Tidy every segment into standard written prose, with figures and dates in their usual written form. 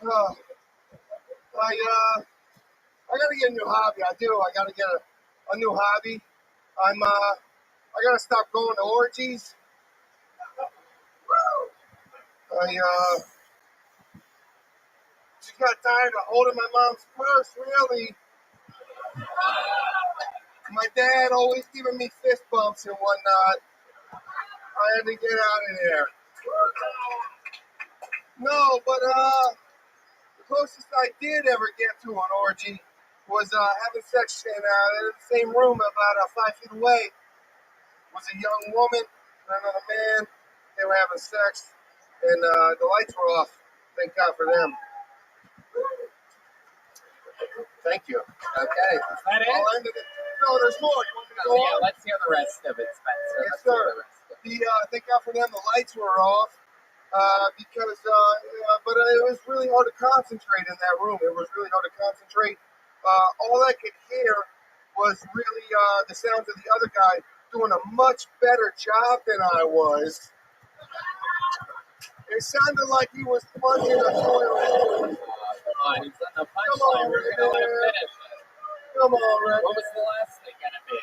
Uh, I gotta get a new hobby. I do. I gotta get a new hobby. I gotta stop going to orgies. I just got tired of holding my mom's purse. Really, my dad always giving me fist bumps and whatnot. I had to get out of there. No, but the closest I did ever get to an orgy was having sex in the same room about 5 feet away. Was a young woman and another man. They were having sex, and the lights were off. Thank God for them. Thank you. Okay. Is that it? I'll end it. No, there's more. You want me to go on? Let's hear the rest of it, Spencer. Yes, sir. Thank God for them. The lights were off but it was really hard to concentrate in that room. It was really hard to concentrate. All I could hear was really the sounds of the other guy doing a much better job than I was. It sounded like he was plunging a toilet. Come on, he's on the punchline. We're going to let him finish it. Come on, Rabbi. What was the last thing going to be?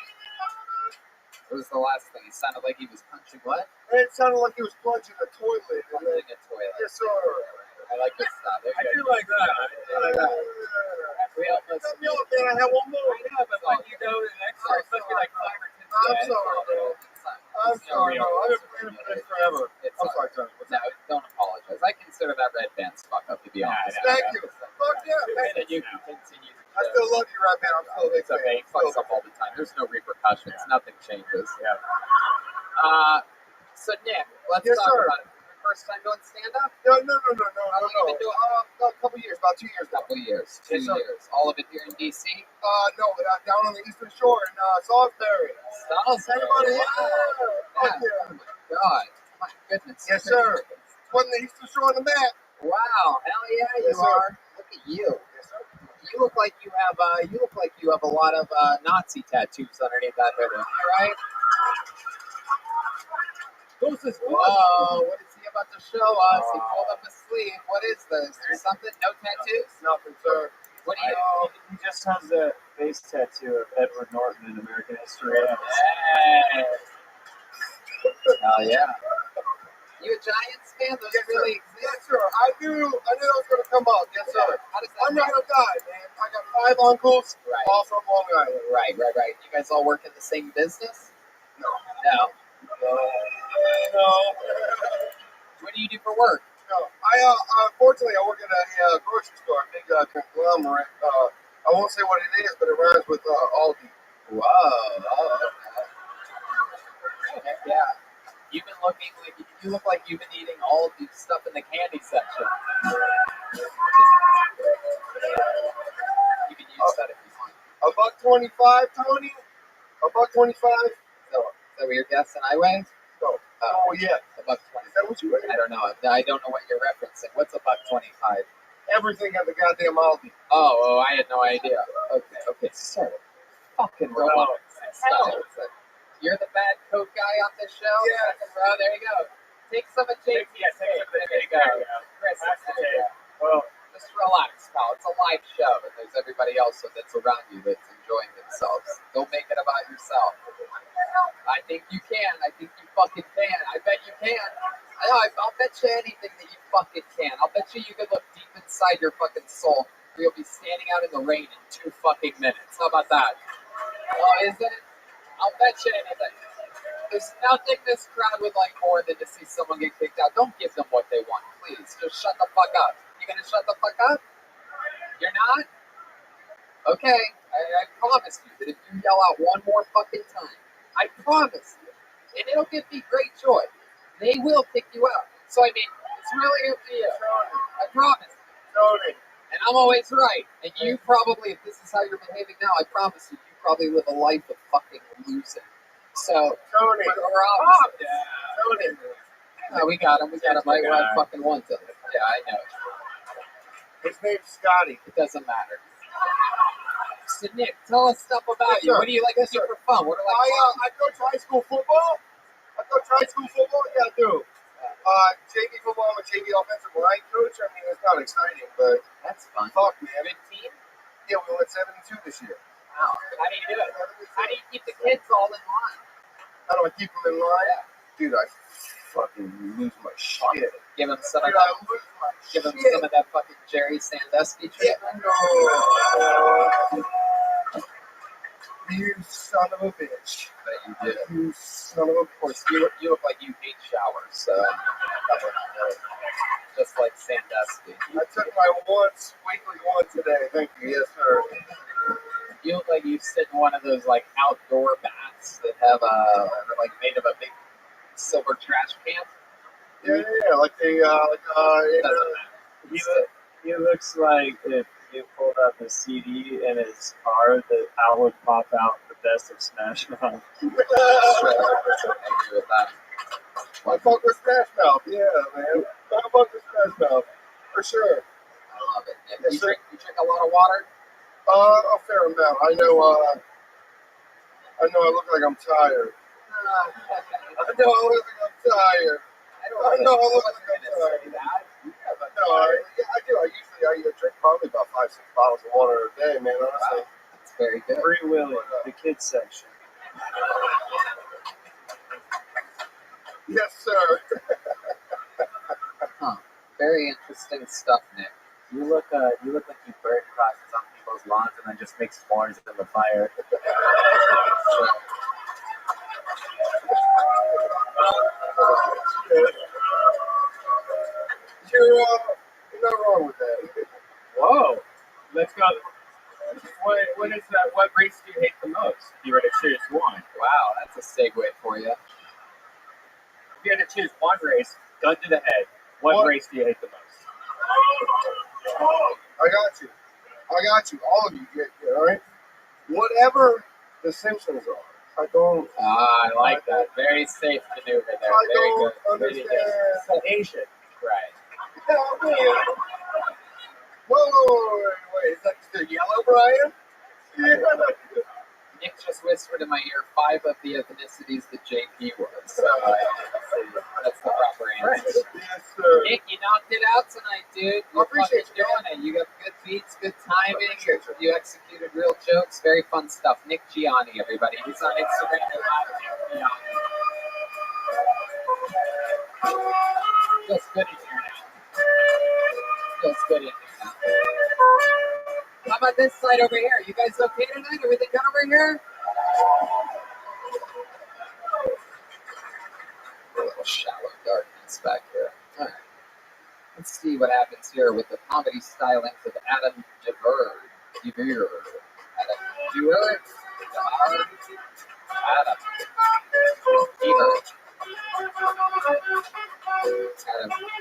What was the last thing? It sounded like he was punching what? It sounded like he was plunging a toilet. Punching a toilet. Yes, sir. I like this stuff. I do like that. We all listen. I have one more. I know, but when you go to the next one, it's supposed to be like 5 or 10 I'm minutes. sorry, bro. I'm sorry, bro. I've been playing for this forever. I'm sorry, Tony. No, don't apologize. I consider that red band's fuck up, to be honest. Thank you. Fuck yeah, man. And you can continue. I still love you, right, man. I'm still a big It's okay. He fucks up all the time. There's no repercussions. Nothing changes. Yeah. So, Nick, let's Yes, talk sir. about it. Your first time doing stand-up? No. How long you been doing A couple years, about 2 years. Couple years. 2 Yes, sir. years. All of it here in D.C.? No, down on the Eastern Shore in Salisbury. Salisbury. Everybody, Wow. fuck yeah. Oh, my God. My goodness. Yes, sir. Putting the Eastern Shore on the map. Wow. Hell yeah, you Yes, sir. are. Look at you. Yes, sir. You look like you have a lot of Nazi tattoos underneath that hoodie. You right? Whoa, what is he about to show us? He pulled up his sleeve. What is this? There's something? No tattoos? Nothing, sir. What do you... He just has a face tattoo of Edward Norton in American History X. Hey. Oh, yeah. You a Giants fan? Those Yes, really sir. exist? Yes, sir. I knew that was going to come up. Yes, sir. How does that I'm not going to die, man. I got 5 uncles, Right. all from Long Island. Right. You guys all work in the same business? No. No. No. What do you do for work? No. Unfortunately, I work at a grocery store, a big conglomerate. I won't say what it is, but it rhymes with Aldi. Whoa. Oh, okay. Heck yeah. You look like you've been eating all of the stuff in the candy section. You can use that if you want. $1.25, Tony. $1.25. So, is that what you're guessing I weigh? No. Oh yeah. $1.25. Is that what you weigh? I don't know. I don't know what you're referencing. What's $1.25? Everything at the goddamn Aldi. Oh, I had no idea. Okay, sir. Fucking relax. Stop. You're the bad Coke guy on this show? Yeah. Second row, there you go. Take some of Jake's. Take some of the There you Jake, go. there you go. Chris, That's the there you Jake. go. Well, just relax, pal. It's a live show, and there's everybody else that's around you that's enjoying themselves. Don't make it about yourself. I think you can. I think you fucking can. I bet you can. I'll bet you anything that you fucking can. I'll bet you could look deep inside your fucking soul. You'll be standing out in the rain in 2 fucking minutes. How about that? Oh, isn't it? I'll bet you anything. There's nothing this crowd would like more than to see someone get kicked out. Don't give them what they want, please. Just shut the fuck up. You gonna shut the fuck up? You're not? Okay. I promise you that if you yell out one more fucking time, I promise you, and it'll give me great joy, they will kick you out. So, I mean, it's really up to you. I promise. Tony. And I'm always right. And you probably, if this is how you're behaving now, I promise you, you probably live a life of fucking losing. So, Tony. we're opposites. Tony. We got him. I fucking want him. Yeah, I know. His name's Scotty. It doesn't matter. So, Nick, tell us stuff about you. Sir. What do you like to do for fun? What are I coach high school football. What you gotta do? JV football, I'm a JV offensive line coach. I mean, it's not exciting, but That's fun. fuck, man. Good team? Yeah, we went 7-2 this year. Wow. How do you do it? How do you keep the kids all in line? How do I keep them in line? Yeah. Dude, I fucking lose my shit. Give them some Dude, of I that. lose my Give them shit. some of that fucking Jerry Sandusky Yeah, treatment. no. You son of a bitch. That you did. You son of a Of course, you look like you hate showers, so just like Sandusky. I took my weekly one today. Thank you. Yes, sir. You look like you sit in one of those like outdoor baths that have they're like made of a big silver trash can. Yeah. Like the He looks like if you pulled up a CD in his car, that out would pop out the best of Smash Mouth. I agree with that. I fuck with Smash Mouth. Yeah, man. I fuck with Smash Mouth for sure. I love it. Nick. Yes, you sir. drink a lot of water? A fair amount. I know. I look like I'm tired. I know I look like I'm tired. I know I look like I'm tired. But no, I do. I drink probably about 5-6 bottles of water a day, man. Honestly. Wow. That's very good. Free Willy, the kids section. Yes, sir. Huh. Very interesting stuff, Nick. You look like you burn crosses on people's lawns and then just make s'mores in the fire. You're not wrong with that. Whoa! Let's go. What is that? What race do you hate the most? If you were to choose one. Wow, that's a segue for you. If you had to choose one race, gun to the head, what race do you hate the most? I got you. All of you get all right. Whatever the Simpsons are, I don't. I like that. Very safe maneuver there. I Very don't good. Very understand. good. So Asian. Right. Hell, man. Wait. Is that the yellow Brian? Yeah. Nick just whispered in my ear 5 of the ethnicities that JP was. So that's the proper answer. Yes, sir. Nick, you knocked it out tonight, dude. I appreciate you, doing it. You got good beats, good timing. Appreciate you. You executed real jokes. Very fun stuff. Nick Gianni, everybody. He's on Instagram. Nick Gianni. Feels good in here now. Feels good in here now. How about this side over here? You guys okay tonight? Everything good over here? A little shallow darkness back here. All right. Let's see what happens here with the comedy stylings of Adam DeVere. Adam DeVere? Adam. DeVere. Adam.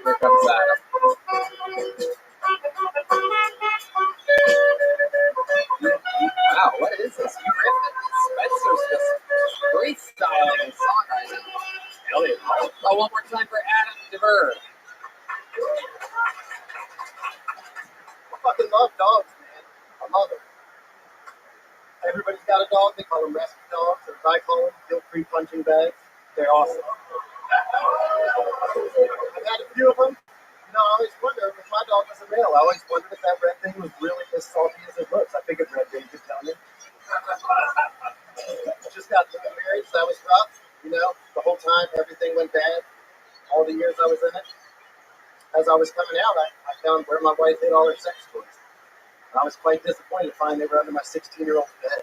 Here comes Adam. Wow, what is this? You ripped it? Spencer's just freestyling a song right now. Elliot. Oh, one more time for Adam DeVere. I fucking love dogs, man. I love them. Everybody's got a dog. They call them rescue dogs, or as I call them, guilt-free punching bags. They're awesome. I've had a few of them. You know, I always wonder if my dog was a male. I always wondered if that red thing was really as salty as it looks. I figured red thing could tell me. Just got married, so that was rough. You know, the whole time everything went bad. All the years I was in it. As I was coming out, I found where my wife hid all her sex toys. I was quite disappointed to find they were under my 16-year-old bed.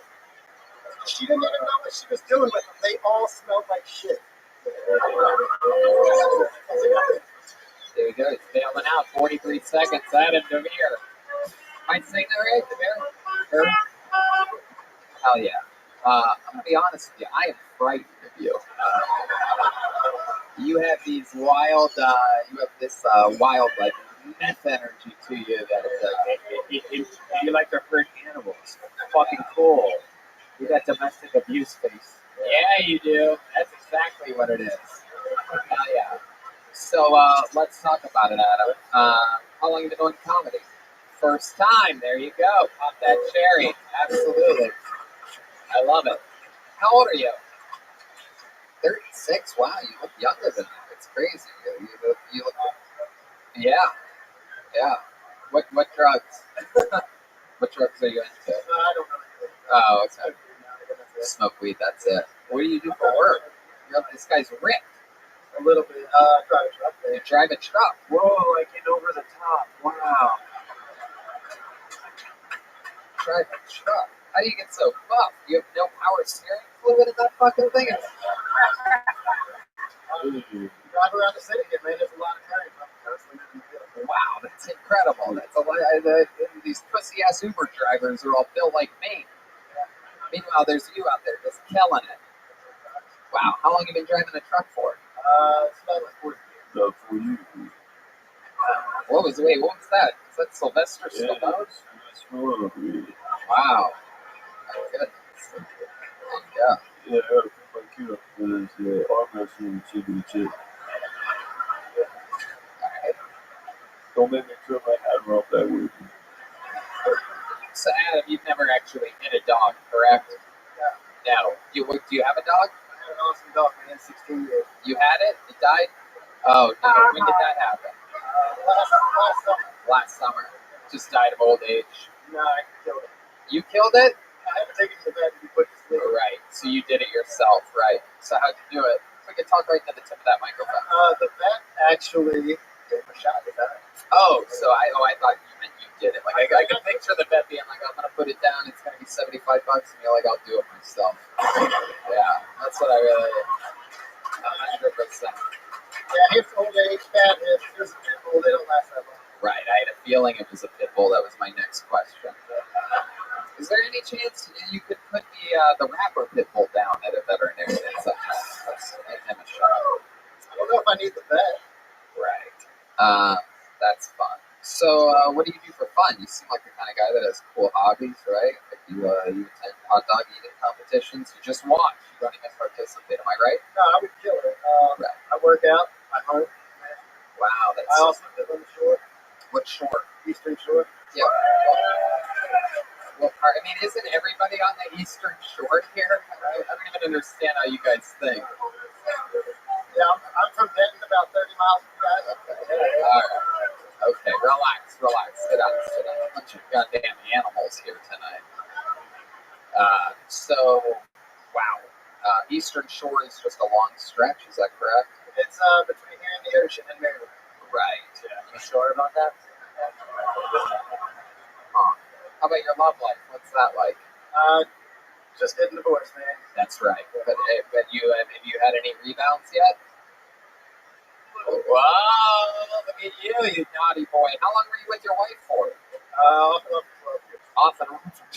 She didn't even know what she was doing with them. They all smelled like shit. There you go. He's bailing out. 43 seconds. Adam DeVere. Am I saying that right, DeVere? Hell yeah. I'm going to be honest with you. I am frightened of you. You have these wild, wild, like, meth energy to you that is You like to hurt animals. Fucking cool. You got domestic abuse face. yeah, you do. That's exactly what it is. Hell yeah. So, let's talk about it, Adam. How long have you been doing comedy? First time. There you go. Pop that cherry. Absolutely. I love it. How old are you? 36. Wow, you look younger than that. That's crazy. You look, yeah. What drugs? What drugs are you into? I don't really. Oh, okay. Smoke weed. That's it. What do you do for work? This guy's ripped. A little bit. Drive a truck. You drive a truck. Whoa, like it over the top. Wow. Drive a truck. How do you get so buff? You have no power steering fluid in that fucking thing. Drive around the city, man. There's a lot of time. Wow, that's incredible. That's a lot. These pussy ass Uber drivers are all built like me. Meanwhile, there's you out there just killing it. Wow, how long have you been driving a truck for? It's about like 40 years. So for you. What was that? Is that Sylvester Stallone? Wow. My goodness. Yeah. Yeah, fuck you up with his arm wrestling championship. Alright. Don't make me throw my hammer off that way. So Adam, you've never actually hit a dog, correct? No. Do you have a dog? I had an awesome dog, man. 16 years. You had it? It died? Oh, no. When did that happen? Last summer. Last summer. Just died of old age. No, I killed it. You killed it? I haven't taken it to the vet to be put to sleep. Right. So you did it yourself, right? So how'd you do it? We can talk right to the tip of that microphone. The vet actually gave him a shot at that. Oh, so I thought you meant you did it. Like I can picture the vet being like, I'm gonna put it down. It's gonna be $75, and you're like, I'll do it myself. Yeah, that's what I really. 100%. Yeah, hips, old age, bad hips, just people, they don't last that long. Right. I had a feeling it was a pit bull. That was my next question. Is there any chance you could put the rapper pit bull down at a veterinarian? Let's give him a shot. I don't know if I need the vet. Right. That's fun. So, what do you do for fun? You seem like the kind of guy that has cool hobbies, right? Like you attend hot dog eating competitions. You just watch. You don't even participate. Am I right? No, I would kill it. Right. I work out. I hunt. Wow, that's. I also live on the shore, What shore? Eastern Shore. Yeah. Well, I mean, isn't everybody on the Eastern Shore here? I don't even understand how you guys think. Yeah, I'm from Denton, about 30 miles from you guys. All right. Okay, relax. Sit down. A bunch of goddamn animals here tonight. Wow. Eastern Shore is just a long stretch, is that correct? It's between here and the ocean in Maryland. Right. You sure about that? Huh. How about your love life? What's that like? Just getting divorced, man. That's right. But have you had any rebounds yet? Whoa, look at you naughty boy. How long were you with your wife for? Off and on for 12 years. Off and on for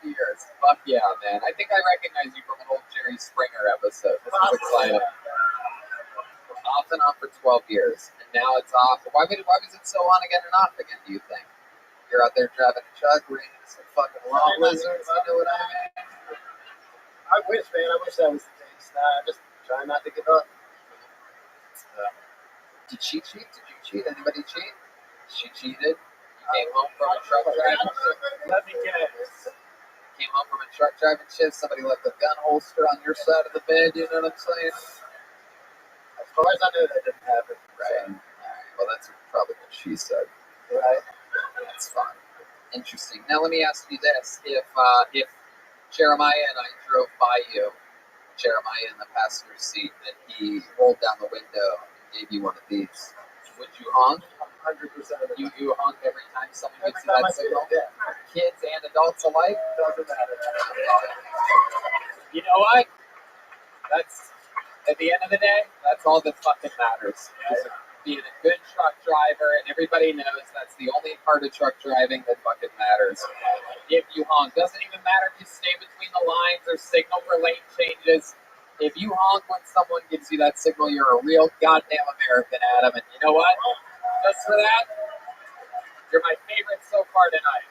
12 years. Fuck yeah, man. I think I recognize you from an old Jerry Springer episode. This is exciting. Off and on for 12 years. And now it's off. Why was it so on again and off again, do you think? You're out there driving a truck, reading some fucking lawn lizards, you know what I mean? I wish, man. I wish that was the case. Just trying not to give up. Did she cheat? Did you cheat? Anybody cheat? She cheated. You came home from a truck driving shift. Let me guess. Came home from a truck driving shift. Somebody left a gun holster on your side of the bed. You know what I'm saying? As far as I know, that didn't happen. Right. All right. Well, that's probably what she said. Right. That's fun. Interesting. Now let me ask you this: if Jeremiah and I drove by you, Jeremiah in the passenger seat, and he rolled down the window and gave you one of these, would you honk? 100% of the You honk every time someone Every gives you time I that see it, signal? yeah. Kids and adults alike? Doesn't matter. You know what? That's, at the end of the day, that's all that fucking matters. Is being a good truck driver, and everybody knows that's the only part of truck driving that fucking matters. If you honk, doesn't even matter if you stay between the lines or signal for lane changes. If you honk when someone gives you that signal, you're a real goddamn American, Adam. And you know what? Just for that, you're my favorite so far tonight.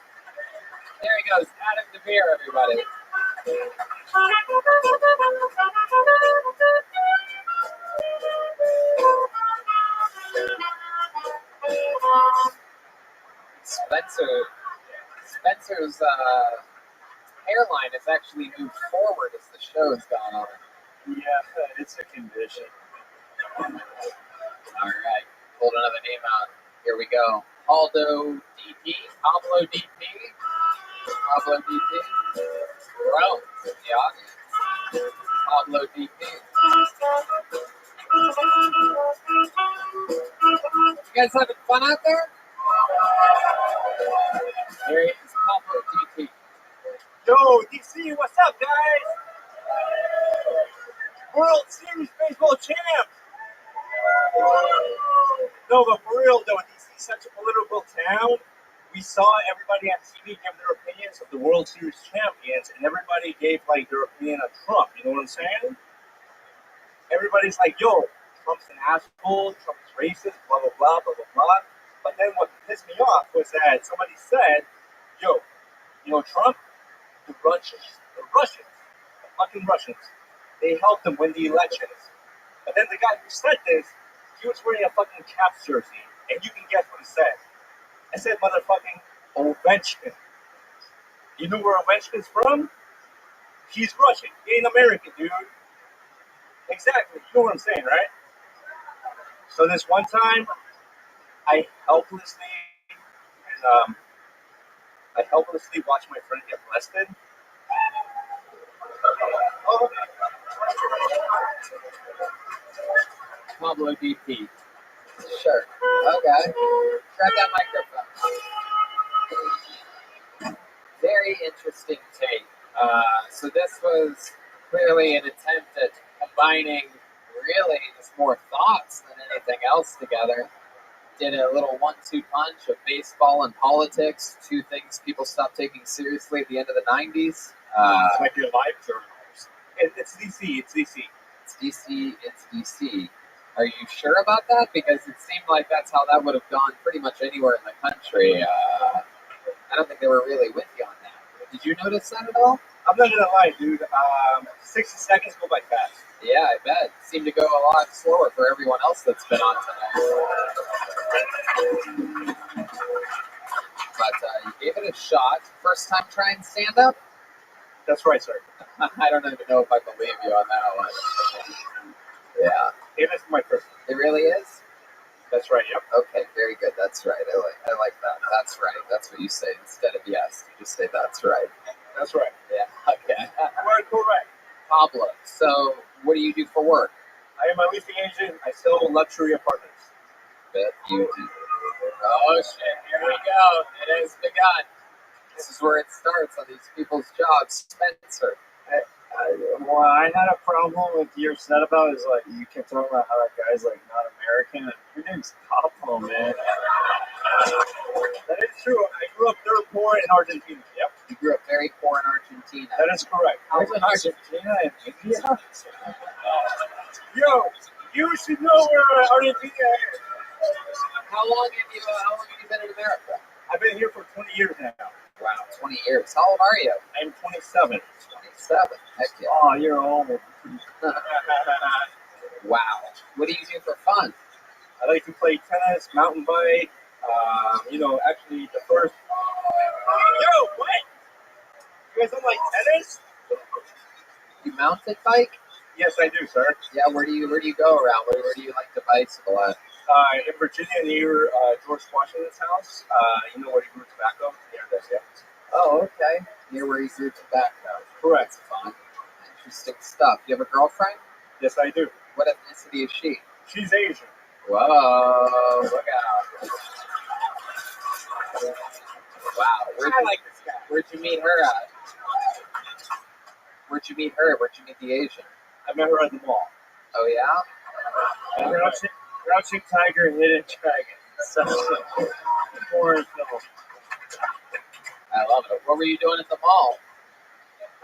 There he goes, Adam DeVere, everybody. Spencer's hairline has actually moved forward as the show has gone on. Yeah, it's a condition. All right. Pulled another name out. Here we go. Pablo DP. Pablo DP. Pablo DP. Bro, in the audience. Pablo DP. You guys having fun out there? There he is, Pablo DP. Yo, DC, what's up, guys? World Series baseball champ. No, but for real though, DC is such a political town. We saw everybody on TV give their opinions of the World Series champions, and everybody gave like their opinion of Trump. You know what I'm saying? Everybody's like, "Yo, Trump's an asshole. Trump's racist. Blah blah blah blah blah blah." But then what pissed me off was that somebody said, "Yo, you know Trump, the fucking Russians, they helped him win the elections." But then the guy who said this, he was wearing a fucking Caps jersey, and you can guess what he said. I said, "Motherfucking Ovechkin." You know where Ovechkin's from? He's Russian. He ain't American, dude. Exactly. You know what I'm saying, right? So this one time, I helplessly watched my friend get molested. Oh, Pablo DP. Sure. Okay. Grab that microphone. Very interesting take. So this was clearly an attempt at combining really just more thoughts than anything else together. Did a little 1-2 punch of baseball and politics, two things people stopped taking seriously at the end of the 90s. like your live journals. It's DC. It's DC. It's DC, it's DC. Are you sure about that? Because it seemed like that's how that would have gone pretty much anywhere in the country. I don't think they were really with you on that. Did you notice that at all? I'm not gonna lie, dude. 60 seconds go by fast. Yeah, I bet. It seemed to go a lot slower for everyone else that's been on tonight. But you gave it a shot. First time trying stand-up? That's right, sir. I don't even know if I believe you on that one. Yeah. It is my first. It really is? That's right, yep. Okay, very good. That's right. I like that. That's right. That's what you say instead of yes. You just say that's right. That's right. Yeah, okay. You are correct. Pablo, so what do you do for work? I am a leasing agent. I sell luxury apartments. Bet you do. Oh shit, here we go. It has begun. This is where it starts on these people's jobs. Spencer. Well, I had a problem with your set about is like you kept talking about how that guy's like not American. Your name's Pablo, man. That is true. I grew up dirt poor in Argentina. Yep. You grew up very poor in Argentina. That is correct. I was in Argentina and India. Yo, you should know where Argentina is. How long have you been in America? I've been here for 20 years now. Wow, 20 years. How old are you? I'm 27. 27. Heck yeah. Oh, you're old. Wow. What do you do for fun? I like to play tennis, mountain bike. Actually the first. Yo, what? You guys don't like tennis? You mountain bike? Yes, I do, sir. Yeah. Where do you go around? Where do you like to bicycle at? In Virginia, near George Washington's house. You know where he grew tobacco? Yeah. Oh, okay. Near where he grew tobacco. Correct. That's fun. Interesting stuff. You have a girlfriend? Yes, I do. What ethnicity is she? She's Asian. Whoa, look out. Wow. I like this guy. Where'd you meet her at? Where'd you meet her? Where'd you meet the Asian? I met her at the mall. Oh, yeah? Crouching Tiger, Hidden Dragon. Such a foreign film. I love it. What were you doing at the mall?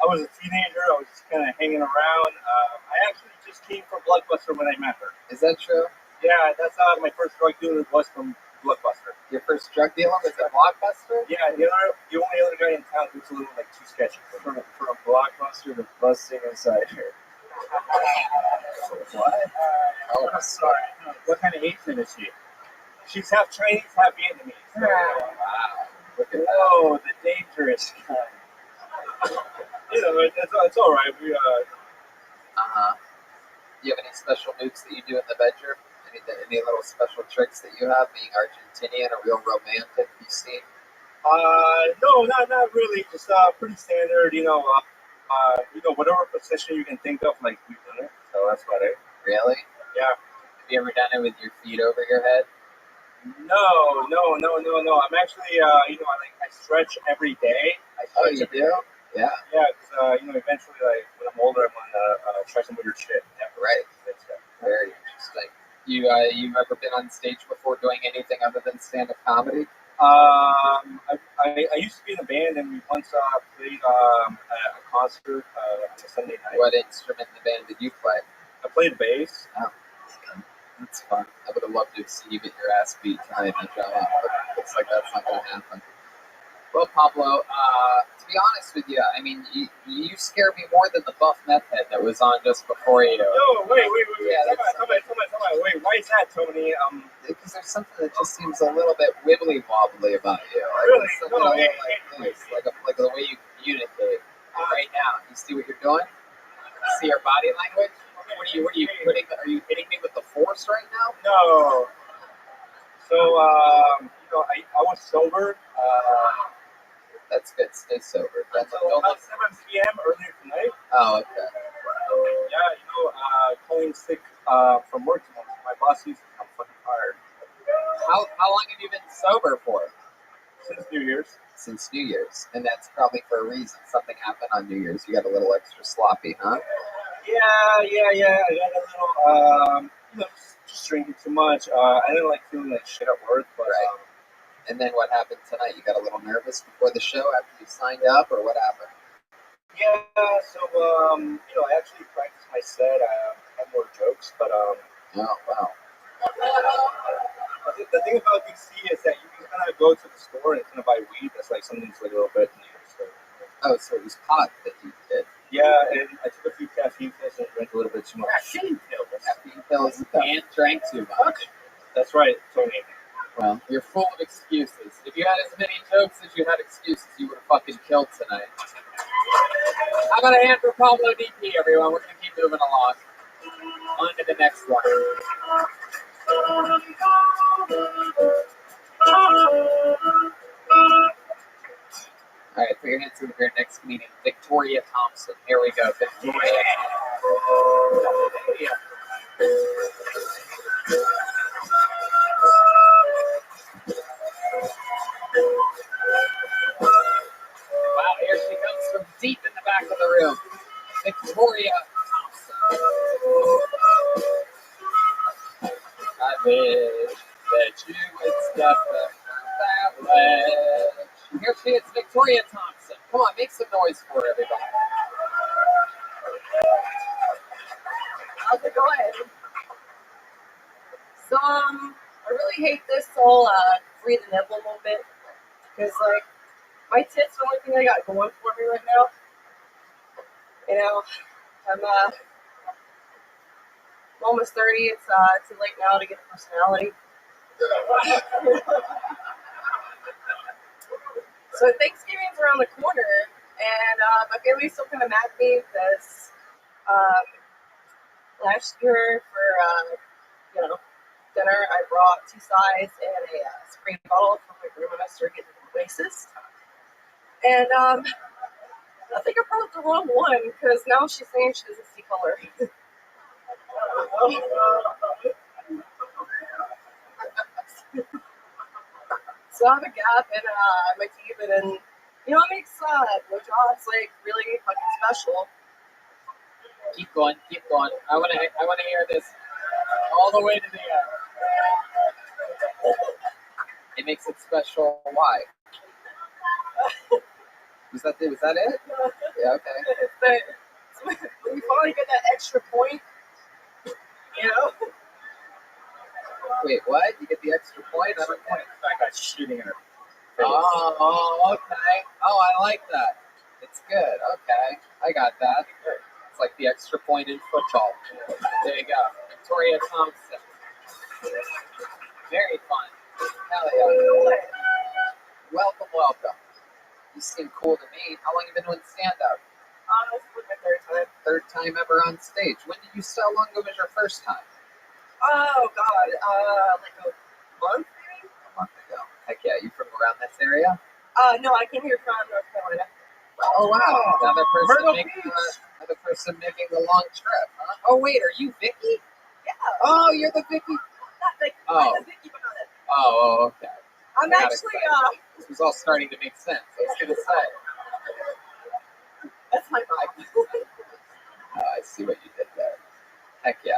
I was a teenager. I was just kind of hanging around. I actually just came from Blockbuster when I met her. Is that true? Yeah, that's how my first drug dealer was from Blockbuster. Your first drug dealer was at Blockbuster? Yeah, the only other guy in town who's a little like too sketchy. From Blockbuster to busting inside her. What? Oh, I'm sorry. What kind of Asian is she? She's half Chinese, half Vietnamese. Wow. Look at that. Whoa, the dangerous kind. It's all right. Uh-huh. Do you have any special moves that you do in the bedroom? Any little special tricks that you have, being Argentinian, a real romantic, you see? No, not really. Just pretty standard. Whatever position you can think of, like we've done it. So that's about it. Really? Yeah. Have you ever done it with your feet over your head? No. I'm actually, I stretch every day. Oh, you do? Yeah. Yeah, because eventually, like when I'm older, I'm gonna try some weird shit. Yeah. Right. Very interesting. You ever been on stage before doing anything other than stand-up comedy? I used to be in a band, and we once played a concert on a Sunday night. What instrument in the band did you play? I played bass. Oh, that's fun. I would have loved to see you get your ass beat tonight in a job, but looks like that's not going to happen. Well, Pablo, to be honest with you, I mean, you scare me more than the buff meth head that was on just before you. No, wait. Yeah, Come on. Wait, why is that, Tony? Because there's something that just seems a little bit wibbly wobbly about you. Like, Really? Something No, a little like this, like the way you communicate. Right now, you see what you're doing? See your body language? What are you putting? Are you hitting me with the force right now? No. So, I was sober. That's good. Stay sober. That's Until about 7 p.m. earlier tonight. Oh, okay. Yeah, calling sick from work tonight. My boss sees I'm fucking tired. How long have you been sober for? Since New Year's. Since New Year's, and that's probably for a reason. Something happened on New Year's. You got a little extra sloppy, huh? Yeah. I got a little, just drinking too much. I didn't like feeling like shit at work, but. Right. And then what happened tonight? You got a little nervous before the show after you signed up, or what happened? Yeah, so, I actually practiced my set. I had more jokes, but, Oh, wow. the thing about DC is that you can kind of go to the store and kind of buy weed that's like something's like a little bit new. So. Oh, so it was pot that you did. Yeah, and I took a few caffeine pills and drank a little bit too much. Caffeine pills and drank too much. That's right, Tony. Well, you're full of excuses. If you had as many jokes as you had excuses, you would have fucking killed tonight. How about a hand for Pablo DP, everyone? We're going to keep moving along. On to the next one. All right, put your hands to the very next comedian, Victoria Thompson. Here we go, Victoria. Wow, here she comes from deep in the back of the room. Victoria Thompson. I wish that you would step up that ledge. Here she is, Victoria Thompson. Come on, make some noise for her, everybody. How's it going? So, I really hate this whole free the nipple movement because, like, my tits are the only thing I got going for me right now. You know, I'm almost 30. It's too late now to get a personality. So Thanksgiving's around the corner, and my family's still kind of mad at me because last year for dinner I brought 2 sides and a spray bottle for my grandma started getting racist. And I think I brought the wrong one because now she's saying she doesn't see color. So I have a gap in my teeth, and it makes blowjobs like really fucking special. Keep going. I wanna hear this all the way to the end. It makes it special. Why? Was that it? Yeah, okay. So when you finally get that extra point, Wait, what? You get the extra point? I don't get it. I got shooting in her face. Oh, okay. Oh, I like that. It's good. Okay. I got that. It's like the extra point in football. There you go. Victoria Thompson. Very fun. Hell yeah. Welcome. You seem cool to me. How long have you been doing stand-up? This is my 3rd time. 3rd time ever on stage. How long ago was your first time? Oh God, like a month maybe. A month ago. Heck yeah, you from around this area? No, I came here from North Carolina. Oh wow, another Myrtle person making the long trip, huh? Oh wait, are you Vicky? Yeah. Oh, you're the Vicky. Not like Oh. the Vicky Banana. Oh, okay. I'm I got actually excited. This was all starting to make sense. I was gonna say. that's my mom. I see what you did there. Heck yeah,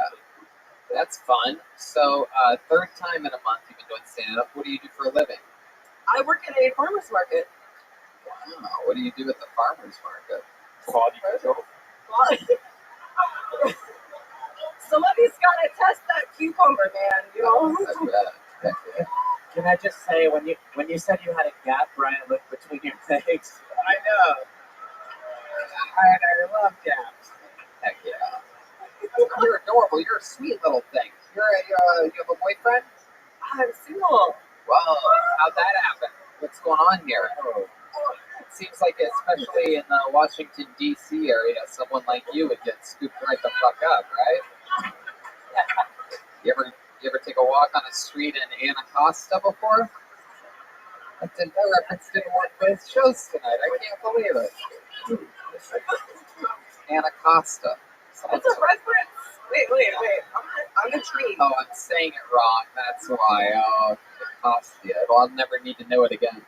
that's fun. So, third time in a month you've been doing stand-up. What do you do for a living? I work at a farmer's market. Wow. What do you do at the farmer's market? Quality control. Somebody's got to test that cucumber, man. You know. I bet. Heck yeah. Can I just say, when you said you had a gap, Brian, looked between your legs. I know. I love gaps. Heck yeah. You're adorable. You're a sweet little thing. You have a boyfriend? I'm single. Wow. How'd that happen? What's going on here? It seems like, especially in the Washington, D.C. area, someone like you would get scooped right the fuck up, right? You ever take a walk on a street in Anacostia before? That reference didn't work both shows tonight. I can't believe it. Anacostia. It's a reference. Wait. I'm intrigued. Oh, I'm saying it wrong. That's why. Oh, Anacostia. Well, I'll never need to know it again.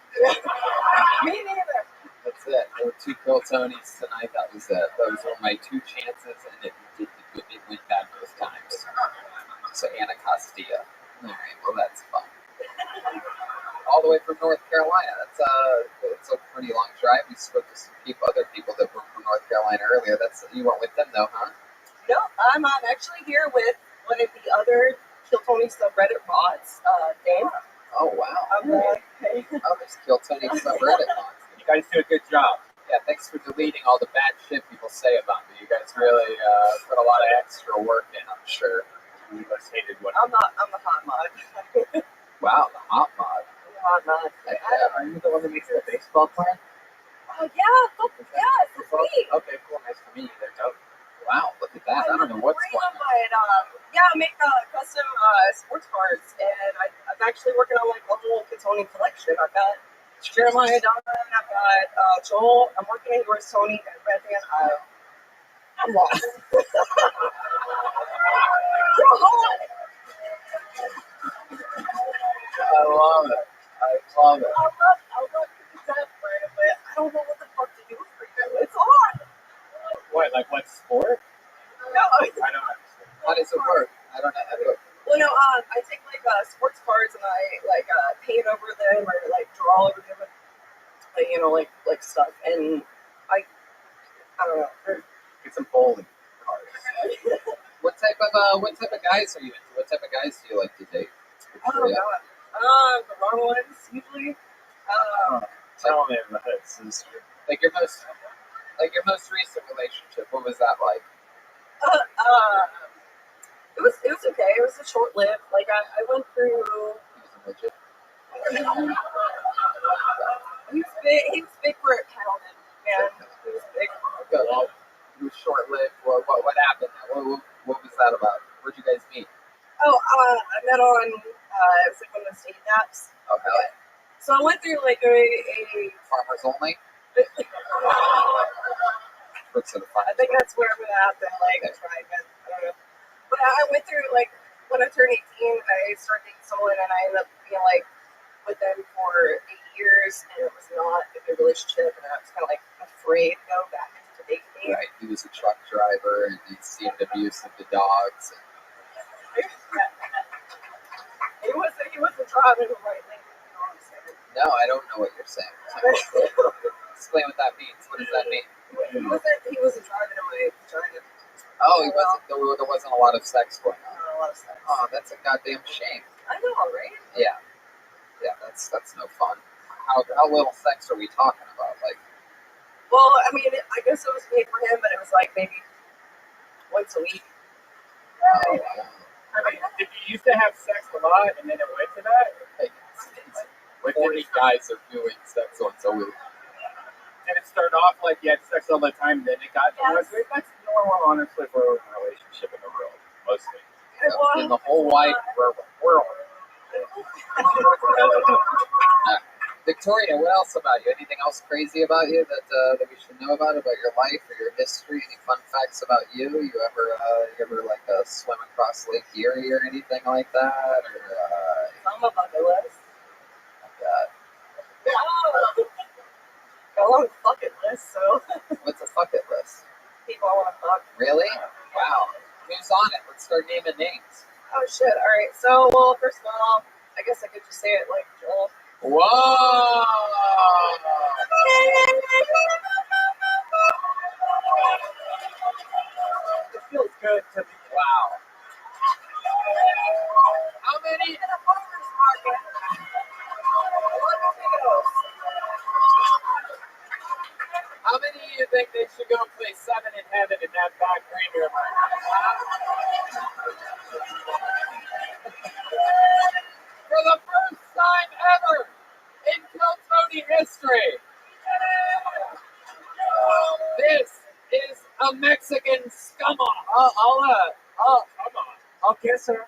Me neither. That's it. There were 2 Kill Tonys tonight. That was it. Those were my 2 chances, and it went bad both times. So Anacostia. All right. Well, that's fun. All the way from North Carolina. It's a pretty long drive. We spoke to some other people that were from North Carolina earlier. You weren't with them though, huh? No, I'm actually here with one of the other Kill Tony subreddit mods, Dave. Oh wow. Hey. Oh, there's Kill Tony subreddit mods. You guys do a good job. Yeah, thanks for deleting all the bad shit people say about me. You guys really put a lot of extra work in, I'm sure. You guys hated what. I'm the hot mod. Wow, the hot mod. Hot mod. Are you the one that makes the baseball plan? Yeah, it's me. Okay, cool. Nice to meet you. They're dope. Wow, look at that. I don't know what's going on. But I make custom sports cards, and I'm actually working on like a whole Tony collection. I've got Jeremiah Don, I've got Joel. I'm working on yours, Tony, and Red Van. I'm lost. I love it. I love it. I love that part of it. I don't know what the fuck to do for you. It's hard. What? Like what sport? No, I don't understand. How does it work? I don't know how to do it. well, no, I take like sports cards and I like paint over them or like draw over them with, you know, like stuff. And I don't know. Get some bowling cards. What type of guys are you into? What type of guys do you like to date? Oh god. The wrong ones usually. Tell me about it, sister. Like your most recent relationship. What was that like? It was okay. It was a short lived. Like I went through. He was a midget. He was big. He was big for a cattleman. Man, he was big. Okay, well, it was short lived. What happened? What was that about? Where'd you guys meet? Oh, I met on. It was like one of those dating apps. Okay. So I went through like a Farmers only. What's it? I think that's where I'm gonna have to like try again. I don't know. But I went through like when I turned 18, I started dating someone, and I ended up being like with them for 8 years, and it was not a good relationship, and I was kind of like afraid to go back into dating. Right. He was a truck driver, and he seemed abusive to dogs. He wasn't driving the right lane. You know what I'm saying? No, I don't know what you're saying. Explain what that means. What does that mean? He wasn't driving in my vagina. Oh, he wasn't. There wasn't a lot of sex going on. A lot of sex. Oh, that's a goddamn shame. I know, right? Yeah, that's no fun. How little sex are we talking about? Like, Well, I mean, I guess it was made for him, but it was like maybe once a week. oh, I mean, did you used to have sex a lot and then it went to that? like 40 guys are doing sex once a week. Did it start off like you had sex all the time, then it got to Yes. That's normal, honestly, for a relationship in the world, mostly. in the whole wide world. Victoria, what else about you? Anything else crazy about you that we should know about your life or your history? Any fun facts about you? You ever like swim across Lake Erie or anything like that? Or I'm a bucket list. God. Got a long bucket list, so What's a bucket list? people I want to fuck. Really? Wow. Who's on it? Let's start naming names. Oh shit! All right. So, well, first of all, I guess I could just say it like Joel. Whoa! It feels good to be. Wow. How many? In a farmer's market. What potatoes? How many of you think they should go play Seven in Heaven in that back green room right now? For the first time ever in Kiltony history, this is a Mexican scum-off. I'll kiss her.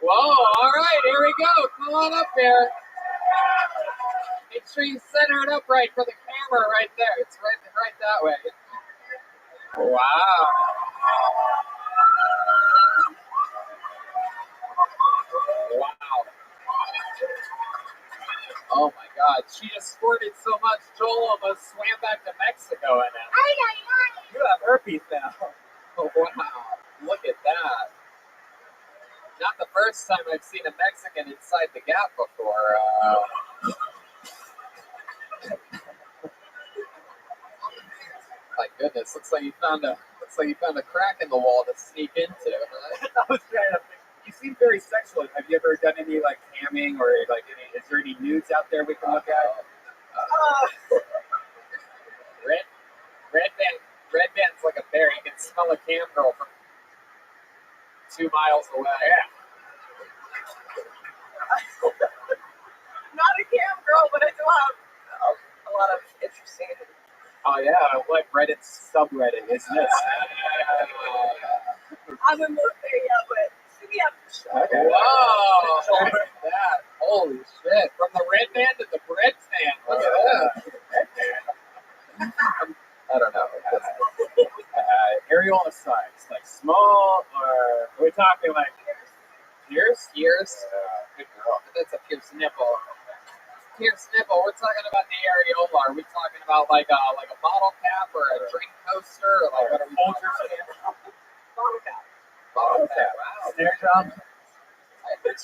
Whoa, all right, here we go. Come on up here. Make sure you center it up right for the camera right there. It's right that way. Wow. Wow. Oh my God, she just squirted so much, Joel almost swam back to Mexico in it. You have herpes now. Oh, wow, look at that. Not the first time I've seen a Mexican inside the Gap before. My goodness, looks like you found a crack in the wall to sneak into. Right? I was trying to think. You seem very sexual. Have you ever done any like camming or like is there any nudes out there we can look at? Red band's like a bear. You can smell a cam girl from 2 miles away. Yeah. Not a cam girl, but I do have a lot of interesting. Oh yeah, what Reddit subreddit is this? I haven't moved there yet, but yeah. Okay. Whoa! Look at that. Holy shit. From the red band to the bread fan. Look at that. I don't know. Areola size, like small or are we talking like Pierce? Good girl. That's a pierce nipple. Pierce nipple. We're talking about the areola. Are we talking about like a bottle cap or a drink coaster? Or like what are we talking about? Bottle cap. Bottle cap. Wow. snare drum? All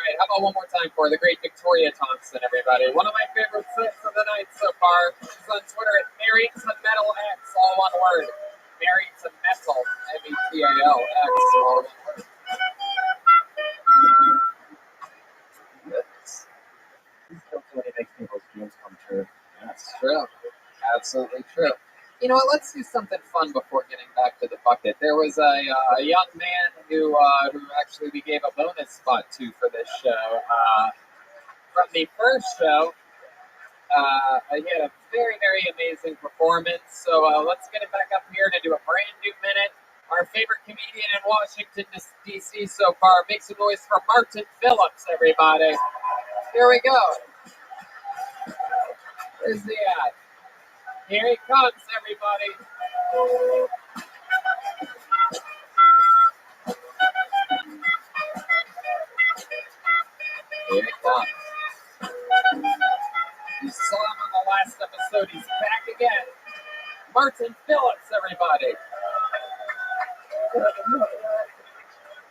right, how about one more time for the great Victoria Thompson, everybody. One of my favorite clips of the night so far. She's on Twitter at Married to Metal X, all one word. Married to Metal, METAL X, all one word. It makes people's dreams come true. That's true. Absolutely true. You know what? Let's do something fun before getting back to the bucket. There was a young man who actually we gave a bonus spot to for this show. From the first show, he had a very, very amazing performance. So let's get it back up here to do a brand new minute. Our favorite comedian in Washington, D.C. so far. Make some noise for Martin Phillips, everybody. Here we go. Where's he at? Here he comes, everybody. Here he comes. You saw him on the last episode. He's back again. Martin Phillips, everybody.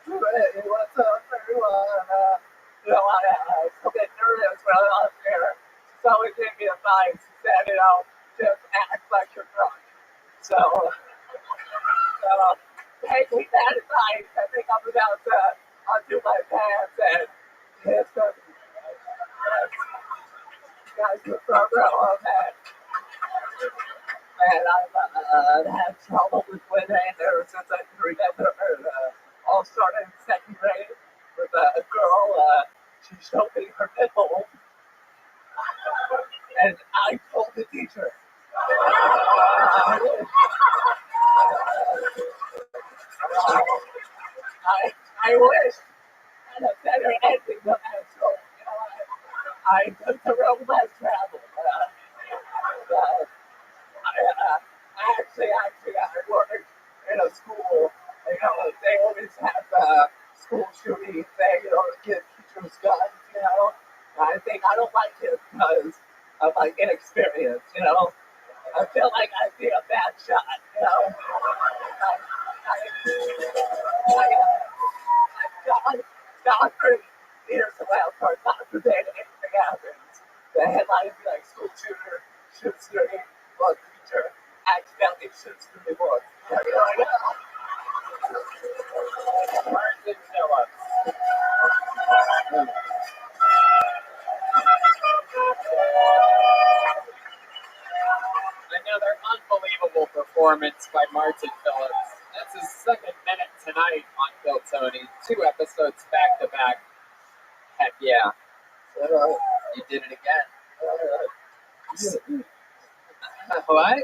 Hey, what's up, everyone? I was a bit nervous when I was up there. So it gave me advice. He said, just act like you're drunk. So, taking that advice, I think I'm about to undo my pants and hit some guys in the front row of that. And I've had trouble with women ever since I can remember. All started in second grade with a girl. She showed me her nipple. And I told the teacher. I wish I had a better ending to that story. You know, I took the road less traveled. I worked in a school. You know, they always have school shooting thing. You know, the kids teachers guns. You know, I think I don't like it because of my inexperience. You know, I feel like I'd be a bad shot. You know, God here's the wild part. God forbid anything happens. The headline would be like school shooter shoots 30 book teacher accidentally shoots 30 books. Martin Phillips. Another unbelievable performance by Martin Phillips. That's his second minute tonight on Bill Tony. 2 episodes back to back. Heck yeah. You did it again. What?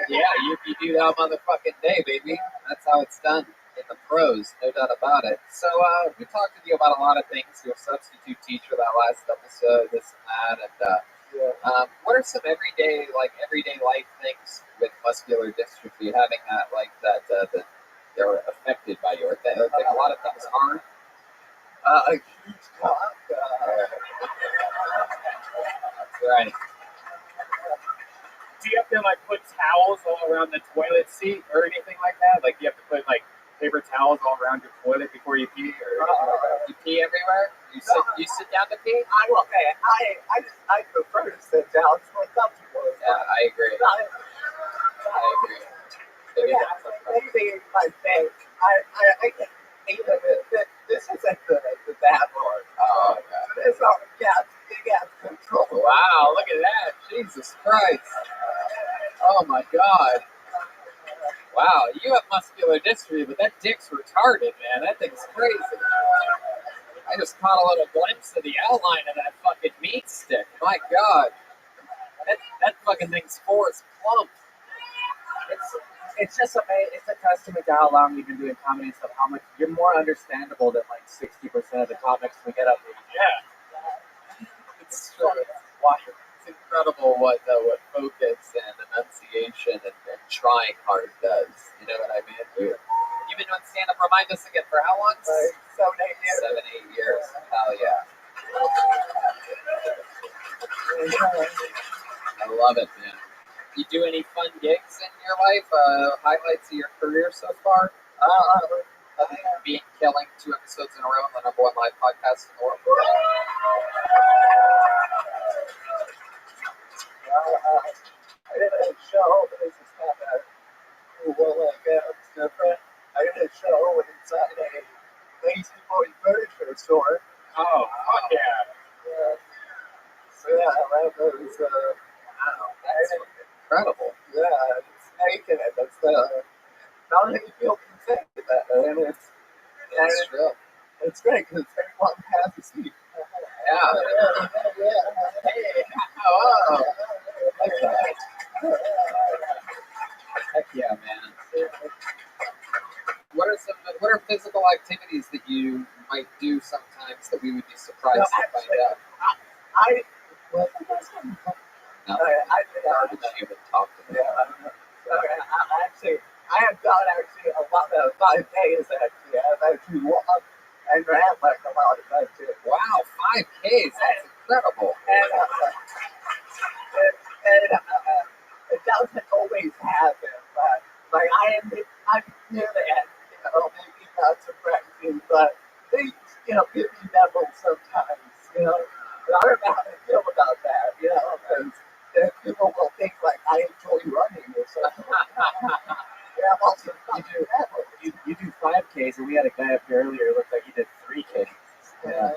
Yeah, you do that motherfucking day, baby. That's how it's done in the pros, no doubt about it. So, we talked with you about a lot of things. You're a substitute teacher that last episode, this and that, and what are some everyday life things with muscular dystrophy, having that that they're affected by your thing? I think a lot of things aren't. A huge cock. That's right. Do you have to put towels all around the toilet seat or anything like that? Like, do you have to put paper towels all around your toilet before you pee? Or You pee everywhere? You sit down to pee? I prefer to sit down. It's more comfortable. Yeah, I agree. I agree. Maybe Yeah, that's maybe my thing. I can even this isn't the bad one. Oh, God. It's all gas control. Wow, look at that. Jesus Christ. Oh, my God. Wow, you have muscular dystrophy, but that dick's retarded, man. That thing's crazy. I just caught a little glimpse of the outline of that fucking meat stick. My God. That fucking thing's force plump. it's just it's a testament to how long you've been doing comedy and stuff. How much you're more understandable than 60% of the comics we get up here. Yeah. It's true. It's incredible what focus and enunciation and trying hard does. You know what I mean? You've been doing stand-up, remind us again, for how long? 7, 8 years. 7, 8 years. Hell yeah. I love it, man. You do any fun gigs in your life? Highlights of your career so far? Killing 2 episodes in a row on the #1 live podcast in the world. I did a show, but this is kind of it's different. I did a show inside a Lazy Boy furniture store. Oh, fuck yeah. So yeah, that was Wow, that's incredible. yeah, it's making it. That's not many people can say that, and That's true. it's great because everyone has a seat. Yeah. Hey, oh. Heck yeah, man. What are physical activities that you might do sometimes that we would be surprised No, to actually, find out? No, garbage human talk to me. I have done a lot of 5Ks actually. I've actually walked and ran a lot of that too. Wow, 5Ks, that's incredible. And it doesn't always happen, but I'm near the end, maybe not surprising, but things, give me devils sometimes, But I don't know how to feel about that, because people will think I enjoy running or something. Yeah, I'm also not You do 5Ks, and we had a guy up here earlier who looked like he did 3Ks. Yeah.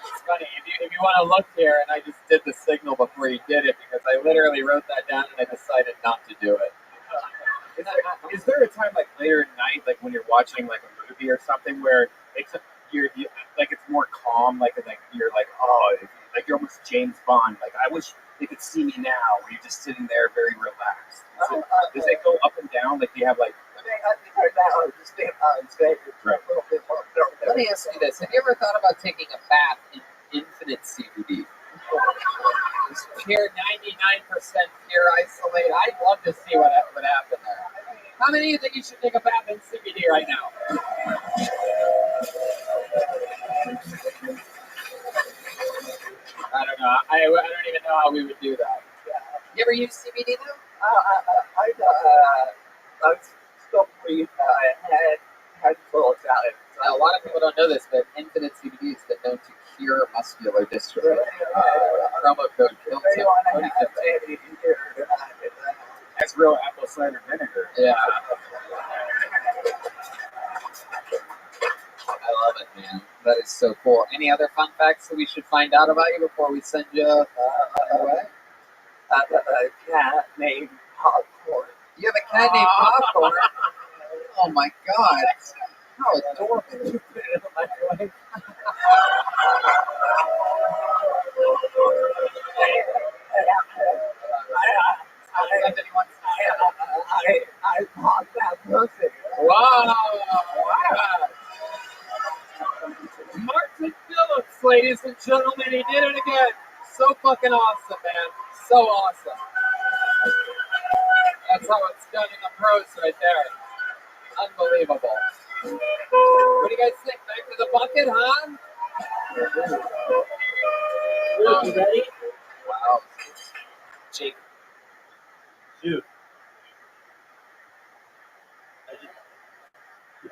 It's funny, if you want to look here, and I just did the signal before you did it, because I literally wrote that down and I decided not to do it. Is there a time later at night, when you're watching a movie or something, where it's it's more calm, you're you're almost James Bond, I wish they could see me now, where you're just sitting there very relaxed. Does it go up and down? Do you have think right now I'm just being honest. A little bit more. Let me ask you this: have you ever thought about taking a bath in infinite CBD? It's pure 99% pure isolate. I'd love to see what would happen there. How many of you think you should take a bath in CBD right now? I don't know. I don't even know how we would do that. You ever use CBD now? I'm still pretty had full talent. Now, a lot of people don't know this, but infinite CBD has been known to cure muscular dystrophy. Promo code KILLTIP. That's real apple cider vinegar. Yeah. I love it, man. That is so cool. Any other fun facts that we should find out about you before we send you away? A cat named Popcorn. You have a cat named Popcorn? Oh my god. How adorable. I bought that pussy. Wow. Martin Phillips, ladies and gentlemen, he did it again. So fucking awesome, man. So awesome. That's how it's done in the pros right there. Unbelievable. What do you guys think? Back to the bucket, huh? You ready? Wow. Jake. Shoot.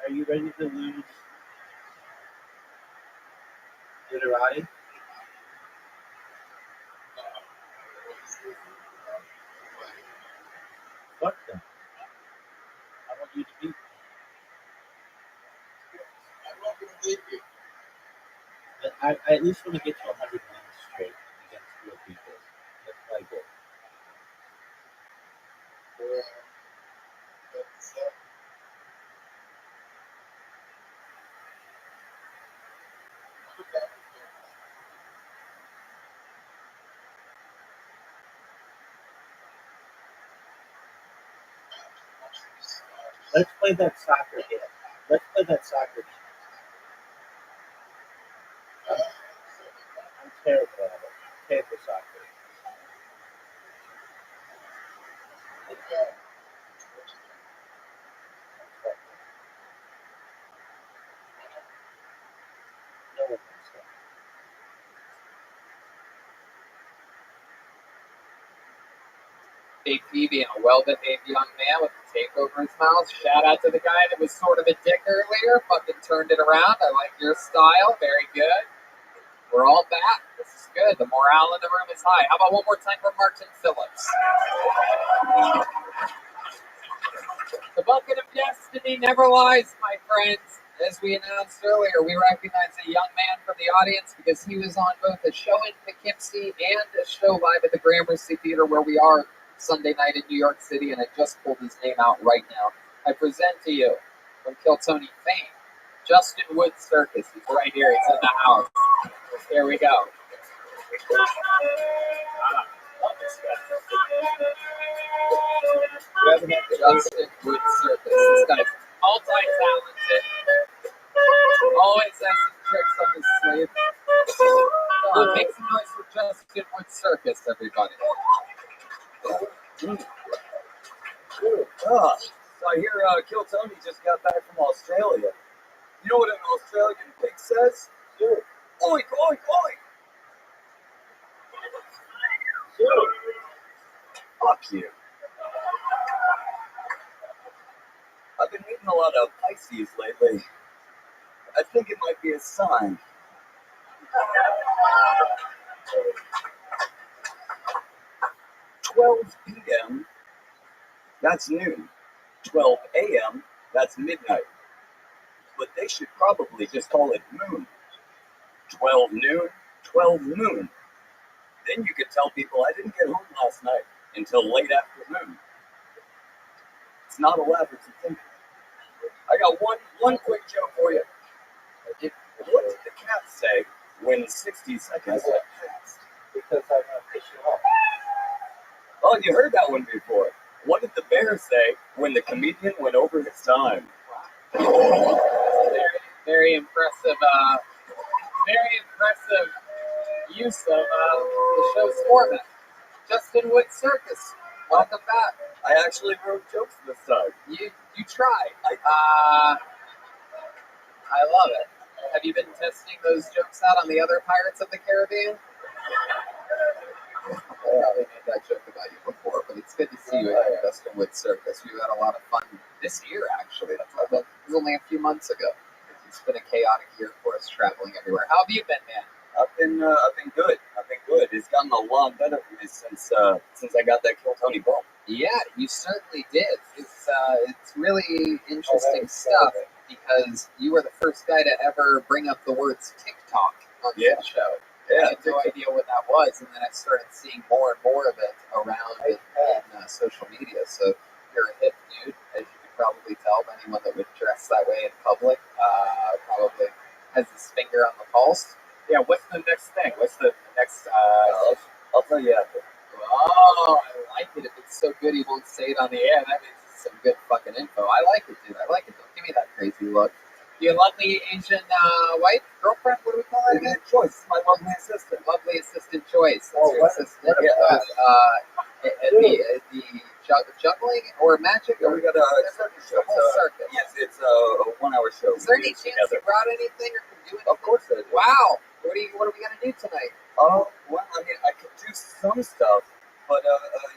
Are you ready to lose notoriety? Fuck them. I want you to beat me. I at least want to get to 100 wins straight against real people. That's my goal. Let's play that soccer game. Let's play that soccer game. I'm terrible at it. I'm terrible at soccer. No one wants that. Big P being a well-behaved young man with a tape over his mouth. Shout out to the guy that was sort of a dick earlier. Fucking turned it around. I like your style. Very good. We're all back. This is good. The morale in the room is high. How about one more time for Martin Phillips? The bucket of destiny never lies, my friends. As we announced earlier, we recognize a young man from the audience because he was on both a show in Poughkeepsie and a show live at the Gramercy Theater where we are Sunday night in New York City, and I just pulled his name out right now. I present to you, from Kill Tony fame, Justin Wood Circus. He's right here. He's in the house. Here we go. Justin Wood Circus. This guy's multi-talented. Always has some tricks up his sleeve. Come on, make some noise for Justin Wood Circus, everybody. So I hear Kill Tony just got back from Australia. You know what an Australian pig says? Sure. Oink, oink, oink. Sure. Fuck you. I've been eating a lot of Pisces lately. I think it might be a sign. 12 p.m. That's noon. 12 a.m. That's midnight. But they should probably just call it moon. 12 noon, 12 moon. Then you could tell people I didn't get home last night until late afternoon. It's not elaborate to think. I got one quick joke for you. What did the cat say when 60 seconds had passed? Because I'm going to piss you off. Oh, you heard that one before. What did the bear say when the comedian went over his time? Very, very impressive. Very impressive use of the show's format. Justin Wood Circus, welcome back. I actually wrote jokes this time. You tried. I love it. Have you been testing those jokes out on the other Pirates of the Caribbean? I probably made that joke about you before, but it's good to see you at Justin Wood Circus. We've had a lot of fun this year, actually. It was only a few months ago. It's been a chaotic year for us, traveling everywhere. How have you been, man? I've been good. It's gotten a lot better for me since I got that Kill Tony bump. Yeah, you certainly did. It's really interesting stuff because you were the first guy to ever bring up the words TikTok on the show. Yeah, I had no idea what that was, and then I started seeing more and more of it around in social media. So you're a hip dude, as you can probably tell. Anyone that would dress that way in public probably has his finger on the pulse. Yeah, what's the next thing? What's the next? I'll tell you after. Oh, I like it. If it's so good, he won't say it on the air. That means it's some good fucking info. I like it, dude. I like it. Don't give me that crazy look. Your lovely Asian wife, girlfriend, what do we call her again? Choice, my lovely assistant. Lovely assistant Choice. That's your assistant. The juggling or magic? Yeah, we got a circus show. Circus. Yes, it's a 1 hour show. Is there any chance you brought anything or can do anything? Of course I do. Wow. What are we gonna do tonight? Well, I mean, I could do some stuff, but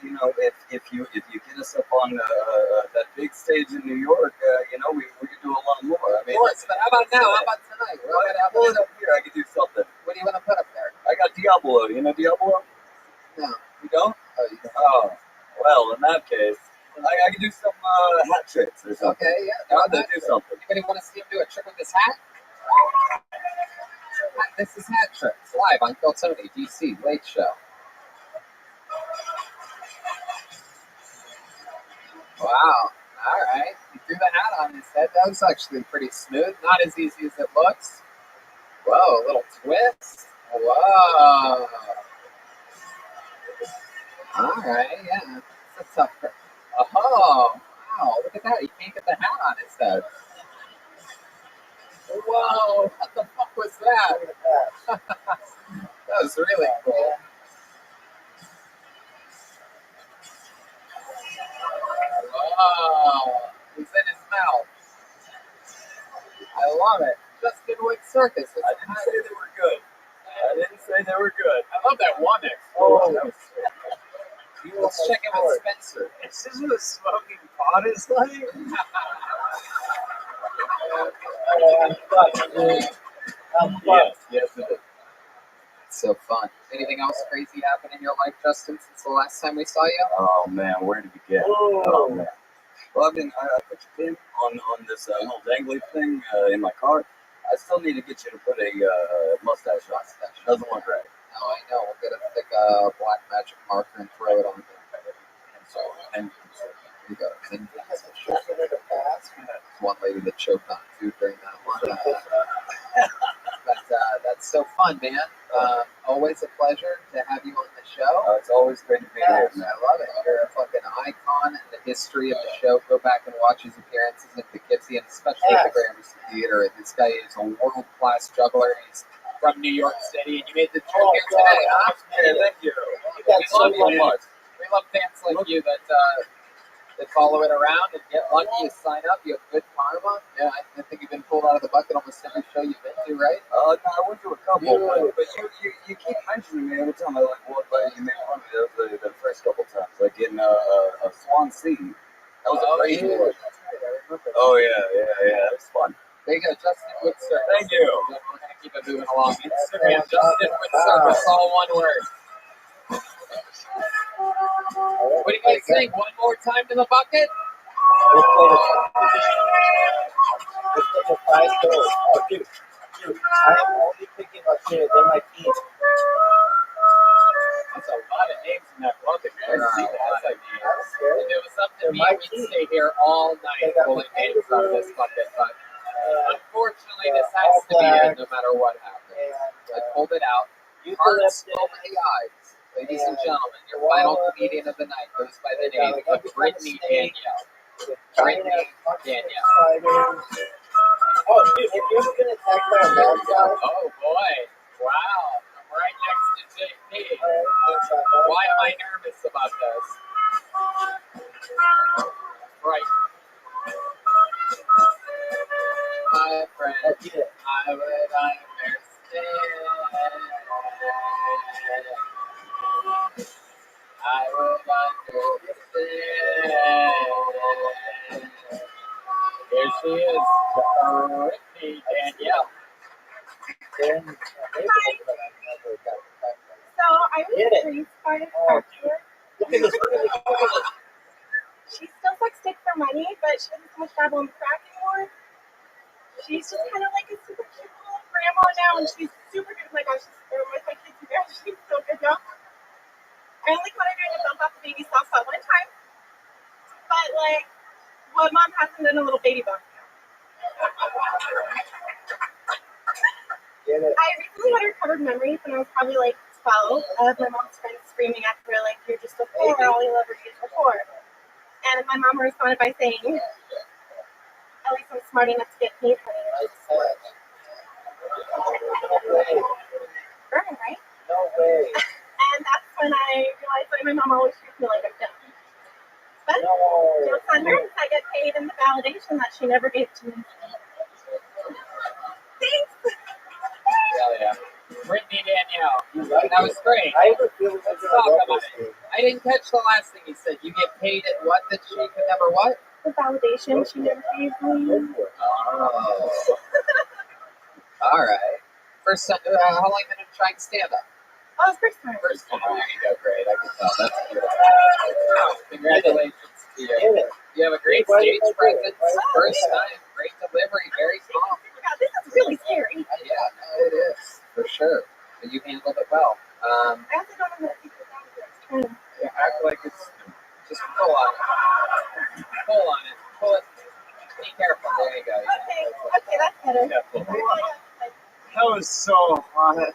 you know, if you get us up on that big stage in New York, you know, we could do a lot more. I mean, Of course, but how about now? How about tonight? Pull it up here. I could do something. What do you want to put up there? I got Diablo. You know Diablo? No. You don't? Oh, you don't. Oh, well, in that case, I could do some hat tricks or something. Okay, yeah. I'll do something. Anybody want to see him do a trick with this hat? This is Hat Tricks, live on Kill Tony, DC, Late Show. Wow, alright. He threw the hat on his head. That was actually pretty smooth. Not as easy as it looks. Whoa, a little twist. Whoa. Alright, yeah. That's a tough trick. Oh, wow, look at that. He can't get the hat on his head. Whoa, what the fuck was that? That was really cool. Whoa, it was in his mouth. I love it. Justin Wood Circus. I didn't say they were good. I love that one next. Oh, Let's check in with Spencer. Is this what smoking pot is like? Yes, it is. It's so fun. Anything else crazy happen in your life, Justin, since the last time we saw you? Oh man, where did we get? Oh man. Well, I mean, I put your pin on this little dangly thing in my car. I still need to get you to put a mustache on. Doesn't look right. No, I know. We'll get a thick black magic marker and throw it on him. And here you go. And one lady that choked on food during that one. But that's so fun, man. Always a pleasure to have you on the show. It's always great to be here, man. I love it. You're a fucking icon in the history of the show. Go back and watch his appearances in Poughkeepsie and especially at the Gramercy Theater. This guy is a world-class juggler. He's from New York City, and you made the trip here today, huh? Yeah, thank you. We love you, man. We love fans like you that follow it around and get lucky. You sign up, you have good karma. Yeah, I think you've been pulled out of the bucket almost every show you've been to, right? No, I went to a couple, but you keep mentioning me every time I walk by. You make fun of me the first couple times, like in Swansea. That was a crazy one. Oh yeah, that was fun. There you go, Justin Wood Circus. Thank you. We're going to keep it moving along. Instagram, Justin Wood Circus, all one word. What do you guys think? One more time to the bucket? I'm only picking up here. They're my team. That's a lot of names in that bucket, man. If it was up to me, we'd stay here all night pulling names out of this bucket, but unfortunately, this has to be it no matter what happens. I pulled it out. Hearts, oh my eyes. Ladies and gentlemen, your final comedian of the night goes by the name of Brittany Danielle. Brittany Danielle. Oh, dude, have you ever been attacked by a bad guy? Oh boy. Wow. I'm right next to JP. Why am I nervous about this? Right. My friend, I would understand. I would understand. Here she is, Brittany Danielle. So I was raised by a counselor. Look at this. She still sucks dick for money, but she doesn't so much dabble in crack anymore. She's just kind of like a super cute little grandma now, and she's super good. Oh my gosh, with my kids and guys, she's so good now. I only caught her doing a bump off the baby salsa one time, but like, what mom hasn't done a little baby bump. I recently had a recovered memory when I was probably like 12 of my mom's friends screaming at her like, "You're just a whore, all you'll ever be is a whore." And my mom responded by saying, "At least I'm smart enough to get paid for it." Burn, right? No way. And that's when I realized that my mom always treats me like I'm dumb. But jokes on her, I get paid in the validation that she never gave to me. Thanks. Hell yeah. Brittany Danielle. That was great. I ever feel like Let's talk about it. I didn't catch the last thing you said. You get paid at what that she could never what? The validation she never gave me. Oh. All right. First time, how long have you been trying stand up? Oh, it's first time. First time. There you go. Great. I can tell. That's beautiful. Congratulations to you. You have a great stage presence. First time. Great delivery. Very calm. God, this is really scary. Yeah, no, it is. For sure. But you handled it well. I also don't know how to take it down the next time. Act like it's just pull on it. Pull on it. Pull it. Be careful. There you go. Okay, that's better. Yeah, cool. That was so hot. Uh-oh.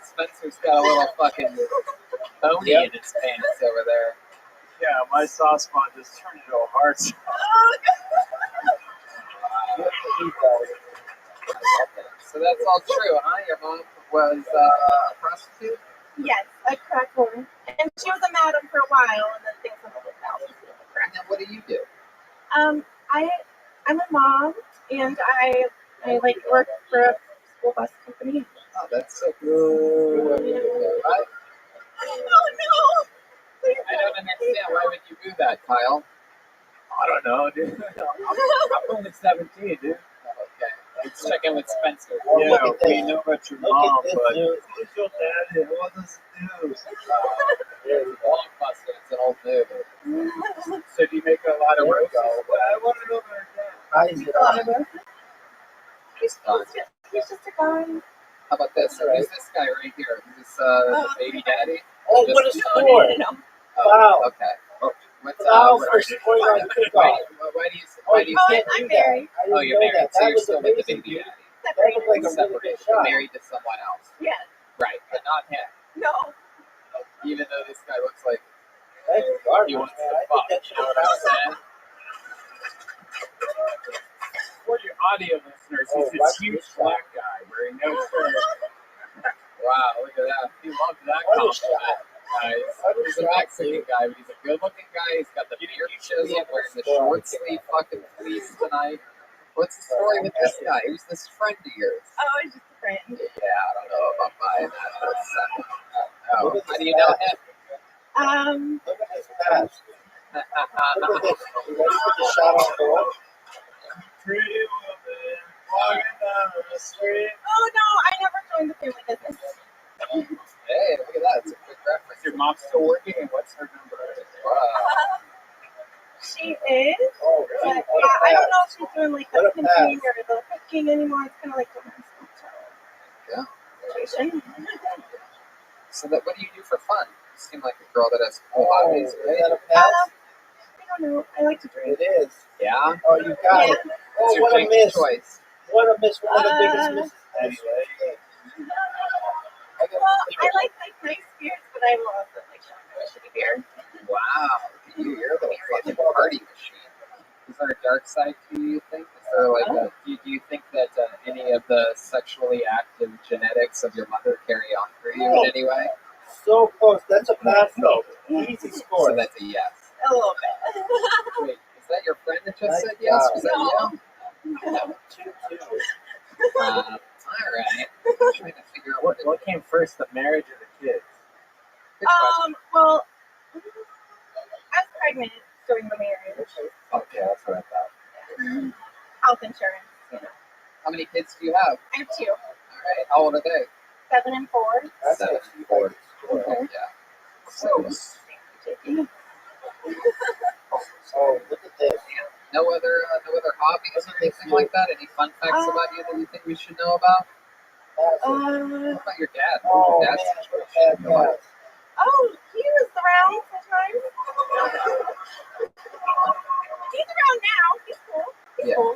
Spencer's got a little fucking pony in his pants over there. Yeah, my soft spot just turned into a hard spot. So that's all true, huh? Your mom was a prostitute? Yes, a crack whore. And she was a madam for a while, and then things went a little south. And then what do you do? I'm a mom, and I like work for a school bus company. Oh, that's so cool. Right? Oh no! Please I don't understand. Why would you do that, Kyle? I don't know, dude. I'm only 17, dude. Okay. Let's check in with Spencer. Yeah, Look at we this. know about your Look mom, at this, but dude. who's your daddy? What does it do? Blockbuster. It's an old movie. So do you make a lot of There we roasts? go. Well, I want to know about your dad. How is it on? He's just a guy. How about this? Who's this guy right here? Is this the baby daddy? Oh, what is No. score? Oh, Wow. okay. What's Wow, what- for supporting our kickoff. why do you Oh, say I'm married. I didn't Oh, you're know married, that. so That you're was still with the amazing, baby dude. daddy. That was like a really good Separated, shot. married to someone else. Yes. Right, but not him. No. Even though this guy looks like That's garbage, he wants man. to I fuck. think You know what I'm saying? For your audio listeners, Oh, he's watch this huge this guy. black guy wearing no shirt. Wow, look at that. He loves that What a compliment. shot. He's a Mexican guy, but he's a good-looking guy. He's got the beard chisel, wearing the short sleeve fucking fleece tonight. What's the story with this guy? Who's this friend of yours? Oh, it's just a friend. Yeah, I don't know about buying that for a second. Oh, Look at how this do you know guy. him? Look at this pass. Look at this. You ready for the shot on goal? Pretty woman walking down the street. Oh no, I never joined the family business. Hey, look at that. It's a quick reference. Your mom's still working, and what's her number? Wow. She is, Oh, but really? yeah, I don't know if she's doing like the What a pimping or the cooking anymore. It's kind of like a Yeah. situation. So that, what do you do for fun? You seem like a girl that has cool Oh, hobbies, is right? that a pass? I don't know. I like to drink. It is. Yeah. Oh, you got Yeah. it. What's Oh, your what a drink miss. choice? What a miss. One of the biggest misses. Anyway. I got I like nice beers, but I love like shitty beer. Wow, you're the fucking party machine. Is there a dark side to you think? Is there like do you think that any of the sexually active genetics of your mother carry on through you in any way? So close. That's a pass, though. Easy score. So that's a yes. A little bit. Wait, is that your friend that just Nice said yes? Was that No. you? 2-2. All right. I'm trying to figure out What came first, the marriage or the kids? Good question. Well, I was pregnant during the marriage. Okay, that's what I thought. Health insurance, How many kids do you have? I have 2, All right. How old are they? 7 and 4. That's 7 actually and 4. like score. Yeah. Close. Oh, look at this. No other hobbies or anything like that? Any fun facts about you that you think we should know about? Pass it. What about your dad? Oh, Your man, dad's what a bad pass. He was around sometimes. He's around now. He's cool. Yeah. Cool.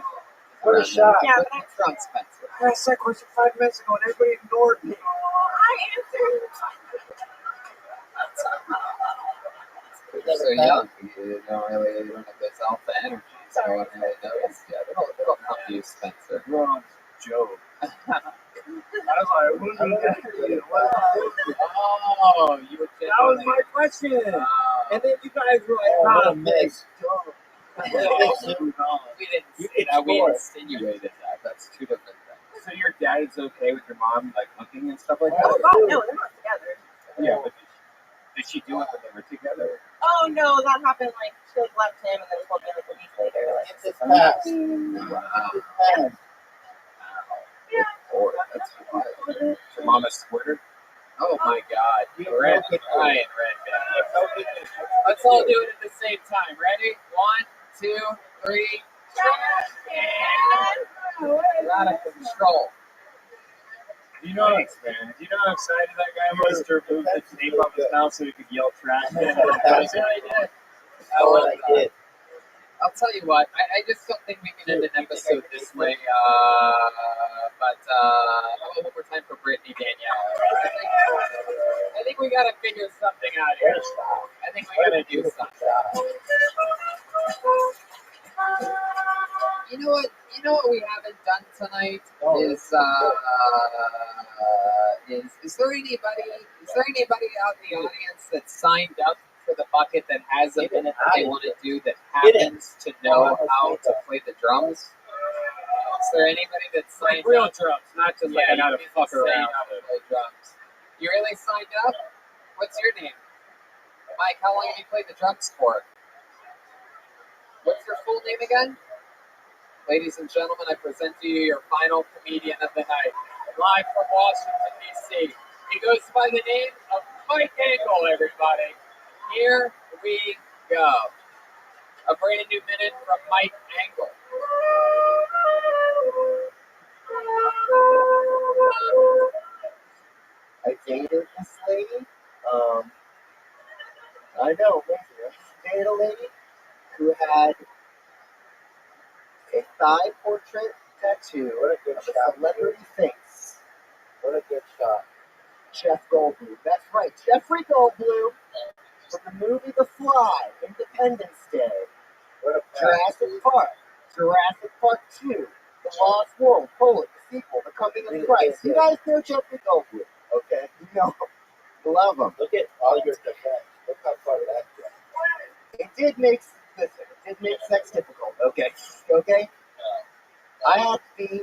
What a shot. Yeah, What- but What's wrong, Spencer? I asked that question 5 minutes ago and everybody ignored me. I answered. You're so young. You don't have this alpha energy, so I don't really notice. Yeah, it'll come to you, Spencer. Wrong joke. I was like, who knew that? Oh, you were That was my question. And then you guys were like, Oh, what a "Ah, miss. we insinuated that. That's 2 different things. So your dad is okay with your mom like hooking and stuff like Oh, that? God, no, they're not together. Yeah, but did she do it when they were together? Oh, no, that happened, she left him and then told me, a week later. Get this pass. Wow. This pass. Boy, that's wild. Is your mom a squirter? Oh my God. You You're right. know it. Ryan, Let's all do it at the same time. Ready? 1, 2, 3. Trash can. Out of control. Do you know how excited that guy was to remove the tape off his mouth so he could yell trash can? I really did. Oh, what I did. I'll tell you what, I just don't think we can end an episode this way. But how about one more time for Brittany Danielle? I think we gotta figure something out here. I think we gotta do something. You know what we haven't done tonight is there anybody out in the audience that signed up for the bucket that has a minute that they want to do that happens to know how to play the drums? Is there anybody that signed Like real up? drums, not just like I gotta fuck around. How to play drums. You really signed up? What's your name? Mike, how long have you played the drums for? What's your full name again? Ladies and gentlemen, I present to you your final comedian of the night, live from Washington, D.C. He goes by the name of Mike Angle, everybody. Here we go. A brand new minute from Mike Angle. I dated this lady. I know, maybe. I dated a lady who had a thigh portrait tattoo of a celebrity face. What a good shot. Jeff Goldblum. That's right, Jeffrey Goldblum from the movie The Fly, Independence Day, Jurassic Park, Jurassic Park 2, The Lost World, the sequel, The Coming of Christ. You guys know Jeffrey Goldblum, okay? You know him. You love him. Look at all your defense. Look how far that goes. It did make sex difficult, okay? Okay? I had to be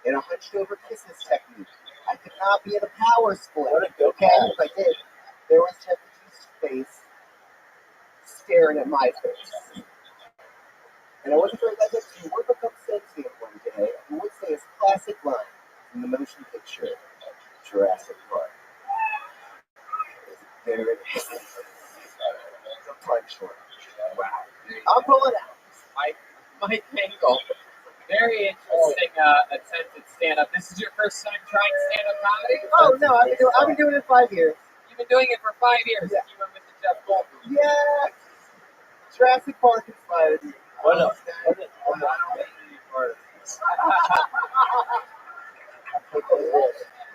in a hunched over kisses technique. I could not be in a power split. Okay? If I did, there was Jeffrey's face staring at my face. And I wasn't sure that he would look up sexy one day and would say his classic line from the motion picture Jurassic Park. There it is. The punchline. Wow. I'm pulling out. Mike Angle. Very interesting attempt at stand-up. This is your first time trying stand-up comedy? Oh, no, I've been doing it 5 years. You've been doing it for 5 years. Yeah. You went with the Jeff Goldblum. Yeah. Jurassic Park inspired me. What up? I don't think you're part of this.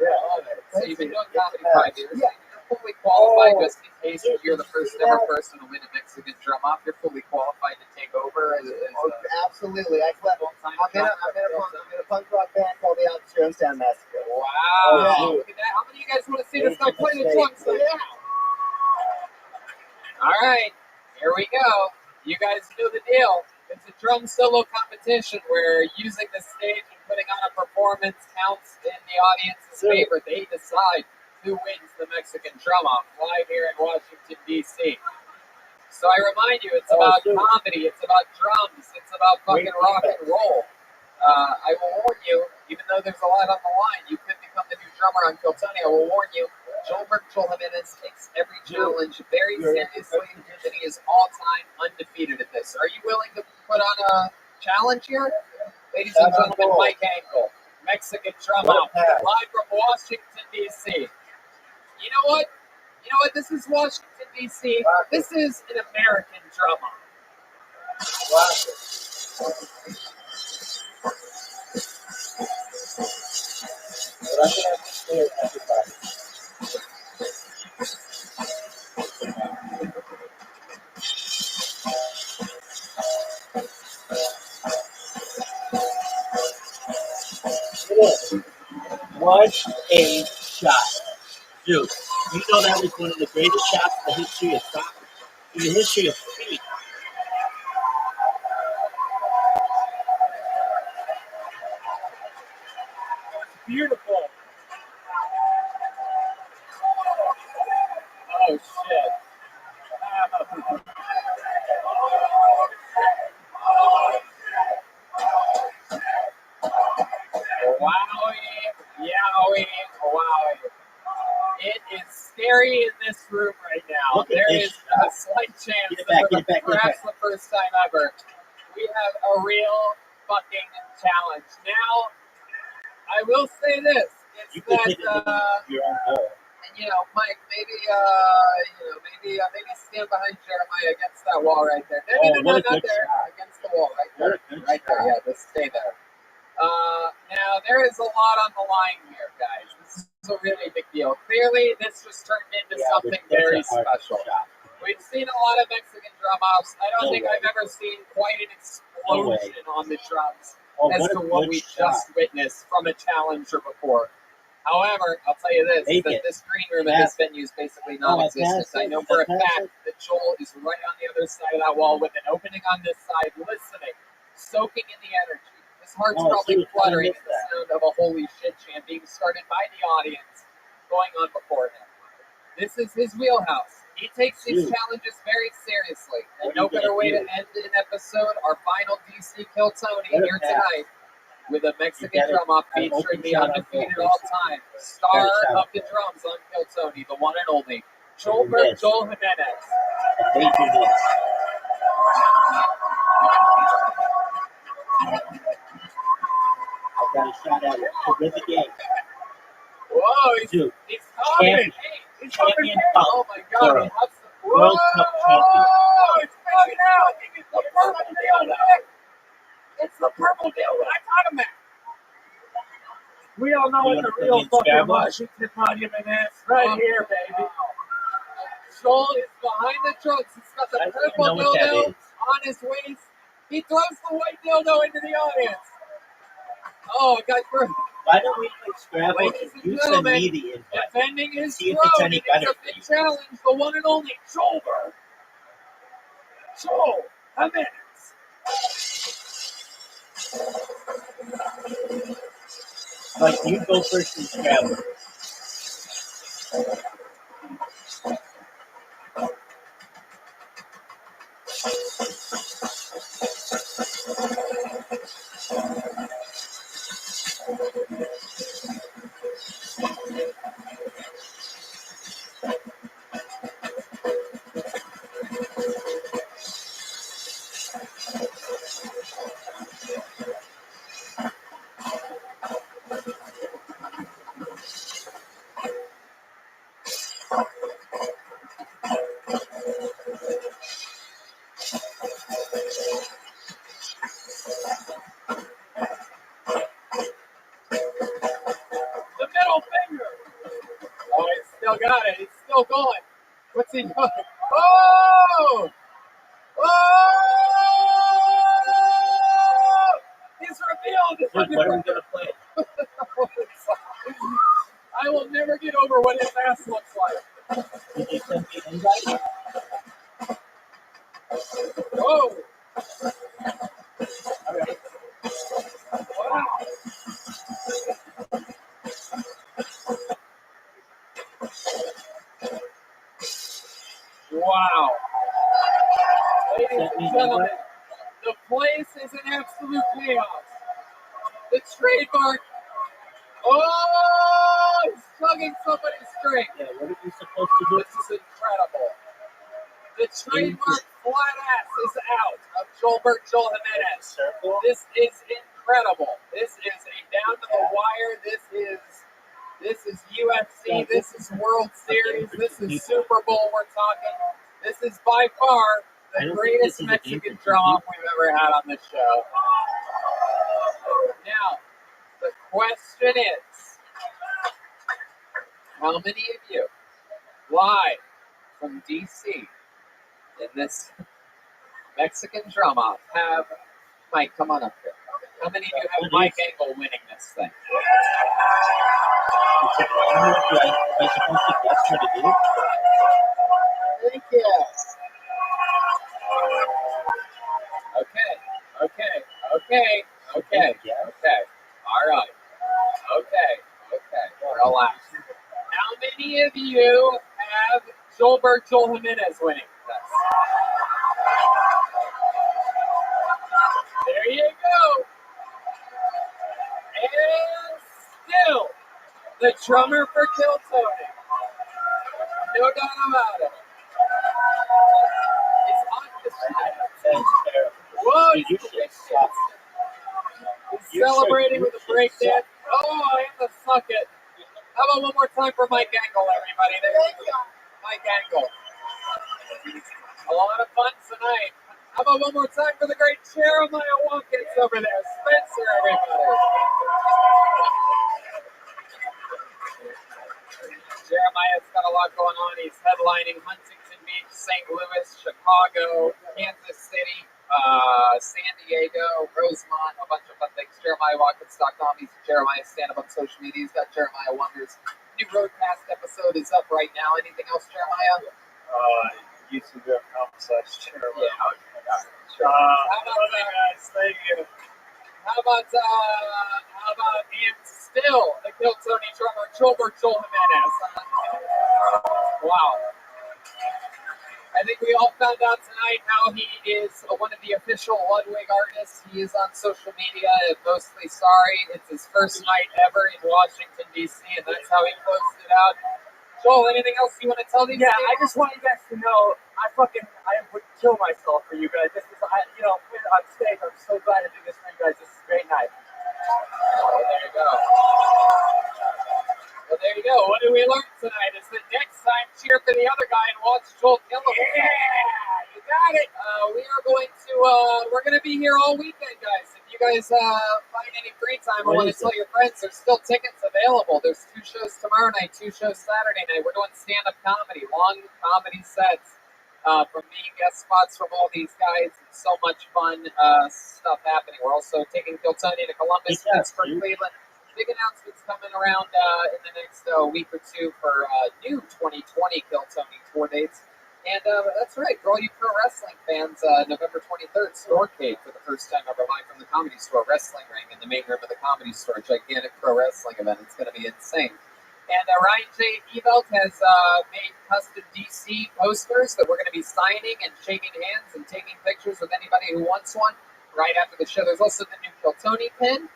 Love it. So you've been doing comedy 5 years. You're fully qualified, just in case you're the first ever person to win a Mexican drum off. You're fully qualified to take over as Absolutely. I'm in a punk rock band called the ROTHSCHILD Massacre. Wow. Look at that. How many of you guys want to see this guy play the drums right now? All right. Here we go. You guys know the deal. It's a drum solo competition where using the stage and putting on a performance counts in the audience's favor. They decide who wins the Mexican drum off live here in Washington, D.C. So I remind you, it's about comedy, it's about drums, it's about fucking rock and roll. I will warn you, even though there's a lot on the line, you could become the new drummer on Kill Tony. I will warn you, Joel Jimenez takes every challenge very seriously, and he is all-time undefeated at this. Are you willing to put on a challenge here? Ladies and gentlemen, Mike Ankle, Mexican drum out, live from Washington, D.C. You know what? This is Washington, D.C. This is an American drum off. What a shot. Dude, you know that was one of the greatest shots in the history of soccer, in the history of speed. Beautiful. Oh, shit. Wowie, wowie. It is scary in this room right now. There is a slight chance that perhaps the first time ever, we have a real fucking challenge. Now, I will say this. It's that, and Mike, maybe stand behind Jeremiah against that wall right there. No, not there. Against the wall right there. Right there, yeah, just stay there. Now, there is a lot on the line here, guys. This is a really big deal. Clearly, this just turned into something very special. We've seen a lot of Mexican drum offs. I don't think I've ever seen quite an explosion on the drums as to what we just witnessed from a challenger before. However, I'll tell you this, that this green room at this venue is basically non-existent. I know for a fact that Joel is right on the other side of that wall with an opening on this side, listening, soaking in the energy. His heart's probably fluttering at the sound of a holy shit chant being started by the audience going on before him. This is his wheelhouse. He takes these challenges very seriously. And no better way to end an episode, our final DC Kill Tony here tonight, with a Mexican drum off featuring the undefeated all-time star of the drums on Kill Tony, the one and only Joel Jimenez. I got a shot at it to win the game. Whoa, he's coming. He's coming. Oh my God. World Cup champion. It's coming out. It's the purple deal. It's the purple deal that I got him at. We all know what the real fucking Washington Monument is. Right here, baby. Joel is behind the drums. He's got the purple dildo on his waist. He throws the white dildo into the audience. Oh, guys, why don't we play Scrabble and you send me the invite? Defending his see if it's any better. It's a big challenge. The one and only Joel Jimenez. Like, you go first in Scrabble. still going. What's he doing? Oh! Oh! He's revealed. Dude, what are we gonna play? I will never get over what his ass looks like. Did you send me an invite? Whoa! All right. Wow! Wow! Ladies and gentlemen, the place is an absolute chaos. The trademark. Oh, he's chugging somebody's drink. Yeah, what are you supposed to do? This is incredible. The trademark flat ass is out of Joel Jimenez. Circle? This is incredible. This is a down to the wire. This is UFC. This is World Series. This is Super Bowl we're talking. This is by far the greatest Mexican drama we've ever had on this show. Now, the question is, how many of you live from DC in this Mexican drama have Mike? Come on up here. How many of you have Mike Angle winning this thing? Am I supposed to guess what it is? Thank you. Okay. All right. Okay. Relax. How many of you have Joel Jimenez winning this? There you go. And still, the drummer for Kill Tony. No doubt about it. He's on the shot. That's terrible. Whoa, Dude, you he's should suck. He's celebrating with a breakdance. Oh, I have to suck it. How about one more time for Mike Angle, everybody? There you go. Mike Angle. A lot of fun tonight. How about one more time for the great Jeremiah Watkins over there? Spencer, everybody. Jeremiah's got a lot going on. He's headlining Huntington Beach, St. Louis, Chicago, Kansas City, San Diego, Rosemont, a bunch of fun things. JeremiahWatkins.com. He's Jeremiah stand-up on social media. He's got Jeremiah Wonders. New Roadcast episode is up right now. Anything else, Jeremiah? YouTube.com/Jeremiah. Yeah, okay. Sure. Guys, thank you. How about and still the Kill Tony drummer Joel Jimenez? Wow. I think we all found out tonight how he is one of the official Ludwig artists. He is on social media and mostly sorry. It's his first night ever in Washington, D.C., and that's how he closed it out. Joel, anything else you want to tell these Yeah, people? I just want you guys to know I would kill myself for you guys. This is, on stage, I'm so glad to do this for you guys. This is a great night. Oh, there you go. Well, there you go. What did we learn tonight? Is that next time, cheer for the other guy and watch Joel kill him. Yeah, you got it. We are going to, we're going to be here all weekend, guys. If you guys find any free time, I want to tell your friends there's still tickets available. There's 2 shows tomorrow night, 2 shows Saturday night. We're doing stand-up comedy, long comedy sets from me, guest spots from all these guys. It's so much fun stuff happening. We're also taking Kill Tony to Columbus, Pittsburgh, Cleveland. Big announcements coming around in the next week or two for new 2020 Kill Tony tour dates. And that's right, for all you pro wrestling fans, November 23rd, Storecade for the first time ever live from the Comedy Store wrestling ring in the main room of the Comedy Store. Gigantic pro wrestling event. It's going to be insane. And Ryan J. Evelt has made custom DC posters that we're going to be signing and shaking hands and taking pictures with anybody who wants one right after the show. There's also the new Kill Tony pin.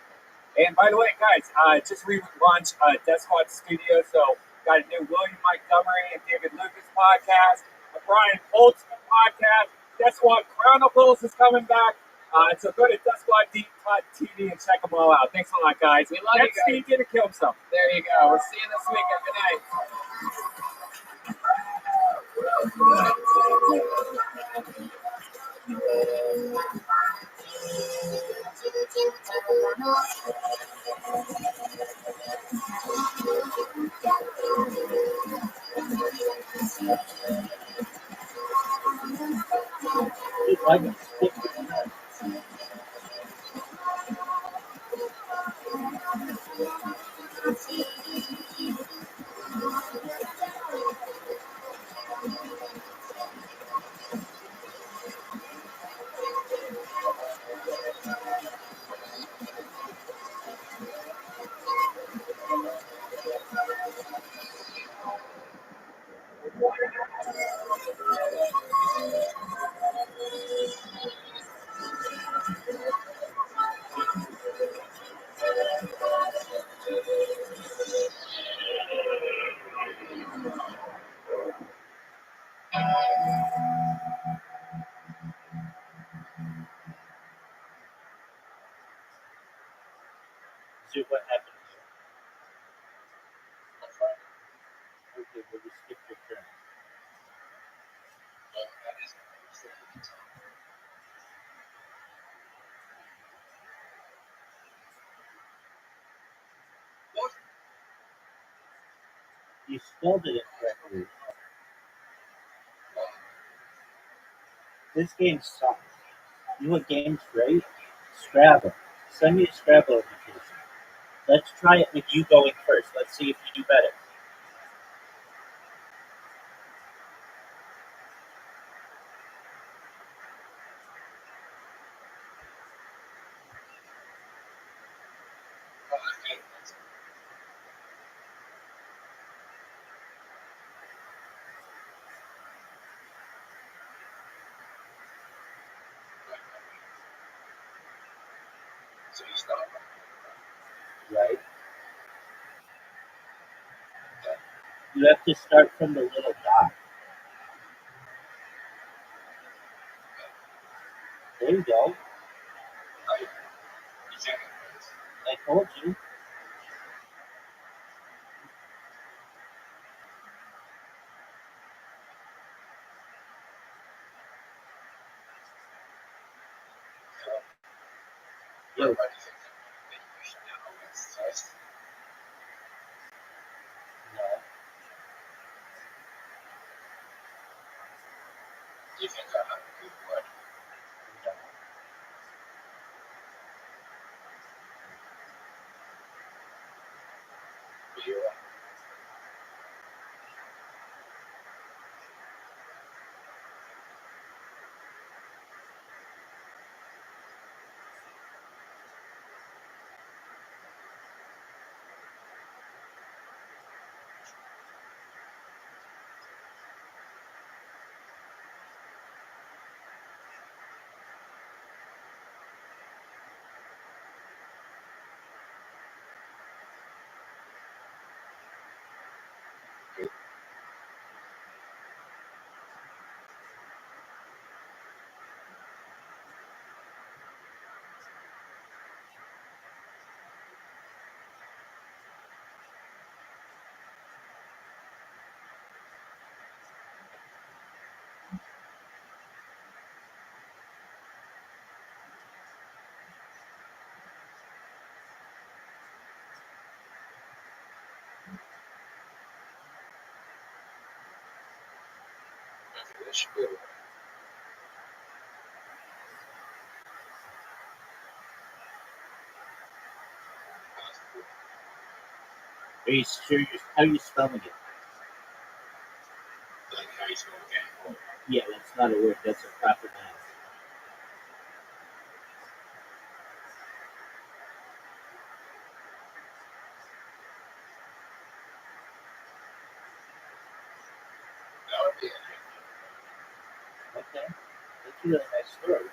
And by the way, guys, just relaunched Death Squad Studio. So got a new William Montgomery and David Lucas podcast, a Brian Holtzman podcast. Death Squad Chronicles is coming back. So go to DeathSquad.tv and check them all out. Thanks a lot, guys. We love you guys. Next week, kill some. There you go. We'll see you this weekend. Good night. Dude, why you stick with that? See what happened here. Okay, well, you skip your turn. You spelled it incorrectly. This game sucks. You know what game's great? Scrabble. Send me a Scrabble invitation. Let's try it with you going first. Let's see if you do better. Right? You have to start from the little dot. There you go. I told you. Yo. No. No. Are you sure how are you spelling it? Yeah, that's not a word. That's a proper noun. Okay. That's a really nice story.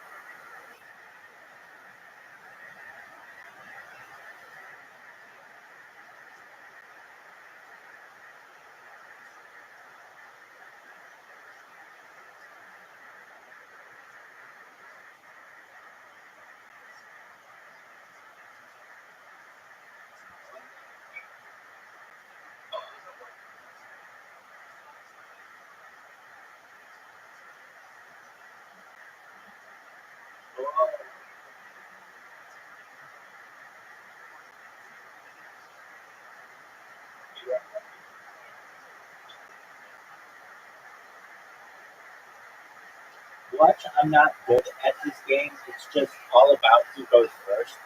Watch, I'm not good at this game. It's just all about who goes first.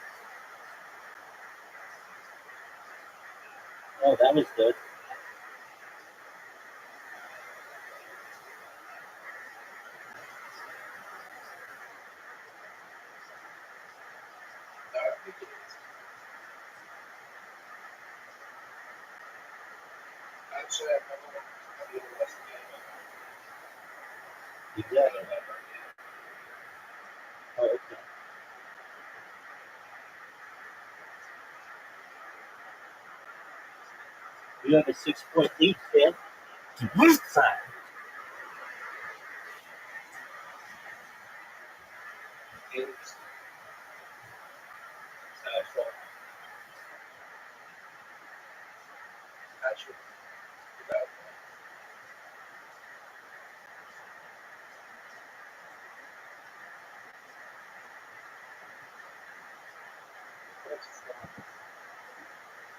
Oh, that was good. Exactly. Oh, okay. You have a 6-point lead, Phil. Fine.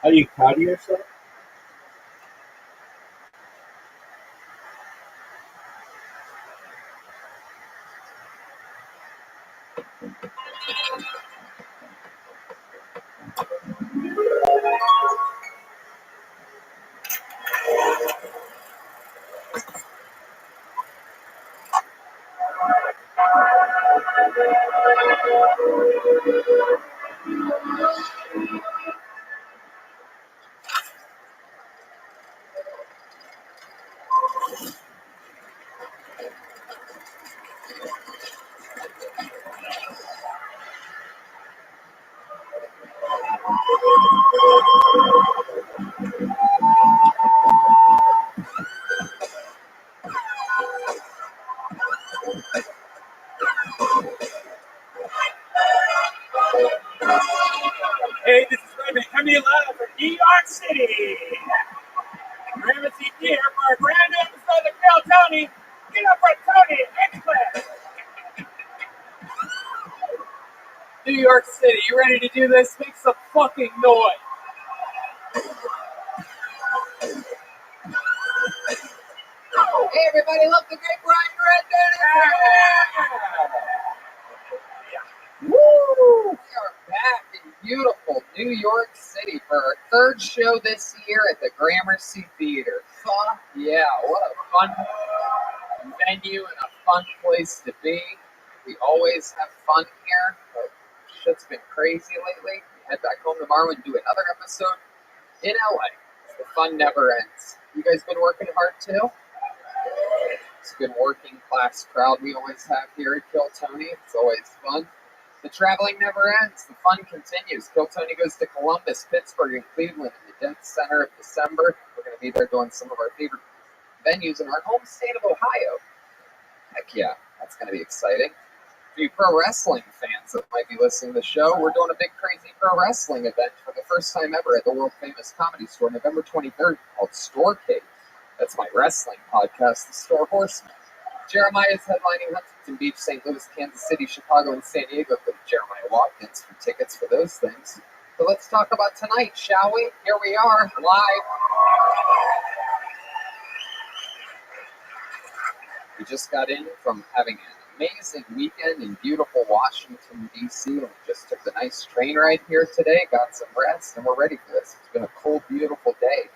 Are you proud of yourself? Hey, this is Rabbi coming live from New York City. Ramsey here for a brand new episode of Kill Tony. Get up for Tony X-Class. New York City, you ready to do this? Make some fucking noise. Hey everybody, look, the great Brian Redden is here! Woo! We are back in beautiful New York City for our third show this year at the Gramercy Theater. Fuck yeah, what a fun venue and a fun place to be. We always have fun here, but shit's been crazy lately. We head back home tomorrow and do another episode in LA. The fun never ends. You guys been working hard too? It's a good working class crowd we always have here at Kill Tony. It's always fun. The traveling never ends. The fun continues. Kill Tony goes to Columbus, Pittsburgh, and Cleveland in the dead center of December. We're going to be there doing some of our favorite venues in our home state of Ohio. Heck yeah, that's going to be exciting. For you pro wrestling fans that might be listening to the show, we're doing a big crazy pro wrestling event for the first time ever at the world famous Comedy Store, November 23rd, called Storecade. That's my wrestling podcast, The Store Horseman. Jeremiah is headlining Huntington Beach, St. Louis, Kansas City, Chicago, and San Diego for Jeremiah Watkins for tickets for those things. So let's talk about tonight, shall we? Here we are, live. We just got in from having an amazing weekend in beautiful Washington, D.C. We just took the nice train ride here today, got some rest, and we're ready for this. It's been a cold, beautiful day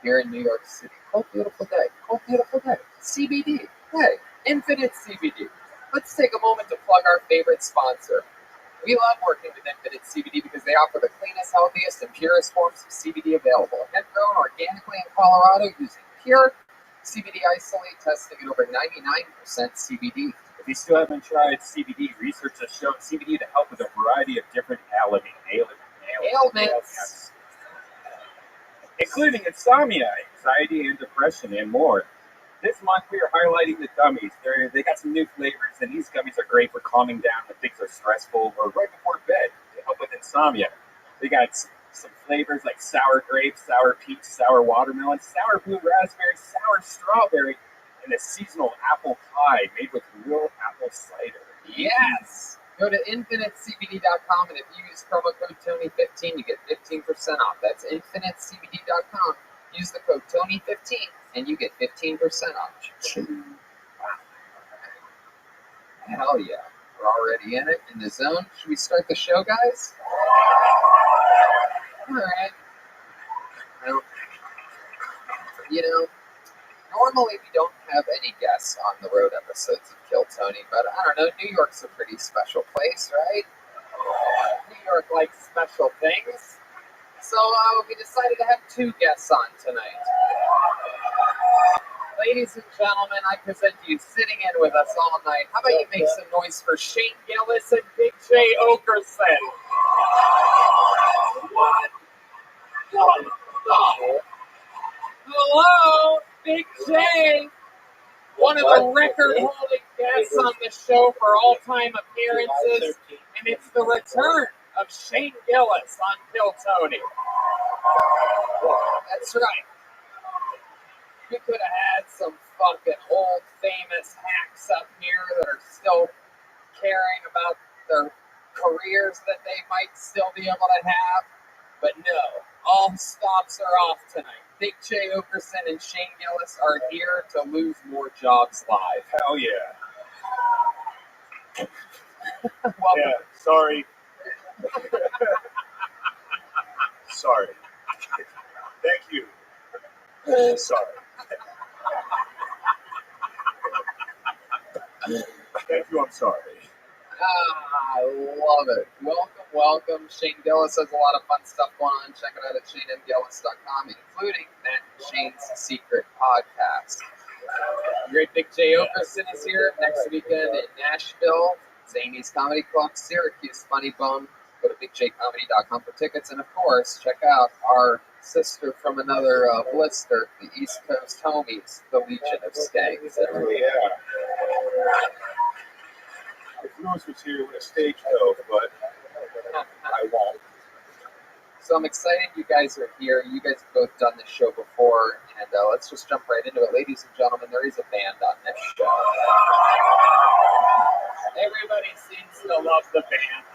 here in New York City. Cold, beautiful day. Cold, beautiful day. CBD. Hey, Infinite CBD. Let's take a moment to plug our favorite sponsor. We love working with Infinite CBD because they offer the cleanest, healthiest, and purest forms of CBD available. Hemp grown organically in Colorado using pure CBD isolate, testing at over 99% CBD. If you still haven't tried CBD, research has shown CBD to help with a variety of different ailments, including insomnia, anxiety, and depression, and more. This month we are highlighting the gummies. They got some new flavors, and these gummies are great for calming down when things are stressful or right before bed to help with insomnia. They got some flavors like sour grape, sour peach, sour watermelon, sour blue raspberry, sour strawberry, and a seasonal apple pie made with real apple cider. Yes! Go to infinitecbd.com, and if you use promo code TONY15, you get 15% off. That's infinitecbd.com. Use the code TONY15, and you get 15% off. Hell yeah. We're already in it, in the zone. Should we start the show, guys? Alright. Well, normally we don't have any guests on the road episodes of Kill Tony, but I don't know, New York's a pretty special place, right? New York likes special things. So we decided to have 2 guests on tonight. Ladies and gentlemen, I present to you, sitting in with us all night. How about you make some noise for Shane Gillis and Big J Okerson? What? Hello, Big J, one of the record-holding guests on the show for all-time appearances, and it's the return of Shane Gillis on Kill Tony. That's right. We could have had some fucking old famous hacks up here that are still caring about their careers that they might still be able to have, but no, all stops are off tonight. Big J Okerson and Shane Gillis are here to lose more jobs live. Hell yeah. Welcome. Yeah, sorry. Sorry. Thank you. Sorry. Thank you, I'm sorry. I love it. Welcome. Shane Gillis has a lot of fun stuff going on. Check it out at ShaneMGillis.com, including Matt and Shane's Secret Podcast. The great Big J Okerson is here next weekend in Nashville, Zany's Comedy Club, Syracuse Funny Bone. Go to BigJComedy.com for tickets, and of course, check out our sister from another blister, the East Coast Homies, the Legion of Skanks. Oh, yeah. If Lewis was here, he would have staged though, but I won't. So I'm excited you guys are here. You guys have both done this show before, and let's just jump right into it. Ladies and gentlemen, there is a band on this show. Everybody seems to love the band.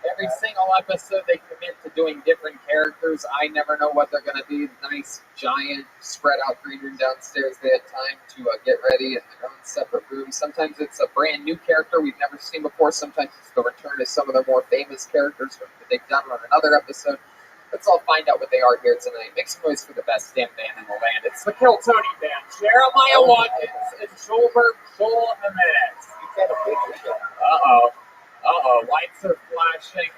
Every single episode, they commit to doing different characters. I never know what they're going to be. Nice, giant, spread out green room downstairs. They had time to get ready in their own separate rooms. Sometimes it's a brand new character we've never seen before. Sometimes it's the return of some of their more famous characters that they've done on another episode. Let's all find out what they are here tonight. Make some noise for the best damn band in the land. It's the Kill Tony Band. Jeremiah Watkins and Joel Jimenez. Uh-oh. Lights are flashing.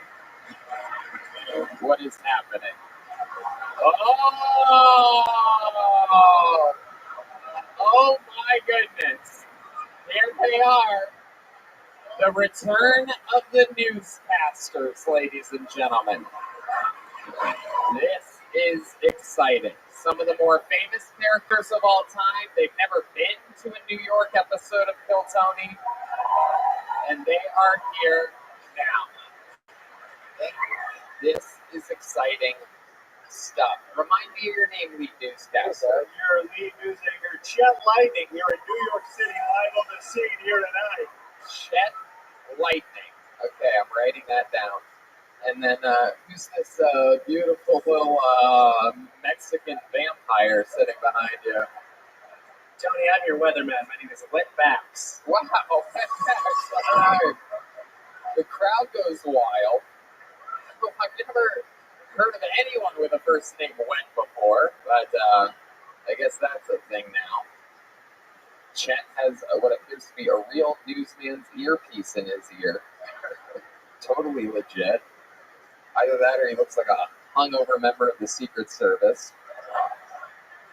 What is happening? Oh my goodness. Here they are. The return of the newscasters, ladies and gentlemen. This is exciting. Some of the more famous characters of all time. They've never been to a New York episode of Kill Tony. And they are here now. This is exciting stuff. Remind me of your name, lead newscaster. You're a lead news anchor, Chet Lightning. You're in New York City, live on the scene here tonight. Chet Lightning. Okay, I'm writing that down. And then, who's this beautiful little Mexican vampire sitting behind you? Tony, I'm your weatherman. My name is Wetbacks. Wow, Wetbacks. All right. The crowd goes wild. I've never heard of anyone with a first name Wet before, but I guess that's a thing now. Chet has what appears to be a real newsman's earpiece in his ear. Totally legit. Either that or he looks like a hungover member of the Secret Service.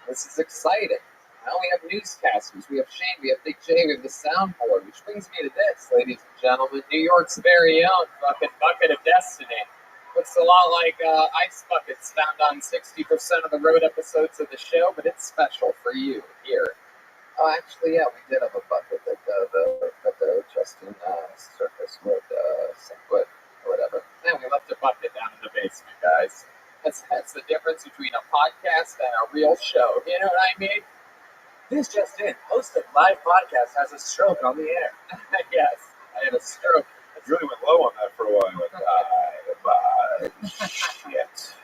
This is exciting. Now we have newscasters, we have Shane, we have Big J, we have the soundboard, which brings me to this, ladies and gentlemen. New York's very own fucking Bucket of Destiny. Looks a lot like ice buckets found on 60% of the road episodes of the show, but it's special for you here. Oh, actually, yeah, we did have a bucket that the Justin Circus would put, or whatever. And we left a bucket down in the basement, guys. That's the difference between a podcast and a real show. You know what I mean? This just in. Host of live podcast has a stroke on the air. Yes, I had a stroke. I really went low on that for a while. Shit.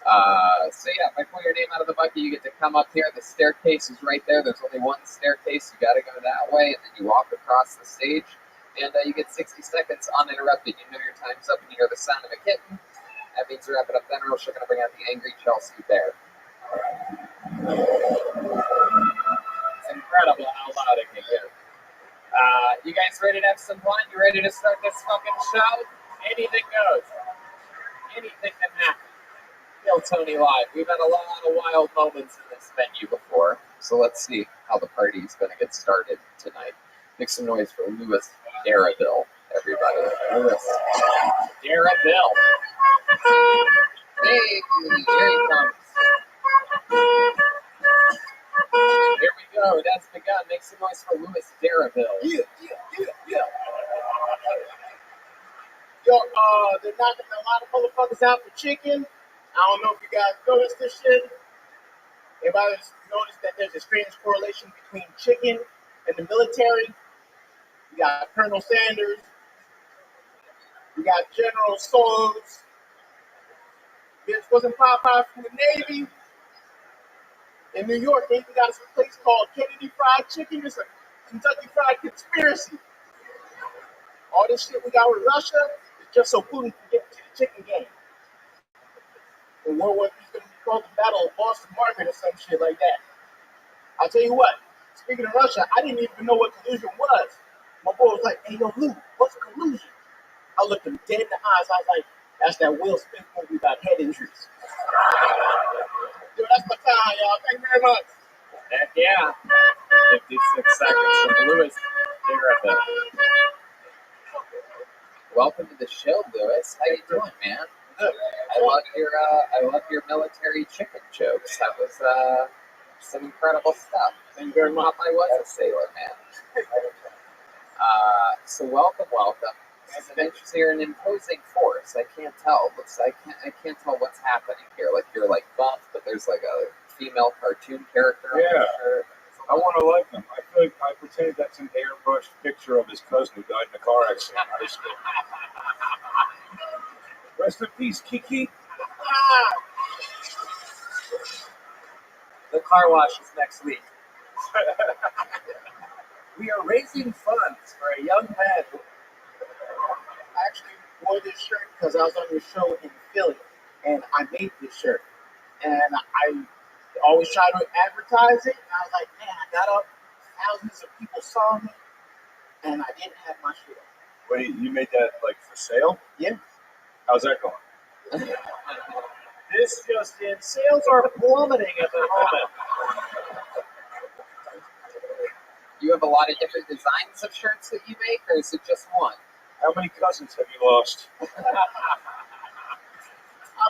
So yeah, if I pull your name out of the bucket, you get to come up here. The staircase is right there. There's only one staircase. You got to go that way, and then you walk across the stage, and you get 60 seconds uninterrupted. You know your time's up, and you hear the sound of a kitten. That means wrap it up then, or else you're going to bring out the angry Chelsea bear. It's incredible how loud it can get. You guys ready to have some fun? You ready to start this fucking show? Anything goes. Anything can happen. Kill Tony live. We've had a lot of wild moments in this venue before, so let's see how the party's going to get started tonight. Make some noise for Louis Darraville, everybody. Louis Darraville. Hey, here he comes. Here we go. That's begun. Make some noise for Louis Darraville. Yeah. Yo, they're knocking a lot of motherfuckers out for chicken. I don't know if you guys noticed this shit. Everybody's noticed that there's a strange correlation between chicken and the military. We got Colonel Sanders. We got General Swords. This wasn't Popeye from the Navy. In New York, they even got a place called Kennedy Fried Chicken. It's a Kentucky Fried Conspiracy. All this shit we got with Russia is just so Putin can get to the chicken game. In World War III, it's going to be called the Battle of Boston Market or some shit like that. I'll tell you what, speaking of Russia, I didn't even know what collusion was. My boy was like, hey, yo, Lou, what's collusion? I looked him dead in the eyes. I was like, that's that Will Smith movie about head injuries. Yo, that's my time, y'all. Thank you very much. Heck yeah. 56 seconds from Louis Darraville. Welcome to the show, Louis. How you doing, man? Good. I love your military chicken jokes. That was some incredible stuff. Thank you very much. Popeye was a sailor, man. So welcome. It's an interesting, you're an imposing force. I can't tell. I can't tell what's happening here. Like you're like buff, but there's like a female cartoon character on your shirt. I want to like him. I feel like I pretend that's an airbrushed picture of his cousin who died in a car accident in high school. Rest in peace, Kiki. The car wash is next week. We are raising funds for a young man who actually wore this shirt because I was on your show in Philly, and I made this shirt. And I always try to advertise it, and I was like, man, I got up, thousands of people saw me, and I didn't have my shit on. Wait, you made that like for sale? Yeah. How's that going? This just in, sales are plummeting at the moment. You have a lot of different designs of shirts that you make, or is it just one? How many cousins have you lost? I've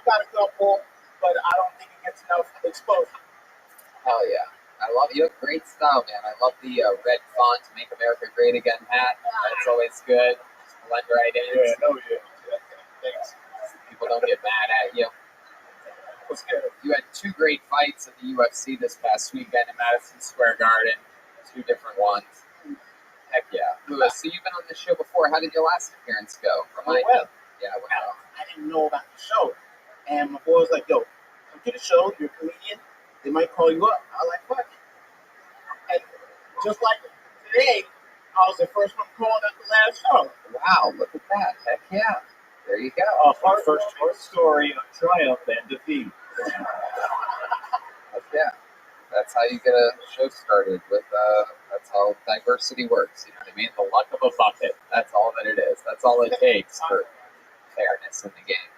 got a couple, but I don't think it gets enough exposure. Hell yeah. I love you. Have great style, man. I love the red font, Make America Great Again hat. That's always good. Just blend right in. Yeah, no, yeah. Thanks. People don't get mad at you. What's good? You had two great fights at the UFC this past weekend in Madison Square Garden. Two different ones. Heck yeah. Louis, so you've been on this show before. How did your last appearance go? Remind me. Yeah, well. I didn't know about the show. And my boy was like, yo, come to the show. You're a comedian. They might call you up. I was like, fuck it. And just like today, I was the first one called at the last show. Wow, look at that. Heck yeah. There you go. Our first story on triumph and defeat. Heck yeah. That's how you get a show started with, that's how diversity works, you know what I mean? The luck of a bucket. That's all that it is. That's all it takes for fairness in the game.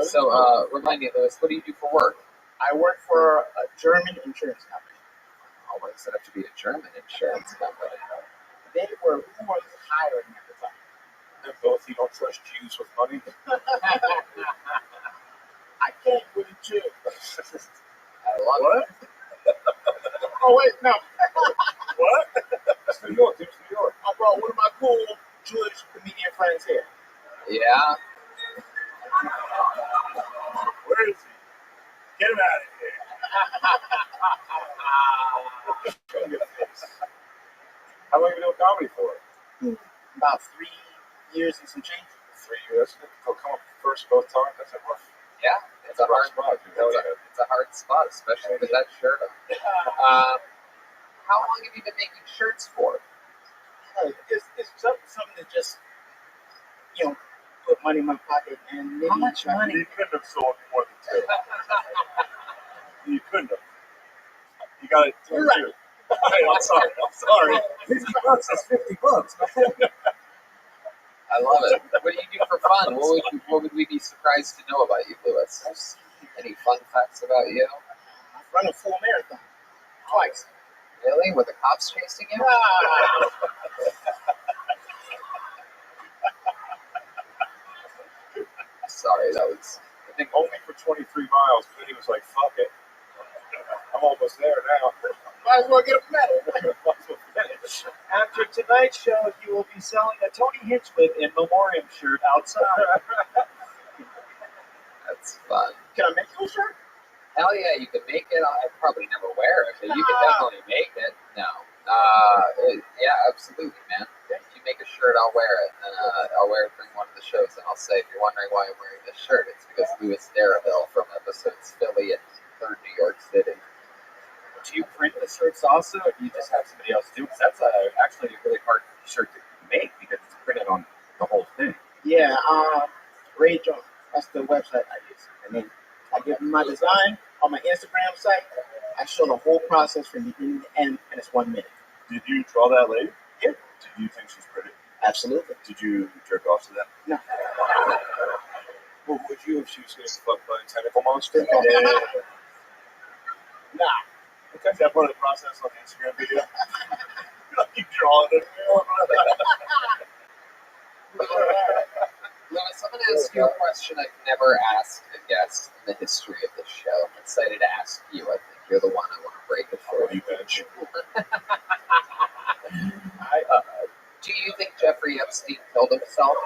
So, remind me, Louis, what do you do for work? I work for a German insurance company. Oh, why does it have to be a German insurance company? Who was hiring at the time? They're both, you don't trust Jews with money. I can't with a Jew. I love What? it. Oh, wait, no. What? It's New York. It's New York. I brought one of my cool Jewish comedian friends here. Yeah. Where is he? Get him out of here. How long have you been doing comedy for? About 3 years and some change. 3 years. I'll come up first both times. That's a rough. Yeah, it's a hard spot. It's a hard spot, especially with that shirt on. How long have you been making shirts for? It's something to just, put money in my pocket and maybe How much money? You couldn't have sold more than two. You couldn't have. You got it. You're right. I'm sorry. $50 is $50, man. I love it. What do you do for fun? What would we be surprised to know about you, Lewis? Any fun facts about you? I've run a full marathon twice. Really? Were the cops chasing you? Sorry, that was. I think only for 23 miles, but then he was like, fuck it. I'm almost there now. Might as well get a medal. Might as well finish. After tonight's show, he will be selling a Tony Hinchcliffe in memoriam shirt outside. That's fun. Can I make you a shirt? Hell yeah, you could make it. I'd probably never wear it, but you could definitely make it. No. Yeah, absolutely, man. If you make a shirt, I'll wear it. And I'll wear it during one of the shows, and I'll say, if you're wondering why I'm wearing this shirt, it's because Louis Darabelle from episodes Philly and 3rd New York City. Do you print the shirts also, or do you just have somebody else do it? 'Cause that's actually a really hard shirt to make because it's printed on the whole thing. Yeah, Ray Jones. That's the website I use. And then I give them my design on my Instagram site. I show the whole process from beginning to end, and it's 1 minute. Did you draw that lady? Yeah. Did you think she's pretty? Absolutely. Did you jerk off to that? No. Well, would you if she was getting fucked by a tentacle monster? Nah. Okay. Is that part of the process on the Instagram video? You drawing it. Lewis, I'm going to ask you a question I've never asked a guest in the history of this show. I'm excited to ask you. I think you're the one I want to break it for. What do you bench? Do you think Jeffrey Epstein killed himself?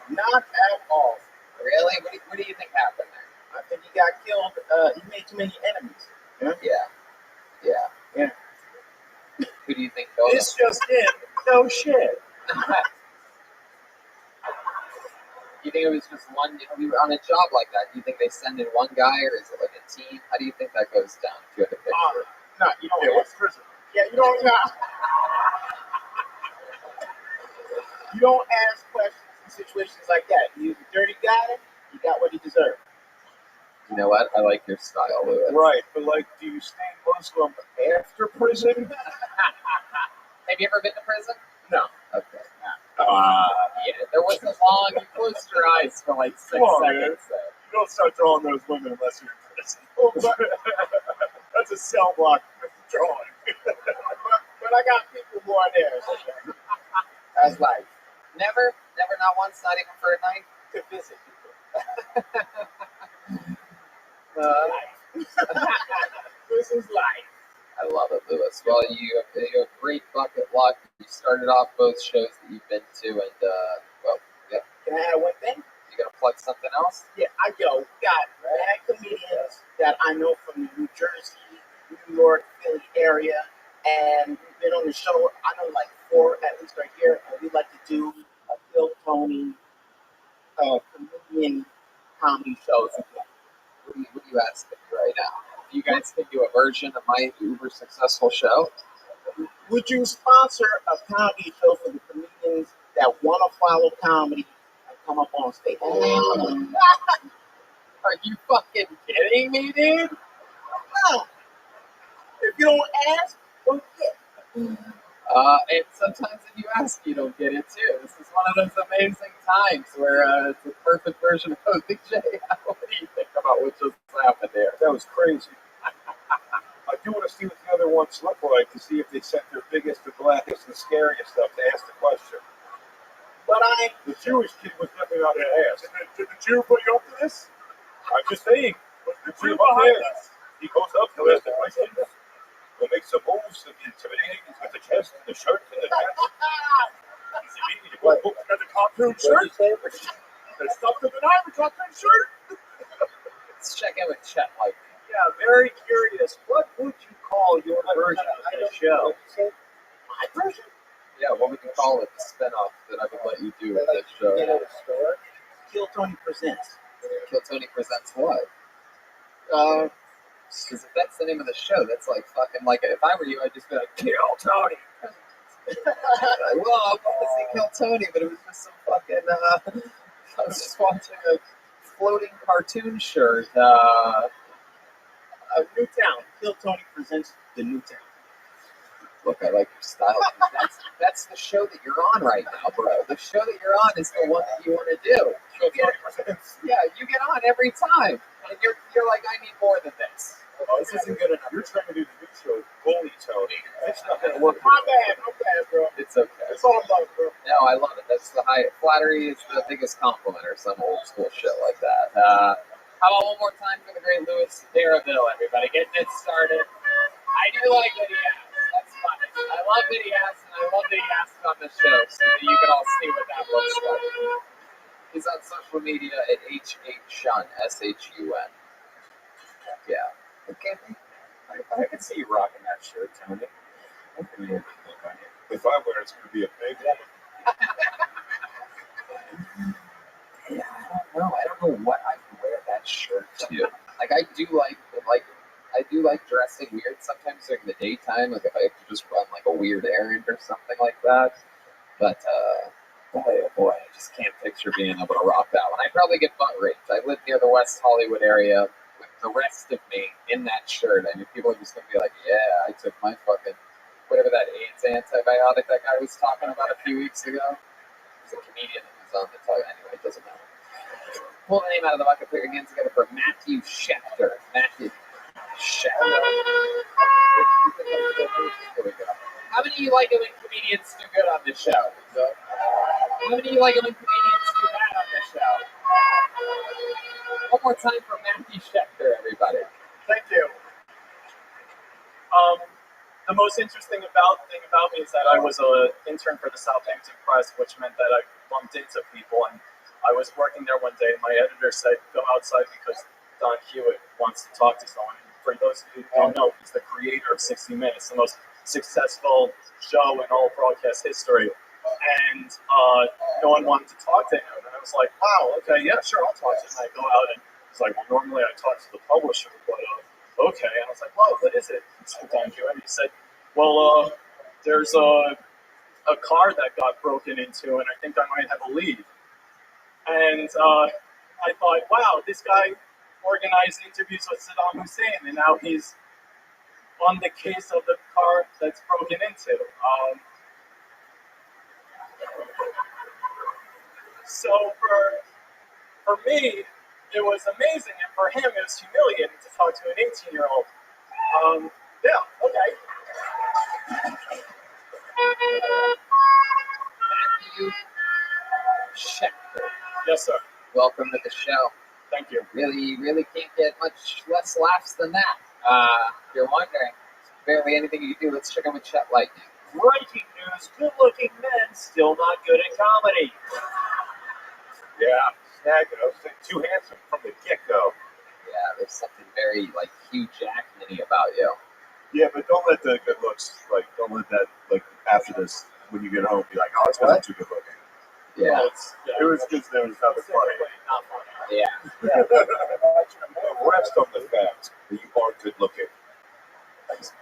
Not at all. Really? What do you think happened there? I think he got killed. He made too many enemies. Yeah. Who do you think killed him? It's just it. No shit. You think it was just one, we were on a job like that, do you think they send in one guy or is it like a team? How do you think that goes down if you had to picture? No, you don't. Yeah, what's prison? Yeah, you don't know. You don't ask questions in situations like that. You dirty guy, you got what he deserved. You know what? I like your style, Lewis. Right, but like, do you stay Muslim after prison? Have you ever been to prison? No. Okay. Yeah, there wasn't long. You closed your eyes for like 6 Come on, seconds. man. You don't start drawing those women unless you're in prison. That's a cell block drawing. But I got people who are there. So that's life. Never, not once, not even for a night. To visit people. This is life. I love it, Lewis. Well, you have great bucket luck. You started off both shows that you've been to, and yeah. Can I add one thing? You gonna plug something else? Yeah, we got mad comedians that I know from the New Jersey, New York, Philly area, and we've been on the show. I know like 4 at least right here, and we'd like to do a Phil Tony comedian comedy show. What are you asking me right now? If you guys can do a version of my uber successful show, Would you sponsor a comedy show for the comedians that want to follow comedy and come up on stage? are you fucking kidding me, dude? No. If you don't ask, don't get. And sometimes if you ask, you don't get it too. This is one of those amazing times where it's a perfect version of OBJ. What do you think about what just happened there? That was crazy. I do want to see what the other ones look like to see if they sent their biggest, the blackest, and scariest stuff to ask the question. But The Jewish kid was definitely not going to ask. Did the Jew put you up to this? I'm just saying. The Jew behind us. He goes up to ask the question. He'll make some moves to be intimidating with the chest and the shirt and the hat. He's immediately going to look at the cartoon shirt. There's something to deny the cartoon shirt. Let's check in with Chet. Like, Yeah, very curious. What would you call your version of the show? my version? yeah, what would you call it? The spinoff that I would let you do with this show. Kill Tony Presents. Kill Tony Presents what? Uh, Because if that's the name of the show, that's like fucking like if I were you, I'd just be like, Kill Tony. Like, well, I want to see Kill Tony, but it was just some fucking. I was just watching a floating cartoon shirt. Newtown. Kill Tony Presents the Newtown. Look, I like your style. That's the show that you're on right now, bro. The show that you're on is the one that you want to do. Kill Tony Presents. Yeah, you get on every time, and you're like, I need more than this. This isn't good enough. You're trying to do the new show, Bully Tony. It's not going to work. My bad, bro. It's okay. It's all love, bro. No, I love it. That's the high flattery is the biggest compliment, or some old school shit like that. How about one more time for the great Louis Darraville, everybody, getting it started. I do like that he asks. That's funny. I love that he asks, and I love that he asks on the show, so that you can all see what that looks like. He's on social media at HHUN, SHUN. Yeah. Okay. I can see you rocking that shirt, Tony. I'm pretty good look on you. If I wear it, it's going to be a big woman. Yeah, I don't know what I can wear that shirt to. Like I do like dressing weird sometimes during the daytime. Like if I have to just run like a weird errand or something like that. But boy, I just can't picture being able to rock that one. I'd probably get butt raped. I live near the West Hollywood area with the rest of me in that shirt. I mean, people are just gonna be like, yeah, I took my fucking whatever that AIDS antibiotic that guy was talking about a few weeks ago. He's a comedian that was on the talk. Anyway, it doesn't matter. Pull the name out of the bucket, put your hands together for Matthew Schechter. Matthew Schechter. Here we go. How many of you like it when comedians do good on this show? How many of you like it when comedians do bad on this show? One more time for Matthew Schechter, everybody. Thank you. The most interesting thing about me is that I was an intern for the Southampton Press, which meant that I bumped into people. And I was working there one day, and my editor said, "Go outside because Don Hewitt wants to talk to someone." And for those of you who don't know, he's the creator of 60 Minutes, the most successful show in all broadcast history. And no one wanted to talk to him. And I was like, "Wow, okay, yeah, sure, I'll talk to him." And I go out, and he's like, "Well, normally I talk to the publisher, but okay." And I was like, "Well, what is it?" And he said, "Well, there's a car that got broken into, and I think I might have a lead." And I thought, wow, this guy organized interviews with Saddam Hussein, and now he's on the case of the car that's broken into. So for me, it was amazing, and for him, it was humiliating to talk to an 18-year-old. Yeah, okay. Matthew Schechter. Yes, sir. Welcome to the show. Thank you. Really can't get much less laughs than that. If you're wondering, barely anything you can do. Let's check in with Chet Lightning. Breaking news, good-looking men still not good at comedy. Yeah, snagging. I was too handsome from the get-go. Yeah, there's something very like Hugh Jackman-y about you. Yeah, but don't let the good looks, don't let that, after this, when you get home, be like, oh, it's because I'm too good looking. Yeah. It was just, there was nothing funny. Not funny. Yeah. Rest on the fact that you are good looking.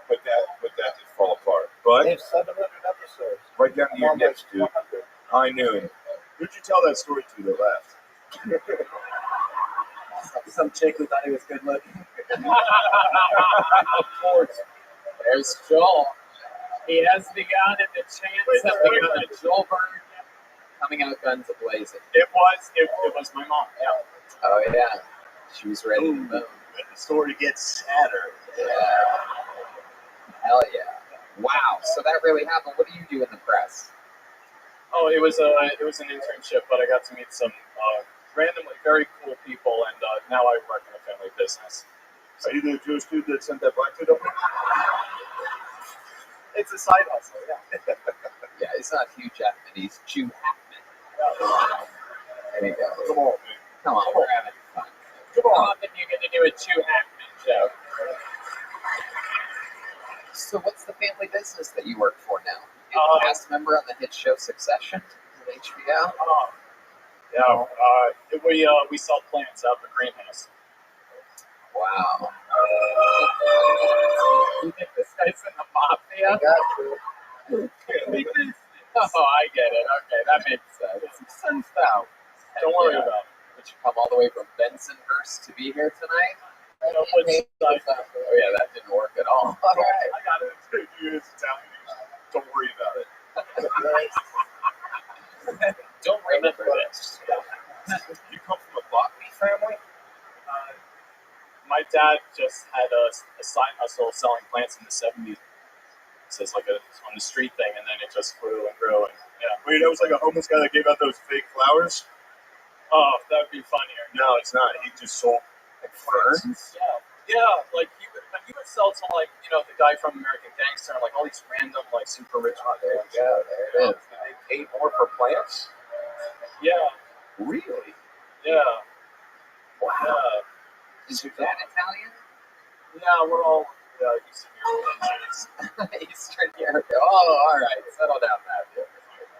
But that did fall apart. But They have 700 episodes. right down to your nips, dude. 100. I knew. Who'd you tell that story to that laughed? Some chick who thought he was good looking. Of course. There's Joel. He has begun in the chance of begun. Joel Byrne coming out guns a-blazing. It was my mom, yeah. Oh, yeah. She was ready to boom. And the story gets sadder. Yeah. Hell yeah. Wow. So that really happened. What do you do in the press? Oh, it was an internship, but I got to meet some randomly very cool people, and now I work in a family business. Are you the Jewish dude that sent that black dude over? It's a side hustle, yeah. Yeah, he's not Hugh Jackman. He's Hugh Hackman. There you go. Come on, man. Come on, we're having fun. Come on. Then you get to do a Hugh Hackman show. So what's the family business that you work for now? You're a cast member on the hit show Succession on HBO? Yeah, we sell plants out of the greenhouse. Wow. You think this guy's in the mafia? Oh, I get it. Okay, that makes sense. Makes sense now. Don't worry about it. Did you come all the way from Bensonhurst to be here tonight? Oh yeah, that didn't work at all. All right. I got it. It's Italian. Don't worry about it. Don't remember this. You come from a botany family? My dad just had a side hustle selling plants in the 70s. So it's like on the street thing, and then it just grew and grew. And yeah. Wait, that was like a homeless guy that gave out those fake flowers? Oh, that would be funnier. No, it's not. He just sold like ferns. Yeah. Like he would sell to like the guy from American Gangster and like all these random like super rich. There you go. There it is. They paid more for plants? Yeah. Really? Yeah. Wow. Yeah. Is your dad Italian? Yeah, we're all Eastern European. Eastern Europe. Oh, all right. Settle down, Matthew.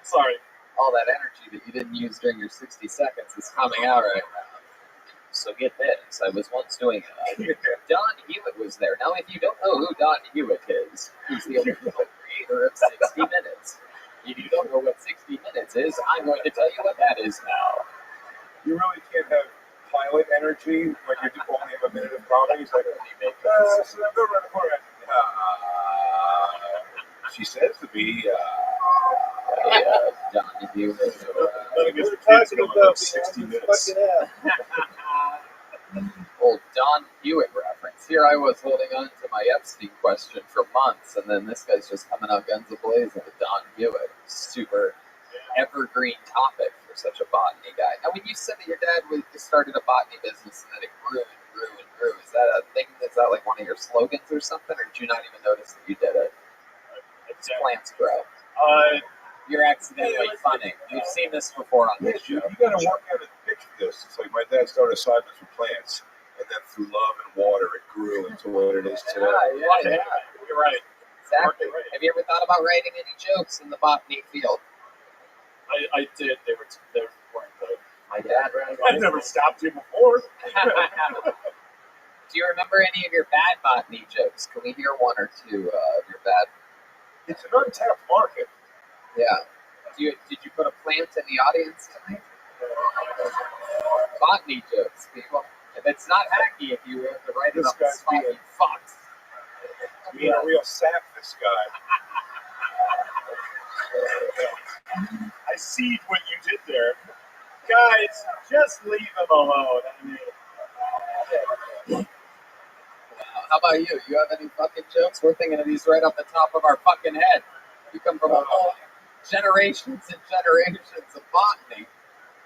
Sorry. All that energy that you didn't use during your 60 seconds is coming out right now. So get this. I was once doing Don Hewitt was there. Now, if you don't know who Don Hewitt is, he's the original creator of 60 Minutes. If you don't know what 60 Minutes is, I'm going to tell you what that is now. You really can't have pilot energy when you only have a minute of comedy. It's like, so I'm going around the corner. She says to me, Don Hewitt. we're talking about 60 minutes. Old Don Hewitt reference. Here I was holding on to my Epstein question for months, and then this guy's just coming out guns a-blazing with Don Hewitt. Super evergreen topic for such a botany guy. Now, when you said that your dad started a botany business and that it grew and grew and grew, is that a thing? Is that like one of your slogans or something, or did you not even notice that you did it? Plants grow. You're accidentally funny. We've seen this before on this show. You got to work out a picture of this. It's like my dad started a side business with plants, and then through love and water, it grew into what it is today. Yeah. You're right. Exactly. Have you ever thought about writing any jokes in the botany field? I did. They weren't good. My dad ran. I've never stopped you before. Do you remember any of your bad botany jokes? Can we hear one or two of your bad? It's an untapped market. Yeah. Did you put a plant in the audience tonight? Botany jokes, people. If it's not hacky, if you were to write it on the spot, you fucked. Being a real sap, this guy. I see what you did there. Guys, just leave him alone. I mean, Wow. How about you? You have any fucking jokes? We're thinking of these right off the top of our fucking head. You come from a whole generations and generations of botany.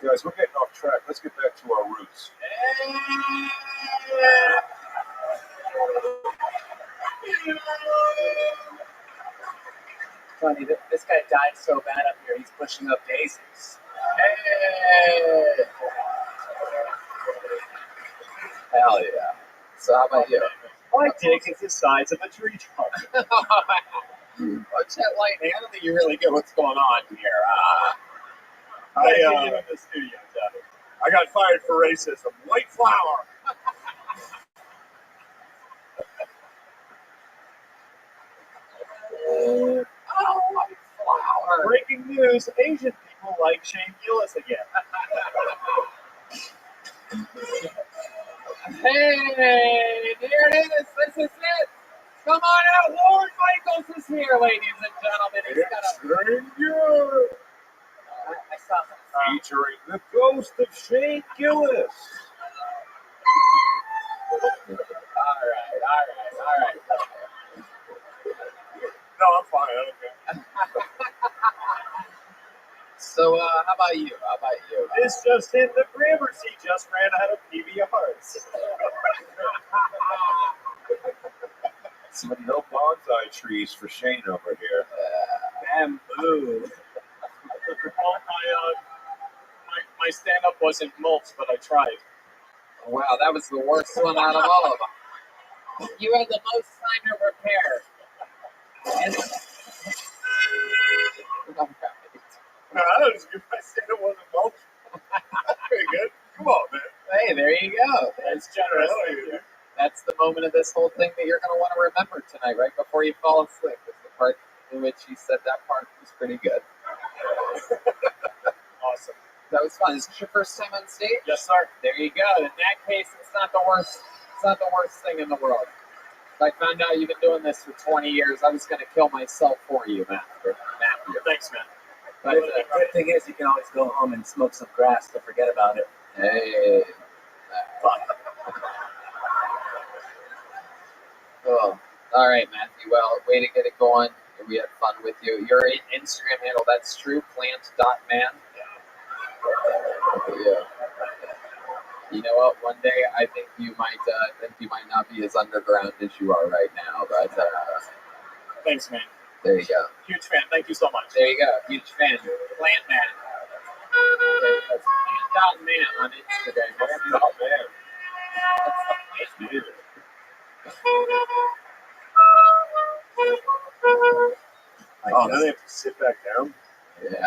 Guys, we're getting off track. Let's get back to our roots. Funny, this guy died so bad up here, he's pushing up daisies. Hey! Hell yeah. So how about you? my dick is the size of a tree trunk. What's that light hand? You really get what's going on here. In the studio, I got fired for racism. White flower. Oh, white flower. Breaking news, Asian people like Shane Gillis again. Hey, here it is. This is it. Come on out. Lord Michaels is here, ladies and gentlemen. He's got a Stranger. I saw him. Featuring the ghost of Shane Gillis. All right. No, I'm fine. I don't care. So, how about you? This just hit the Grammars. He just ran out of PBRs. So no bonsai trees for Shane over here. Bamboo. Well, my stand-up wasn't mulch, but I tried. Wow, that was the worst one out of all of them. You had the most time to repair. And I don't know, my stand-up wasn't mulch. you go. That's generous. That's the moment of this whole thing that you're going to want to remember tonight, right before you fall asleep. It's the part in which you said that part was pretty good. Awesome. That was fun. Is this your first time on stage? Yes, sir. There you go. In that case, it's not the worst. It's not the worst thing in the world. If I found out you've been doing this for 20 years, I was going to kill myself for you, Matthew. Thanks, man. But The good thing is you can always go home and smoke some grass to forget about it. hey, cool. All right, Matthew. Well, way to get it going. We had fun with you. Your Instagram handle, that's true, plant.man. Yeah. You know what? One day I think you might not be as underground as you are right now. But Thanks, man. there you go. Huge fan. Thank you so much. There you go. Huge fan. Plant Man. That's plant.man on Instagram. Oh, man. Oh, now they have to sit back down? Yeah.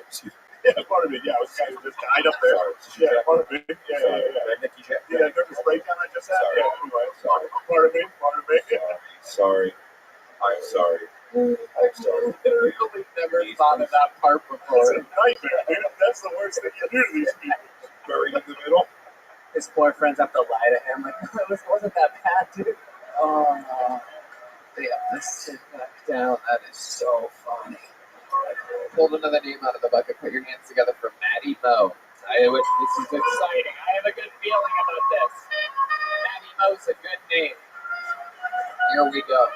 Excuse me. Yeah, part of it. Yeah, I was kind of just tied up there. Yeah, part of it. Yeah. Yeah, nervous breakdown I just had. Sorry. Yeah, anyway. Sorry. Part of it. Sorry. I'm sorry. I've literally never thought of that part It's before. a nightmare, dude. That's the worst thing you do to these people. Buried in the middle. His boyfriends have to lie to him like, it wasn't that bad, dude. Oh, they have to sit back down. That is so funny. Pulled another name out of the bucket. Put your hands together for Maddie Mo. This is exciting. I have a good feeling about this. Maddie Mo's a good name. Here we go.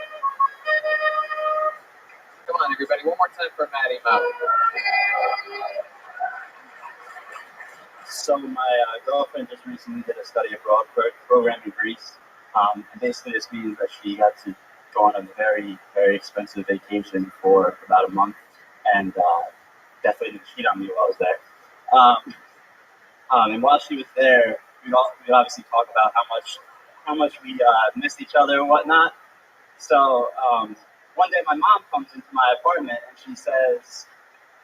Come on, everybody. One more time for Maddie Mo. So my girlfriend just recently did a study abroad program in Greece. And basically this means that she got to go on a very, very expensive vacation for about a month, and definitely didn't cheat on me while I was there. And while she was there, we obviously talked about how much we missed each other and whatnot. So one day my mom comes into my apartment and she says,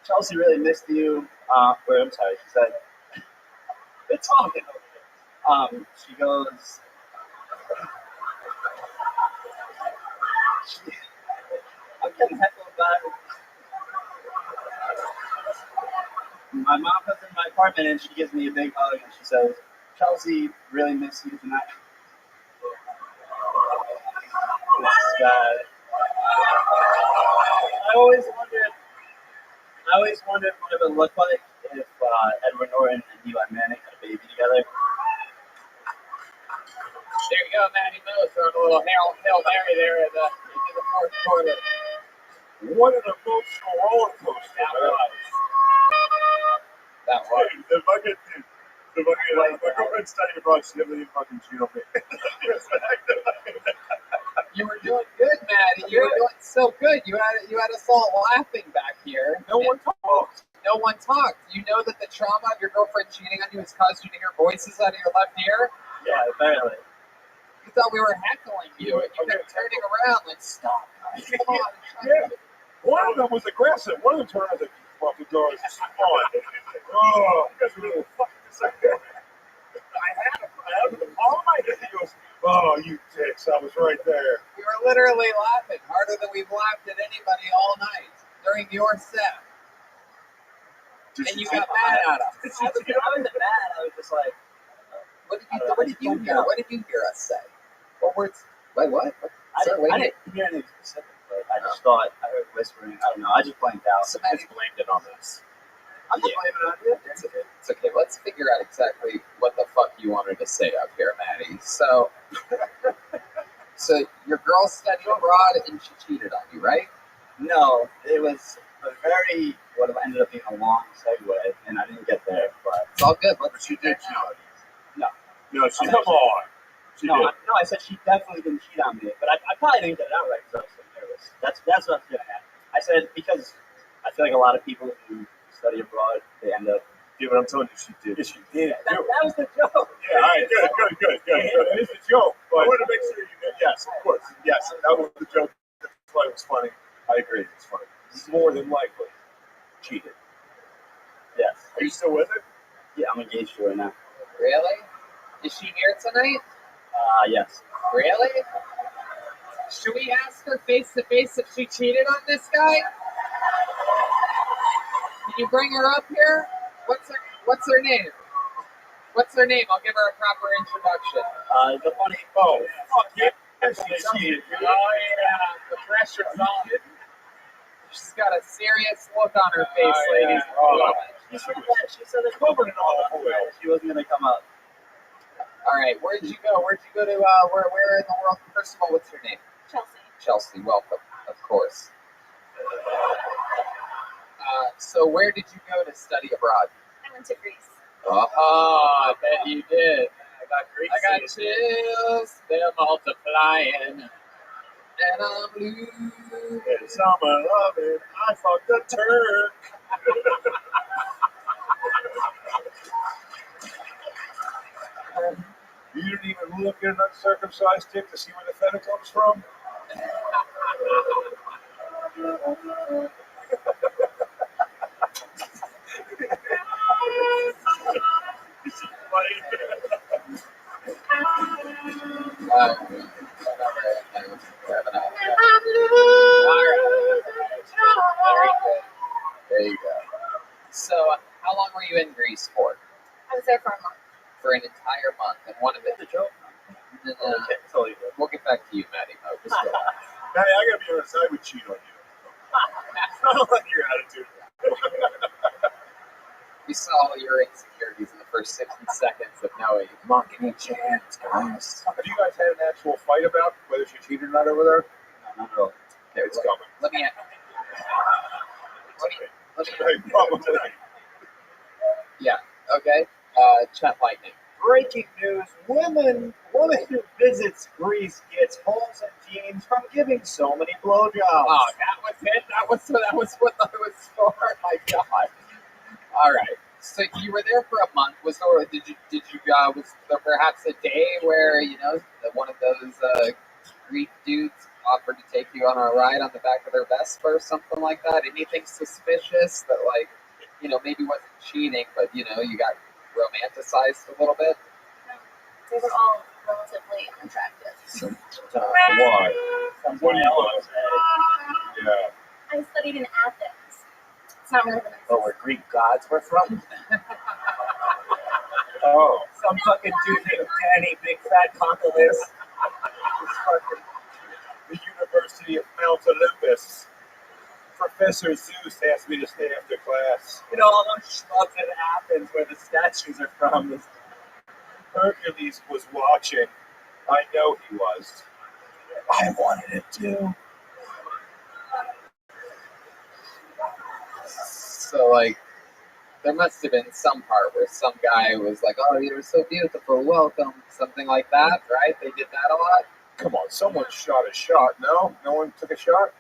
"Chelsea really missed you." She said, "They're talking over here." She goes, "I'm getting heckled by." My mom comes in my apartment and she gives me a big hug and she says, "Chelsea really missed you tonight." This is bad. I always wondered what it would look like if Edward Norton and Eli Manning had a baby together. There you go, Maddie Mo throwing a little Hail Mary there in the fourth quarter. What an emotional roller coaster That was. The fucking my girlfriend studied abroad. She never even fucking cheat on me. You were doing good, Maddie. You were doing so good. You had us all laughing back here. No one talked. No one talked. You know that the trauma of your girlfriend cheating on you has caused you to hear voices out of your left ear? Yeah, apparently. You thought we were heckling you, and you kept turning around like, stop. Come on. Yeah. One of them was aggressive. One of them turned around and said, "You fucking girls, it's fun." Oh, you guys are really fucking disappointed. I had him in the palm of my hand. He goes, "Oh, you dicks. I was right there." We were literally laughing harder than we've laughed at anybody all night during your set. And you got mad at us. I wasn't mad. I was just like, What did you hear? What did you hear us say? What words? Wait, what? I didn't hear anything specific, but I just thought I heard whispering. I don't know. I just blanked out. So Maddie blamed it on us. I'm not blaming it on you. It's okay. Let's figure out exactly what the fuck you wanted to say up here, Maddie. So your girl studied abroad and she cheated on you, right? No, it was a very what ended up being a long segue, and I didn't get there. But It's all good. But she did cheat on you. No, she come on. She did. I said she definitely didn't cheat on me, but I probably didn't get it out right because I was so nervous. That's what I was getting at. I said because I feel like a lot of people who study abroad, they end up. Yeah, but I'm telling you, she did. Yes, she did. That was the joke. Yeah, all right, good. It is a joke, but I wanted to make sure you did. Yes, of course. Yes, that was the joke. That's why it was funny. I agree, it's funny. It's more than likely cheated. Yes. Are you still with it? Yeah, I'm engaged to her now. Really? Is she here tonight? Yes. Really? Should we ask her face to face if she cheated on this guy? Can you bring her up here? What's her name? What's her name? I'll give her a proper introduction. The funny. Oh, fuck yeah. She cheated. Oh yeah, the pressure's on. She's got a serious look on her face, ladies. She said it's covered in all the oil. She wasn't gonna come out. All right, where did you go? Where in the world? First of all, what's your name? Chelsea. Chelsea, welcome, of course. So where did you go to study abroad? I went to Greece. I bet you did. I got chills, they're multiplying, and I'm blue. In summer loving, I fucked a Turk. You didn't even look at an uncircumcised dick to see where the feta comes from? There you go. So, how long were you in Greece for? I was there for a month. For an entire month, and one of it. We'll get back to you, Maddie. No, just go. Maddie, I gotta be honest, I would cheat on you. I don't like your attitude. We saw your insecurities in the first 60 seconds of knowing. Come on, give me a chance, guys. Have you guys had an actual fight about whether she cheated or not over there? Not at all. Okay, It's coming. Let me Probably. Yeah. Okay. Chat lightning. Breaking news: woman who visits Greece gets holes in jeans from giving so many blowjobs. Oh, that was it. That was what I was for. My God. All right. So you were there for a month. Was there perhaps a day where one of those Greek dudes offered to take you on a ride on the back of their Vespa or something like that? Anything suspicious that maybe wasn't cheating, but you got romanticized a little bit? They were all relatively unattractive. Why? What do you want? Yeah. I studied in Athens. It's not really the nicest. Oh, where Greek gods were from? Oh. Some fucking dude named Danny, big fat concholis. The University of Mount Olympus. Professor Zeus asked me to stay after class. You know, all those schlubs in Athens where the statues are from. Hercules was watching. I know he was. I wanted it too. So, there must have been some part where some guy was like, "Oh, you were so beautiful, welcome," something like that, right? They did that a lot. Come on, someone shot a shot. No? No one took a shot?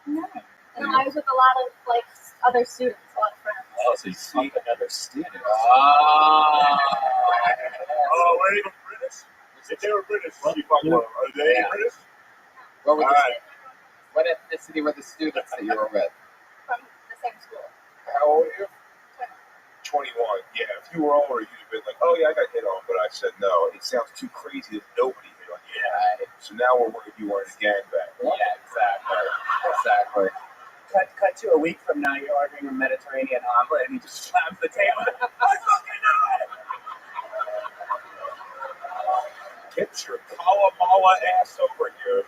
No. And I was with a lot of other students, a lot of friends. Oh, so you see another student. Oh, were they even British? If they were British, what you fucking are they British? What were All right. What ethnicity were the students that you were with? From the same school. How old are you? 21. Yeah, if you were older, you'd have been like, oh, yeah, I got hit on, but I said no. It sounds too crazy that nobody hit on you. Yeah. So now we're worried you weren't a gangbang. Yeah, exactly. Cut to a week from now, you're ordering a Mediterranean omelet, and he just slams the table. I fucking know it! Get your Kalamala ass over here.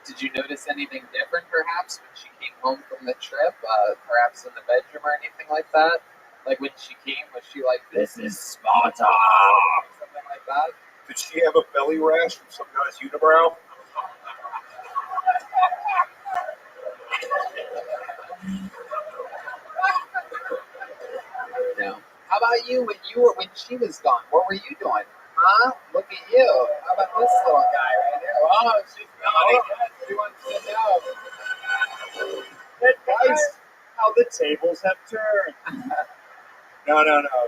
Did you notice anything different, perhaps, when she came home from the trip? Perhaps in the bedroom or anything like that? Like when she came, was she like, "This is Sparta," something like that? Did she have a belly rash from some guy's unibrow? No. How about you when she was gone? What were you doing? Huh? Look at you. How about this little guy right here? Oh, she's nodding. Yes, she wants to know. Guys, how the tables have turned. No.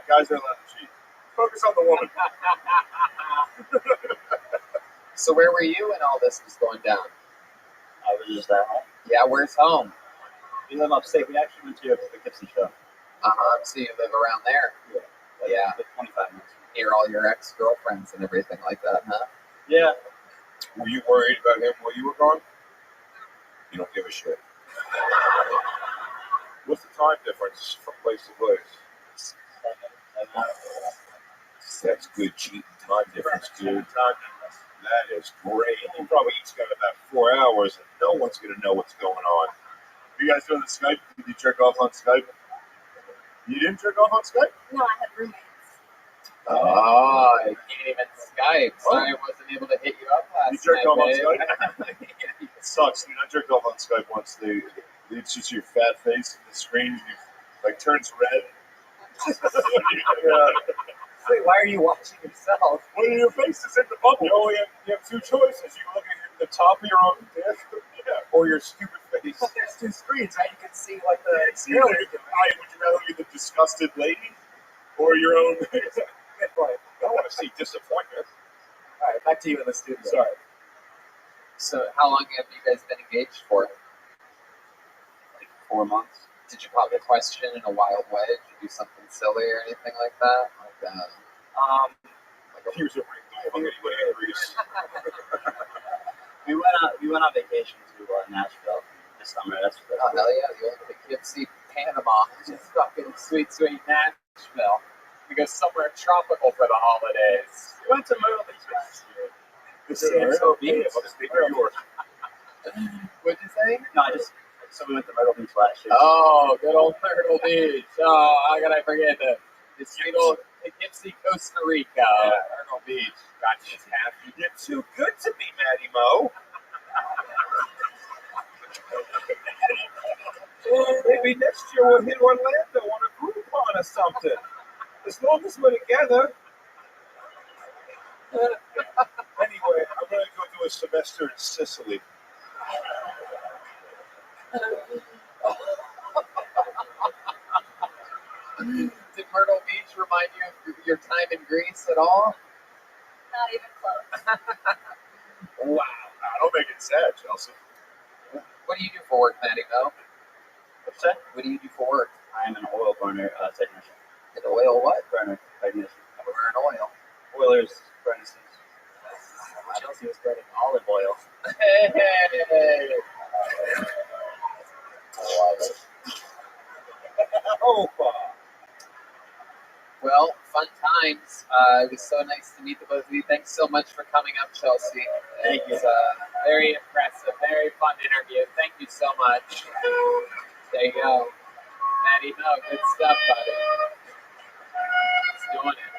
Guys are allowed to cheat. Focus on the woman. So where were you when all this was going down? I was just at home. Yeah, where's home? We live upstate. We actually went to a Poughkeepsie show. So you live around there? Yeah. Like 25 minutes. Near all your ex-girlfriends and everything like that, huh? Yeah. Were you worried about him while you were gone? You don't give a shit. What's the time difference from place to place? 7 hours. That's good cheating time difference, dude. That is great. You probably each got about 4 hours, and no one's gonna know what's going on. You guys doing the Skype? Did you jerk off on Skype? You didn't jerk off on Skype? No, I had roommates. Oh, I can't even Skype. Sorry I wasn't able to hit you up last You jerked off on night, Skype? It sucks, dude. I jerked off on Skype once. It's just your fat face in the screen. You, like, turns red. Wait, why are you watching yourself? Well, your face is in the bubble. You have two choices. You can look at the top of your own desk, or your stupid face. But there's two screens, right? You can see what the Would you rather be the disgusted lady or your own? I don't want to see disappointment. All right, back to you in the studio. Sorry. So, how long have you guys been engaged for? Like 4 months. Did you pop the question in a wild way? Did you do something silly or anything like that? Here's a ring. Anybody in Greece? We went on vacation to Nashville this summer. That's Oh, hell yeah, you went to Poughkeepsie, Panama. Just fucking sweet Nashville. We go somewhere tropical for the holidays. We went to Myrtle Beach last year. The Myrtle Beach. Upstate New York. What'd you say? No, so we went to Myrtle Beach last year. Oh, good old Myrtle Beach. Oh, how could I forget that? It's sweet old Poughkeepsie, Costa Rica. Myrtle Beach. Got you happy. You're too good to be Matty Mo. Maybe next year we'll hit Orlando on a Groupon or something. As long as we're together. Anyway, I'm going to go do a semester in Sicily. Did Myrtle Beach remind you of your time in Greece at all? Not even close. Wow. Don't make it sad, Chelsea. What do you do for work, Matty Mo? What's that? What do you do for work? I am an oil burner technician. An oil what? Burner technician. Burn oil. Oilers, furnaces. Chelsea was burning olive oil. Hey! Oh, Well, fun times. It was so nice to meet the both of you. Thanks so much for coming up, Chelsea. Thank you. It was very impressive, very fun interview. Thank you so much. There you go. Matty Mo, good stuff, buddy. He's doing it.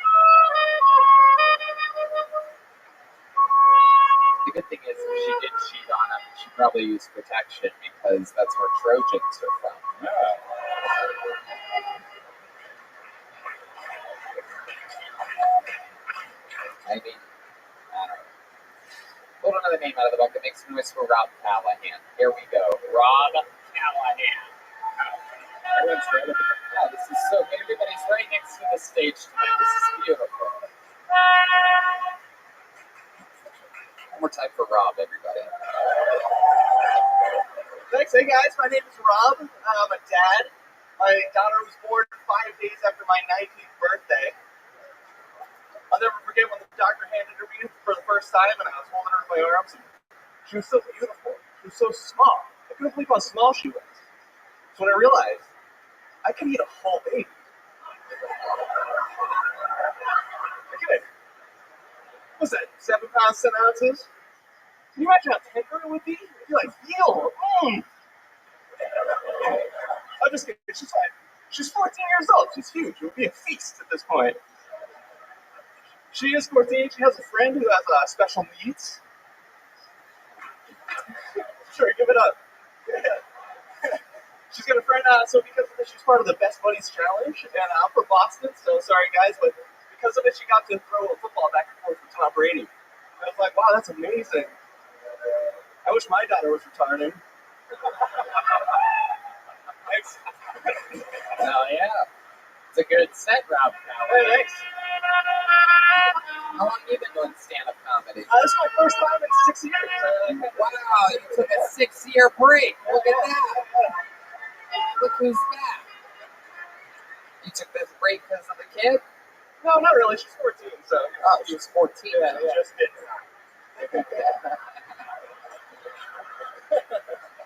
The good thing is, if she did cheat on him, she probably used protection because that's where Trojans are from. I mean, I don't know. Pull another name out of the book that makes noise for Rob Callahan. Here we go. Rob Callahan. Everyone's right at the yeah, this is so good. Everybody's right next to the stage tonight. This is beautiful. One more time for Rob, everybody. Thanks. Hey guys, my name is Rob. I'm a dad. My daughter was born 5 days after my 19th birthday. I'll never forget when the doctor handed her me for the first time and I was holding her in my arms and she was so beautiful. She was so small. I couldn't believe how small she was. So when I realized I could eat a whole baby. I could. What's that, 7 pounds, 10 ounces? Can you imagine how tender it would be? It'd be like, ew. I'm just kidding. She's 14 years old. She's huge. It would be a feast at this point. She is 14. She has a friend who has special needs. Sure, give it up. Yeah. She's got a friend, so because of this, she's part of the Best Buddies Challenge, and I'm from Boston, so sorry guys, but because of it, she got to throw a football back and forth with Tom Brady. I was like, wow, that's amazing. I wish my daughter was returning. Thanks. Hell yeah. It's a good set, Rob. Hey, thanks. How long have you been doing stand-up comedy? This is my first time in 6 years. Wow, you took a 6-year break. Look at that. Look who's back. You took this break because of the kid? No, not really. She's 14, so. Oh, she was 14. Yeah, just kidding.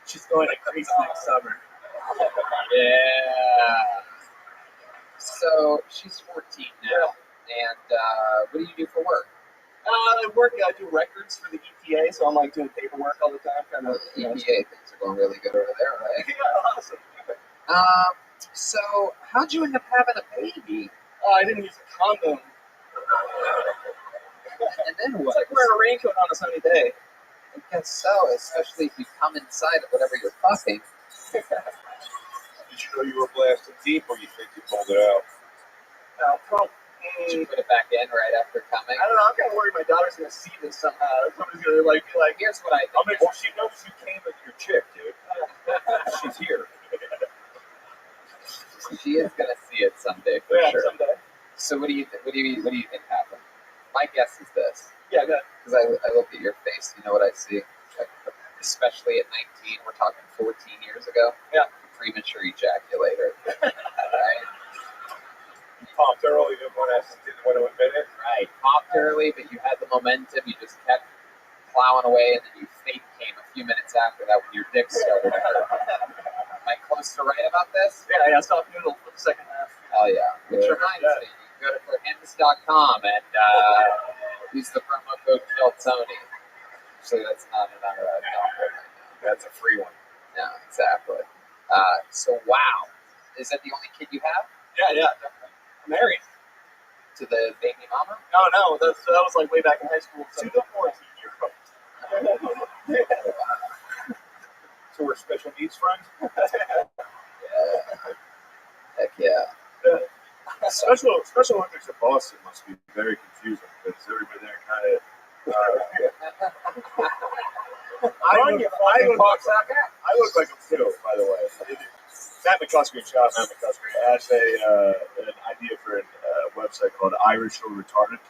She's going to Greece next summer. Yeah. So she's 14 now. And what do you do for work? I do records for the EPA, so I'm like doing paperwork all the time. Kind of. EPA things are going really good over there, right? Yeah, awesome. So how'd you end up having a baby? I didn't use a condom. And then what? It's like wearing a raincoat on a sunny day. I guess so, especially if you come inside of whatever you're fucking. Did you know you were blasting deep, or you think you pulled it out? Did you put it back in right after coming? I don't know. I'm kind of worried my daughter's gonna see this somehow. Somebody's gonna be like, here's what I think. I'll make sure she knows you came with your chick, dude. She's here. She is gonna see it someday for sure. Someday. So what do you think happened? My guess is this. Yeah, good. Because I look at your face, you know what I see? Like, especially at 19, we're talking 14 years ago. Yeah. Premature ejaculator. Right? You popped early, didn't want to admit it. Right. Popped early, but you had the momentum. You just kept plowing away, and then you fake came a few minutes after that when your dick started to hurt. Am I close to right about this? Yeah, soft noodle for the second half. Hell yeah. Which reminds me, you can go to forhinds.com and use the promo code KILLTONY. Actually, that's not another That's a free one. No, exactly. So, wow. Is that the only kid you have? Yeah, definitely. I'm married. To the baby mama? No, that was like way back in high school. So. To the 14-year-old. So we're special needs friends? Heck yeah. Special Olympics in Boston must be very confusing because everybody there kind of. I look like a widow, by the way. Matt McCusker, shout out Matt McCusker, has an idea for a website called Irish or Retarded.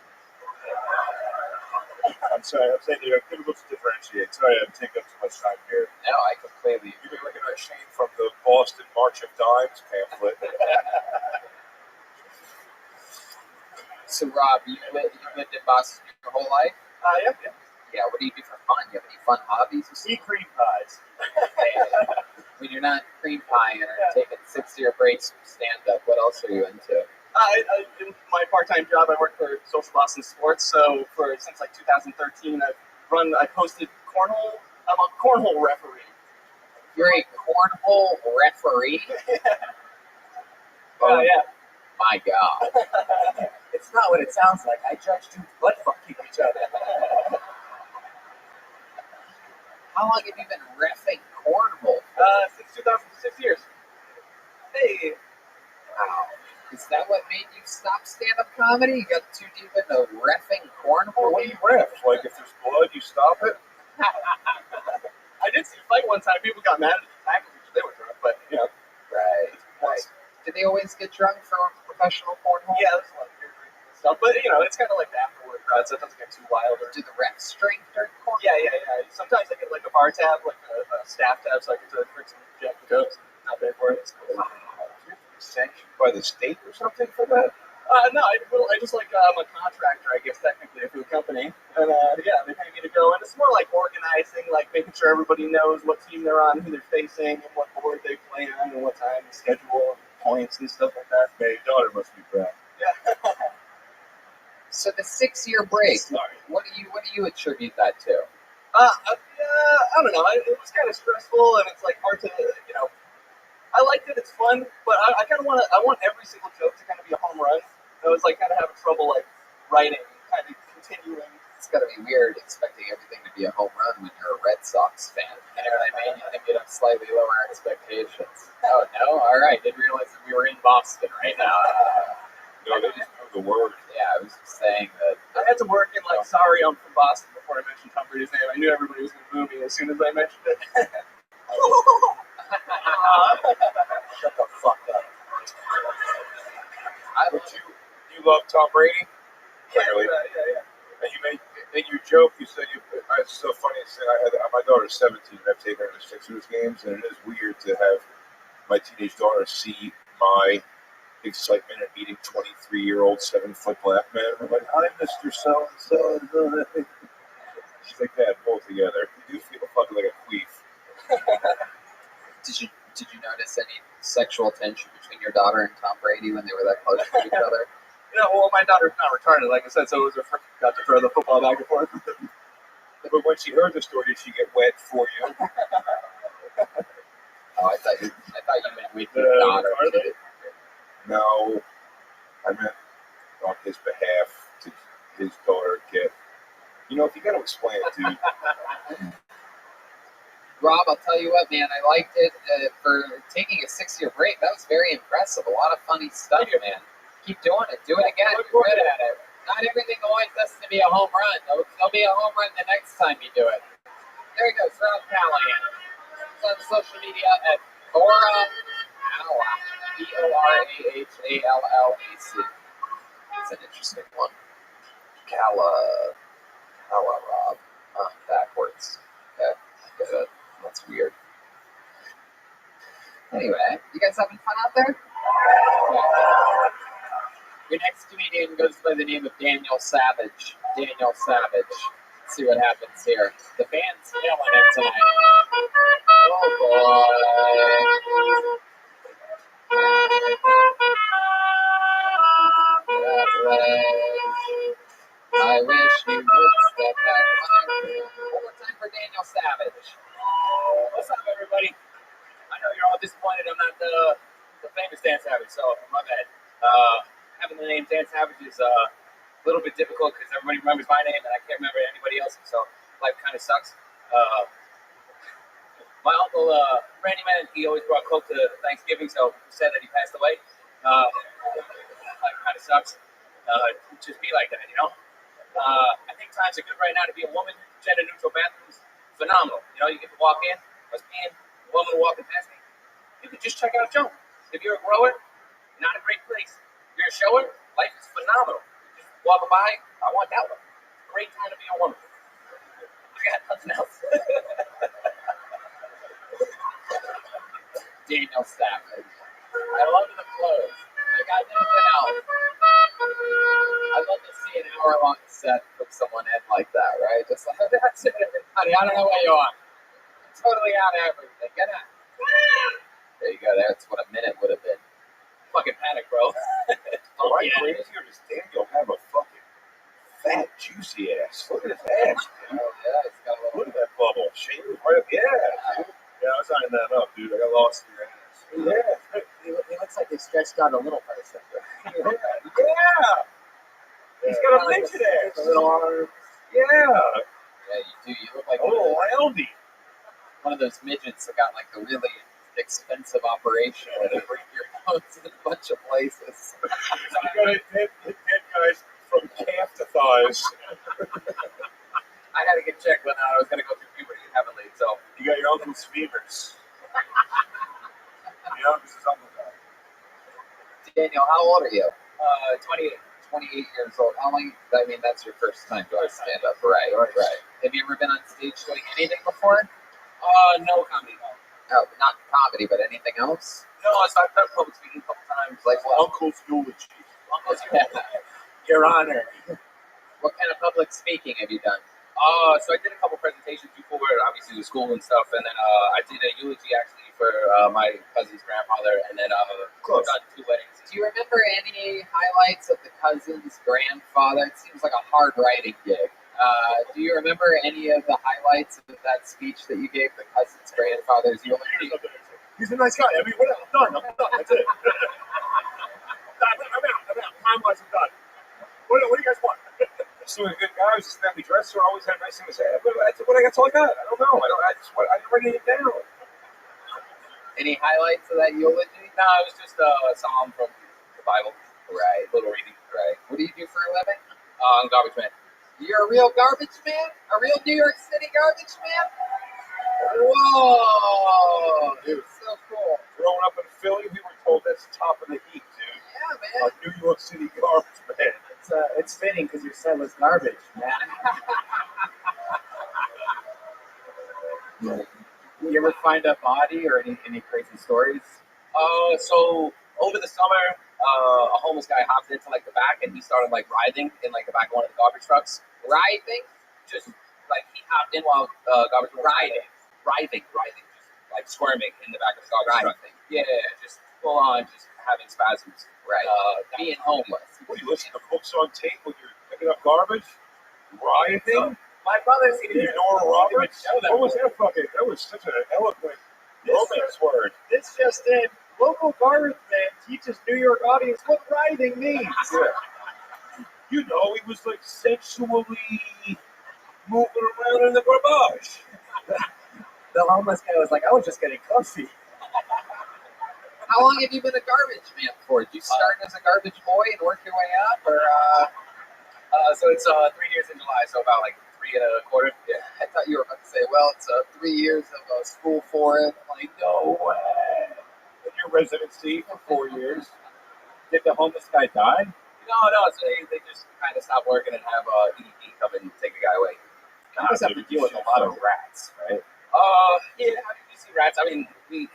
I'm sorry, I'm saying they're difficult to differentiate. Sorry, I'm taking up too much time here. No, I completely. You've been looking at Shane from the Boston March of Dimes pamphlet. So, Rob, you lived in Boston your whole life? Yeah. Yeah, what do you do for fun? You have any fun hobbies? Eat cream pies. When you're not cream pieing or taking 6-year breaks from stand-up, what else are you into? In my part-time job, I work for Social Boston Sports. So since like 2013, I've hosted cornhole. I'm a cornhole referee. You're a cornhole referee? Oh yeah. My God. It's not what it sounds like. I judge dudes butt fucking each other. How long have you been reffing cornhole? Since 2006 years. Hey. Wow. Is that what made you stop stand-up comedy? You got too deep into reffing cornhole? What do you ref? Like if there's blood, you stop it? I did see a fight one time. People got mad at the tackle because they were drunk, but you know. Right. Did they always get drunk for professional cornhole? Yeah, there's a lot of beer drinking and stuff, but you know, it's kind of like the afterward crowd, so it doesn't get too wild. Do the refs drink during cornhole? Yeah. Sometimes I get like a bar tab, like a staff tab, so I get to drink some Jack and Cokes. Not bad for it. Sanctioned by the state or something for that? No, I just like I'm a contractor, I guess technically for the company, and they pay me to go, and it's more like organizing, like making sure everybody knows what team they're on, who they're facing, and what board they play on, and what time, the schedule, and points and stuff like that. My daughter must be proud. Yeah. So the 6-year break. What do you attribute that to? I don't know. It was kind of stressful, and it's like hard to, you know. I liked it. It's fun, but I kind of want every single joke to kind of be a home run. I was like kind of having trouble like writing, kind of continuing. It's got to be weird expecting everything to be a home run when you're a Red Sox fan. You know what I mean? You think you'd have slightly lower expectations. Oh no! All right, didn't realize that we were in Boston right now. No, they just know the word. Yeah, I was just saying that. I had to work in like sorry I'm from Boston before I mentioned Tom Brady's name. I knew everybody was going to boo me as soon as I mentioned it. Shut the fuck up. You love Tom Brady? Clearly. Yeah. And you made in your joke, you said it's so funny. My daughter's 17, and I've taken her to Sixers games, and it is weird to have my teenage daughter see my excitement at meeting 23-year-old 7-foot black man. I'm like, hi, Mr. So-and-so. She's like that, both together. You do feel fucking like a queef. Did you notice any sexual tension between your daughter and Tom Brady when they were that close to each other? Yeah, well, my daughter's not retarded, like I said, so it was her first got to throw the football back and forth. But when she heard the story, did she get wet for you? Oh, I thought you meant with your daughter. No, I meant on his behalf to his daughter get. You know, if you got to explain it, dude. Rob, I'll tell you what, man, I liked it for taking a 6-year break. That was very impressive. A lot of funny stuff, man. Keep doing it. Do it again. You're good at it. Not everything always has to be a home run. There'll be a home run the next time you do it. There you go, Rob Callahan. It's on social media at Bora Borahallac. It's an interesting one. Rob. Backwards. Okay. That's weird. Anyway, you guys having fun out there? Yeah. Your next comedian goes by the name of Daniel Savage. Let's see what happens here. The band's killing it tonight. Oh boy. I wish you would step back. One more time for Daniel Savage. What's up, everybody? I know you're all disappointed I'm not the famous Dan Savage, so my bad. Having the name Dan Savage is a little bit difficult because everybody remembers my name and I can't remember anybody else's, so life kind of sucks. My uncle, Randy Man, he always brought Coke to Thanksgiving, so he said that he passed away. Life kind of sucks. Just be like that, you know? I think times are good right now to be a woman. Gender-neutral bathrooms, phenomenal. You know, you get to walk in. I was being a woman walking past me. You could just check out Joe. If you're a grower, not a great place. If you're a shower, life is phenomenal. Just walking by, I want that one. Great time to be a woman. I got nothing else. Daniel Savage. I love the clothes. I got nothing else. I'd love to see an hour-long set from someone in like that, right? Just like, that's it, everybody. I don't know where you are. I'm totally out of everything. Get out. There you go. That's what a minute would have been. Fucking panic, bro. Am I crazy or does Daniel have a fucking fat, juicy ass? Look at his ass, dude. Oh, yeah, it's got a little. Look at that bubble. Shave it right up. Yeah, dude. Yeah, I was eyeing that up, dude. I got lost in your ass. Yeah. He looks like they stretched out a little person. Yeah. He's got a midget ass. A little arm. Yeah. Yeah, you do. You look like A little roundy. one of those midgets that got like the really expensive operation where they bring your bones in a bunch of places. You got to hit guys from calf to thighs. I had to get checked when I was going to go through puberty heavily, so. You got your uncle's fevers. Yeah, this is uncle guy. Daniel, how old are you? 28. 28 years old. How long? I mean, that's your first time doing stand-up, right? Have you ever been on stage doing anything before? No comedy, no. No, not comedy, but anything else? No, I've done public speaking a couple times. Like what? Uncle's eulogy. Your Honor. What kind of public speaking have you done? So I did a couple presentations before, obviously the school and stuff, and then I did a eulogy actually for my cousin's grandfather, and then I've done 2 weddings. Do you remember any highlights of the cousin's grandfather? It seems like a hard writing gig. Do you remember any of the highlights of that speech that you gave the cousin's grandfather's eulogy? He's a nice guy. I mean, whatever. I'm done. That's it. I'm out. Time-wise, I'm done. What do you guys want? So a good guy. His family dresser. Always had nice things to say. That's all I got. I don't know. I didn't write anything down. Any highlights of that eulogy? No, it was just a psalm from the Bible. Right. Little reading. Right. What do you do for a living? I'm garbage man. You're a real garbage man? A real New York City garbage man? Whoa! Dude, so cool. Growing up in Philly, we were told that's top of the heap, dude. Yeah, man. A New York City garbage man. It's it's fitting because your set was garbage, man. You ever find a body or any crazy stories? So over the summer, a homeless guy hopped into like the back and he started like writhing in like the back of one of the garbage trucks. Writhing, just like he hopped in while garbage was writhing, just like squirming in the back of the garbage truck. Yeah, just full on, just having spasms. Right. Being homeless. What, you listen to books on tape when you're picking up garbage? Writhing? My brother's You Nora Roberts? What was that fucking? That was such an eloquent romance word. This just in. Local garbage man teaches New York audience what writhing means. Yeah. You know, he was like sensually moving around in the garbage. The homeless guy was like, I was just getting comfy. How long have you been a garbage man for? Did you start as a garbage boy and work your way up, or? So it's 3 years in July, so about like 3 1/4. Yeah, I thought you were about to say, well, it's 3 years of school for it. I'm like, no way. In your residency for 4 years. Did the homeless guy die? No. So they just kind of stopped working and have EDP come and take the guy away. You always have to deal with a lot of rats, right? Yeah. How did you see rats? I mean, we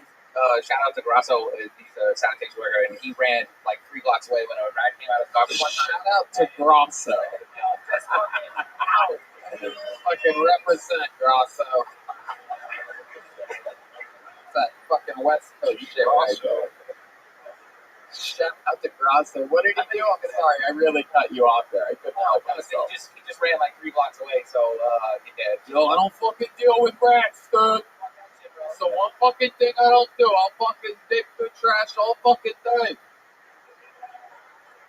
shout out to Grasso, he's a sanitation worker, and he ran like 3 blocks away when a rat came out of the garbage one time. Shout out to Grasso. Just fucking out. Fucking represent Grasso. That fucking West Coast shit right there. Shout out to Grasso. What did he do? I'm sorry, I really cut you off there. I couldn't help myself. He just ran like 3 blocks away, so I don't fucking deal with rats, dude. So one fucking thing I don't do, I'll fucking dig through trash all fucking day.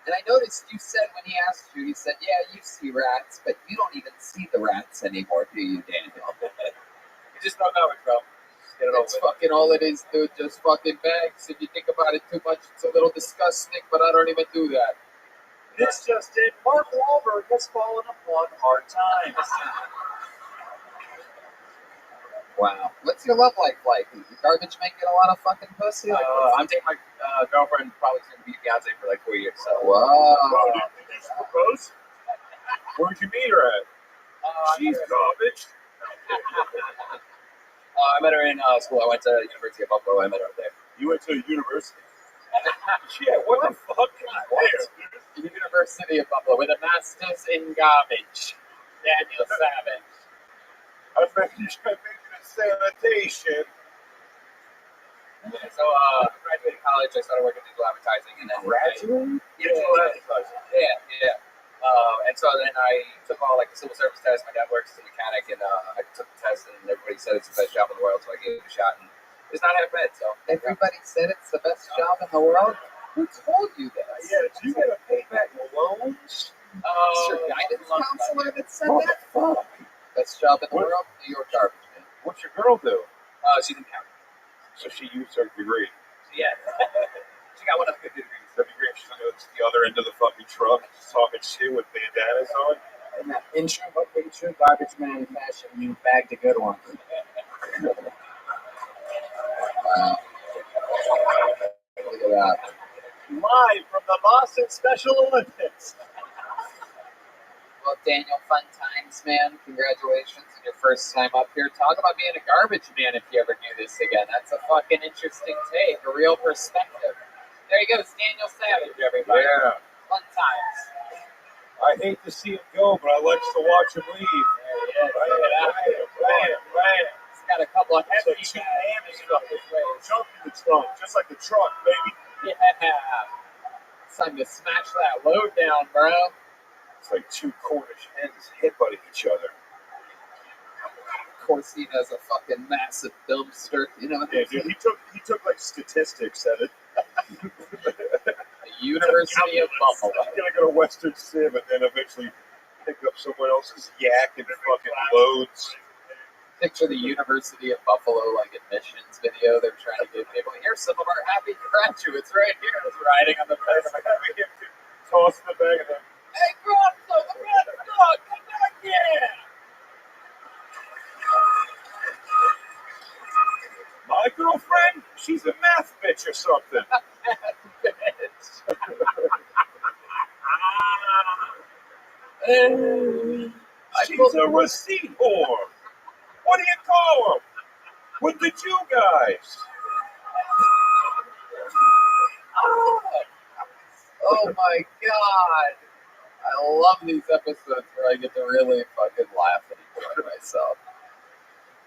And I noticed you said when he asked you, he said, yeah, you see rats, but you don't even see the rats anymore, do you, Daniel? You just don't know it, bro. It's fucking all it is, dude. Just fucking bags. If you think about it too much, it's a little disgusting, but I don't even do that. This just in. Mark Wahlberg has fallen upon hard times. Wow. What's your love life like? Is the garbage making a lot of fucking pussy? I'm dating my girlfriend, probably soon to be fiance for like 4 years. So. Wow. Did you propose? Where'd you meet her at? She's garbage. I met her in school. I went to University of Buffalo. I met her up there. You went to university? Yeah, what the fuck? Where? University of Buffalo with a master's in garbage. Daniel Savage. I bet you should make it in sanitation. Yeah, so I graduated college. I started working in digital advertising, and then Digital advertising. Yeah. And so then I took all like the civil service test. My dad works as a mechanic, and I took the test, and everybody said it's the best job in the world, so I gave it a shot. And it's not half bad. So everybody said it's the best job in the world. Who told you that? Yeah, did you get a payback loans? It's your guidance counselor that said that. Fuck. Best job in the world, New York garbage man. What's your girl do? She's in county. So she used her degree. Yeah. She got one of the good degrees. The degree she's on the other end of the fucking truck, just talking shit with bandanas on. In that in true garbage man fashion, you bagged a good one. Wow. Look at that. Live from the Boston Special Olympics. Well, Daniel, fun times, man. Congratulations on your first time up here. Talk about being a garbage man if you ever do this again. That's a fucking interesting take, a real perspective. There he goes, Daniel Savage, everybody. Yeah. Fun times. I hate to see him go, but I like to watch him leave. There he is. Right. He's got a couple of It's heavy like 2 bags up his waist. jump in the trunk, just like the truck, baby. Yeah. It's time to smash that load down, bro. It's like 2 Cornish hens headbutting each other. Of course, he has a fucking massive dumpster. You know, Yeah, dude, he took like statistics at it. the University of Buffalo. I'm gonna go to Western Civ and then eventually pick up someone else's yak and fucking loads. Picture the University of Buffalo like admissions video. They're trying to give people. Here's some of our happy graduates right here. It's riding on the back of the Toss in the bag of them. Hey, Grosso, the red dog, come back here. My girlfriend? She's a math bitch or something. Bitch. She's a receipt whore. What do you call him? With the Jew guys. Oh my god. I love these episodes where I get to really fucking laugh and enjoy myself.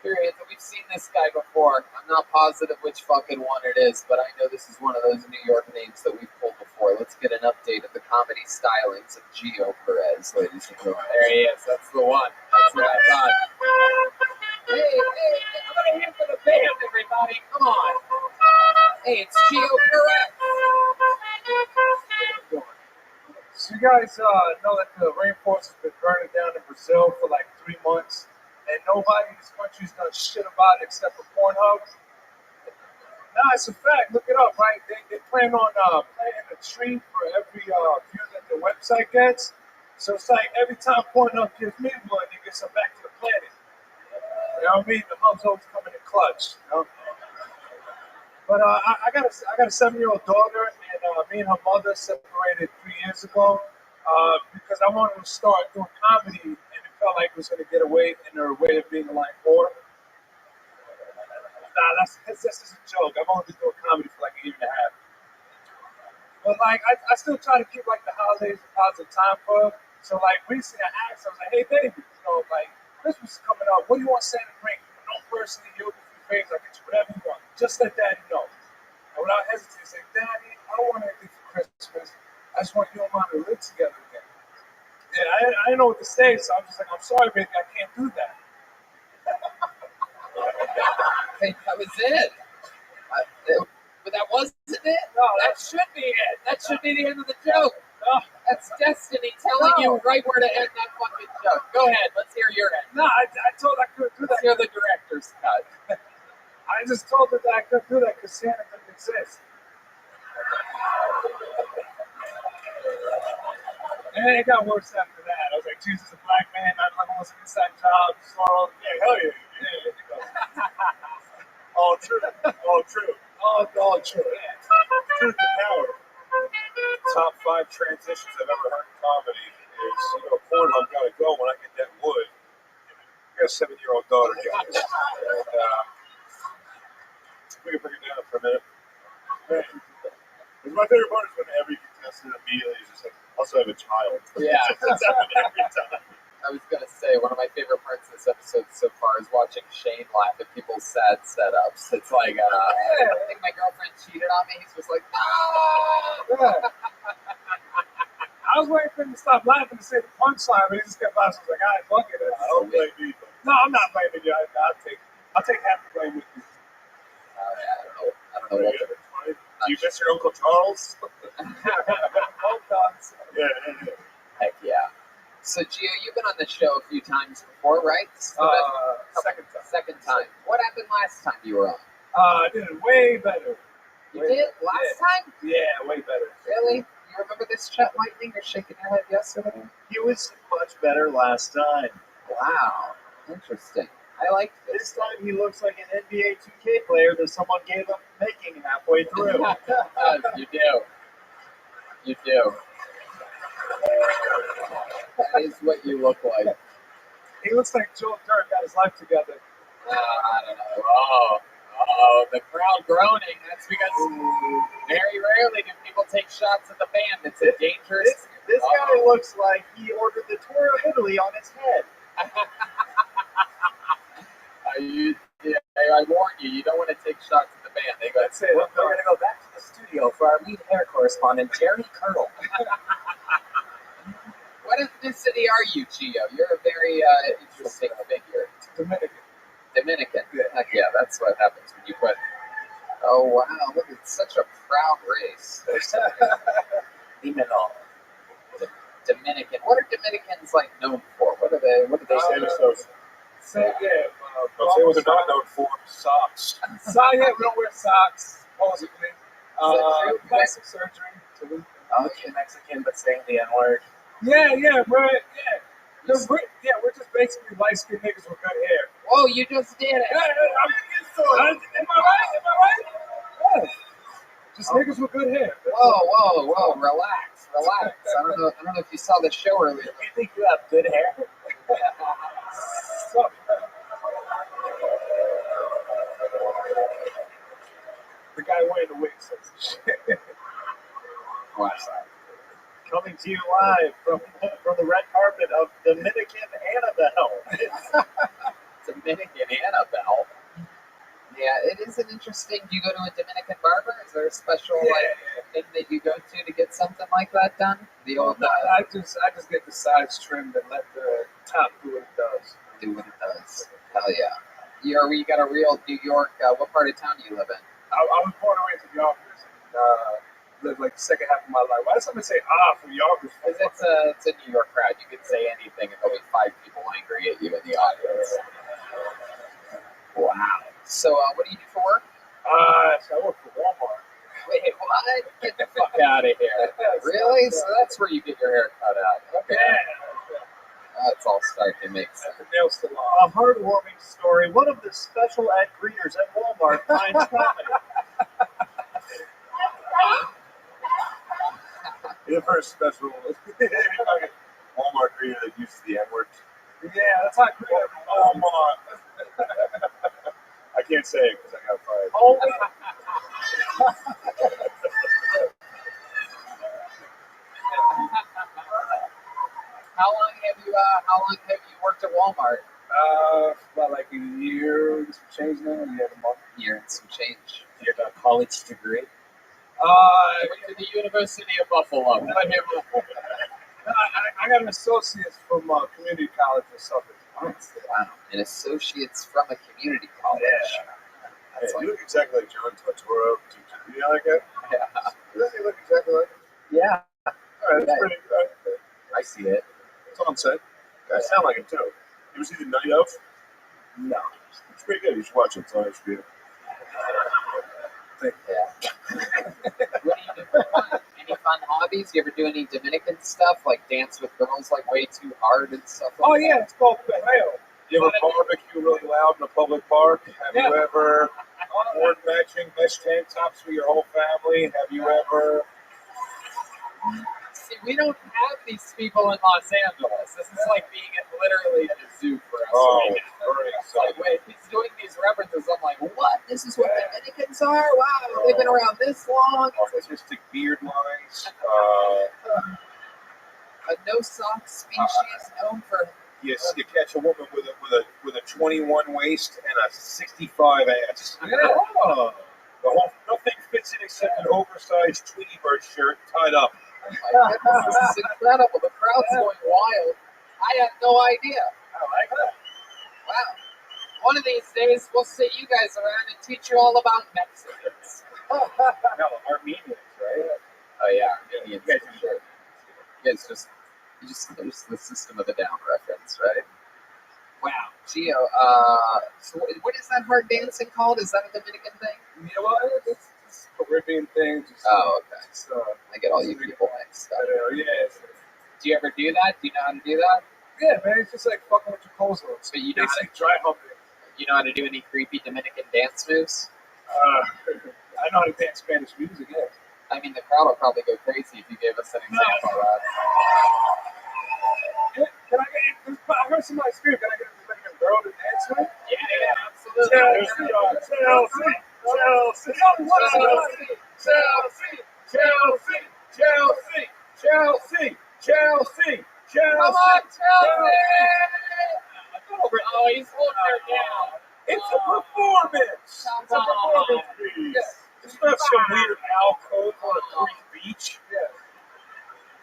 Period. We've seen this guy before. I'm not positive which fucking one it is, but I know this is one of those New York names that we've pulled before. Let's get an update of the comedy stylings of Gio Perez, ladies and gentlemen. There he is. That's the one. That's what I thought. Hey, how about a hand for the band, everybody? Come on. Hey, it's Gio Perez. So you guys know that the rainforest has been burning down in Brazil for like 3 months, and nobody in this country's done shit about it except for Pornhub. Nah, it's a fact. Look it up, right? They plan on planting a tree for every view that the website gets. So it's like every time Pornhub gives me one, it gets them back to the planet. You know what I mean? The hub's always coming in clutch. You know? But I got a 7-year-old daughter, and me and her mother separated 3 years ago because I wanted to start doing comedy, and it felt like it was going to get away in her way of being a line whore. Nah, that's just a joke. I've only been doing comedy for like a year and a half. But like, I still try to keep like the holidays a positive time for her. So like recently I asked her, I was like, hey baby, you know, like Christmas is coming up. What do you want Santa to bring? No personally, you'll do favors. I'll get you whatever you want. Just let Daddy know. And without hesitating, say, Daddy, I don't want anything for Christmas. I just want you and Mom to live together again. And I didn't know what to say, so I'm just like, I'm sorry, baby, I can't do that. Hey, that was it. But that wasn't it? No, that should be it. That should be the end of the joke. No. That's destiny telling you right where to end that fucking joke. Go ahead. Let's hear your end. No, I told her I couldn't do that. Let's hear the director's cut. I just told her that I couldn't do that because Santa doesn't exist. And it got worse after that. I was like, Jesus, a black man, 9/11 was an inside job. So, yeah, hell yeah. All true. All true. All true, yeah. Truth to power. Top 5 transitions I've ever heard in comedy is, Pornhub gotta go when I get that wood. I got a 7-year-old daughter, guys. And, we can bring it down for a minute. My favorite part is when every contestant immediately is just like, also have a child. Yeah. That's happened every time. I was going to say, one of my favorite parts of this episode so far is watching Shane laugh at people's sad setups. It's like, I think my girlfriend cheated on me. He's just like, no! Yeah. I was waiting for him to stop laughing to say the punchline, but he just kept laughing. I was like, all right, fuck it. I don't blame you. No, I'm not blaming you. I'll take half the blame with you. I don't know what to do. Do you miss your Uncle Charles? Both dogs. Yeah. Heck yeah. So, Gio, you've been on the show a few times before, right? Second time. Second time. What happened last time you were on? I did it way better. You did? Last time? Yeah, way better. Really? You remember this Chet Lightning? You're shaking your head yesterday? He was much better last time. Wow. Interesting. I like This time he looks like an NBA 2K player that someone gave up making halfway through. You do. You do. That is what you look like. He looks like Joe Dirt got his life together. I don't know. Oh, the crowd groaning. That's because very rarely do people take shots at the band. It's a dangerous. This guy looks like he ordered the tour of Italy on his head. I warn you, you don't want to take shots at the band. That's it. We're going to go back to the studio for our lead hair correspondent, Jerry Curl. What ethnicity are you, Gio? You're a very interesting figure. Dominican. Heck yeah, that's what happens when you put. Oh wow, look, it's such a proud race. Dominican. What are Dominicans like known for? What are they? Say yeah. I'll say what they're not known for: socks. Yeah, we don't wear socks, supposedly. Plastic surgery. Okay, Mexican, but saying the N-word. Yeah, we're just basically light-skinned niggas with good hair. Whoa, you just did it. Am I right? Yeah. Just niggas with good hair. Whoa, relax. I don't know if you saw the show earlier. You think you have good hair? The guy wearing the wig says shit. Coming to you live from the red carpet of Dominican Annabelle. Dominican Annabelle. Yeah, it is an interesting. Do you go to a Dominican barber? Is there a special thing that you go to get something like that done? The old. I just get the sides trimmed and let the top do what it does. Hell yeah. You got a real New York. What part of town do you live in? I was born and raised in Yonkers and lived like the second half of my life. Why does somebody say from Yonkers? Because it's a New York crowd. You can say anything and there'll be 5 people angry at you in the audience. Wow. So what do you do for work? So I work for Walmart. Wait, what? Get the fuck out of here. Really? So that's where you get your hair cut out. Okay. That's all starting to make sense. A heartwarming story. One of the special ed greeters at Walmart finds comedy. You're the first special Walmart greeter that uses the N-word. Yeah, that's how I greet everyone. Walmart. I can't say it because I got fired. Oh, How long have you worked at Walmart? About like a year and some change now. Yeah, a month. Year and some change. you have a college degree? I went to the University of Buffalo. I got an associate's from community college in Suffolk. Wow, an associate's from a community college. Yeah. Hey, you look exactly like John Turturro. You know that guy? Yeah. Doesn't he look exactly like him? Yeah. All right, that's pretty good. I see it. That's all I'm saying. I sound like him too. You ever see The Night Of? No. It's pretty good. You should watch it. It's on HBO. Yeah. What do you do for fun? Any fun hobbies? You ever do any Dominican stuff, like dance with girls like way too hard and stuff like Oh that? yeah, it's called Perreo. You ever barbecue really loud in a public park? Have you ever worn matching mesh tank tops for your whole family? Have you ever? See, we don't have these people in Los Angeles. This is like being literally at a zoo for us. Oh, right now. very It's like, wait, he's doing these references. I'm like, what? This is what Dominicans are? Wow, they've been around this long. Artistic beard lines. A no-sock species known for. Yes, you catch a woman with a 21 waist and a 65 ass. Oh. The whole nothing fits in except an oversized Tweety Bird shirt tied up. Oh my goodness, this is incredible. The crowd's going wild. I had no idea. I like that. Wow. One of these days, we'll sit you guys around and teach you all about Mexicans. No, Armenians, right? Oh yeah, Armenians for sure. You just there's the System of a Down reference, right? Wow, Gio. So what is that hard dancing called? Is that a Dominican thing? You know what? It's Caribbean thing. Oh, okay. I get all you people mixed up. Yeah. Do you ever do that? Do you know how to do that? Yeah, man. It's just like fucking with your clothes on. But you know how to, dry humping. you know how to do any creepy Dominican dance moves? I know how to dance Spanish music. Yeah. I mean, the crowd will probably go crazy if you gave us an example of that. Can I get? I heard somebody scream. Can I get a Dominican girl to dance with? Yeah, absolutely. Chelsea. Come on, Chelsea! Oh, he's holding her down. It's a performance. It's a performance piece. It's not some weird alcove on a Greek beach. Yeah.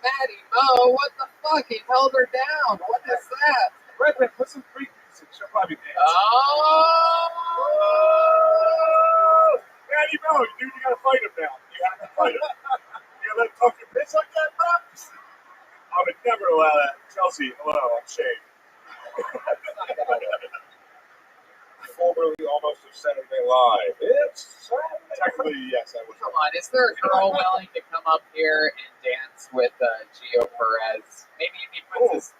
Maddie Mo, what the fuck? He held her down. What is that? Right, put some Greek music. She'll probably dance. Oh! Maddie Mo, dude, you gotta fight him now. You have to fight him. You let him talk your bitch like that, bro? I would never allow that. Chelsea, hello, I'm Shane. Formerly almost of Saturday Live. It's technically, yes, I would. Come on, is there a girl willing to come up here and dance with Gio Perez? Maybe if he puts his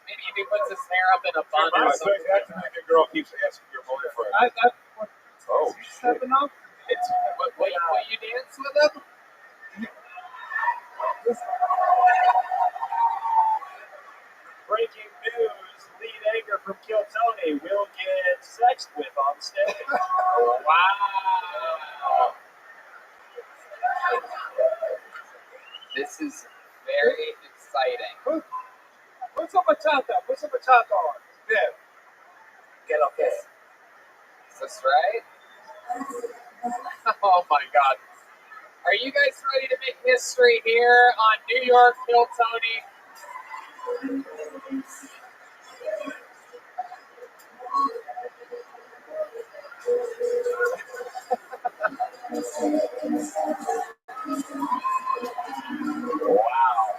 hair up in a bun or something. That Dominican girl keeps asking your boyfriend. Oh, shit. Will you dance with him? Breaking news: lead anchor from Kill Tony will get sexed with on stage. Wow. This is very exciting. Put some batata. Put some batata on. Yeah. Get okay. Is this right? Oh my God. Are you guys ready to make history here on New York Kill Tony? Wow.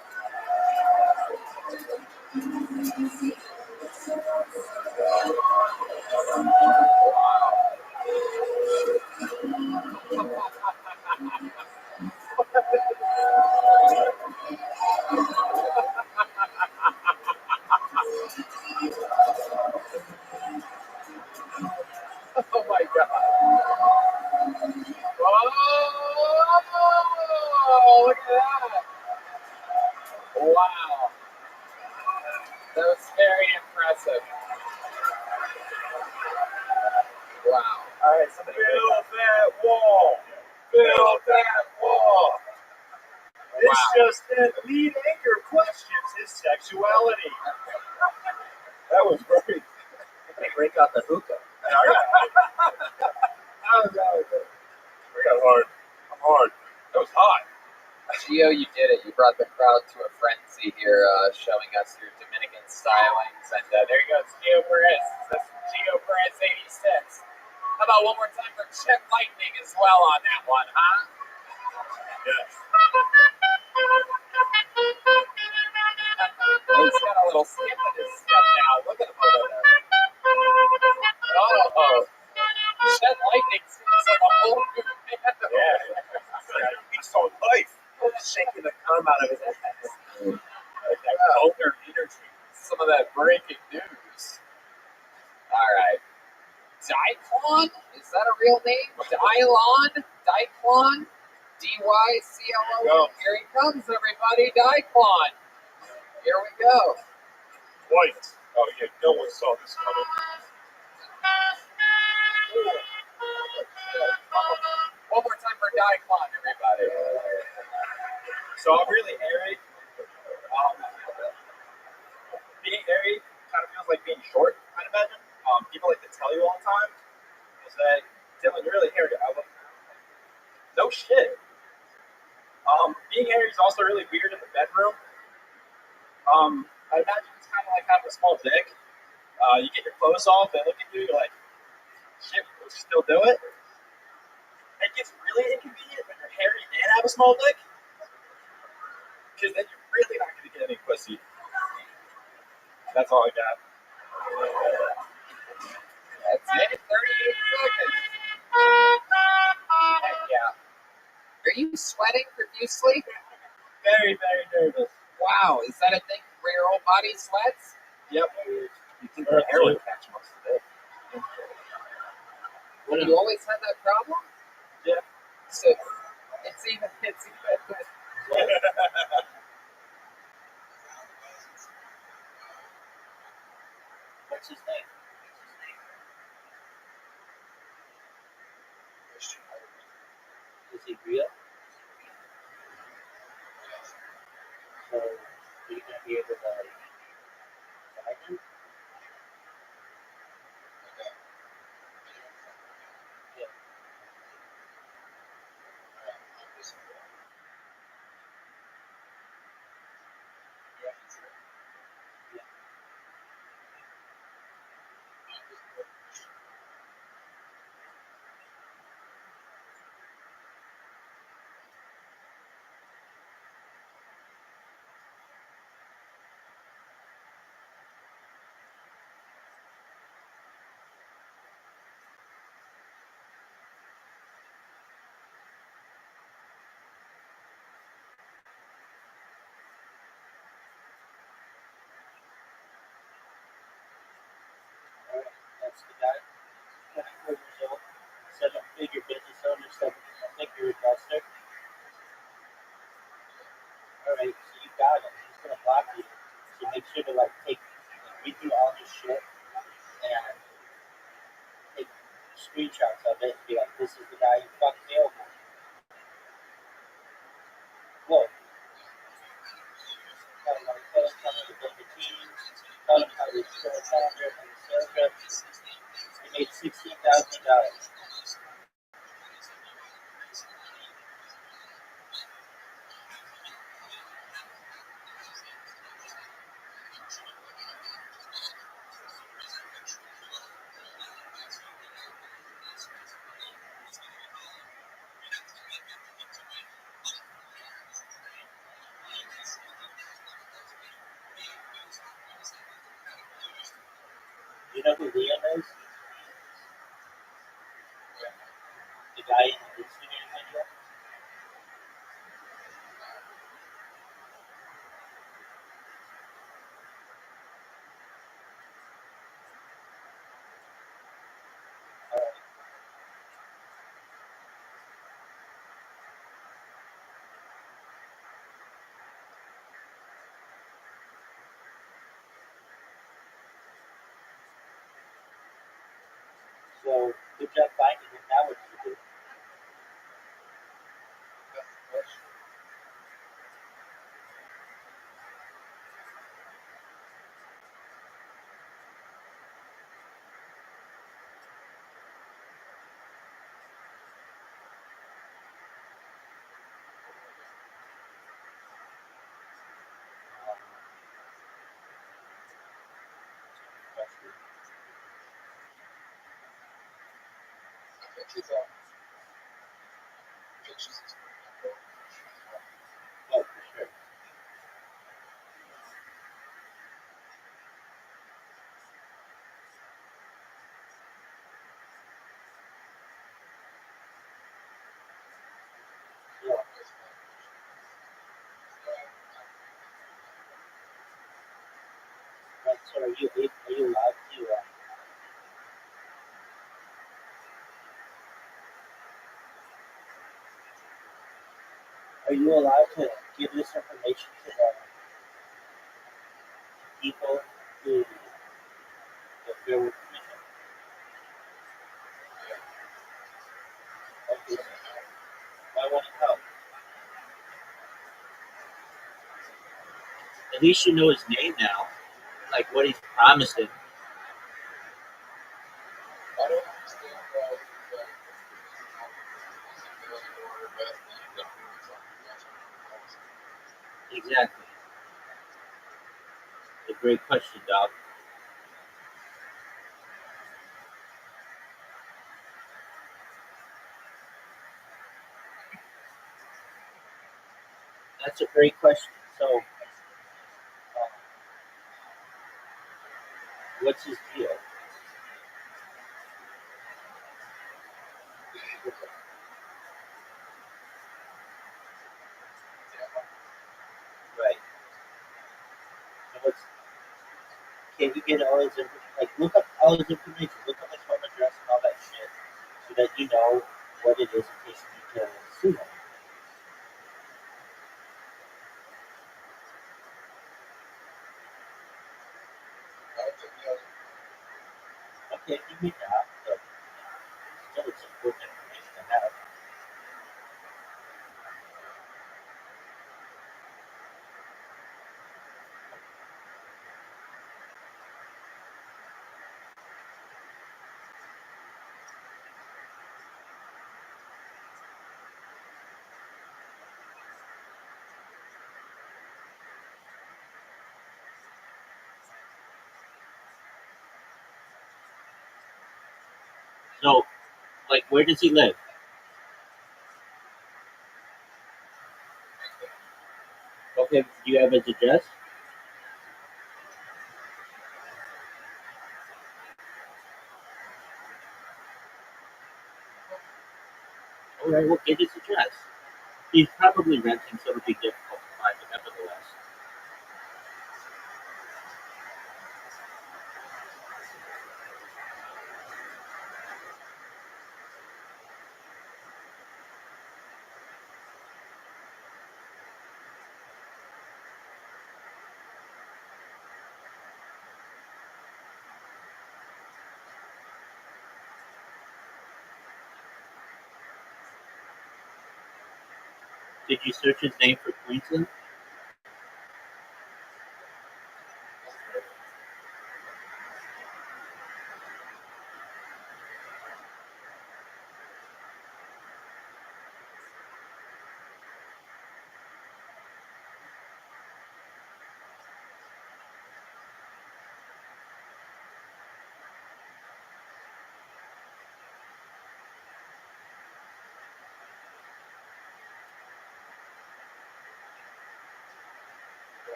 Oh my God. Whoa! Look at that. Wow. That was very impressive. Wow. All right, somebody build that wall. Build that wall. This just in: lead anchor questions his sexuality. That was very. They break out the hookah. I got hard. I'm hard. That was hot. Gio, you did it. You brought the crowd to a frenzy here, showing us your Dominican stylings. And there you go, it's Gio Perez. That's Gio Perez 86. How about one more time for Chet Lightning as well on that one, huh? Yes. Oh, he's got a little skip in his step now. Look at him over there. Oh, Chet Lightning seems like a whole new man. Yeah. He's so life. Shaking the cum out of his ass. Like that culture energy. Some of that breaking news. All right. Dyclon? Is that a real name? Dylon? Dyclon? D-Y-C-L-O-N. Here he comes, everybody. Dyclon. Here we go. White. Oh yeah, no one saw this coming. One more time for Dyclon, everybody. So I'm really airy. Being airy kind of feels like being short, I'd imagine. People like to tell you all the time is that Dylan, you're really hairy. No shit. Being hairy is also really weird in the bedroom. I imagine it's kind of like having a small dick. You get your clothes off, they look at you, you're like, shit, will you still do it? It gets really inconvenient when you're hairy and have a small dick, because then you're really not going to get any pussy. That's all I got. That's it. 38 seconds. Heck yeah. Are you sweating profusely? Very, very nervous. Wow, is that a thing where your whole body sweats? Yep. You think the hair would catch most of it? Well, you always had that problem? Yeah. So it's even. What's his name? Is he real? So, are you going to be able to find him? Yeah. Alright, that's the guy. 24 years old, 7-figure business owner, 7-figure investor. got him. He's gonna block you. So make sure to read through all his shit and take screenshots of it and be like, this is the guy who fucked me over. Look. Tell him to build the team. Tell him how to fill a calendar and the sales reps. He made $16,000. You know who Liam is? The guy in the Instagram video? So, good job finding him. Now what do you do? Oh, for sure. Yeah. Right, so are you allowed to, give this information to the people who interfere with permission? Okay, why won't it help? At least you know his name now, like what he's promised him. Exactly. A great question, Doc. That's a great question. So, what's his deal? Right. So can you get all his information? Like, look up all his information. Look up his home address and all that shit, so that you know what it is in case you need to sue him. Okay, you may not, but still, it's important information to have. So, like, where does he live? Okay, do you have his address? All right, well, get his address. He's probably renting, so it'll be difficult to find him, nevertheless. Did you search his name for Queensland?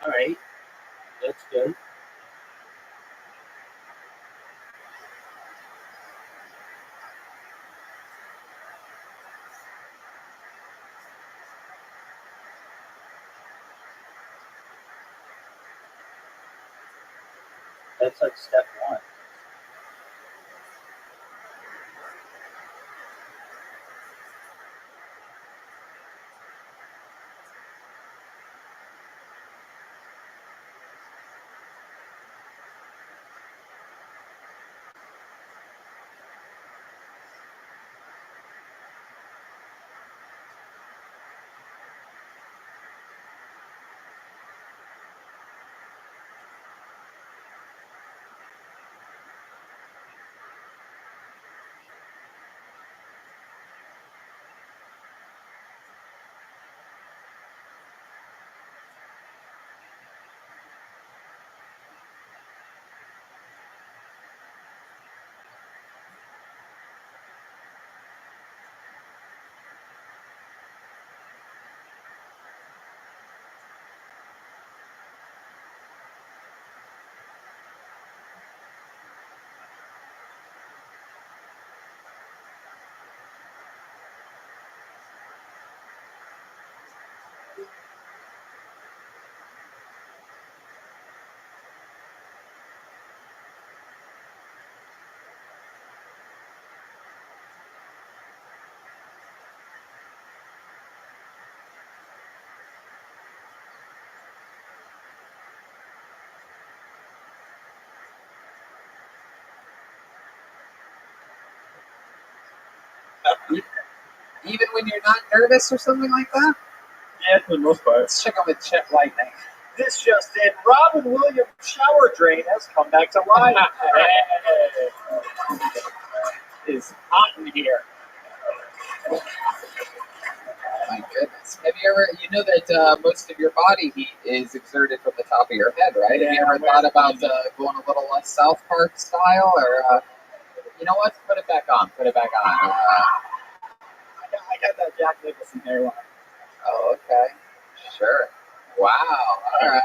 All right, that's good. That's like step one. Even when you're not nervous or something like that? Yeah, for the most part. Let's check on with Chet Lightning. This just in, Robin Williams' shower drain has come back to life. It's hot in here. My goodness. Have you ever, you know that most of your body heat is exerted from the top of your head, right? Yeah, Have you ever thought about going a little less South Park style? Or, you know what? Put it back on. Put it back on. I got that Jack Nicholson hairline. Oh, okay. Sure. Wow. All right.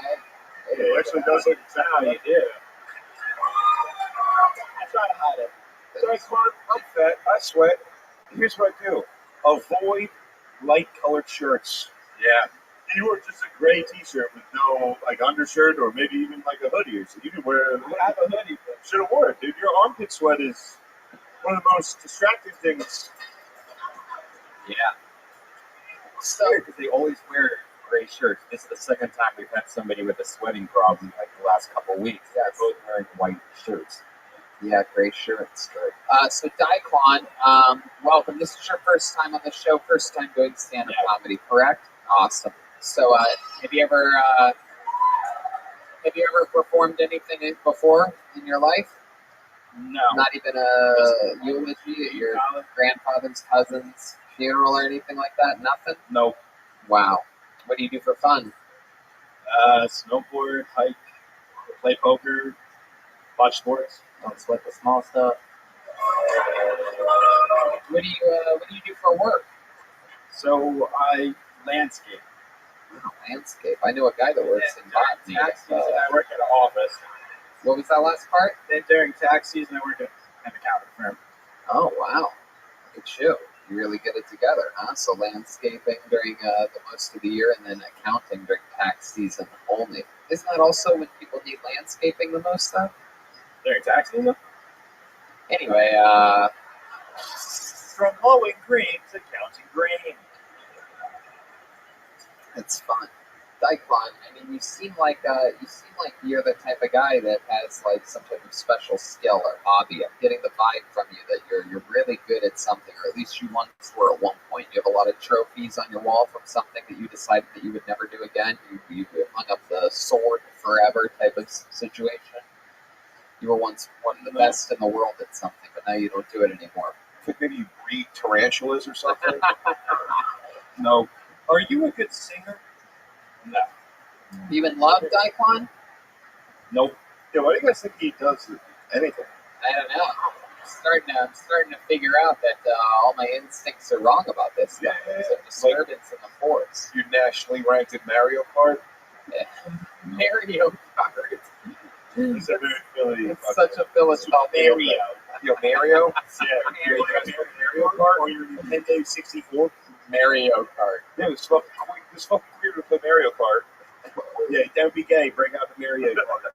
It actually does look How you do? I try to hide it. So I'm fat. I sweat. Here's what I do: avoid light-colored shirts. Yeah. You wear just a gray T-shirt with no like undershirt, or maybe even like a hoodie or something. You can wear. I have a hoodie, but Should have worn it, dude. Your armpit sweat is one of the most distracting things. Yeah. it's weird because they always wear gray shirts. This is the second time we've had somebody with a sweating problem like the last couple of weeks. They're both wearing white shirts. Yeah, gray shirts. So Daikon, welcome. This is your first time on the show, first time doing stand-up comedy, correct? Awesome. So, have you ever performed anything before in your life? No. Not even a eulogy at your grandfather's cousin's funeral or anything like that? Nothing? Nope. Wow. What do you do for fun? Snowboard, hike, play poker, watch sports. Don't sweat the small stuff. What do you do for work? So I landscape. Oh, landscape. I know a guy that works in botany. Tax season, I work at an office. What was that last part? Then during tax season, I work at an accounting firm. Oh, wow. Look at you. You really get it together, huh? So landscaping during the most of the year and then accounting during tax season only. Isn't that also when people need landscaping the most, though? During tax season? Anyway, From mowing green to counting grain. it's fun. Daikon, I mean, you seem like you're the type of guy that has like some type of special skill or hobby. I'm getting the vibe from you that you're really good at something, or at least you once were at one point. You have a lot of trophies on your wall from something that you decided that you would never do again. You hung up the sword forever type of situation. You were once one of the best in the world at something, but now you don't do it anymore. Could maybe you breed tarantulas or something? No. Are you a good singer? No. You in love, Daikon? Nope. Yeah, why do you guys think he does anything? I don't know. I'm starting to figure out that all my instincts are wrong about this stuff. There's a disturbance in the force. You nationally ranked in Mario Kart? Mario Kart. It's a very Philly. It's such a Philadelphia. Mario. Yo, Mario? Yeah. You guys play Mario Kart or your Nintendo 64? Mario Kart. Yeah, it's fucking weird to play Mario Kart. Yeah, don't be gay. Bring out the Mario Kart.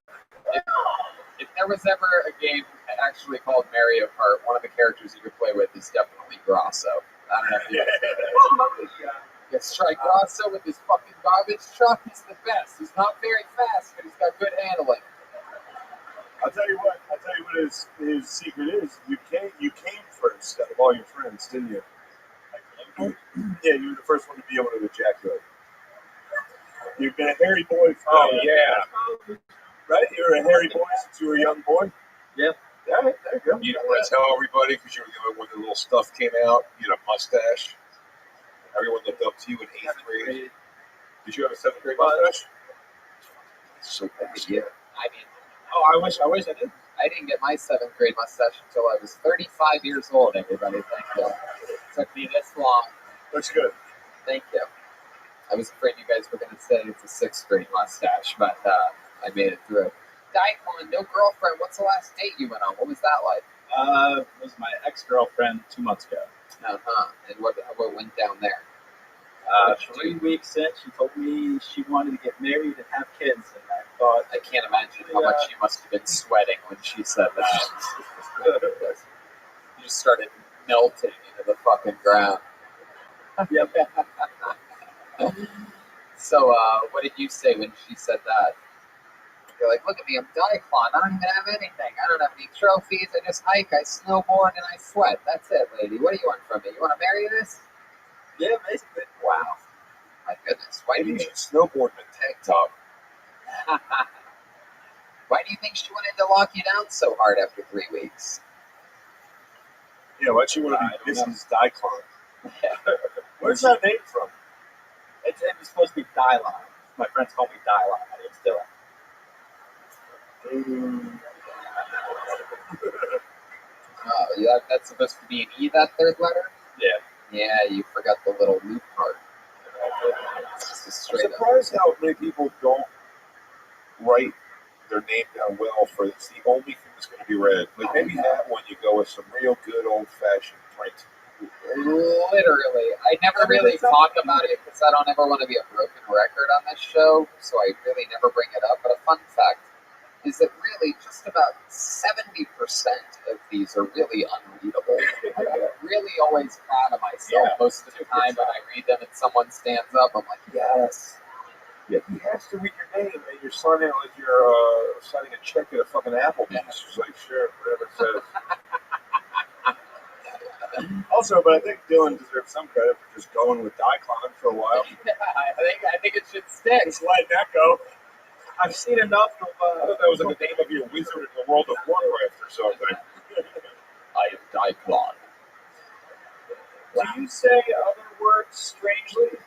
If there was ever a game actually called Mario Kart, one of the characters you could play with is definitely Grosso. I don't know if you guys strike Grosso with his fucking garbage truck. He's the best. He's not very fast, but he's got good handling. I'll tell you what his secret is. You came first out of all your friends, didn't you? Yeah, you were the first one to be able to ejaculate. You've been a hairy boy for right? You were a hairy boy since you were a young boy? Yeah. Yeah, there you go. You didn't want to tell everybody because you were the when the little stuff came out. You had a mustache. Everyone looked up to you in 8th grade. Did you have a 7th grade mustache? So Yeah. I mean, I wish I did. I didn't get my 7th grade mustache until I was 35 years old, everybody. Thank you. It took me this long. Looks good. Thank you. I was afraid you guys were going to say it's a 6th grade mustache, but I made it through. Daikon, no girlfriend. What's the last date you went on? What was that like? It was my ex-girlfriend 2 months ago. And what went down there? 3 weeks in, she told me she wanted to get married and have kids, and I thought... I can't imagine how much you must have been sweating when she said that. You just started melting into the fucking ground. Yep. So, what did you say when she said that? You're like, look at me, I'm Daikon. I don't even have anything. I don't have any trophies. I just hike, I snowboard, and I sweat. That's it, lady. What do you want from me? You want to marry this? Yeah, basically. Wow. My goodness. Why do Maybe you you think? should snowboard in a tank top. Why do you think she wanted to lock you down so hard after 3 weeks? Yeah, why'd you want to be Mrs. Daikon? Where's that name from? It was supposed to be Dylon. My friends call me Dylon. I didn't steal it. Oh, yeah, that's supposed to be an E, that third letter? Yeah. Yeah, you forgot the little loop part. It's just a I'm straight up. surprised how many people don't write their name down well for it's the only thing that's going to be read. Like maybe that one you go with some real good old fashioned print. Literally. I never really talk about it because I don't ever want to be a broken record on this show, so I really never bring it up. But a fun fact is that really just about 70% of these are really unreadable. I'm really always proud of myself most of the time when I read them and someone stands up. I'm like, yes. Yeah, he has to read your name and you're signing like you're signing a check at a fucking Applebee's. Just like, sure, whatever it says. Also, but I think Dylan deserves some credit for just going with Daikon for a while. I think it should stick. Just let that go. I've seen enough of... I thought that was like the name of your wizard in the World of Warcraft or something. I am Daikon. Do you say other words strangely?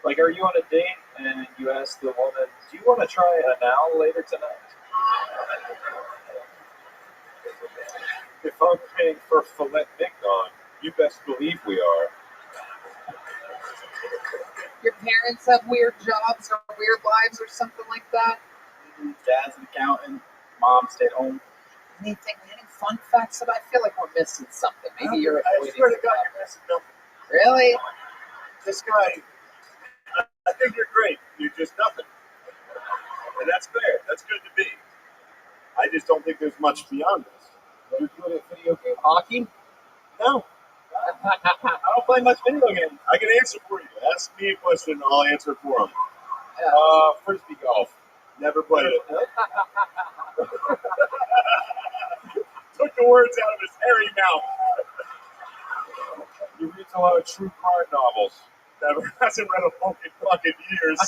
Like, are you on a date and you ask the woman, do you want to try anal later tonight? If I'm paying for filet mignon, you best believe we are. Your parents have weird jobs or weird lives or something like that? Dad's an accountant, mom stayed home. Any fun facts that I feel like we're missing something? Maybe you're I avoiding swear to God, stuff. you're missing nothing. Really? This guy, I think you're great. You're just nothing. And that's fair. That's good to be. I just don't think there's much beyond this. Are you good at video game hockey? No. I don't play much video games. I can answer for you. Ask me a question and I'll answer for him. Frisbee golf. Never played it. Took the words out of his hairy mouth. He reads a lot of true crime novels. Never hasn't read a book in fucking years.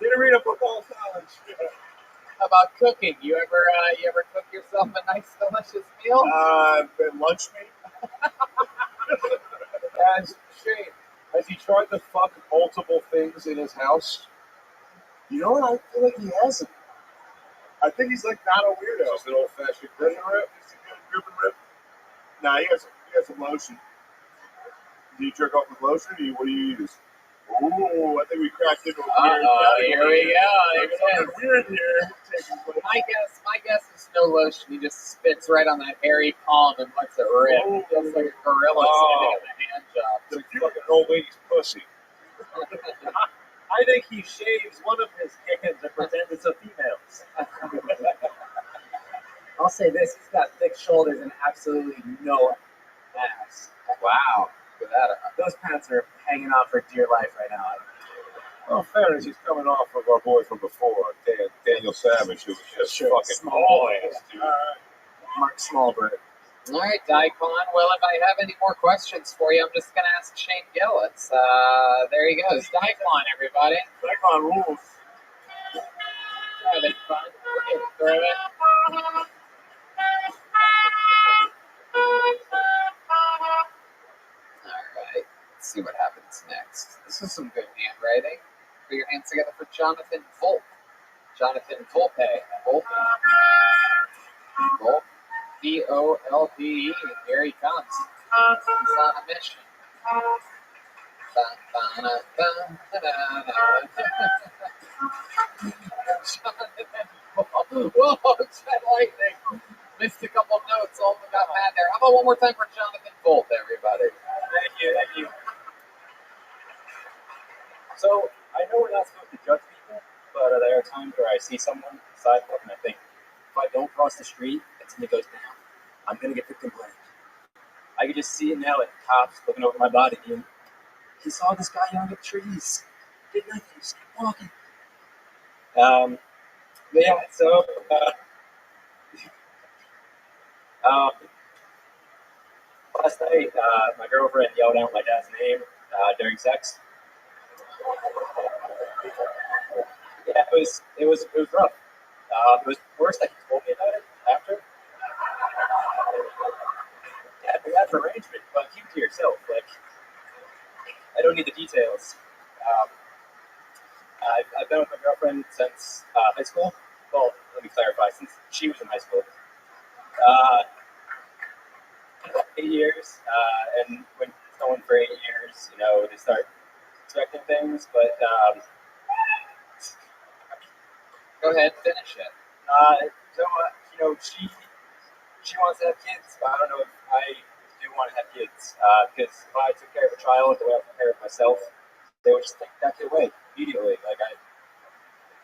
Didn't read a book all college. How about cooking? You ever cook yourself a nice, delicious meal? Lunch meat. Shane, has he tried to fuck multiple things in his house? You know what? I feel like he hasn't. I think he's like not a weirdo. Just an old-fashioned grip and rip. Just a good grip and rip. Nah, he has some lotion. Do you jerk off with lotion? Or what do you use? Ooh, I think we cracked into a weird category. Here we go. There's something weird here. My guess is no lotion. He just spits right on that hairy palm and lets it rip. It feels like a gorilla sitting in the hand job. The fucking old lady's pussy. I think he shaves one of his hands and pretends it's a female's. I'll say this: he's got thick shoulders and absolutely no ass. Wow. Look at that. Those pants are hanging out for dear life right now. Well, fairness, he's coming off of our boy from before, Daniel Savage, who was just fucking small ass, dude. Mark Smallbird. All right, Daikon. Well, if I have any more questions for you, I'm just going to ask Shane Gillets. There he goes. Daikon, everybody. Daikon rules. Having fun. We're getting through it. All right. Let's see what happens next. This is some good handwriting. Put your hands together for Jonathan Volpe. Jonathan Volpe. Volpe. Volpe. V-O-L-P-E. Here he comes. He's on a mission. Jonathan Volpe. Whoa, jet lightning. Missed a couple notes. All got mad there. How about one more time for Jonathan Volpe, everybody? Thank you. So, I know we're not supposed to judge people, but there are times where I see someone on the sidewalk and I think, if I don't cross the street and something goes down, I'm going to get victim blamed. I can just see it now, like cops looking over my body being, he saw this guy yelling at trees. Did nothing, just kept walking. Yeah, so, last night, my girlfriend yelled out my dad's name during sex. Yeah, it was rough. It was worse that he told me about it after. Yeah, we had an arrangement, but keep it to yourself. Like, I don't need the details. I've been with my girlfriend since high school. Well, let me clarify, since she was in high school. 8 years, and when it's going for 8 years, you know, they start expecting things, but Go ahead, finish it. you know, she wants to have kids, but I don't know if I do want to have kids, because if I took care of a child the way I took care of myself, they would just take that kid away immediately. Like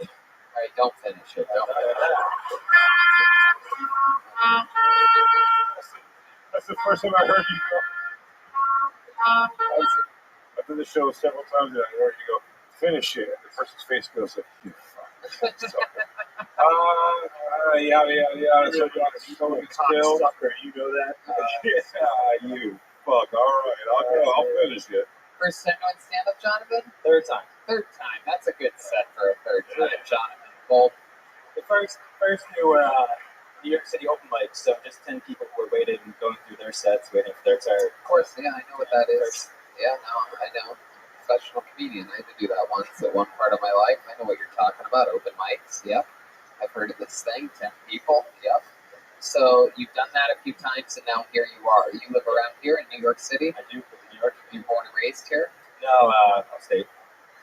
All right, don't finish it. Don't finish it. That's the first time I heard you go. I've done the show several times and I heard you go, finish it. And the person's face goes like, you fuck. Yeah. So someone gets killed. sucker, you know that? You fuck. All right, I'll finish it. First time doing stand-up, Jonathan? Third time. Third time. That's a good set for a third time, Jonathan Volpe. The first they were New York City open mics, so just 10 people were waiting, going through their sets, waiting for their turn. Of course, yeah, I know what that is. Yeah, no, I know. Professional comedian. I had to do that once at one part of my life. I know what you're talking about. Open mics. Yep. I've heard of this thing. 10 people. Yep. So you've done that a few times, and now here you are. You live around here in New York City? I do live in New York. You born and raised here? No, upstate.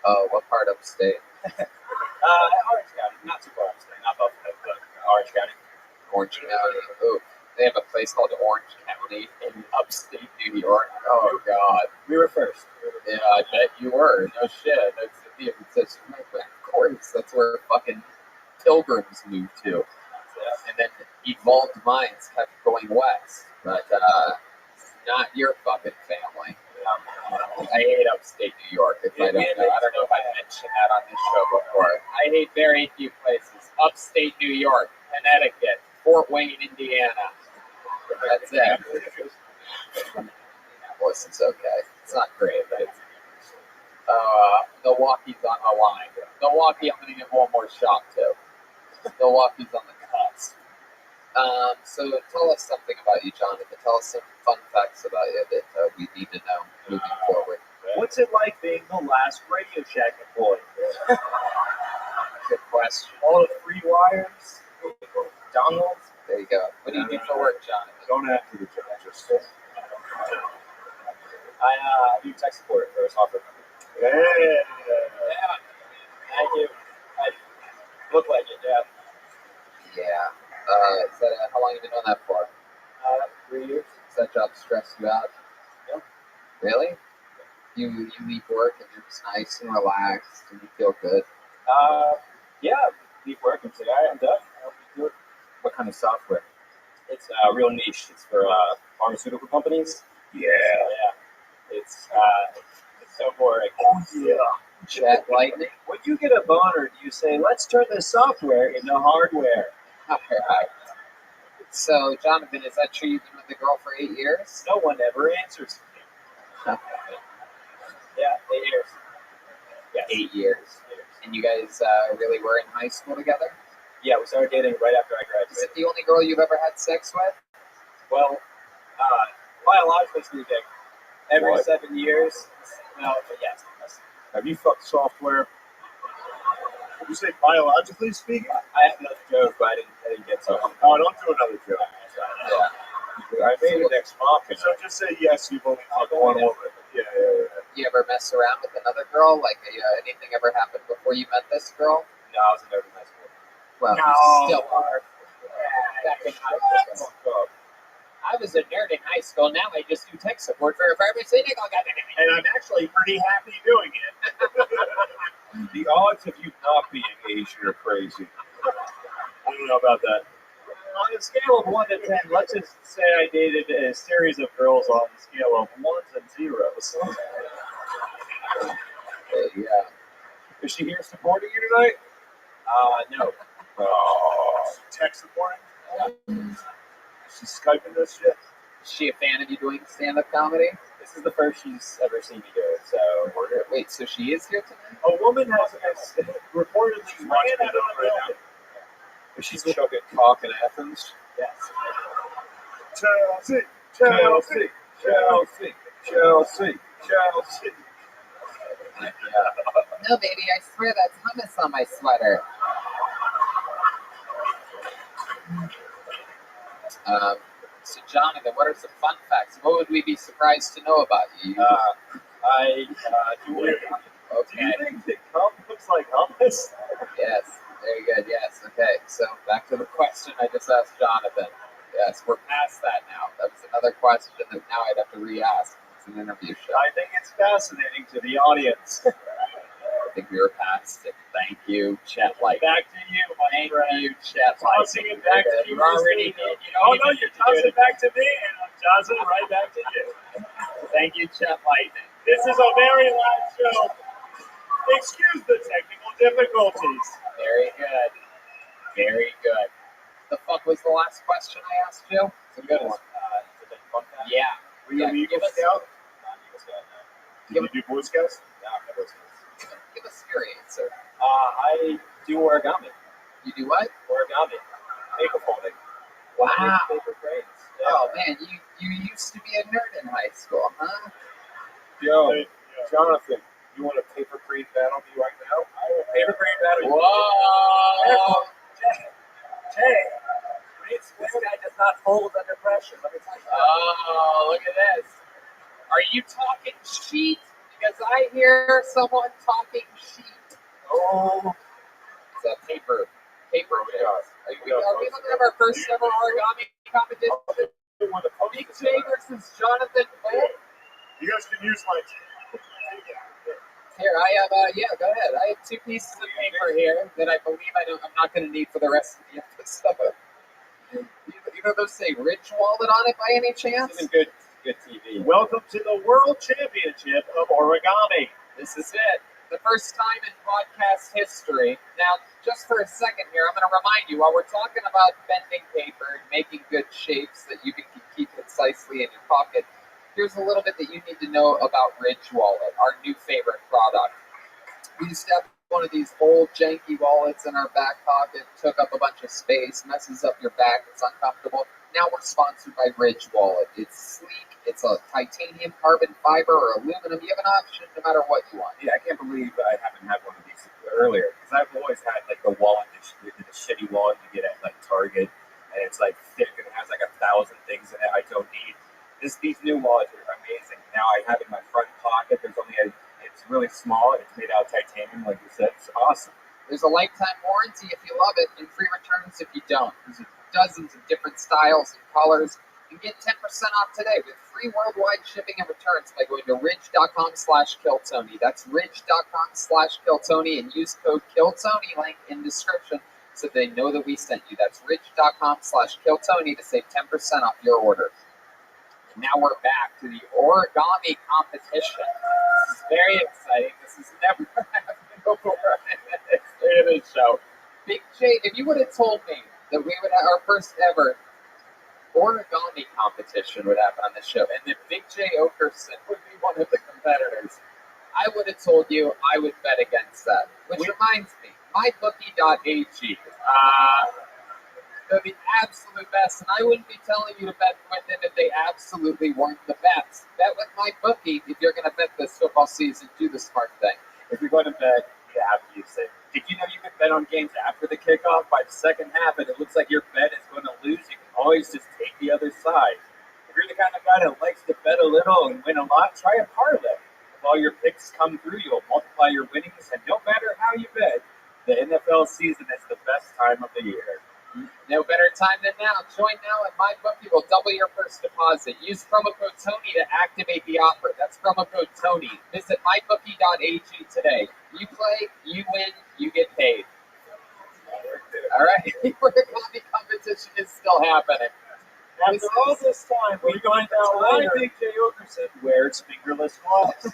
Oh, what part of state? Orange County. Not too far upstate. Not Buffalo, but Orange County. Orange County. Ooh. They have a place called Orange County in upstate New York. Oh, God. We were first. Yeah, I bet you were. No shit. That's the such of course. That's where fucking pilgrims moved to. And then evolved minds kept going west. But not your fucking family. I hate upstate New York. If I don't know, I don't know if I mentioned that on this show before. I hate very few places. Upstate New York, Connecticut, Fort Wayne, Indiana. That's it. Minneapolis is okay. It's not great, but it's Milwaukee's on the line. Milwaukee, I'm going to give one more shot to. Milwaukee's on the cusp. So tell us something about you, Jonathan. Tell us some fun facts about you that we need to know moving forward. What's it like being the last Radio Shack employee? Good question. All the free wires, dongles. There you go. What do you do for work, Jonathan? Don't answer the job. Just I do tech support for a software company. Yeah. Thank you. I look like it, yeah. Yeah. Is that, how long have you been doing that for? 3 years. Does that job stress you out? No. Really? You leave work and you're just nice and relaxed and you feel good? Yeah, leave work and say, all right, I'm done. I'll do it. What kind of software? It's real niche. It's for pharmaceutical companies. yeah. It's so boring. Oh, yeah. Chat lightning? When you get a boner, do you say, let's turn this software into hardware? All right. So, Jonathan, is that true? You've been with the girl for 8 years? No one ever answers me. Yeah, 8 years. Yes. 8 years. And you guys really were in high school together? Yeah, we started dating right after I Is graduated. it the only girl you've ever had sex with? Well, biologically speaking, every What? 7 years. No, but yes. Have you fucked software? Did you say biologically speaking? I have another joke, but I didn't get to it. Oh, don't do another joke. Yeah. I made an ex machina. So just say yes, you've only fucked one woman. Yeah. You ever mess around with another girl? Like, anything ever happened before you met this girl? No, I was in nerd in high school. Well, No. you still are. Back in high school. I was a nerd in high school. Now I just do tech support for a pharmaceutical company. And I'm actually pretty happy doing it. The odds of you not being Asian are crazy. I don't know about that. On a scale of 1 to 10, let's just say I dated a series of girls on the scale of 1s and 0s. Yeah. Is she here supporting you tonight? No. Oh, tech supporting? She's Skyping this shit? Is she a fan of you doing stand-up comedy? This is the first she's ever seen me do it, so we're good. Wait, so she is here tonight? A woman has reportedly ran out of the building. Is she chugging cock in Athens? Yes. Chelsea, Chelsea, Chelsea, Chelsea, Chelsea. No, baby, I swear that's hummus on my sweater. So, Jonathan, what are some fun facts? What would we be surprised to know about you? I do Do you Okay. think that cum looks like hummus? Yes. Very good. Yes. Okay. So back to the question I just asked Jonathan. Yes, we're past that now. That was another question that now I'd have to re-ask. It's an interview show. I think it's fascinating to the audience. I think we were past it. Thank you, Chet Light. Back to you, my Thank friend. you, Chet Light. Tossing it back to you. You already did. You Oh, don't no, even you're need to do tossing it. it back to me, and I'm tossing it right back to you. Thank you, Chet Lightning. This is a very loud show. Excuse the technical difficulties. Very good. Very good. The fuck was the last question I asked you? It's a good one. It's a bit fun fact. Yeah. Were you an Yeah, Eagle give us- Scout? Non-Eagle Scout, no. Did you do Boy Scouts? No, I've never seen this. Give us your answer. I do origami. You do what? Origami. Paper folding. Wow. Paper cranes. Yeah. Oh man, you used to be a nerd in high school, huh? Yo, Jonathan, you want a paper crane battle me right now? Paper crane battle. Whoa! Jay, this guy does not fold under pressure. Let me tell you. Oh, look at this. Are you talking sheet? Because I hear someone talking sheet. Oh, It's a paper shot. Are we Yeah. looking at our first ever origami competition? you want to Big J versus Jonathan Cole? You guys can use my. Here, I have, go ahead. I have 2 pieces of paper here that I believe I'm not going to need for the rest of the episode. You know those say Ridge Wallet on it by any chance? This is a good good TV. Welcome to the World Championship of Origami. This is it. The first time in podcast history. Now, just for a second here, I'm going to remind you, while we're talking about bending paper and making good shapes that you can keep concisely in your pocket, here's a little bit that you need to know about Ridge Wallet, our new favorite product. We used to have one of these old janky wallets in our back pocket, took up a bunch of space, messes up your back, it's uncomfortable. Now we're sponsored by Ridge Wallet. It's sleek, it's a titanium, carbon fiber, or aluminum. You have an option no matter what you want. Yeah, I can't believe I haven't had one of these earlier, because I've always had like the wallet, the shitty wallet you get at like Target, and it's like thick and it has like 1,000 things in it I don't need. These new wallets are amazing. Now I have it in my front pocket. It's really small. It's made out of titanium, like you said. It's awesome. There's a lifetime warranty if you love it, and free returns if you don't. There's dozens of different styles and colors. You can get 10% off today with free worldwide shipping and returns by going to ridge.com/KillTony. That's ridge.com/KillTony and use code KillTony link in description so they know that we sent you. That's ridge.com/KillTony to save 10% off your order. And now we're back to the origami competition. This is very exciting. This has never happened before in the history of this show. Big J, if you would have told me that we would have our first ever origami competition would happen on the show, and that Big J Okerson would be one of the competitors, I would have told you I would bet against that. Which reminds me, mybookie.ag. They're the absolute best, and I wouldn't be telling you to bet with them if they absolutely weren't the best. Bet with my bookie if you're going to bet this football season. Do the smart thing. If you're going to bet, you have to use it. Did you know you can bet on games after the kickoff? By the second half, and it looks like your bet is going to lose, you can always just take the other side. If you're the kind of guy that likes to bet a little and win a lot, try a parlay. If all your picks come through, you'll multiply your winnings, and no matter how you bet, the NFL season is the best time of the year. No better time than now. Join now and MyBookie will double your first deposit. Use promo code TONY to activate the offer. That's promo code TONY. Visit mybookie.ag today. You play, you win, you get paid. All right. The origami competition is still happening. After all this time, we're going to why Big J Okerson wears fingerless gloves.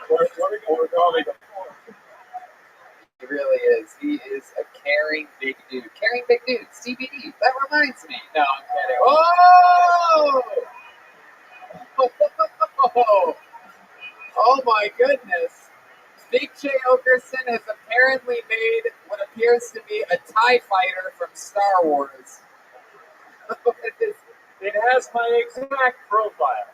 Origami. He really is. He is a caring big dude. Caring big dude. CBD. That reminds me. No, I'm kidding. Oh! Oh my goodness. Big J Okerson has apparently made what appears to be a TIE fighter from Star Wars. It has my exact profile.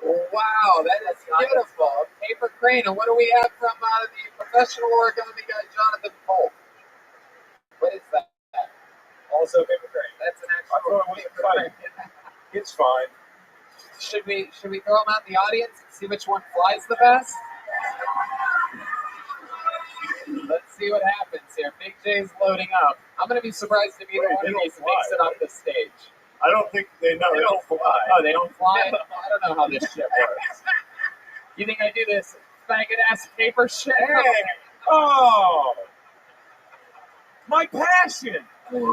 Wow, that is beautiful. A paper crane. And what do we have from the professional origami guy, Jonathan Polk? What is that? Also a paper crane. That's an actual paper crane. It's fine. Should we throw them out in the audience and see which one flies the best? Let's see what happens here. Big J's loading up. I'm going to be surprised if either one of these makes it off the stage. I don't think they know. They don't fly. Oh, they don't fly? I don't know how this shit works. You think I do this faggot-ass paper shit? Hey! Oh! My passion! Stop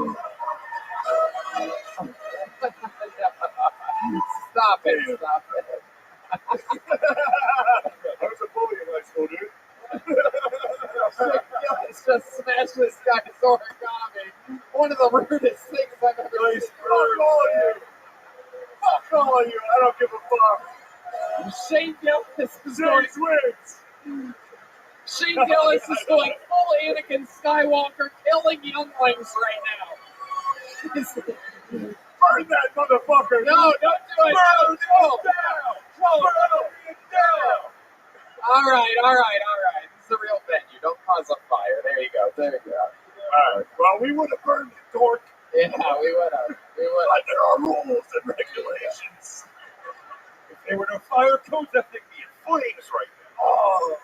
it. Stop it. I was a bully in high school, dude. Let's just smash this guy's origami. One of the rudest things I've ever seen. Fuck all you. I don't give a fuck. Shane Gillis is going. Wins. Shane Gillis is going full Anakin Skywalker, killing younglings right now. Burn that motherfucker. No, don't do it. Burn No. it down. Burn it down. All right. This is a real venue. Don't cause a fire. There you go. All right. Well, we would have burned it, dork. Yeah, we would have. But there are rules and regulations. If there were no fire codes, that thing would be in flames right now. Oh.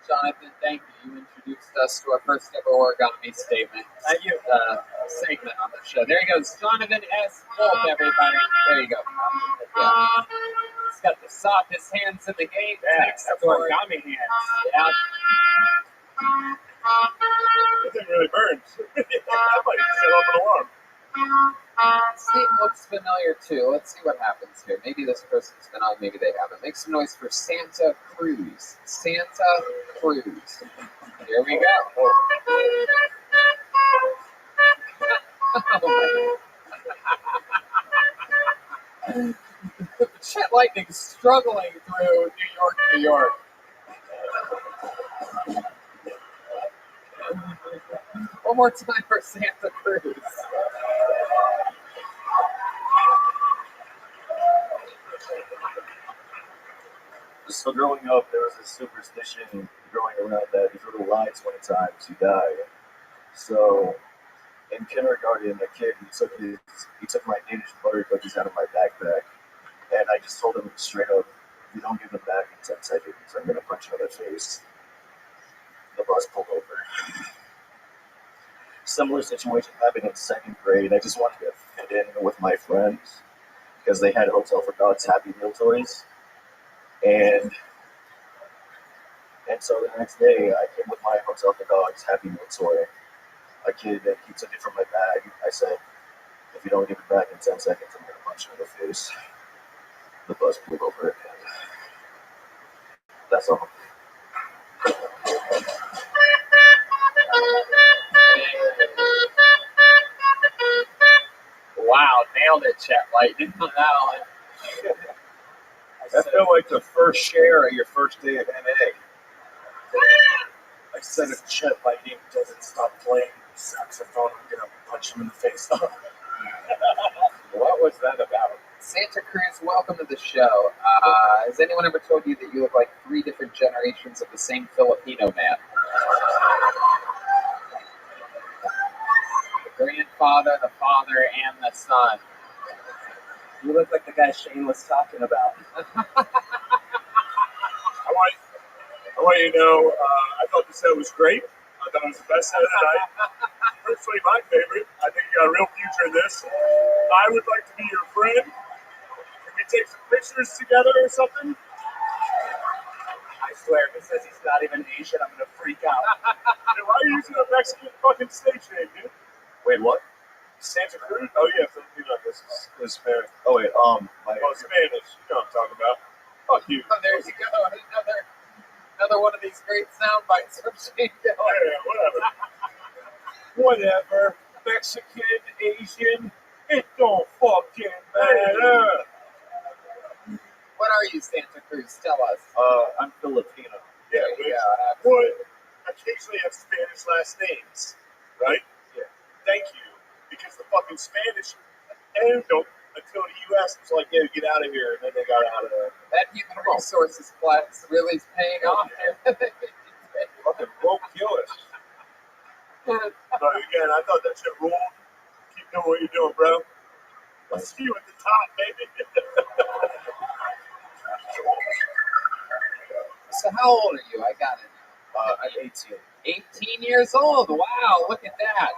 Jonathan, thank you. You introduced us to our first ever origami statement. Thank you. Segment on the show. There he goes. Jonathan S. Wolf, everybody. There you go. Yeah. He's got the softest hands in the game. Yeah, that's origami hands. Yeah. That thing really burns. I might set off an alarm. This name looks familiar too. Let's see what happens here. Maybe this person's been on, maybe they haven't. Make some noise for Santa Cruz. Santa Cruz. Here we go. Oh. Chet Lightning struggling through New York. One more time for Santa Cruz. So growing up, there was this superstition growing around that if you were to lie 20 times, you die. So in kindergarten, a kid, he took my Danish butter cookies out of my backpack, and I just told him straight up, if you don't give them back in 10 seconds, I'm going to punch you in the face. The bus pulled over. Similar situation happened in second grade. I just wanted to fit in with my friends because they had Hotel for Dogs Happy Meal toys. And so the next day, I came with my Hotel for Dogs Happy Meal toy. A kid, he took it from my bag. I said, if you don't give it back in 10 seconds, I'm going to punch you in the face. The bus pulled over again. That's all. Wow, nailed it, Chet Lightning on that one. That felt like the first share of your first day of NA. I said if Chet Lightning doesn't stop playing saxophone, I'm going to punch him in the face. What was that about? Santa Cruz, welcome to the show. Has anyone ever told you that you look like 3 different generations of the same Filipino man? The grandfather, the father, and the son. You look like the guy Shane was talking about. I want you to know, I thought the set was great. I thought it was the best set of the night. Personally, my favorite. I think you got a real future in this. I would like to be your friend. Can we take some pictures together or something? I swear, if it says he's not even Asian, I'm going to freak out. Dude, why are you using a Mexican fucking stage name, dude? Wait, what? Santa Cruz? Oh, yeah, Filipino. This is Spanish. Oh, wait, Spanish. You know what I'm talking about. Fuck you. Oh, there you go. Another one of these great sound bites from Shane Dillon. Yeah, whatever. Whatever. Mexican, Asian, it don't fucking matter. What are you, Santa Cruz? Tell us. I'm Filipino. Yeah, would occasionally have Spanish last names, right? Yeah. Thank you. Because the fucking Spanish and don't until the U.S. was like, yeah, get out of here, and then they got out of there. That human resources class really is paying off here. Fucking broke killers. But again, I thought that shit ruled. Keep doing what you're doing, bro. Let's see you at the top, baby. So how old are you? I got it. I'm 18. 18 years old. Wow, look at that.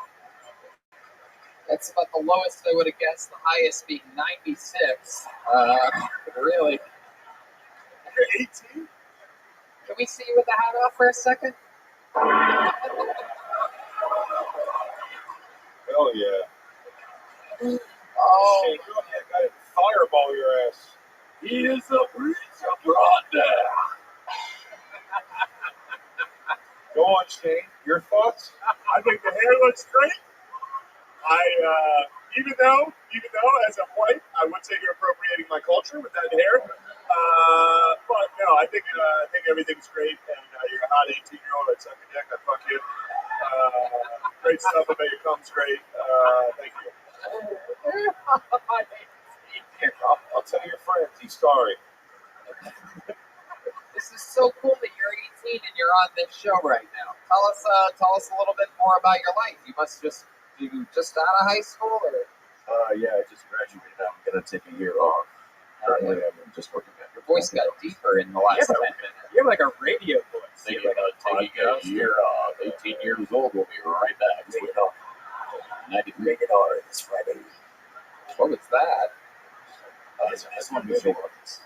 That's about the lowest I would have guessed. The highest being 96. Really. You're 18? Can we see you with the hat off for a second? Hell yeah. Oh. Shane, you're that guy that fireball your ass. He is a breach of Rhonda. Go on, Shane. Your thoughts? I think the hair looks great. Even though as a white, I would say you're appropriating my culture with that hair. But no, I think everything's great, and you're a hot 18-year-old. I'd suck your dick. I'd fuck you. Great stuff. I bet your cum's great. Thank you. I'll tell your friends. He's sorry. This is so cool that you're 18 and you're on this show right now. Tell us a little bit more about your life. You just out of high school, or? Yeah, I just graduated. I'm gonna take a year off. Currently, I'm just working at. Your voice got deeper in the last 10 minutes. You have like a radio voice. Taking a year off. 18 years old. We'll be right back. Take it off. 90 $90 this Friday. What was that? This one visual artist.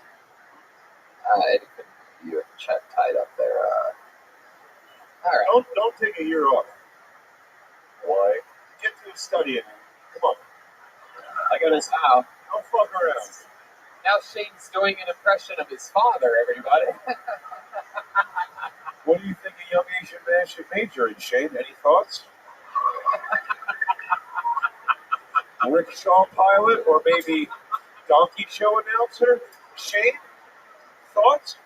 You have Chet tied up there. All right. Don't take a year off. Why? Get to studying. Come on. gotta wow. Don't fuck around. Now Shane's doing an impression of his father, everybody. What do you think a young Asian man should major in, Shane? Any thoughts? Rickshaw pilot or maybe donkey show announcer? Shane? Thoughts?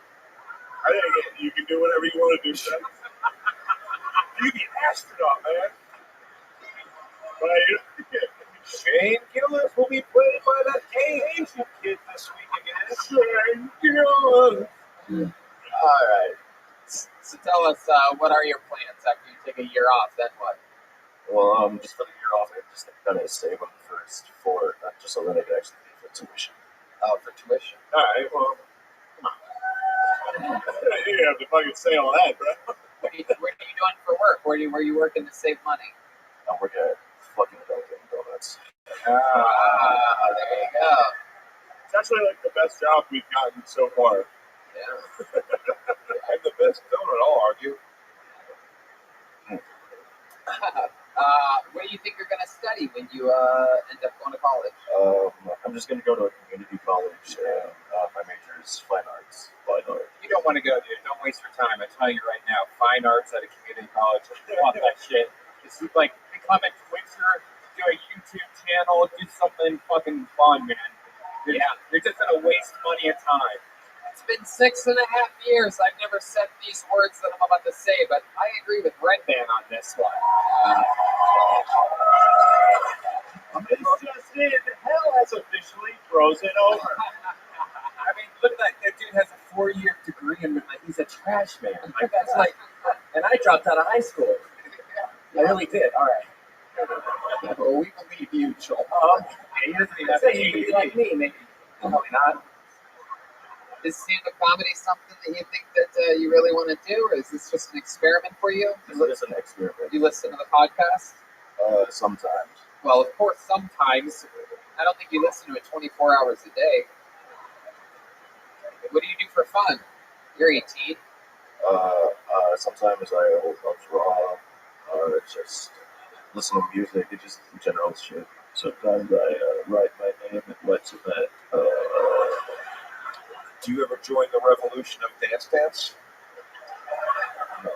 I think you can do whatever you want to do, son. You be an astronaut, man. But Shane Gillis will be played by that Asian kid this week again. Shane Gillis. All right. So tell us, what are your plans after you take a year off? Then what? Well, just for the year off, I just gotta save up first for just so that I can actually pay for tuition. Oh, for tuition. All right, well, come on. You have to fucking say all that, bro. What are you doing for work? Where are you working to save money? I work at fucking Dunkin' Donuts. There you go. It's actually like the best job we've gotten so far. Yeah. I'm the best donut, I'll argue. What do you think you're going to study when you end up going to college? I'm just gonna go to a community college, and my major is fine arts. You don't want to go, dude. Don't waste your time. I'm telling you right now, fine arts at a community college, fuck that shit. Just like become a Twitcher, do a YouTube channel, do something fucking fun, man. You're just gonna waste money and time. It's been 6.5 years. I've never said these words that I'm about to say, but I agree with Red Band on this one. It's just in. Hell has officially frozen over. I mean, look at that. That dude has a 4-year degree and like, he's a trash man. Like, that's like, and I dropped out of high school. I really did. All right. Well, we believe you, Joel. He doesn't even have to be like me, maybe. Probably not. Is stand-up comedy something that you think that you really want to do, or is this just an experiment for you? It's an experiment. You listen to the podcast? Sometimes. Well, of course, sometimes. I don't think you listen to it 24 hours a day. What do you do for fun? You're 18. Sometimes I'll draw, just listen to music, and just general shit. Sometimes I write my name and let's event. Do you ever join the revolution of Dance Dance? No.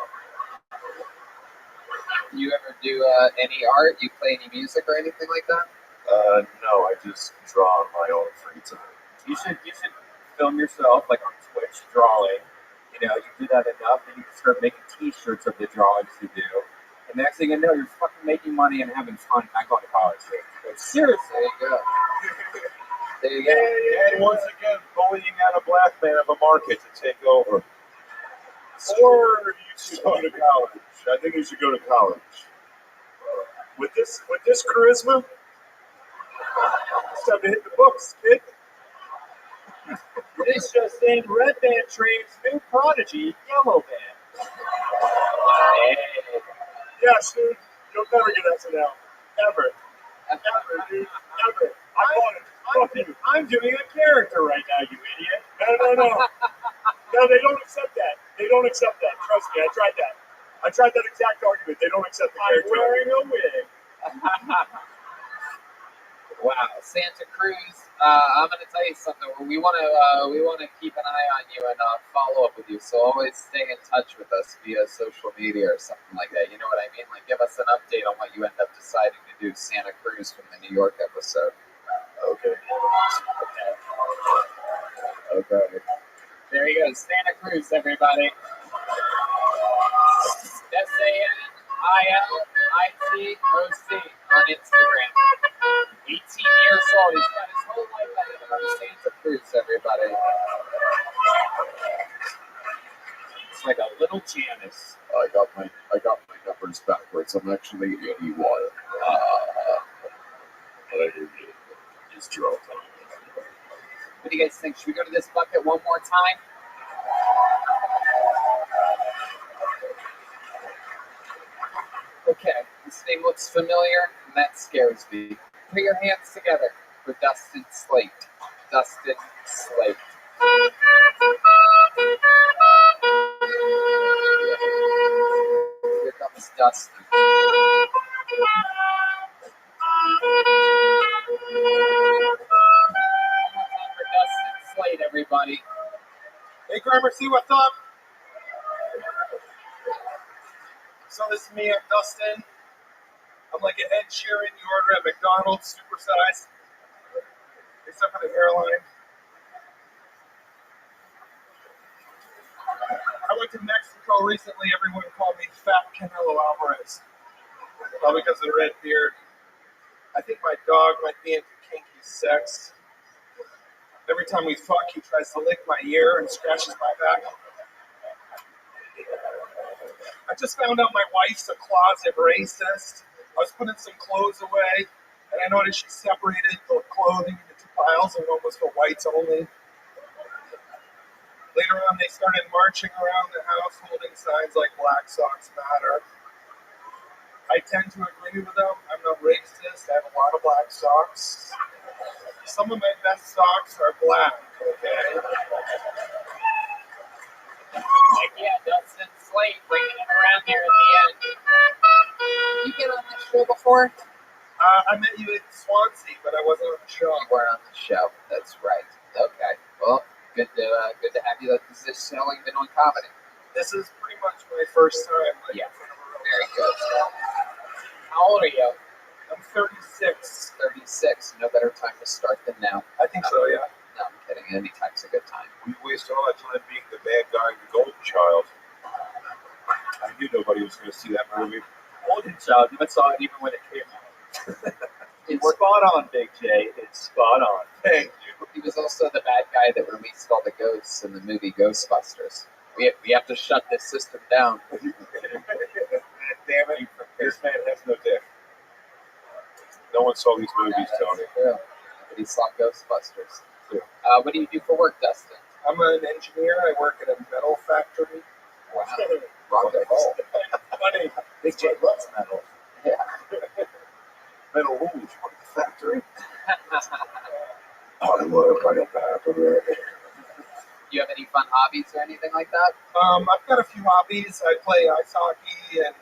You ever do any art? You play any music or anything like that? No, I just draw on my own free time. You should film yourself like on Twitch drawing. You know, you do that enough, then you can start making T-shirts of the drawings you do. And next thing you know, you're fucking making money and having fun. Not going to college. Like, seriously, there you go. There you go. And once again, bullying out a black man of a market to take over. Or you should go to college. I think you should go to college. With this charisma, it's time to hit the books, kid. This just in, Red Band trains new prodigy, Yellow Band. Yes, dude. You'll never get SNL. Ever. Ever, dude. Ever. I want it. Fuck you. I'm doing a character right now, you idiot. No. No, they don't accept that. They don't accept that. Trust me, I tried that. I tried that exact argument. They don't accept the I'm character. wearing a wig. Wow, Santa Cruz. I'm going to tell you something. We want to keep an eye on you and follow up with you. So always stay in touch with us via social media or something like that. You know what I mean? Like, give us an update on what you end up deciding to do. Santa Cruz from the New York episode. Okay. There you go, Santa Cruz, everybody. SANILITOC on Instagram. 18 years old. He's got his whole life ahead of him. Santa Cruz, everybody. it's like a little Janice. I got my numbers backwards. I'm actually 81. Just draw time. What do you guys think? Should we go to this bucket one more time? Okay, this name looks familiar, and that scares me. Put your hands together for Dustin Slate. Dustin Slate. Here comes Dustin. buddy. Hey, Gramercy, what's up? So this is me, I'm Dustin. I'm like an Ed Sheeran you order at McDonald's, supersized. Except for the hairline. I went to Mexico recently. Everyone called me Fat Canelo Alvarez. Probably because of the red beard. I think my dog might be into kinky sex. Every time we fuck, he tries to lick my ear and scratches my back. I just found out my wife's a closet racist. I was putting some clothes away, and I noticed she separated the clothing into two piles, and one was for whites only. Later on, they started marching around the house holding signs like Black Socks Matter. I tend to agree with them. I'm no racist. I have a lot of black socks. Some of my best socks are black, okay? Like, yeah, Dustin Slate bringing him around here at the end. You get on this show before? I met you in Swansea, but I wasn't on the show. You weren't on the show. That's right. Okay. Well, good to have you. This is how long you've been on comedy. This is pretty much my first time. Like, yeah. Very good. How old are you? I'm 36. 36. No better time to start than now. I think so, yeah. No, I'm kidding. Any time's a good time. We wasted all that time being the bad guy in the Golden Child. I knew nobody was going to see that movie. Golden Child, you saw it even when it came out. It's spot on, Big J. It's spot on. Thank you. He was also the bad guy that released all the ghosts in the movie Ghostbusters. We have to shut this system down. Damn it, this man has no dick. No one saw these movies, Tony. True. But he saw Ghostbusters. What do you do for work, Dustin? I'm an engineer. I work at a metal factory. Wow. Rock and roll. Funny. Big J loves metal. Yeah. Metal rules. What the factory? I work at a factory. Do you have any fun hobbies or anything like that? I've got a few hobbies. I play ice hockey and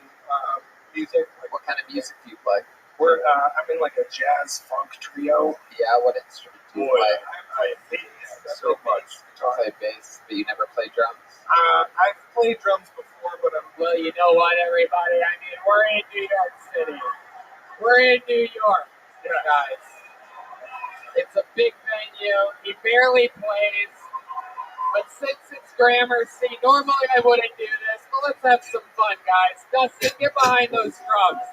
music. What kind of music do you play? I'm in like a jazz funk trio. Yeah, what instrument do you play? I play bass. So much. You play bass, but you never play drums? I've played drums before, but Well, you know what, everybody? I mean, we're in New York City. We're in New York, guys. It's a big venue. He barely plays. But since it's Gramercy, normally I wouldn't do this, but let's have some fun, guys. Dustin, get behind those drums.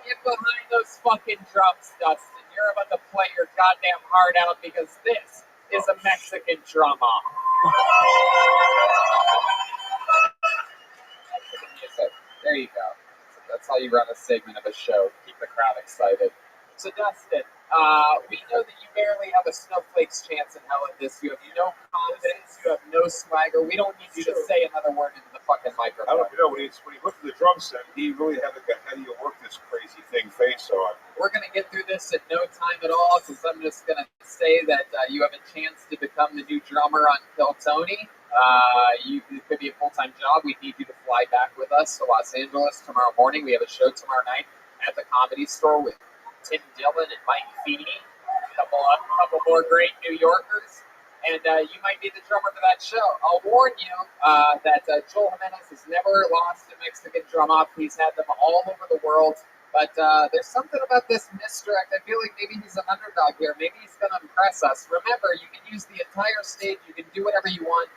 Get behind those fucking drums, Dustin. You're about to play your goddamn heart out because this is a Mexican drum off. Mexican music. There you go. That's how you run a segment of a show. Keep the crowd excited. So, Dustin, we know that you barely have a snowflake's chance in hell at this. You have no confidence. You have no swagger. We don't need you to say another word into the fucking I microphone. don't know, when he looked at the drum set, he really had like a how do you work this crazy thing face on. We're going to get through this in no time at all because I'm just going to say that you have a chance to become the new drummer on Kill Tony. It could be a full-time job. We need you to fly back with us to Los Angeles tomorrow morning. We have a show tomorrow night at the Comedy Store with Tim Dillon and Mike Feeney, a couple more great New Yorkers, and you might be the drummer for that show. I'll warn you that Joel Jimenez has never lost a Mexican drum-off. He's had them all over the world, but there's something about this misdirect. I feel like maybe he's an underdog here. Maybe he's going to impress us. Remember, you can use the entire stage. You can do whatever you want.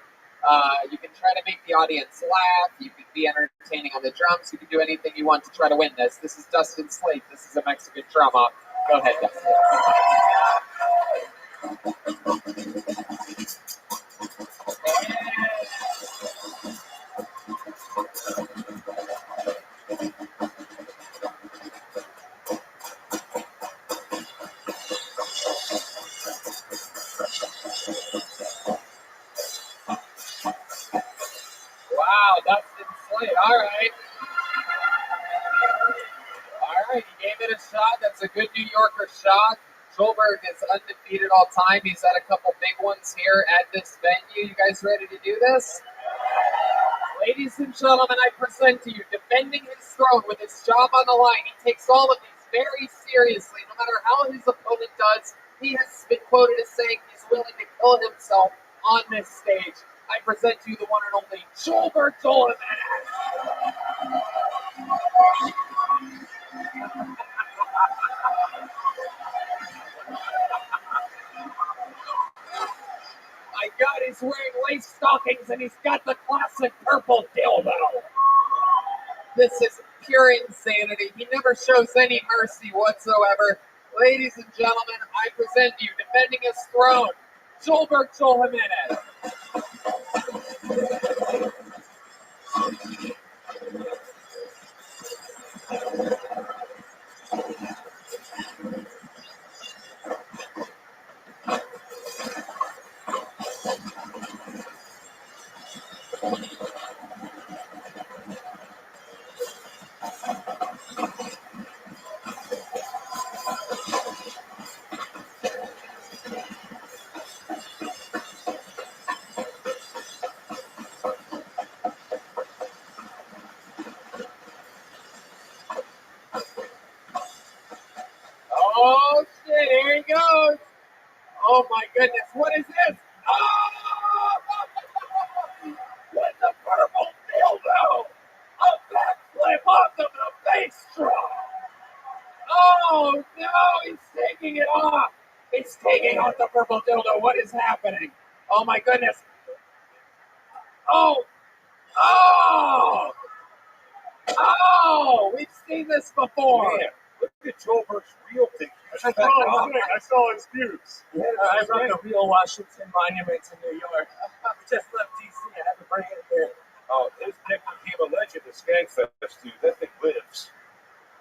You can try to make the audience laugh. You can be entertaining on the drums. You can do anything you want to try to win this. This is Dustin Slate. This is a Mexican drum off. Go ahead, Dustin. Wow, Dustin Slate. All right. All right, he gave it a shot. That's a good New Yorker shot. Schulberg is undefeated all time. He's had a couple big ones here at this venue. You guys ready to do this? Ladies and gentlemen, I present to you, defending his throne with his job on the line. He takes all of these very seriously. No matter how his opponent does, he has been quoted as saying he's willing to kill himself on this stage. I present to you the one and only Joel Jimenez. My God, he's wearing lace stockings and he's got the classic purple dildo. This is pure insanity. He never shows any mercy whatsoever. Ladies and gentlemen, I present to you, defending his throne, Joel Jimenez. Oh shit, here he goes. Oh my goodness, what is this? Oh! With the purple dildo! A backflip onto the bass drum! Oh no, he's taking it off! He's taking off the purple dildo. What is happening? Oh my goodness. Oh! Oh! Oh! We've seen this before. Man, look at Joelberg's real pictures. I saw his pubes. Yeah, I brought the real Washington Monument to New York. We just left D.C. I had to bring it here. Oh, his pick became a legend at Skankfest, dude. That thing lives.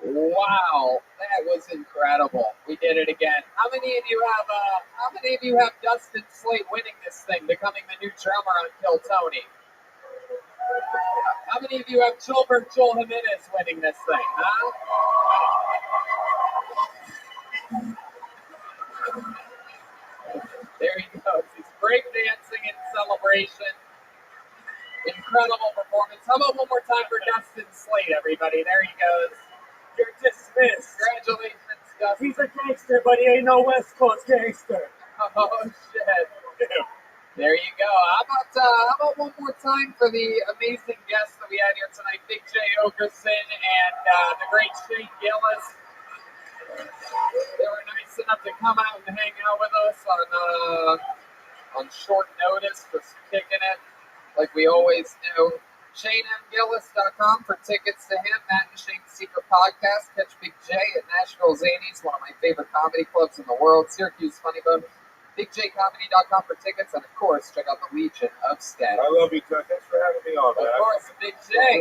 Wow, that was incredible. We did it again. How many of you have Dustin Slate winning this thing, becoming the new drummer on Kill Tony? How many of you have Joel Jimenez winning this thing, huh? There he goes. He's breakdancing in celebration. Incredible performance. How about one more time for Dustin Slate, everybody? There he goes. You're dismissed. Congratulations, Dustin. He's a gangster, but he ain't no West Coast gangster. Oh, shit. There you go. How about one more time for the amazing guests that we had here tonight, Big J Okerson and the great Shane Gillis. They were nice enough to come out and hang out with us on short notice, just kicking it like we always do. ShaneMGillis.com for tickets to him. Matt and Shane's Secret Podcast. Catch Big J at Nashville Zanies, one of my favorite comedy clubs in the world. Syracuse Funny Bone. BigJComedy.com for tickets, and of course, check out the Legion of Static. I love you, Tuck. Thanks for having me on, man. Of course, Big J.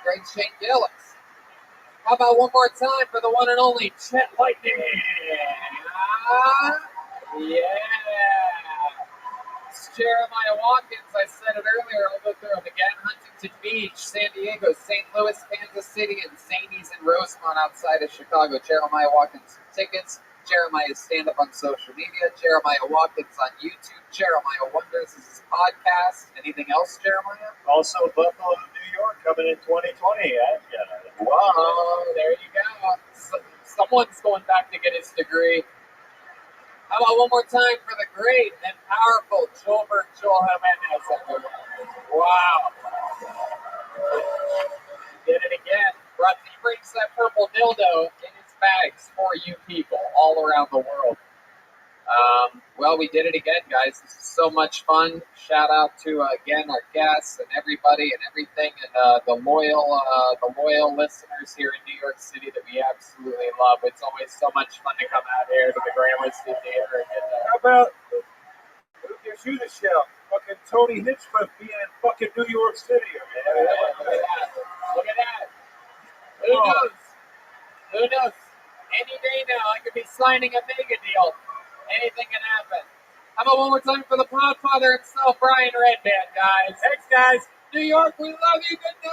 Great Shane Gillis. How about one more time for the one and only Chet Lightning? Yeah. It's Jeremiah Watkins. I said it earlier. I'll go through them again. Huntington Beach, San Diego, St. Louis, Kansas City, and Zanies in Rosemont outside of Chicago. Jeremiah Watkins tickets. Jeremiah's stand-up on social media. Jeremiah Watkins on YouTube. Jeremiah Wonders is his podcast. Anything else, Jeremiah? Also, Buffalo, New York, coming in 2020. Whoa, there you go. Someone's going back to get his degree. How about one more time for the great and powerful Joel Jimenez, everyone. Wow. Did it again. He brings that purple dildo in his bags for you people all around the world. Well, we did it again, guys. This is so much fun. Shout out to, again, our guests and everybody and everything, and the loyal listeners here in New York City that we absolutely love. It's always so much fun to come out here to the Gramercy Theater. How about, who gives you the shout? Fucking Tony Hitchcock being in fucking New York City, man. Look at that. Who knows? Who knows? Any day now, I could be signing a mega deal. Anything can happen. How about one more time for the Podfather himself, Brian Redband, guys? Thanks, guys. New York, we love you. Good night.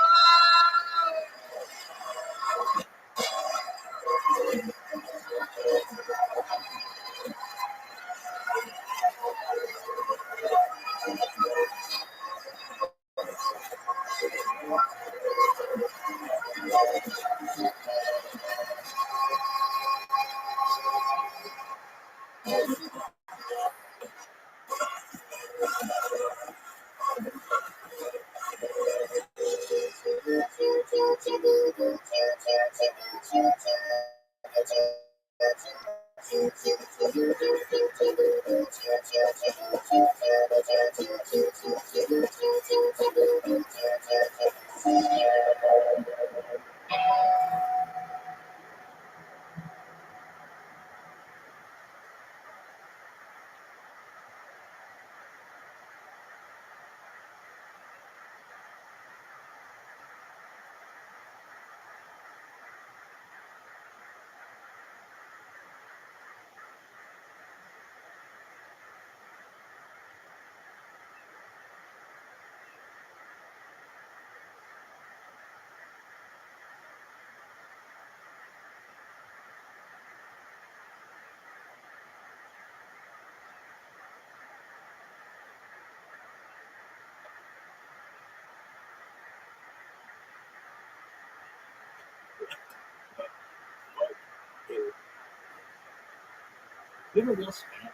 You ever Will Smith?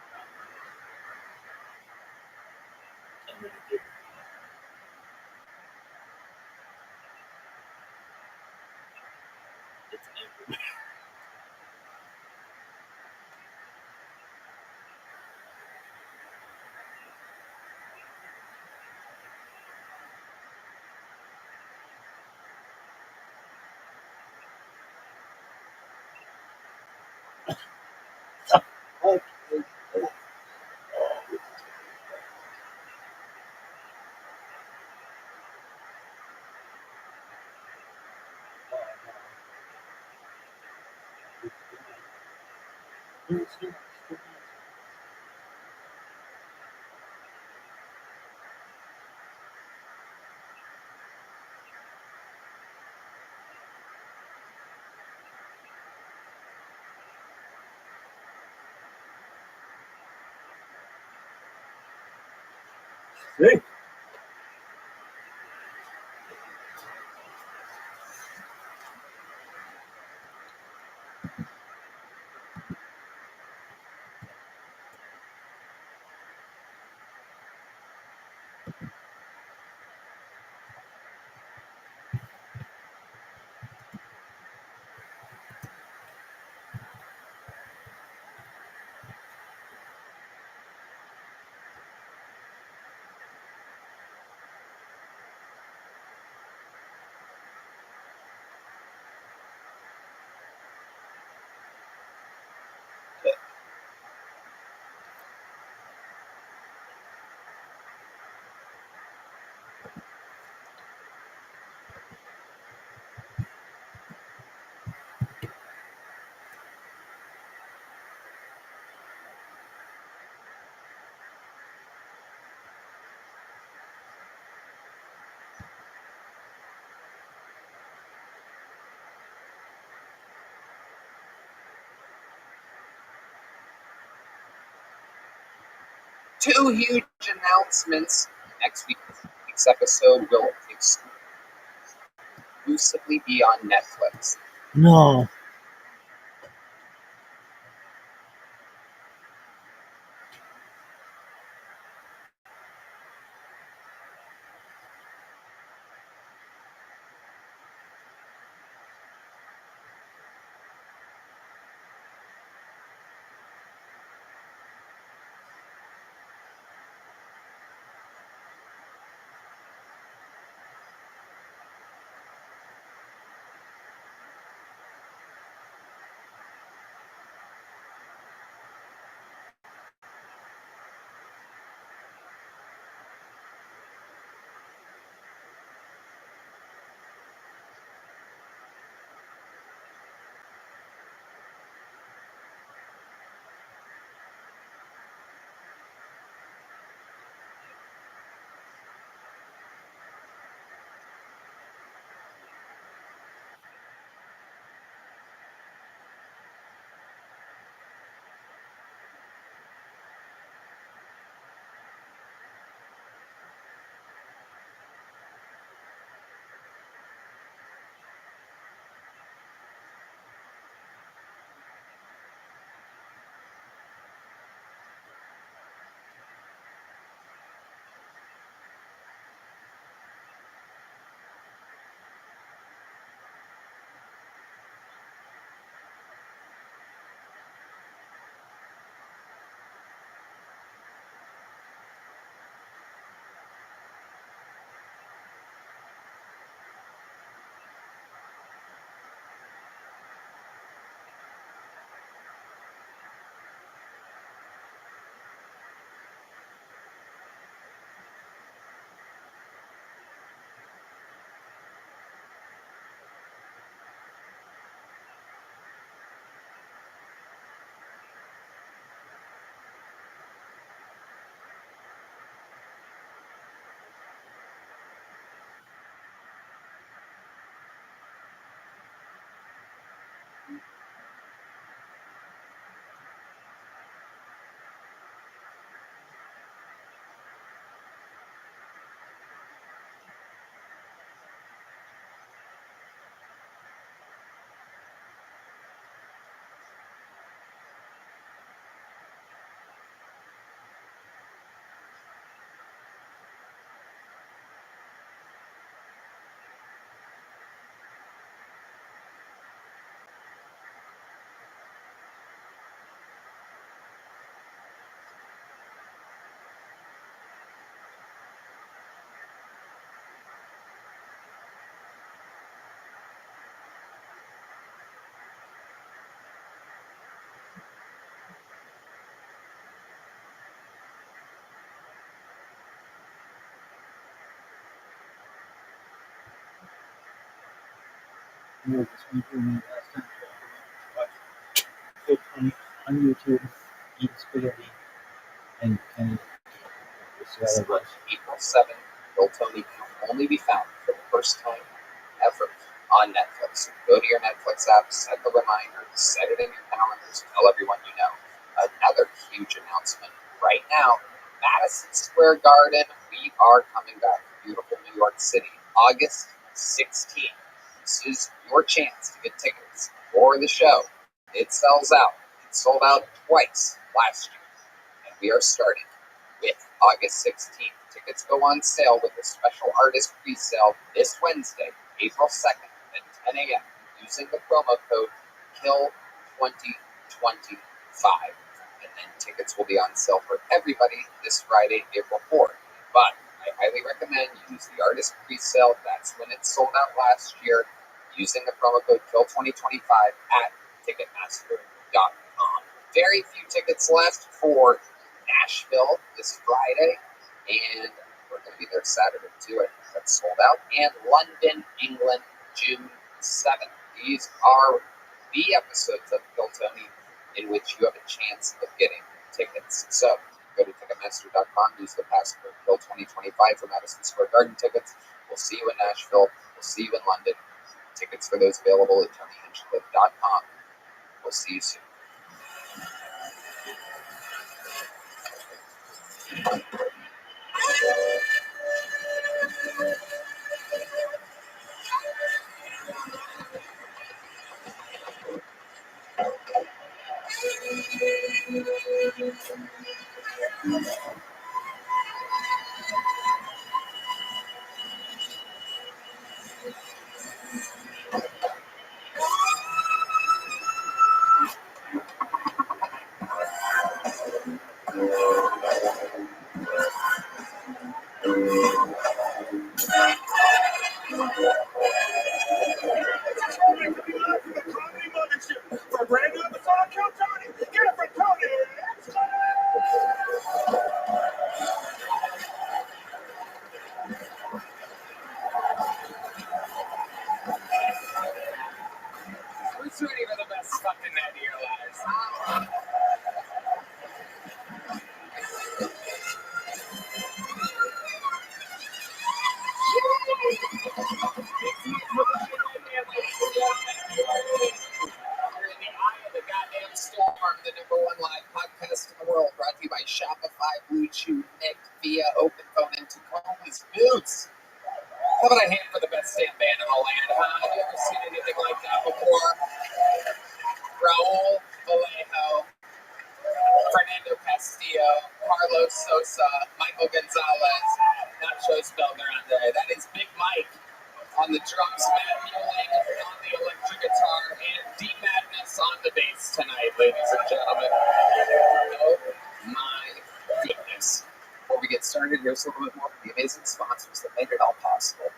And then he did. It's everywhere. Okay. Hey, Two huge announcements. Next week's episode will exclusively be on Netflix. No. You were just making me last time. Watch Kid Tony on YouTube, eat spaghetti, and This month, April 7th, Bill Tony can only be found for the first time ever on Netflix. So go to your Netflix app, set the reminder, set it in your calendars, tell everyone you know. Another huge announcement right now, Madison Square Garden, we are coming back to beautiful New York City, August 16th. This is your chance to get tickets for the show. It sells out. It sold out twice last year, and we are starting with August 16th. Tickets go on sale with a special artist pre-sale this Wednesday, April 2nd at 10 a.m. using the promo code KILL2025. And then tickets will be on sale for everybody this Friday, April 4th. But I highly recommend you use the artist pre-sale. That's when it sold out last year using the promo code KILL2025 at Ticketmaster.com. Very few tickets left for Nashville this Friday, and we're going to be there Saturday too. I think that's sold out. And London, England, June 7th. These are the episodes of Bill Tony in which you have a chance of getting tickets. So go to Ticketmaster.com, use the passcode KILL2025 for Madison Square Garden tickets. We'll see you in Nashville. We'll see you in London. Tickets for those available at TonyHinchcliffe.com. We'll see you soon. For a brand new episode of Kill Tony, get it for Tony! Who's ready for the best fucking night of your lives? You're in the eye of the goddamn storm, the #1 live podcast in the world, brought to you by Shopify, Blue Chew, Nick, Via, OpenPhone, and Tacoma's Boots. How about a hand for the best damn band in the land, huh? Have you ever seen anything like that before? Raul Vallejo, Fernando Castillo, Carlos Sosa, Michael Gonzalez, Nachos Belgrande. That is Big Mike on the drums, Matt Mueling on the electric guitar, and D Madness on the bass tonight, ladies and gentlemen. Oh my goodness. Before we get started, here's a little bit more from the amazing sponsors that made it all possible.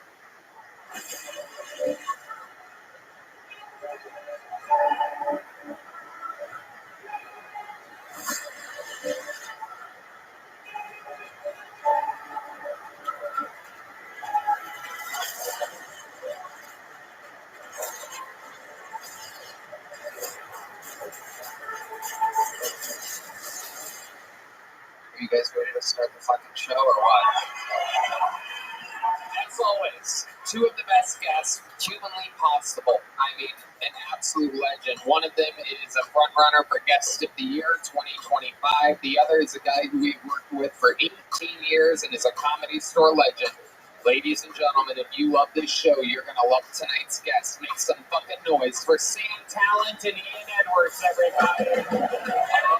Are you guys ready to start the fucking show or what? As always, two of the best guests humanly possible. I mean, an absolute legend. One of them is a front runner for Guest of the Year 2025. The other is a guy who we've worked with for 18 years and is a Comedy Store legend. Ladies and gentlemen, if you love this show, you're going to love tonight's guest. Make some fucking noise for Sam Talent and Ian Edwards, everybody.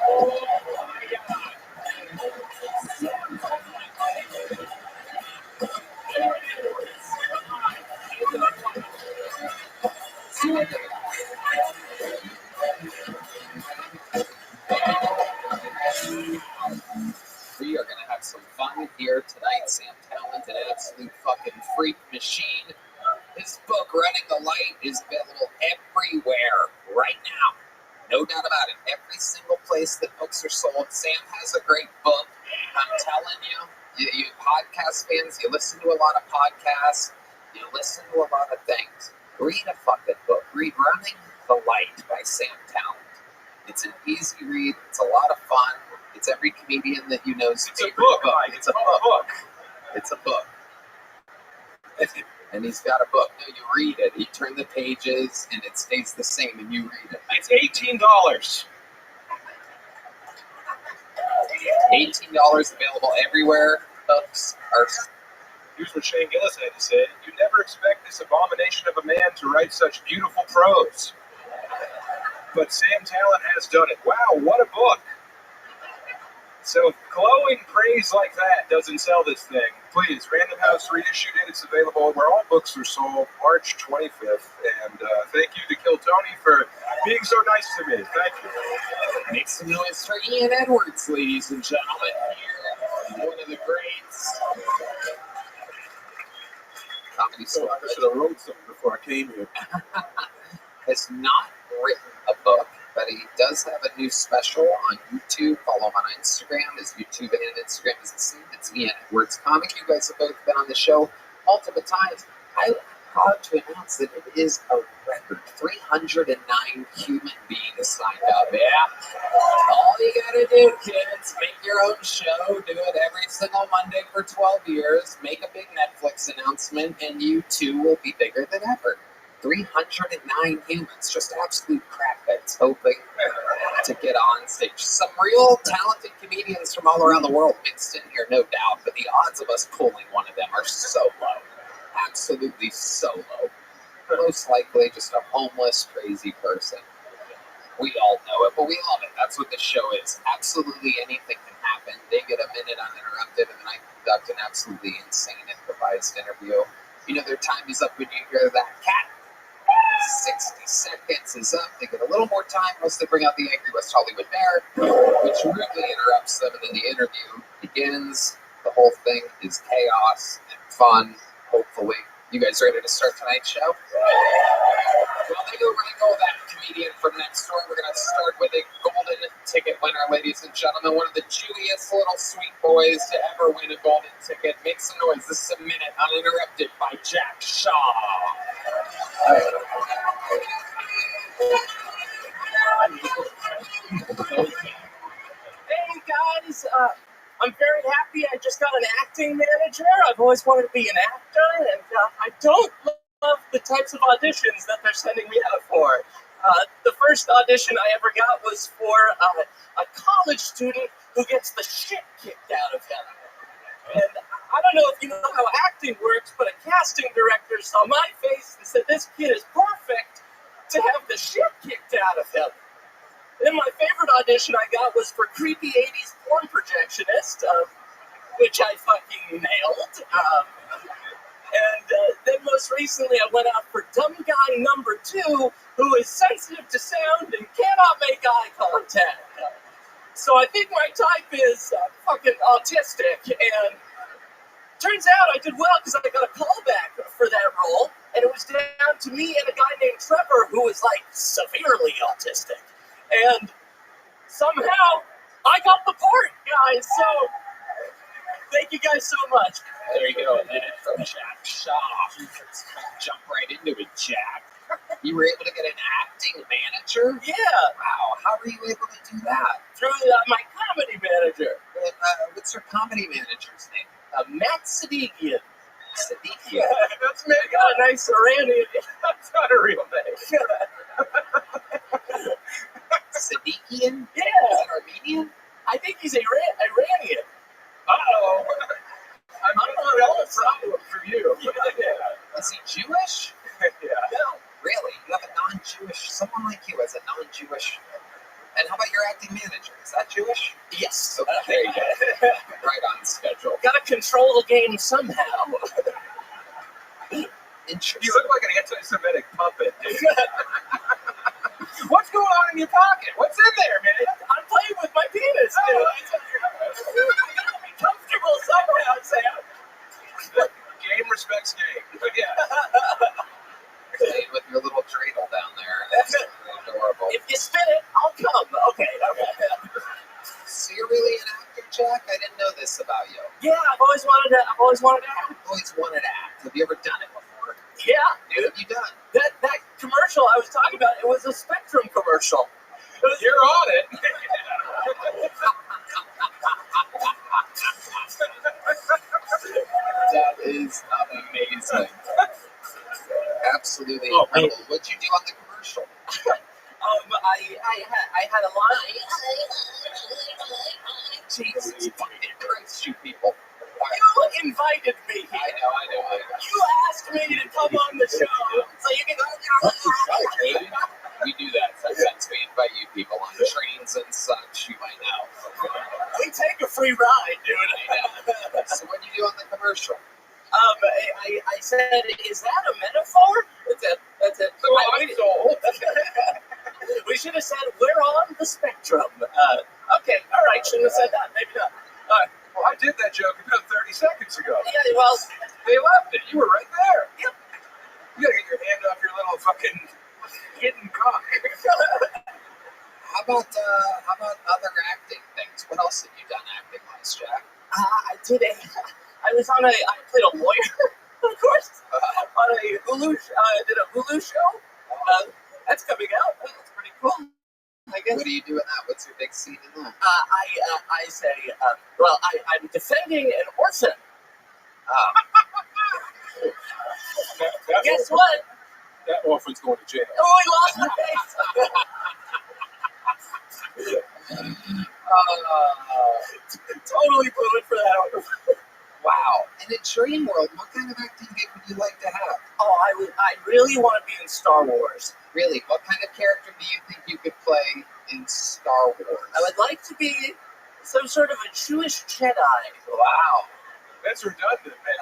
Oh my God. We are going to have some fun here tonight. Sam Talent, an absolute fucking freak machine. His book, Running the Light, is available everywhere right now. No doubt about it. Every single place that books are sold. Sam has a great book. I'm telling you, you podcast fans, you listen to a lot of podcasts, you listen to a lot of things. Read a fucking book. Read Running the Light by Sam Talent. It's an easy read. It's a lot of fun. It's every comedian that you know's It's a favorite book, book. Mike. It's a book. It's a book. And he's got a book. No, you read it. You turn the pages, and it stays the same, and you read it. It's $18. $18 available everywhere. Books are. Here's what Shane Gillis had to say. You never expect this abomination of a man to write such beautiful prose. But Sam Talent has done it. Wow, what a book. So if glowing praise like that doesn't sell this thing, please, Random House reissued it. It's available where all books are sold, March 25th. And thank you to Kill Tony for being so nice to me. Thank you. Make some noise for Ian Edwards, ladies and gentlemen. Here, one of the greats. Comedy So star. I should have wrote something before I came here. Has not written a book, but he does have a new special on YouTube. Follow him on Instagram. His YouTube and Instagram is the same. It's Ian Edwards Comic. You guys have both been on the show multiple times. I'm proud to announce that it is a record. 309 human beings signed up. Yeah. All you gotta do, kids, make your own show. Do it every single Monday for 12 years. Make a big Netflix announcement, and you too will be bigger than ever. 309 humans, just absolute crackheads hoping to get on stage. Some real talented comedians from all around the world mixed in here, no doubt, but the odds of us pulling one of them are so low. Absolutely so low. Most likely just a homeless, crazy person. We all know it, but we love it. That's what the show is. Absolutely anything can happen. They get a minute uninterrupted, and then I conduct an absolutely insane improvised interview. You know their time is up when you hear that cat. 60 seconds is up. They get a little more time once they bring out the angry West Hollywood Bear, which rudely interrupts them, and then the interview begins. The whole thing is chaos and fun, hopefully. You guys ready to start tonight's show? Well, they go right go that comedian from next door. We're going to start with a golden ticket winner, ladies and gentlemen. One of the chewiest little sweet boys to ever win a golden ticket. Make some noise. This is a minute uninterrupted by Jack Shaw. Hey guys, I'm very happy I just got an acting manager. I've always wanted to be an actor, and I don't love the types of auditions that they're sending me out for. The first audition I ever got was for a college student who gets the shit kicked out of him. And I don't know if you know how acting works, but a casting director saw my face and said, this kid is perfect to have the shit kicked out of him. Then my favorite audition I got was for creepy 80s porn projectionist, which I fucking nailed. Then most recently I went out for dumb guy number 2, who is sensitive to sound and cannot make eye contact. So I think my type is fucking autistic, and turns out I did well because I got a callback for that role, and it was down to me and a guy named Trevor who was like severely autistic. And somehow I got the part, guys, so thank you guys so much. There you go, a minute from Jack Shaw. Let's jump right into it, Jack. You were able to get an acting manager? Yeah. Wow, how were you able to do that? Through my comedy manager. What's your comedy manager's name? Matt Sadikian. Sadikian. That's me. I got a nice Iranian. That's not a real name. Sadikian? Yeah. Is that Armenian? I think he's Iranian. Uh-oh. I'm not a problem for you. Yeah. Is he Jewish? Yeah. No. Really? You have a non-Jewish, someone like you as a non-Jewish. And how about your acting manager? Is that Jewish? Yes. Okay, there you go. Right on schedule. Gotta control the game somehow. Interesting. You look like an anti-Semitic puppet, dude. What's going on in your pocket? What's in there, man? I'm playing with my penis. Oh. You gotta be comfortable somehow, Sam. Game respects game. Yeah. Playing with your little dreidel down there. That's really adorable. If you spin it, I'll come. Okay. So you're really an actor, Jack? I didn't know this about you. Yeah, I've always wanted to act. Always wanted to act. Have you ever done it before? Yeah. What have you done? That commercial I was talking about, it was a Spectrum commercial. You're on it. That is amazing. Absolutely Oh, incredible. What'd you do on the commercial? I had a line. Jesus fucking Christ, you people. You invited me I here. know. You asked me to come on the show, so you can. We do that sometimes. We invite you people on trains and such. You might know. We take a free ride, dude. I know. So what do you do on the commercial? I said, is that a metaphor? That's it. So I'm sold. We should have said, we're on the spectrum. Okay, all right, shouldn't have said that. Maybe not. Well, I did that joke about 30 seconds ago. Yeah, well, They left it. You were right there. Yep. You gotta get your hand off your little fucking hidden cock. How about other acting things? What else have you done acting-wise, Jack? I played a lawyer, of course, on a Hulu, did a Hulu show. That's coming out. That's pretty cool, I guess. What do you do in that? What's your big scene in that? I say, I'm defending an orphan. Guess what? That orphan's going to jail. Oh, I lost my face. Totally blew it for that. Wow. In a dream world, what kind of acting gig would you like to have? Oh, I really want to be in Star Wars. Really, what kind of character do you think you could play in Star Wars? I would like to be some sort of a Jewish Jedi. Wow. That's redundant, man.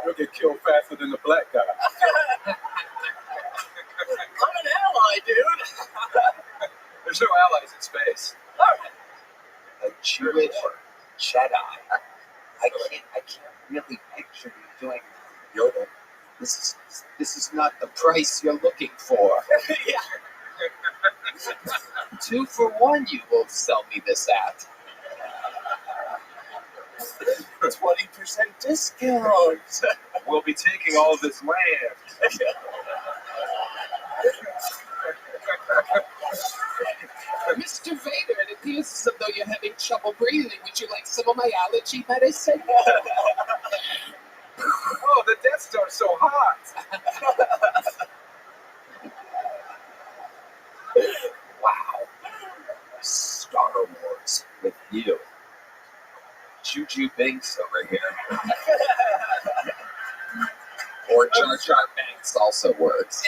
You'll get killed faster than the black guy. I'm an ally, dude. There's no allies in space. All right. A Jewish Jedi. I can't really picture you doing Yoda. This is not the price you're looking for. Yeah. 2 for 1 you will sell me this at. 20% discount. We'll be taking all of this land. Mr. Vader, it appears as though you're having trouble breathing. Would you like some of my allergy medicine? Oh, the Death Star's so hot. Wow. Star Wars with you. Juju Binks over here. Or Jar Jar Banks also works.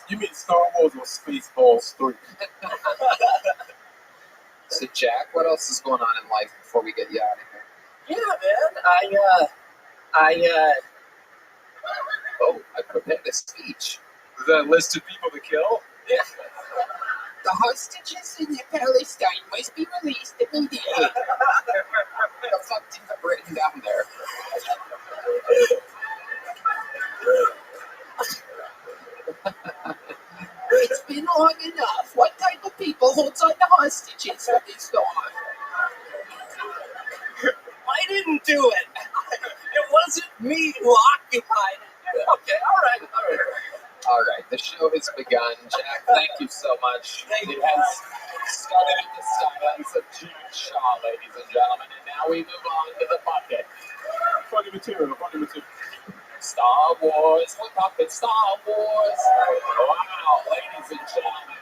You mean Star Wars or Spaceballs 3? So Jack, what else is going on in life before we get you out of here? Yeah, man. Oh, I prepared a speech. Is that a list of people to kill? Yeah. The hostages in Palestine must be released immediately. The fuck did you have written down there? It's been long enough. What type of people holds on to hostages for this long? I didn't do it. It wasn't me who occupied it. Okay, all right. All right, the show has begun. Jack, thank you so much. It has started at the silence of Jack Shaw, ladies and gentlemen, and now we move on to the bucket. Funny material. Star Wars, we're talking Star Wars. Wow, ladies and gentlemen.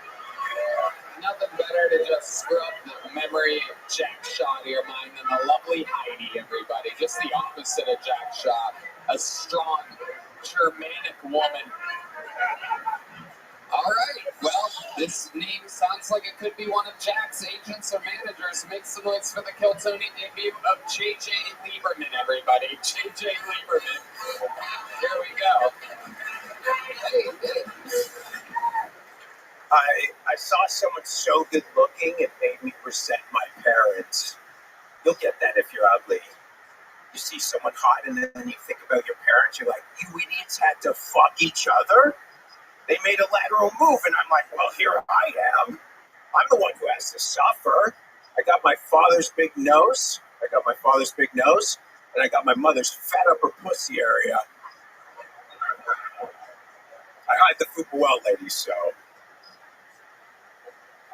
Nothing better to just scrub the memory of Jack Shaw to your mind than the lovely Heidi, everybody. Just the opposite of Jack Shaw. A strong, Germanic woman. All right, well, this name sounds like it could be one of Jack's agents or managers. Make some noise for the Kiltony debut of J.J. Lieberman, everybody. J.J. Lieberman. Here we go. Hey. I saw someone so good looking it made me resent my parents. You'll get that if you're ugly. You see someone hot and then you think about your parents, you're like, you idiots had to fuck each other? They made a lateral move and I'm like, well, here I am. I'm the one who has to suffer. I got my father's big nose. and I got my mother's fat upper pussy area. I hide the fupa well, ladies, so.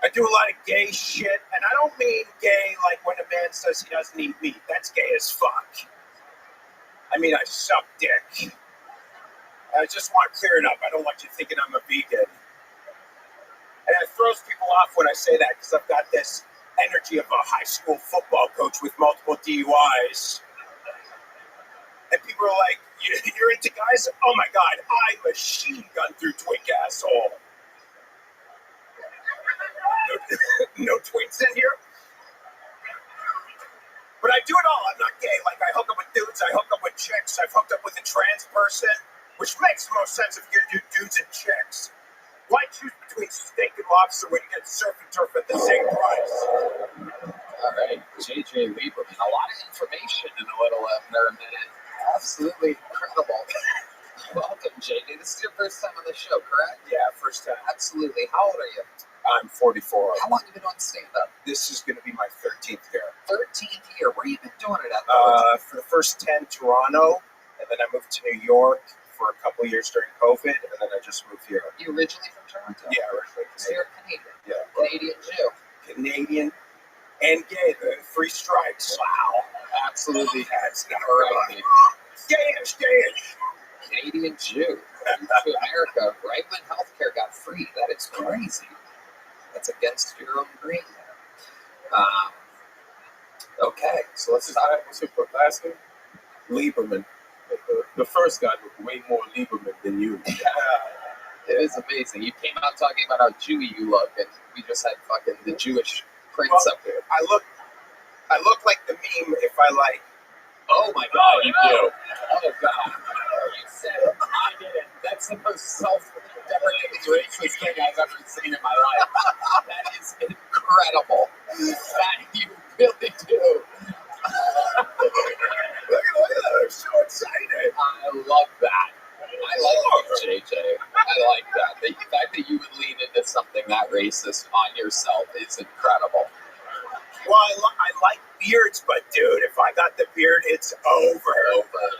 I do a lot of gay shit, and I don't mean gay like when a man says he doesn't eat meat. That's gay as fuck. I mean, I suck dick. I just want to clear it up. I don't want you thinking I'm a vegan. And it throws people off when I say that because I've got this energy of a high school football coach with multiple DUIs. And people are like, you're into guys? Oh my God, I machine gun through twink asshole. No twinks in here? But I do it all. I'm not gay. Like, I hook up with dudes, I hook up with chicks, I've hooked up with a trans person, which makes the most sense if you're going to do dudes and chicks. Why choose between steak and lobster when you get surf and turf at the same price? All right, JJ Lieberman. A lot of information in a little under a minute. Absolutely incredible. Welcome, JJ. This is your first time on the show, correct? Yeah, first time. Absolutely. How old are you? I'm 44. How long have you been doing stand-up? This is going to be my 13th year. 13th year. Where have you been doing it at? For the first 10, Toronto, and then I moved to New York for a couple of years during COVID, and then I just moved here. You originally from Toronto? Yeah, originally So you're Canadian? Yeah. Canadian Jew? Canadian and gay, the three strikes. Wow. Absolutely. That's not right. Gayish. Canadian Jew. To America, right when healthcare got free. That is crazy. That's against your own green. Okay, so let's start. What's your last name? Lieberman. The first guy looked way more Lieberman than you. It is amazing. You came out talking about how Jewy you look, and we just had fucking the Jewish prince up here. I look like the meme if I like. Oh my God, you do. Oh God. You said it. I didn't. That's the most self-deprecating racist thing I've ever seen in my life. That is incredible. That you really do. Look at that. I'm so excited. I love that. I like you, JJ. I like that. The fact that you would lean into something that racist on yourself is incredible. Well, I like beards, but dude, if I got the beard, it's over.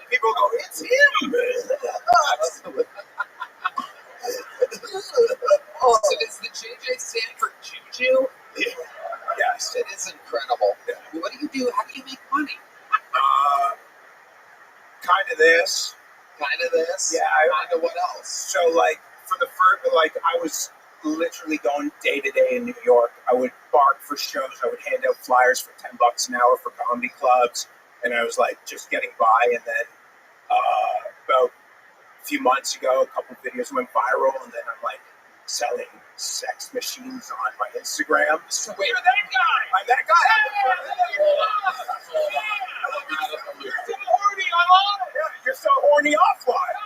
People go, it's him. Absolutely. So does the JJ stand for Juju? Yes. It is incredible. Yeah. What do you do? How do you make money? Kind of this. Kind of this? Yeah. Kind of what else? So, like, for the first, like, I was literally going day to day in New York. I would bark for shows. I would hand out flyers for $10 an hour for comedy clubs, and I was like just getting by. And then about a few months ago, a couple of videos went viral, and then I'm like selling sex machines on my Instagram. So wait, you're that guy. I'm that guy. You're so horny offline.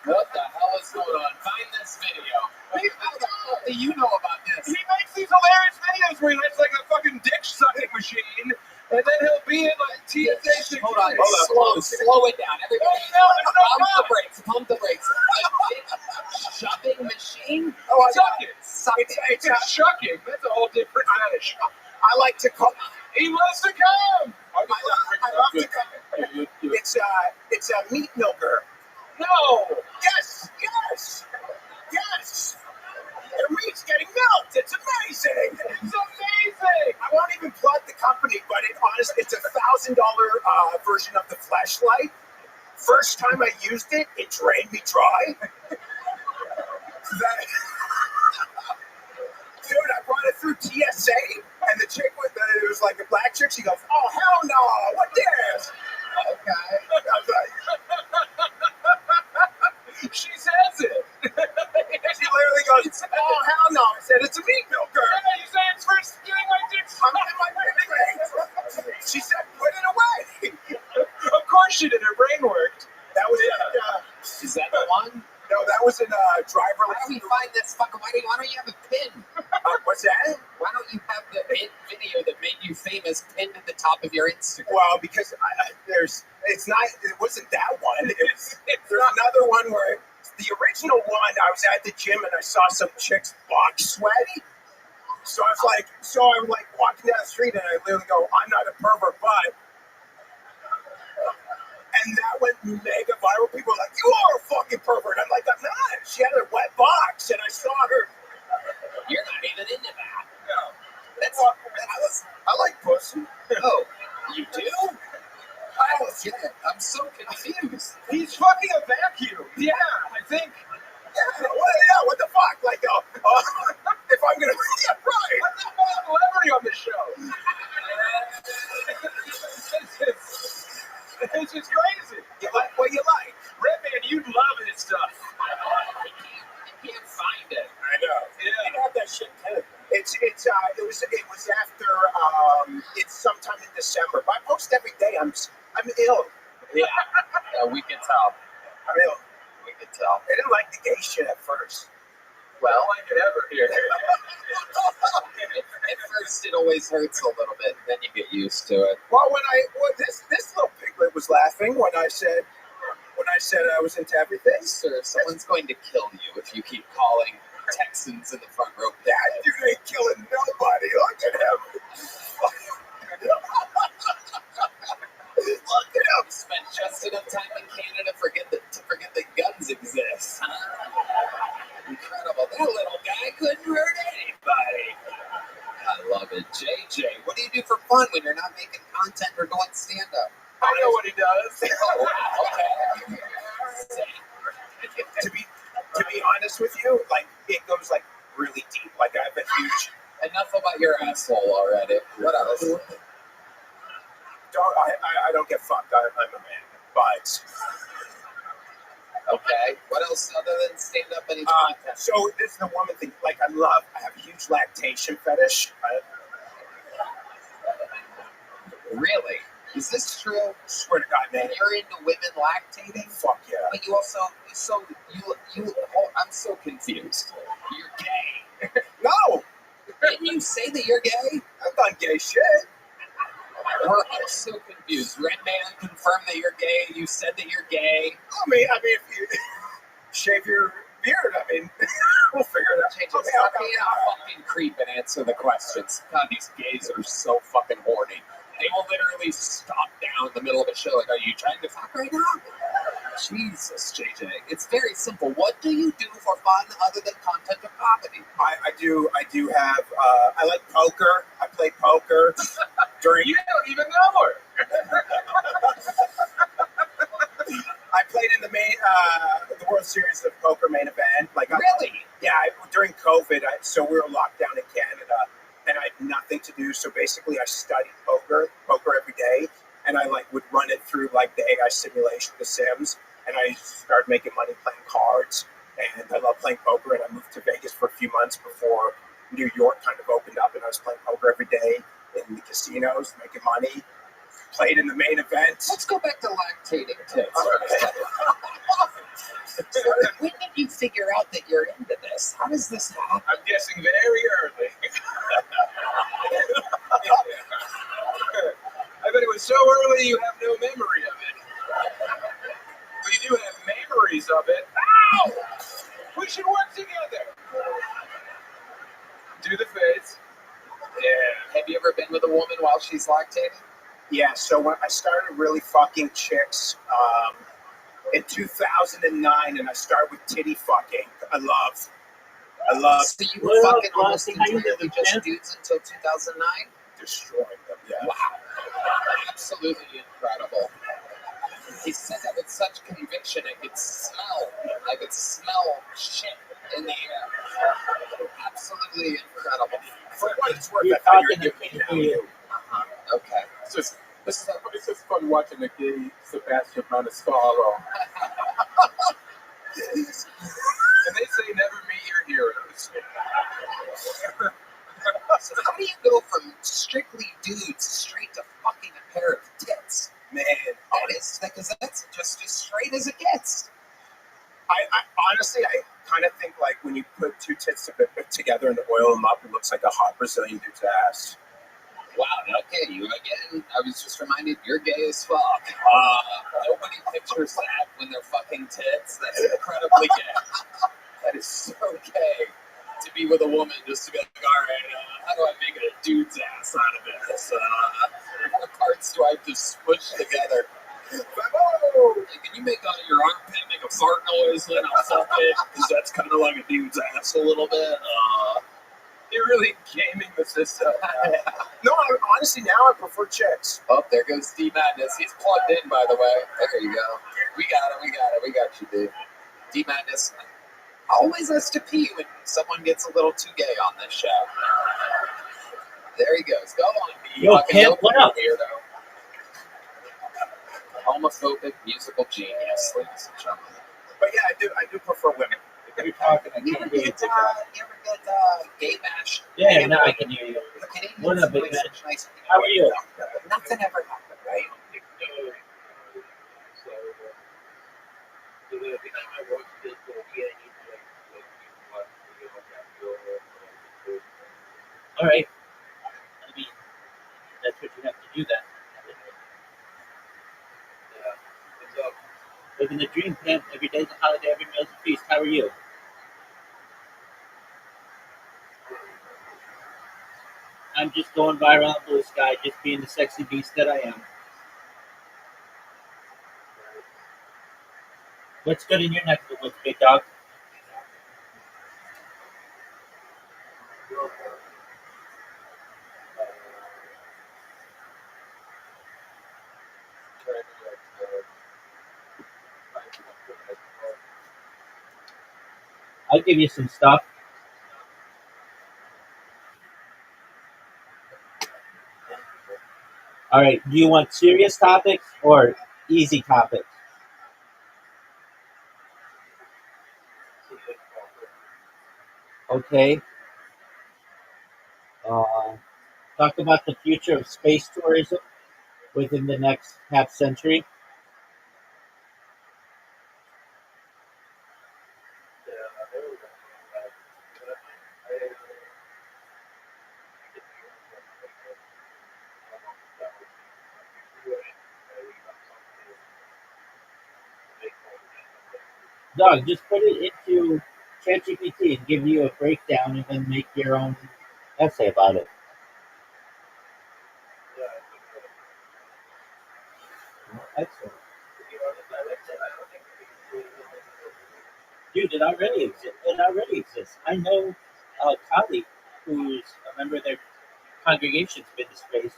What the hell is going on? Find this video. How the fuck do you know about this? He makes these hilarious videos where he lets like a fucking dick sucking machine, and then he'll be in like TSA. Hold on. Slow it down. Everybody, pump the brakes. A dick shoving machine? Oh, It's shucking. That's a whole different fetish. I like to call. He loves to come. I love to come. It's a meat milker. No. Yes. Your meat's getting milked. It's amazing. I won't even plug the company, but it's a $1,000 version of the flashlight. First time I used it, it drained me dry. Dude, I brought it through TSA, and the chick it was like a black chick. She goes, "Oh hell no! What this?" Okay. She says it. She literally goes, "Oh hell no!" I said, "It's a meat milker." Yeah, you say it's for getting my dick sucked. She said, "Put it away." Of course she did. Her brain worked. That was it. Is that the one? No, that was in driverless. Why don't we find this fucking? Why don't you have a pin? What's that? Why don't you have the video that made you famous pinned at the top of your Instagram? Well, because it wasn't that one. There's another one where the original one, I was at the gym and I saw some chick's box sweaty. So I was like, I'm like walking down the street and I literally go, I'm not a pervert, but. And that went mega viral. People were like, you are a fucking pervert. I'm like, I'm not. She had a wet box and I saw her. You're not even into that. No. I like pussy. Oh, you do? I don't get it. I'm so confused. He's fucking a vacuum. Yeah, I think. Yeah, what the fuck? Like, if I'm gonna, yeah, right. I'm a celebrity on the show. It's just crazy. You like what you like. Redman, you'd love his stuff. I can't find it. I know. Yeah. You have that shit too. It was after it's sometime in December. But I post every day. I'm ill. Yeah, we can tell. I'm ill. We can tell. I didn't like the gay shit at first. I don't like it ever here. At first, it always hurts a little bit. Then you get used to it. Well, this little piglet was laughing when I said I was into everything. Sir, someone's going to kill you if you keep calling Texans in the front row. That dude ain't killing nobody. Look at him. Look at him. Spent just enough time in Canada to forget that guns exist. Incredible. That little guy couldn't hurt anybody. I love it. JJ, what do you do for fun when you're not making content or doing stand-up? I know what he does. Oh, okay. To be honest with you, like it goes like really deep. Like I have a huge. Enough about your asshole already. What else? I don't get fucked. I'm a man, but. Okay. What else other than stand-up and content? So this is the woman thing. Like I have a huge lactation fetish. Really? Is this true? Swear to God, man. You're into women lactating? Fuck yeah. But you also, I'm so confused. You're gay. No. Didn't you say that you're gay? I've done gay shit. I'm so confused. Redman confirmed that you're gay. You said that you're gay. I mean, if you shave your beard, I mean, we'll figure it out. Just stop being a fucking creep and answer the questions. God, these gays are so fucking horny. They will literally stop down in the middle of a show like, are you trying to fuck right now? Jesus, JJ. It's very simple. What do you do for fun other than content or comedy? I do have, I like poker. I play poker during... You don't even know her. I played in the the World Series of Poker main event. Like, really? Yeah, during COVID, so we were locked down in Canada, and I had nothing to do. So basically, I studied poker every day, and I would run it through the AI simulation, The Sims, and I started making money playing cards. And I love playing poker, and I moved to Vegas for a few months before New York kind of opened up, and I was playing poker every day in the casinos, making money. Played in the main event. Let's go back to lactating tits. So when did you figure out that you're into this? How does this happen? I'm guessing very early. I bet it was so early you have no memory of it. But you do have memories of it. Ow! We should work together. Do the face. Yeah. Have you ever been with a woman while she's lactating? Yeah, so when I started really fucking chicks in 2009, and I started with titty fucking. I love. So you were fucking almost entirely just dudes until 2009? Destroying them, yeah. Wow. Absolutely incredible. He said that with such conviction, I could smell shit in the air. Absolutely incredible. For what it's worth, I thought you were giving me. Okay. It's just fun watching the gay Sebastian Maniscalco. And they say never meet your heroes. So how do you go from strictly dudes straight to fucking a pair of tits? Man, because that's just as straight as it gets. I honestly, I kind of think when you put two tits together and oil them up, it looks like a hot Brazilian dude's ass. Wow, okay, you again. I was just reminded you're gay as fuck. Nobody pictures that when they're fucking tits. That's incredibly gay. That is so gay to be with a woman just to be like, all right, make a fart noise, then I'll fuck it, because that's kind of like a dude's ass a little bit. You're really gaming the system. No, honestly, now I prefer chicks. Oh, there goes D Madness. He's plugged in, by the way. There you go. We got it. We got you, dude. D Madness always has to pee when someone gets a little too gay on this show. There he goes. Go on, D. Yo, Kim, what up? Weirdo. Homophobic musical genius, ladies and gentlemen. But yeah, I do prefer women. You're talking. I You ever can't hear you. get gay bashed? Yeah, now I can hear you. What up, big man? How are you? Nothing ever happened, right? All right. I mean, that's what you have to do. That. Living the dream, Pimp. Every day's a holiday. Every meal's a feast. How are you? I'm just going viral on Blue Sky, just being the sexy beast that I am. What's good in your neck of the woods, big dog? I'll give you some stuff. All right. Do you want serious topics or easy topics? Okay. Talk about the future of space tourism within the next half century. Doug, just put it into ChatGPT and give you a breakdown and then make your own essay about it. Excellent. Dude, it already exists. It already exists. I know a colleague who's a member of their congregation's been to space.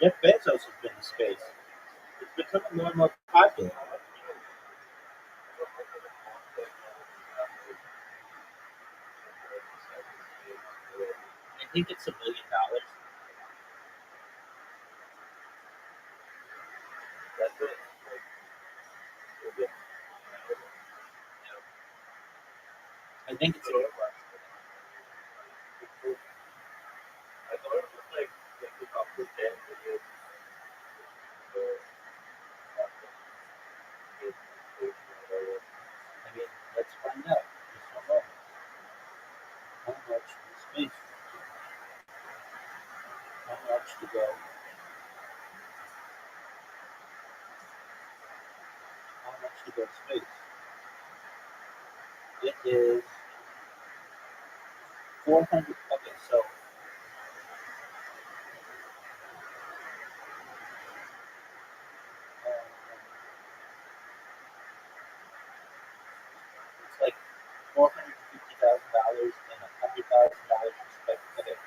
Jeff Bezos has been to space. It's becoming more and more popular. I think it's $1 million. I think it's I mean, let's find out. Just one moment. How much is space? How much to go? How much to go to space? It is 400. Okay, so it's like $450,000 and $100,000 respectively. Okay,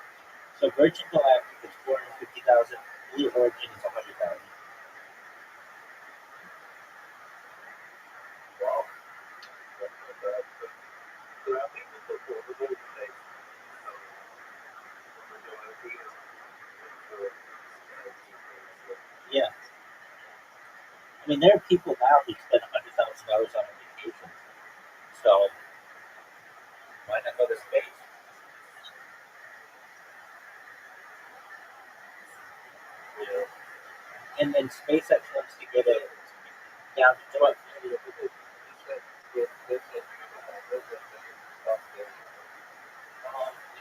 so Virgin Galactic is 450,000. Blue Origin is 100,000. Yeah. I mean, there are people now who spend $100,000 on a vacation. So why not go to space? And then SpaceX wants to get it down to what? I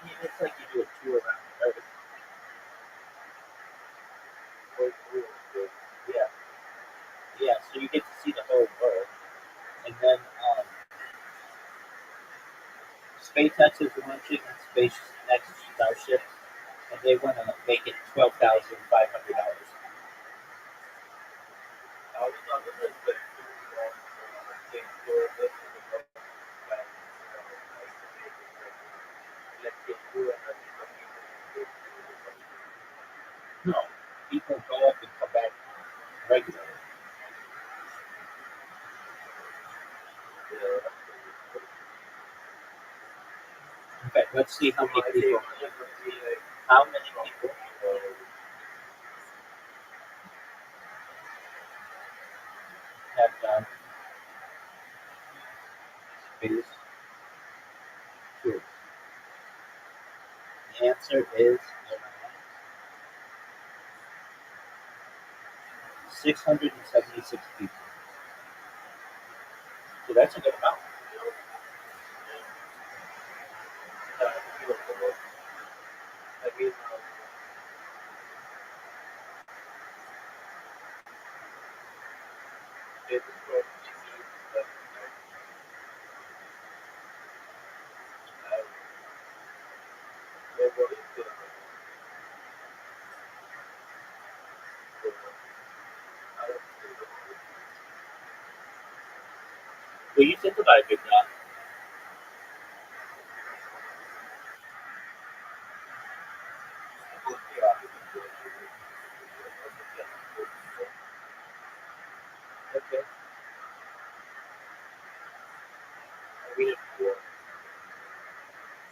mean, it's like you do a tour around the Earth. Yeah. Yeah, so you get to see the whole world. And then SpaceX is launching SpaceX Starship, and they want to make it $12,500. No, people go up and come back regularly. In fact, let's see how many people have done space tours. The answer is 676 people. So that's a good amount. Well, you think about it, good enough. Okay.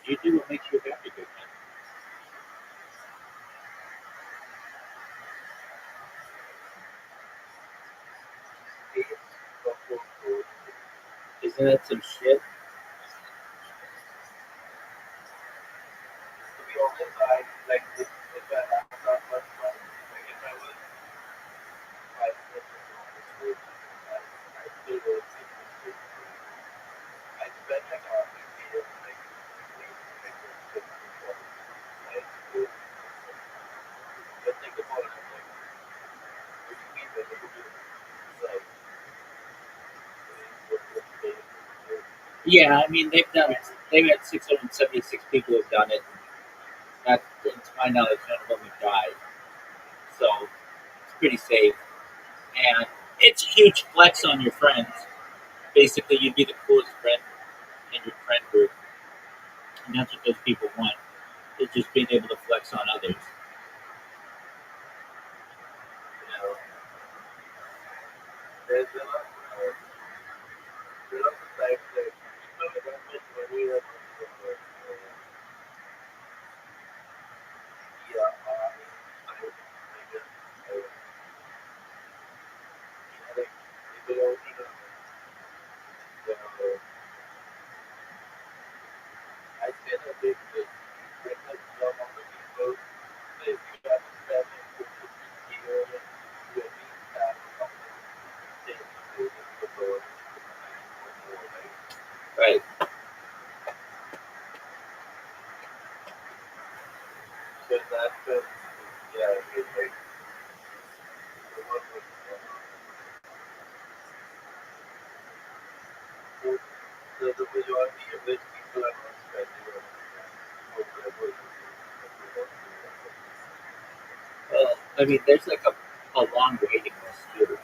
You do what makes you happy, good enough. Isn't that some shit? Yeah, I mean they've had 676 people who've done it. Not, to my knowledge, none of them have died. So it's pretty safe, and it's a huge flex on your friends. Basically, you'd be the coolest friend in your friend group, and that's what those people want. Is just being able to flex on others. Right. Well, I mean, there's like a long waiting list too.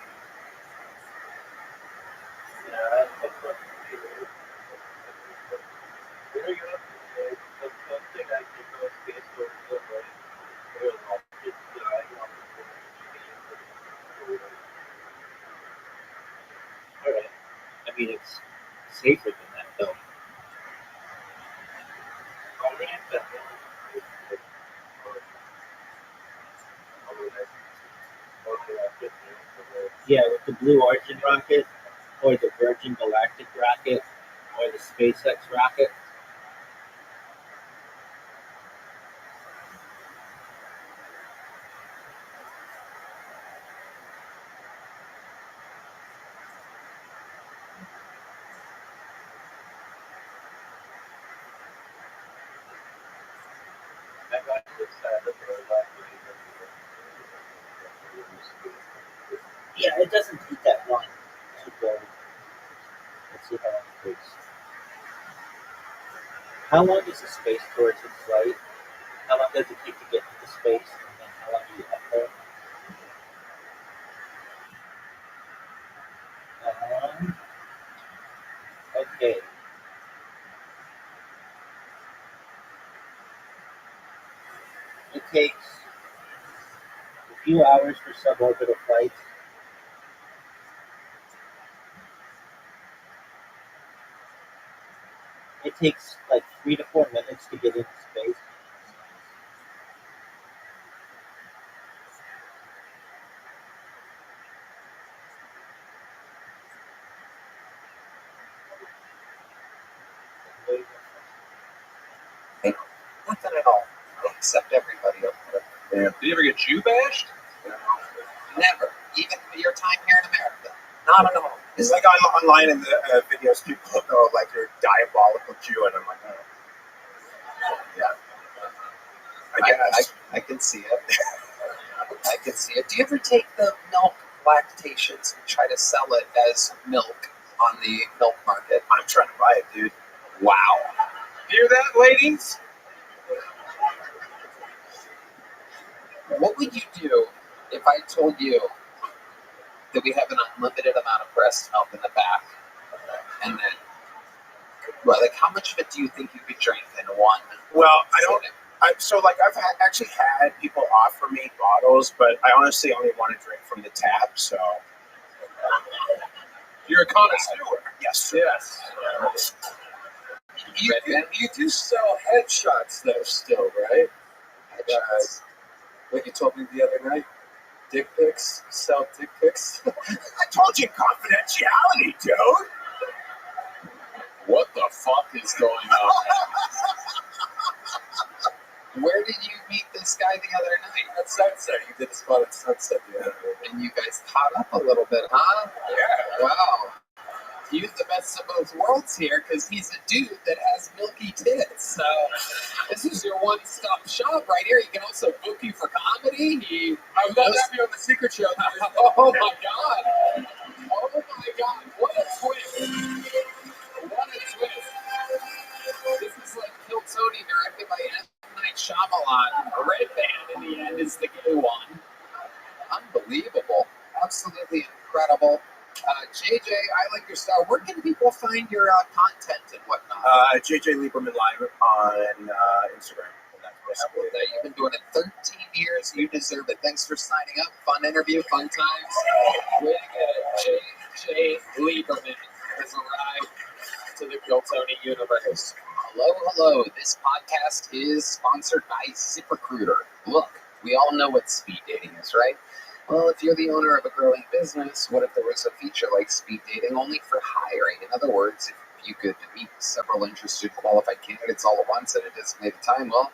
All right. I mean, it's safer than that though. Yeah, with the Blue Origin rocket, or the Virgin Galactic rocket, or the SpaceX rocket. Yeah, it doesn't take that long to go. Let's see how long it takes. How long is a space tour to flight? How long does it take to get into space? And how long are you up there? Okay. It takes a few hours for suborbital flights. It takes like 3 to 4 minutes to get into space. Nothing at all. Except everybody up there. Yeah. Did you ever get Jew bashed? Never. Even for your time here in America. Not at all. It's like I'm online in the videos, people go like you're a diabolical Jew, and I'm like, oh. Yeah. I guess. I can see it. I can see it. Do you ever take the milk lactations and try to sell it as milk on the milk market? I'm trying to buy it, dude. Wow. Hear that, ladies? What would you do if I told you that we have an unlimited amount of breast milk in the back? And then, well, like, how much of it do you think you could drink in one? Well, I've actually had people offer me bottles, but I honestly only want to drink from the tap, so. You're a connoisseur. Yes. Yes. You do sell headshots, though, still, right? Headshots. Like you told me the other night. Dick pics? You sell dick pics? I told you confidentiality, dude. What the fuck is going on? Where did you meet this guy the other night? At Sunset. You did a spot at Sunset the other night. And you guys caught up a little bit, huh? Yeah. Wow. He's the best of both worlds here because he's a dude that has milky tits. So this is your one-stop shop right here. He can also book you for comedy. I would love to have you on the Secret Show. Oh my God! Oh my God! What a twist! What a twist! This is like Kill Tony, directed by M. Night Shyamalan. Red Band in the end is the gay one. Unbelievable! Absolutely incredible. JJ, I like your style. Where can people find your content and whatnot? JJ Lieberman Live on Instagram. You've been doing it 13 years. You deserve it. Thanks for signing up. Fun interview, fun times. Way to get it. JJ Lieberman has arrived to the Kill Tony universe. Hello. This podcast is sponsored by ZipRecruiter. Look, we all know what speed dating is, right? Well, if you're the owner of a growing business, what if there was a feature like speed dating only for hiring? In other words, if you could meet several interested qualified candidates all at once at a designated time, well,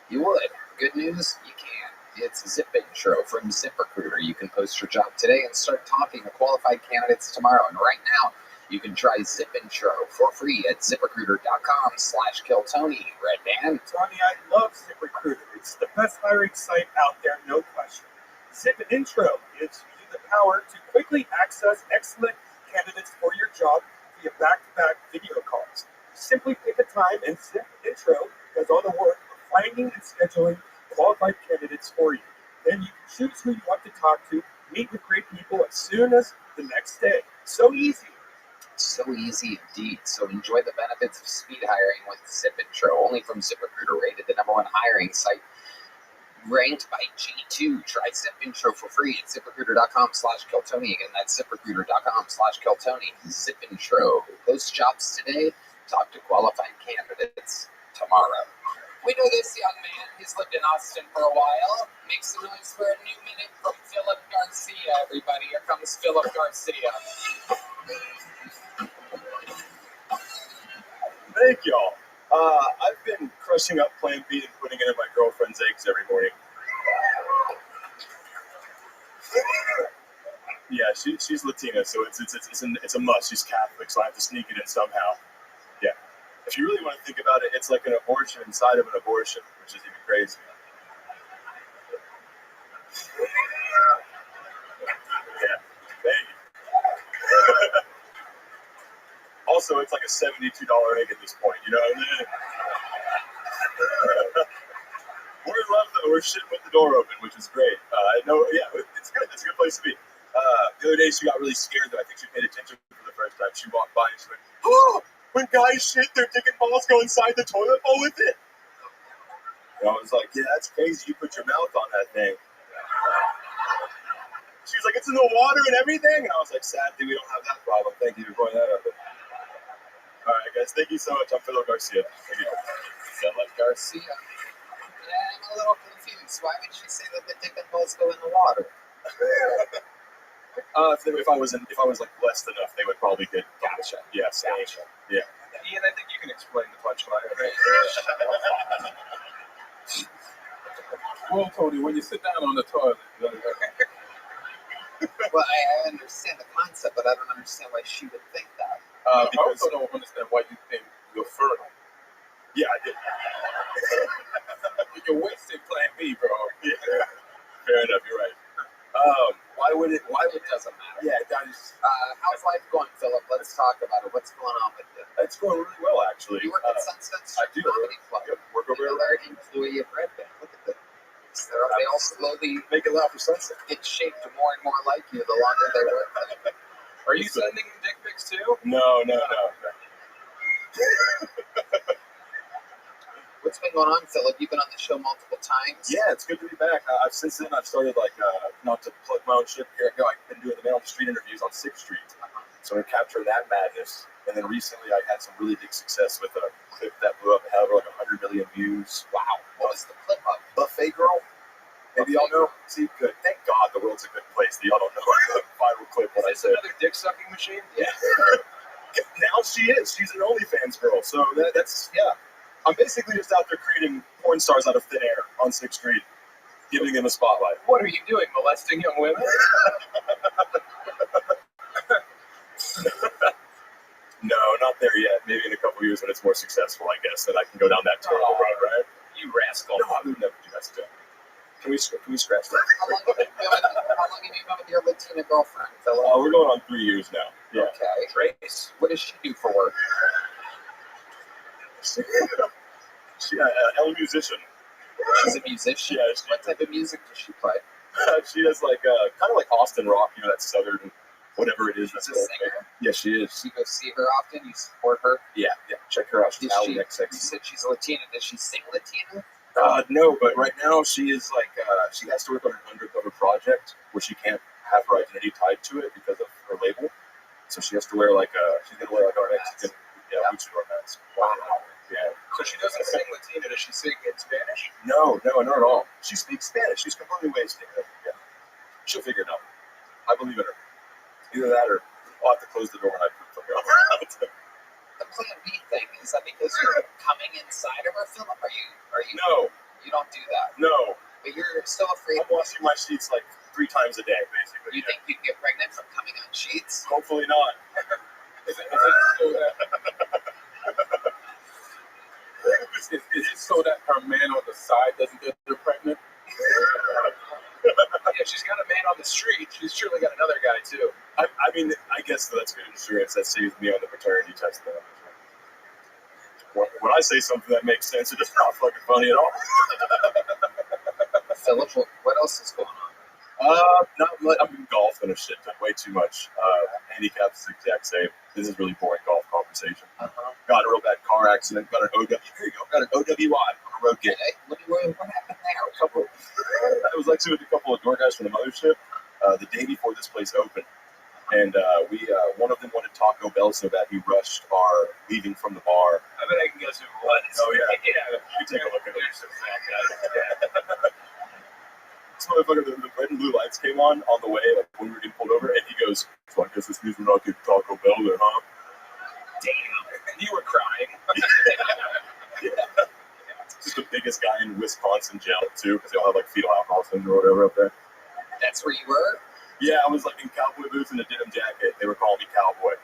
you would. Good news, you can. It's Zip Intro from ZipRecruiter. You can post your job today and start talking to qualified candidates tomorrow. And right now, you can try Zip Intro for free at ZipRecruiter.com/KillTony. Red Band. Tony, I love ZipRecruiter. It's the best hiring site out there, no question. Zip Intro gives you the power to quickly access excellent candidates for your job via back-to-back video calls. Simply pick a time and Zip Intro does all the work of finding and scheduling qualified candidates for you. Then you can choose who you want to talk to, meet with great people as soon as the next day. So easy. So easy indeed. So enjoy the benefits of speed hiring with Zip Intro, only from ZipRecruiter, rated the #1 hiring site. Ranked by G2. Try Zip Intro for free at ZipRecruiter.com/KillTony. Again, that's ZipRecruiter.com/KillTony. Zip Intro. Post jobs today. Talk to qualified candidates tomorrow. We know this young man. He's lived in Austin for a while. Make some noise for a new minute from Philip Garcia, everybody. Here comes Philip Garcia. Thank y'all. I've been crushing up Plan B and putting it in my girlfriend's eggs every morning. Yeah, she's Latina, so it's a must. She's Catholic, so I have to sneak it in somehow. Yeah. If you really want to think about it, it's like an abortion inside of an abortion, which is even crazy. Yeah. Thank you. Also, it's like a $72 egg at this point, you know what I mean? we're shitting with the door open, which is great. I know, yeah, it's good. It's a good place to be. The other day, she got really scared, though. I think she paid attention for the first time. She walked by and she went, "Oh, when guys shit, their dick and balls go inside the toilet bowl with it." And I was like, "Yeah, that's crazy. You put your mouth on that thing." She was like, "It's in the water and everything." And I was like, "Sadly, we don't have that problem. Thank you for pointing that out." All right, guys. Thank you so much. I'm Philip Garcia. Thank you. Philip Garcia. Yeah, I'm a little confused. Why would she say that the dick and balls go in the water? If I was like blessed enough, they would probably get. Gotcha. Yes. Gotcha. Yeah. Ian, I think you can explain the punchline. Well, Tony, when you sit down on the toilet, Well, I understand the concept, but I don't understand why she would think that. I also don't understand why you think you're fertile. Yeah, I did. You're wasting Plan B, bro. Yeah. Fair enough. You're right. Why would it? Why would It doesn't matter. Yeah, that is. How's life going, Philip? Let's talk about it. What's going on with you? It's going really well, actually. You work at Sunset I Strip do. Comedy Club. Yep, work over You're there. an employee of Red Band. Look at them. They all slowly Make it loud for Sunset. get shaped more and more like you the longer they work there. Are you sending dick pics too? No. What's been going on, Philip? You've been on the show multiple times. Yeah, it's good to be back. Since then, I've started not to plug my own shit. Here I go. I've been doing the Man on the Street interviews on 6th Street, so I'm capturing that madness. And then recently, I had some really big success with a clip that blew up and had over 100 million views. Wow. What was the clip of? Buffet Girl. Maybe y'all know. See, good. Thank God the world's a good place. Y'all don't know viral clip. What I Is said. this another dick sucking machine? Yeah. Now she is. She's an OnlyFans girl. So that's yeah. I'm basically just out there creating porn stars out of thin air on 6th Street, giving them a spotlight. What are you doing, molesting young women? No, not there yet. Maybe in a couple years when it's more successful, I guess, then I can go down that terrible road, right? You rascal. No, I would never do that stuff. Can we scratch that? How long have you been with your Latina girlfriend, Philip? We're going on 3 years now. Yeah. Okay. Trace. What does she do for work? She's a musician. She's a musician? Yeah. What type of music does she play? She does kind of like Austin rock, that southern, whatever it is. She's a singer? Yeah, she is. You go see her often? You support her? Yeah. Check her out. She's Does Allie she, XX. you said she's Latina. Does she sing Latina? No, but right now she is she has to work on an undercover project where she can't have her identity tied to it because of her label. So she has to wear she's gonna wear our Mexican luchador hats. Wow. Yeah. So she doesn't sing Latina. Does she sing in Spanish? No, not at all. She speaks Spanish. She's completely wasting it. Yeah. She'll figure it out. I believe in her. Either that or I'll have to close the door when I put her out. The Plan B thing, is that because you're coming inside of her, Philip? Are you? No. You don't do that. No. But you're still afraid. I'm washing my sheets 3 times a day, basically. You think you'd get pregnant from coming on sheets? Hopefully not. Is it so that her man on the side doesn't get her pregnant? Yeah, she's got a man on the street. She's surely got another guy too. I mean, I guess that's good insurance. That saves me on the paternity test. When I say something that makes sense, it's not fucking funny at all. Philip, what else is going on? Not much. I'm in golf and shit. Way too much. Handicaps the exact same. This is really boring golf conversation. Got a real bad car accident. Got an OW. Here you go. Got an OWI on a road gig. What happened there? I was actually with a couple of door guys from the mothership the day before this place opened. And one of them wanted Taco Bell so bad he rushed our leaving from the bar. I bet I can guess who it was. Oh, yeah. Yeah. You take a look at it. There's some fat guys. This motherfucker, the red and blue lights came on the way, when we were getting pulled over, and he goes, "So I guess this means we're not getting Taco Bell there, huh?" Damn. You were crying. Yeah. Just the biggest guy in Wisconsin jail, too, because they all have, fetal alcohol syndrome or whatever up there. That's where you were? Yeah, I was, in cowboy boots and a denim jacket. They were calling me cowboy.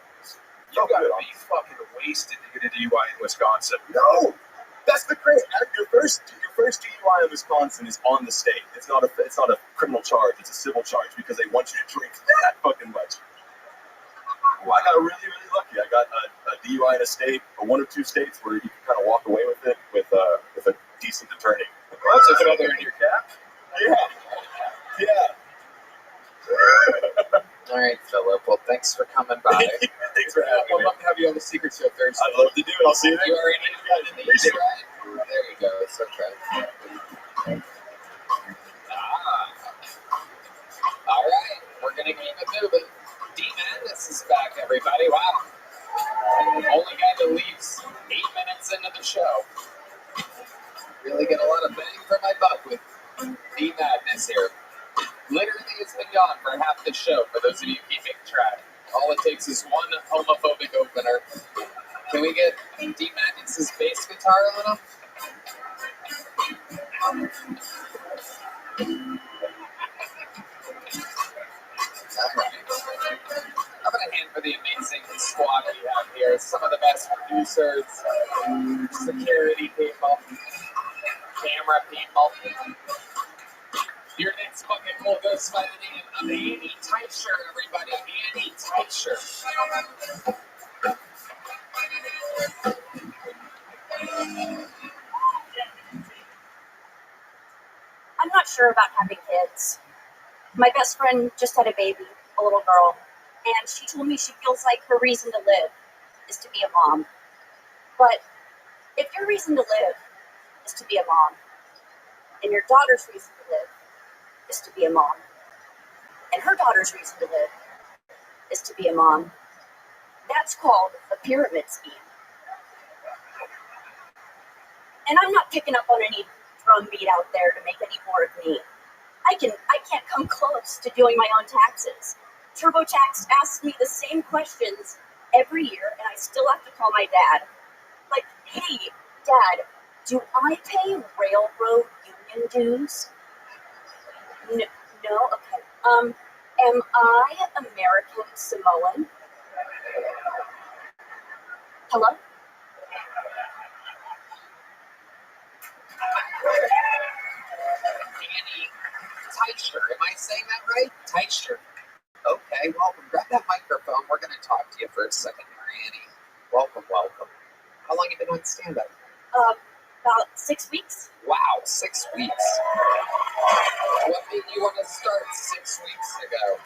You gotta be fucking wasted to get a DUI in Wisconsin. No! That's the crazy. Your first DUI in Wisconsin is on the state. It's not a criminal charge. It's a civil charge because they want you to drink that fucking much. Well, I got really, really lucky. I got a DUI in a state, or one of 2 states where you can kind of walk away with it with a decent attorney. Well, that's a feather in your cap. Yeah. All right, Philip. Well, thanks for coming by. Thanks for having I'd me. love to have you on the Secret Show Thursday. I'd love to do it. I'll see you You there. already got an East, right? There you go. It's okay. All right, we're gonna keep it moving. D-Madness is back, everybody. Wow. Only guy that leaves 8 minutes into the show. Really get a lot of bang for my buck with D-Madness here. Literally, it's been gone for half the show, for those of you keeping track. All it takes is one homophobic opener. Can we get D-Madness's bass guitar a little? Alright. I'm going to hand for the amazing squad we have here. Some of the best producers, security people, camera people. Your next fucking will goes by the name of Annie Teicher, everybody. Annie Teicher. I'm not sure about having kids. My best friend just had a baby, a little girl, and she told me she feels like her reason to live is to be a mom. But if your reason to live is to be a mom, and your daughter's reason to live is to be a mom, and her daughter's reason to live is to be a mom, that's called a pyramid scheme. And I'm not picking up on any drumbeat out there to make any more of me. I can't come close to doing my own taxes. TurboTax asks me the same questions every year, and I still have to call my dad. Like, hey, Dad, do I pay railroad union dues? No, okay. Am I American Samoan? Hello? Annie Teicher. Am I saying that right? Teicher. Okay, welcome. Grab that microphone. We're going to talk to you for a second here, Annie. Welcome. How long have you been on stand-up? About 6 weeks. Wow, 6 weeks. What made you want to start 6 weeks ago?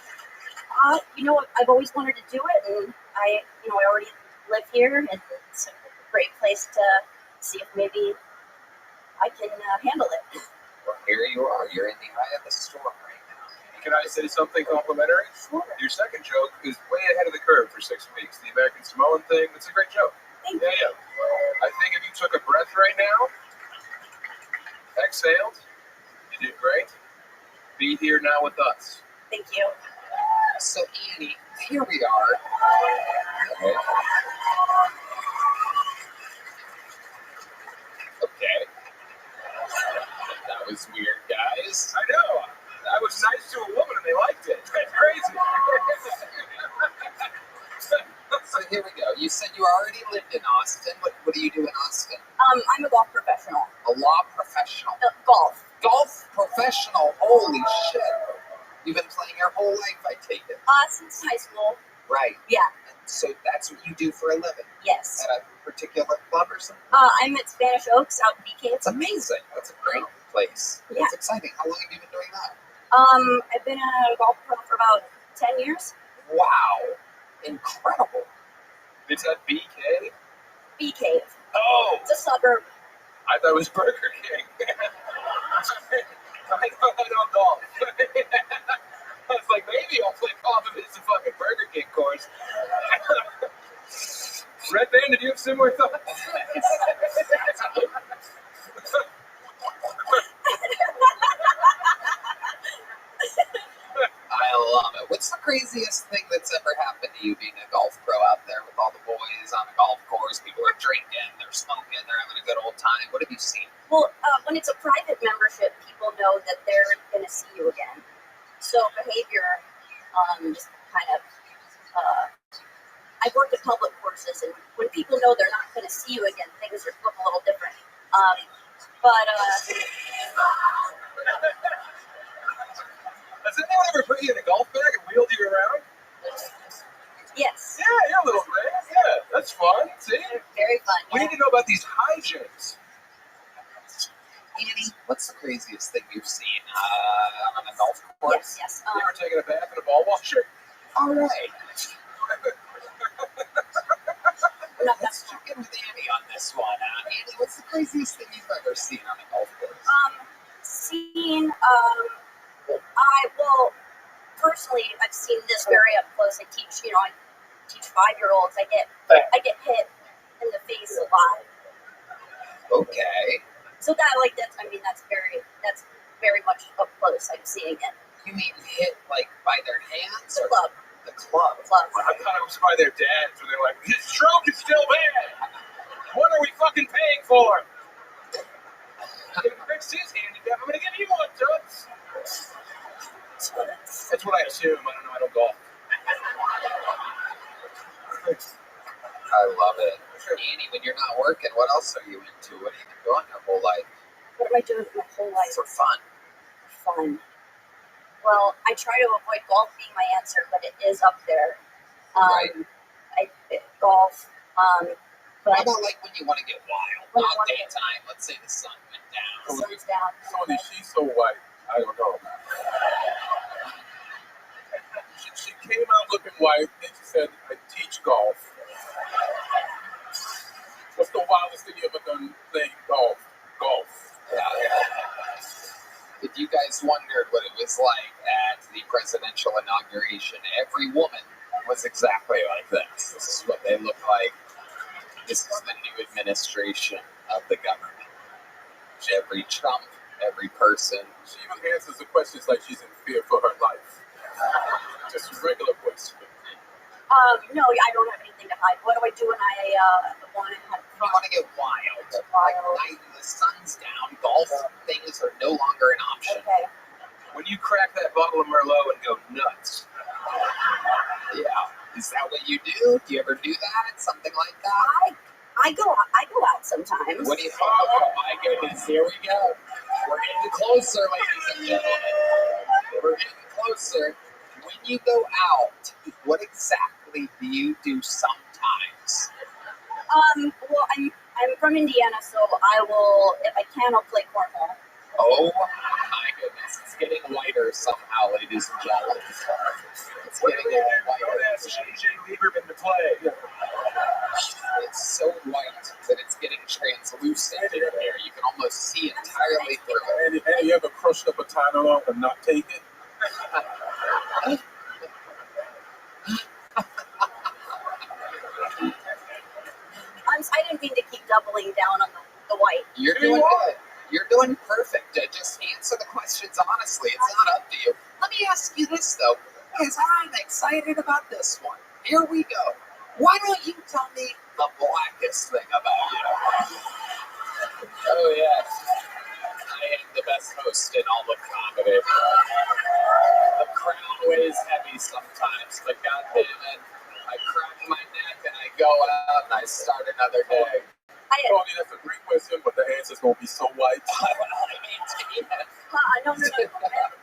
I've always wanted to do it, and I already live here, and it's a great place to see if maybe I can handle it. Well, here you are. You're in the eye of the storm right now. Can I say something complimentary? Sure. Your second joke is way ahead of the curve for 6 weeks. The American Samoan thing, it's a great joke. Thank you. Yeah. I think if you took a breath right now, exhaled, you did great. Be here now with us. Thank you. So, Annie, here we are. Okay. That was weird, guys. I know. I was nice to a woman and they liked it. That's crazy. So here we go. You said you already lived in Austin. What do you do in Austin? I'm a golf professional. A law professional. Golf. Golf professional. Holy shit. You've been playing your whole life, I take it. Since high school. Right. Yeah. So that's what you do for a living? Yes. At a particular club or something? I'm at Spanish Oaks out in BK. It's amazing. That's a great place. Yeah. It's exciting. How long have you been doing that? I've been a golf pro for about 10 years. Wow. Incredible. It's at BK? BK. Oh! It's a suburb. I thought it was Burger King. I know I don't golf. I was like, maybe I'll play golf if it's a fucking Burger King course. Red Band, did you have similar thoughts? I love it. What's the craziest thing that's ever happened to you being a golf pro out there with all the boys on a golf course? People are drinking, they're smoking, they're having a good old time. What have you seen? Well, when it's a private membership, people know that they're going to see you again. So behavior, just kind of, I've worked at public courses, and when people know they're not going to see you again, things look a little different. Has anyone ever put you in a golf bag and wheeled you around? Yes. Yeah, you're a little man. Yeah, that's fun. See? Very fun. We need to know about these hijinks. Annie, what's the craziest thing you've seen on a golf course? Yes. You ever taken a bath in a ball washer? All right. Not Let's check in with Annie on this one. Annie, what's the craziest thing you've ever seen on a golf course? Personally, I've seen this very up close. I teach 5-year-olds. I get hit in the face a lot. Okay. So that's very much up close. I'm seeing it. You mean hit like by their hands? The club. The club. I thought it was by their dads, and they're like, his stroke is still bad. What are we fucking paying for? I'm gonna fix his handicap. I'm gonna give you one, Toots. That's what I assume. I don't know. I don't golf. I love it. Annie, when you're not working, what else are you into? What have you been doing your whole life? What am I doing my whole life? For fun. Fun. Well, I try to avoid golf being my answer, but it is up there. Right. Golf. But how about like when you want to get wild? Not daytime. Let's say the sun went down. The sun's down. Tony, she's so white. I don't know. She came out looking white, and she said, I teach golf. What's the wildest thing you ever done playing golf? Golf. Yeah. If you guys wondered what it was like at the presidential inauguration, every woman was exactly like this. This is what they look like. This is the new administration of the government. Every Trump, every person. She even answers the questions like she's in fear for her life. Just a regular question. No, I don't have anything to hide. What do I do when I want to have fun? You want to get wild. Like night when the sun's down, golf things are no longer an option. Okay. When you crack that bottle of Merlot and go nuts. Yeah. Is that what you do? Do you ever do that? Something like that? I go out sometimes. What do you think? Oh my goodness, here we go. We're getting closer, ladies and gentlemen. We're getting closer. When you go out, what exactly do you do sometimes? Well, I'm from Indiana, so I will, if I can, I'll play cornhole. Oh my goodness, it's getting whiter somehow, ladies and gentlemen. It's getting whiter. Don't ask JJ Lieberman to play. It's so white that it's getting translucent in here. You can almost see entirely through it. And you ever crushed up a Tylenol and not take it? I didn't mean to keep doubling down on the white. You're doing good. You're doing perfect. Just answer the questions honestly. It's not up to you. Let me ask you this, though, because I'm excited about this one. Here we go. Why don't you tell me the blackest thing about you? Oh, yes. I am the best host in all of comedy. The crown weighs heavy sometimes, but goddamn it, I crack my neck and I go out and I start another day. Tony, that's a great question, but the answer's going to be so white.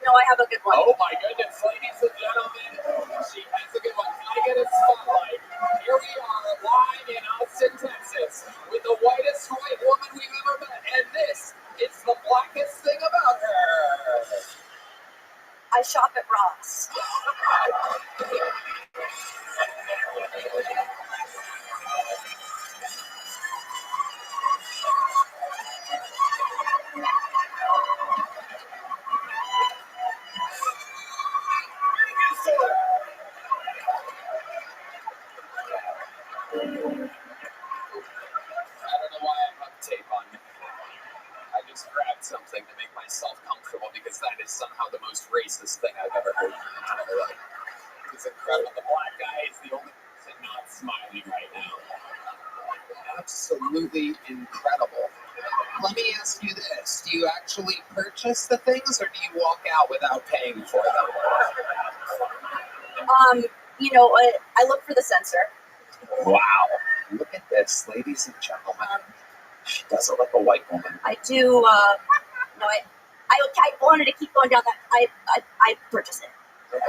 No, I have a good one. Oh my goodness, ladies and gentlemen, she has a good one. Can I get a spotlight? Here we are, live in Austin, Texas, with the whitest white woman we've ever met, and this is the blackest thing about her. I shop at Ross. I don't know why I have tape on me. I just grabbed something to make myself comfortable because that is somehow the most racist thing I've ever heard in my entire life. It's incredible. The black guy is the only person not smiling right now. Absolutely incredible. Let me ask you this. Do you actually purchase the things or do you walk out without paying for them? I look for the sensor. Wow. Look at this, ladies and gentlemen. She does it like a white woman. I do. I wanted to keep going down that. I purchased it. The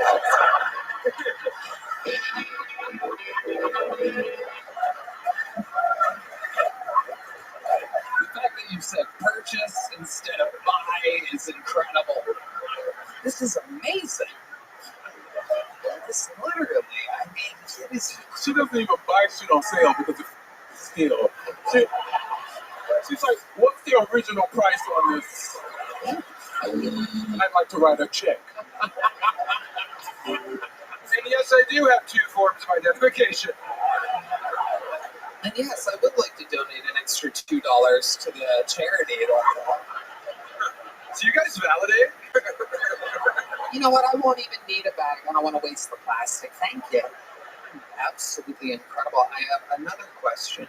fact that you said purchase instead of Yes, literally. I mean, it is. She doesn't even buy shit on sale because it's skill. She's like, what's the original price on this? I'd like to write a check. And yes, I do have 2 forms of identification. And yes, I would like to donate an extra $2 to the charity. So you guys validate? You know what? I won't even need a bag. I don't want to waste the plastic. Thank you. Absolutely incredible. I have another question.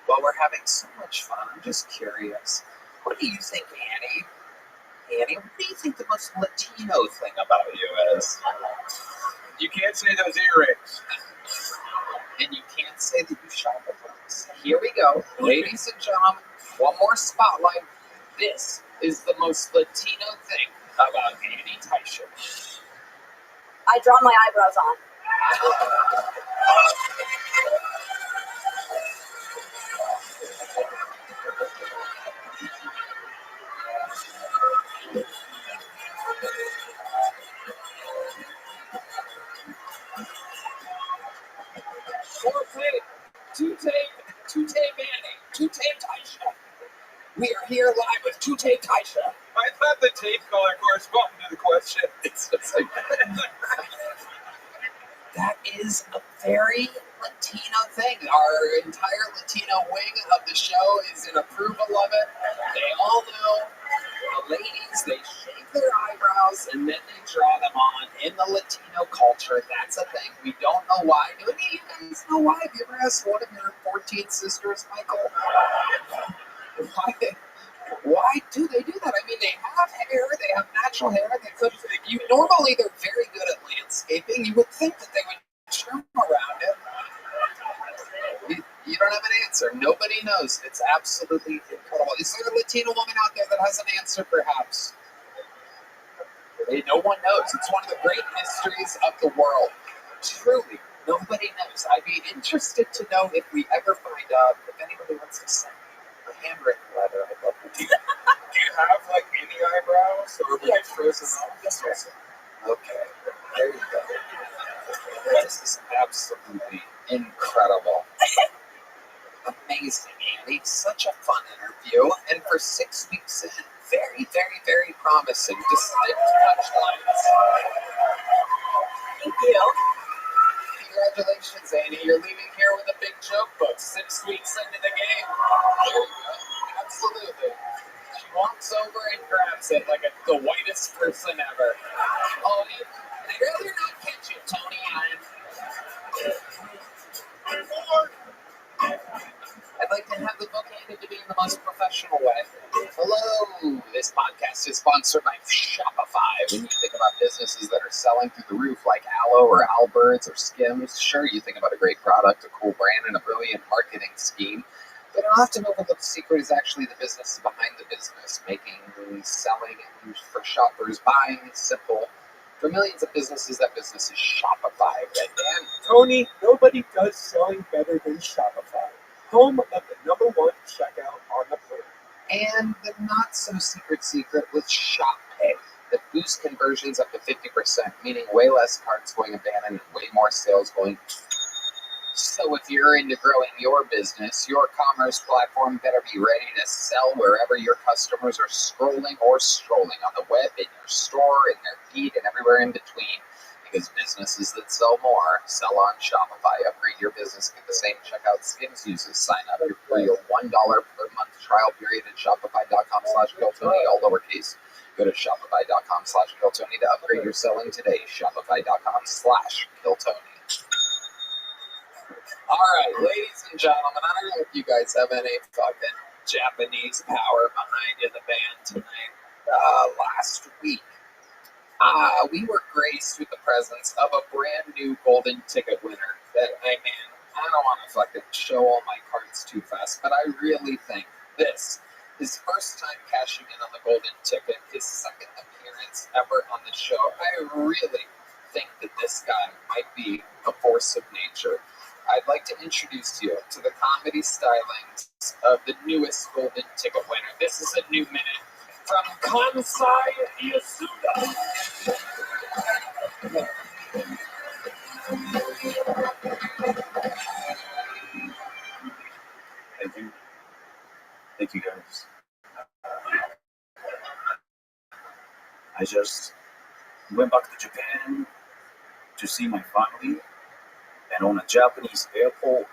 While we're having so much fun, I'm just curious. What do you think, Annie? Annie, what do you think the most Latino thing about you is? You can't say those earrings. And you can't say that you shop at us. Here we go. Ladies and gentlemen, one more spotlight. This is the most Latino thing about Annie Taisha. I draw my eyebrows on. Two-tape Annie, two-tape Taisha. We are here live with two-tape Taisha. I thought the tape color corresponded to the question. It's just like that is a very Latino thing. Our entire Latino wing of the show is in approval of it. They all know the ladies, they shave their eyebrows and then they draw them on. In the Latino culture, that's a thing. We don't know why. Do any of you guys know why? Have you ever asked one of your 14 sisters, Michael? Why do they do that? I mean, they have hair, they have natural hair. They could. Normally, they're very good at landscaping. You would think that they would trim around it. You don't have an answer. Nobody knows. It's absolutely incredible. Is there a Latino woman out there that has an answer, perhaps? No one knows. It's one of the great mysteries of the world. Truly, nobody knows. I'd be interested to know if we ever find out, if anybody wants to send me a handwritten letter. I'd love to. Do you have like any eyebrows, or would you frozen off? Yes, yes. Okay, there you go. This is absolutely incredible. Amazing, Andy. Such a fun interview. And for 6 weeks in, very, very, very promising. Distinct punchlines. Thank you. Congratulations, Annie. You're leaving here with a big joke book 6 weeks into the game. There you go. Absolutely. She walks over and grabs it like the whitest person ever. Oh, I'd rather not catch it, Tony. I'd like to have the book handed to me in the most professional way. Hello. This podcast is sponsored by Shopify. When you think about businesses that are selling through the roof like Aloe or Allbirds or Skims, sure, you think about a great product, a cool brand, and a brilliant marketing scheme. But an often overlooked secret is actually the business behind the business, making, selling, and for shoppers, buying simple. For millions of businesses, that business is Shopify. And Tony, nobody does selling better than Shopify. Home of the #1 checkout on the planet. And the not-so-secret with ShopPay that boosts conversions up to 50%, meaning way less carts going abandoned and way more sales going. So if you're into growing your business, your commerce platform better be ready to sell wherever your customers are scrolling or strolling on the web, in your store, in their feed, and everywhere in between. Because businesses that sell more sell on Shopify. Upgrade your business, get the same checkout Skims uses. Sign up for your $1 per month trial period at shopify.com/KillTony, all lowercase. Go to shopify.com/KillTony to upgrade your selling today. Shopify.com/KillTony. All right, ladies and gentlemen, I don't know if you guys have any fucking Japanese power behind you, the band tonight. Last week, we were graced with the presence of a brand new golden ticket winner that, I don't want to fucking show all my cards too fast, but I really think this, his first time cashing in on the golden ticket, his second appearance ever on the show. I really think that this guy might be a force of nature. I'd like to introduce you to the comedy stylings of the newest golden ticket winner. This is a new minute from Kansai Yasuda. Thank you. Thank you, guys. I just went back to Japan to see my family, and on a Japanese airport,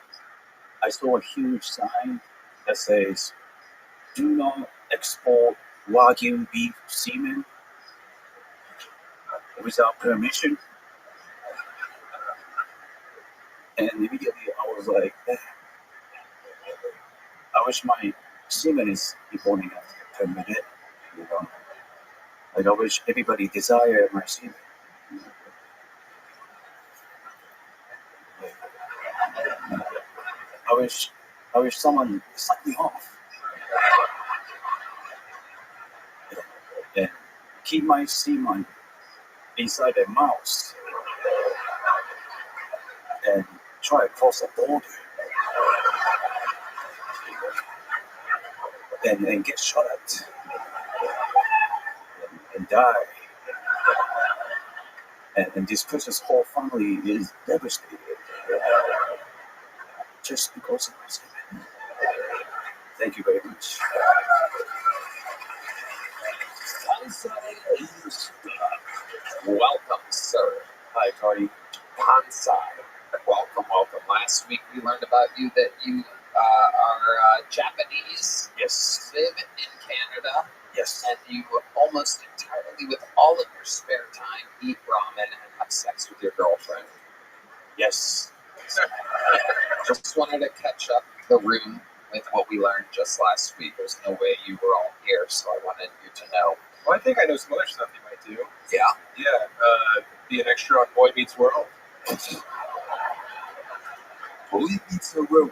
I saw a huge sign that says, "Do not export Wagyu beef semen without permission." And immediately I was like, I wish my semen is evolving after 10 minutes, you know. Like I wish everybody desired my semen. I wish someone sucked me off and keep my semen inside their mouths and try to cross the border and get shot at and die. And this person's whole family is devastated just because of my semen. Thank you very much. Welcome, sir. Hi, Tony. Kansai. Welcome, welcome. Last week we learned about you that you are Japanese. Yes. Live in Canada. Yes. And you almost entirely, with all of your spare time, eat ramen and have sex with your girlfriend. Yes. Just wanted to catch up the room with what we learned just last week. There's no way you were all here, so I wanted you to know. Well, I think I know some other stuff you might do. Yeah. Yeah, be an extra on Boy Meets World. Boy Meets the World.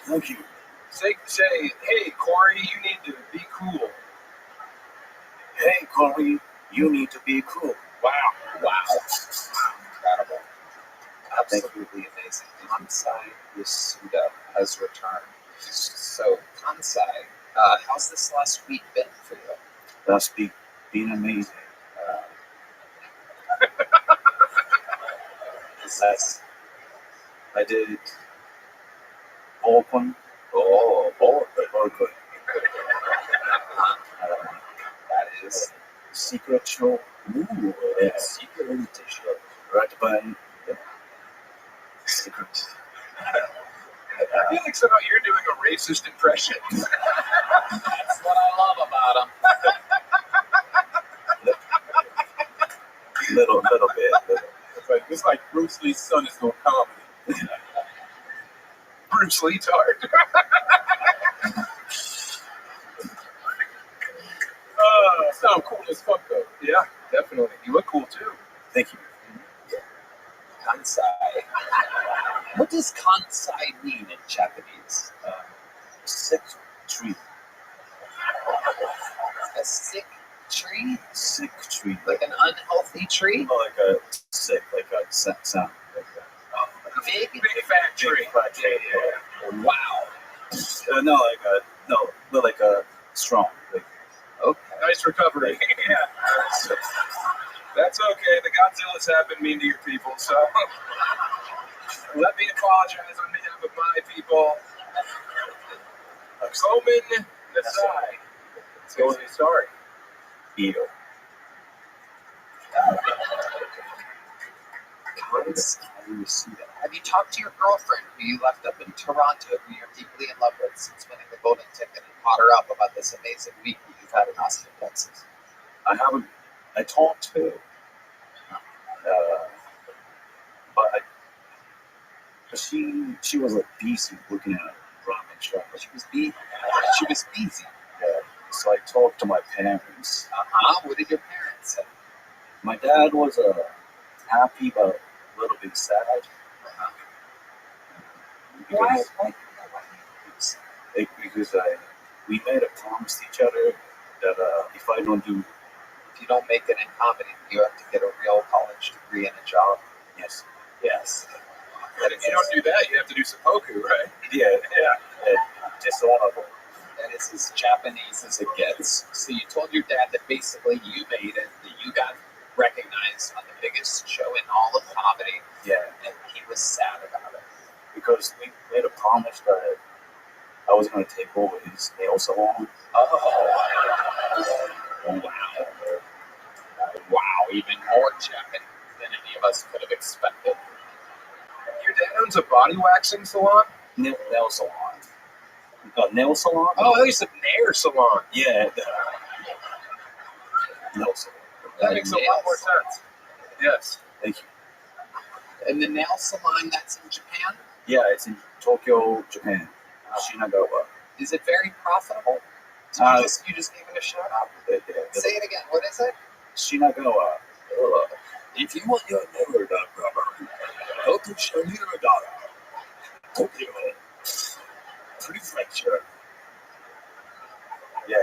Thank you. Say, hey, Corey, you need to be cool. Hey, Corey, you need to be cool. Wow. Incredible. Absolutely amazing. Kansai Yasuda has returned. So, Kansai, how's this last week been for you? Last week been amazing. I did open. That is secret show. Ooh, Yeah. secret edition. Right by secret. I feel like somehow you're doing a racist impression. That's what I love about him. Little bit. It's like Bruce Lee's son is doing comedy. Bruce Lee tart. Sound cool as fuck though. Yeah, definitely. You look cool too. Thank you. Kansai. What does Kansai mean in Japanese? Sick tree. A sick tree? Sick tree. Like an unhealthy tree? No, like a sick, like a sound. Like a big fat tree. Yeah. Wow. But like a strong. Like, okay. Nice recovery. Yeah. That's okay. The Godzillas have been mean to your people, so let me apologize on behalf of my people. Komen Nasai. So sorry. Ego. Have you talked to your girlfriend who you left up in Toronto, who you're deeply in love with since winning the golden ticket, and caught her up about this amazing week that you've had in Austin, Texas? I haven't. I talked to her, but she was like busy looking at a ramen shop. She was busy. Yeah. So I talked to my parents. What did your parents say? My dad was happy but a little bit sad. Why? Because we made a promise to each other that if you don't make it in comedy, you have to get a real college degree and a job. Yes. And if you don't do that, you have to do seppuku, right? Yeah. Just one of them. That is as Japanese as it gets. So you told your dad that basically you made it, that you got recognized on the biggest show in all of comedy, Yeah, and he was sad about it. because we made a promise that I was going to take over his nail salon. Oh, wow. Wow, even more jacket than any of us could have expected. Your dad owns a body waxing salon? Nail salon. Nail salon? Oh, I thought you said nair salon. Yeah, nail salon. That makes a lot more sense. Yes. Thank you. And the nail salon that's in Japan, Yeah, it's in Tokyo, Japan. Shinagawa. is it very profitable? So you just gave it a shout out. Say it again. What is it? Shinagawa. If you want your nail done, brother, go to Shinagawa, Tokyo Prefecture. Yeah.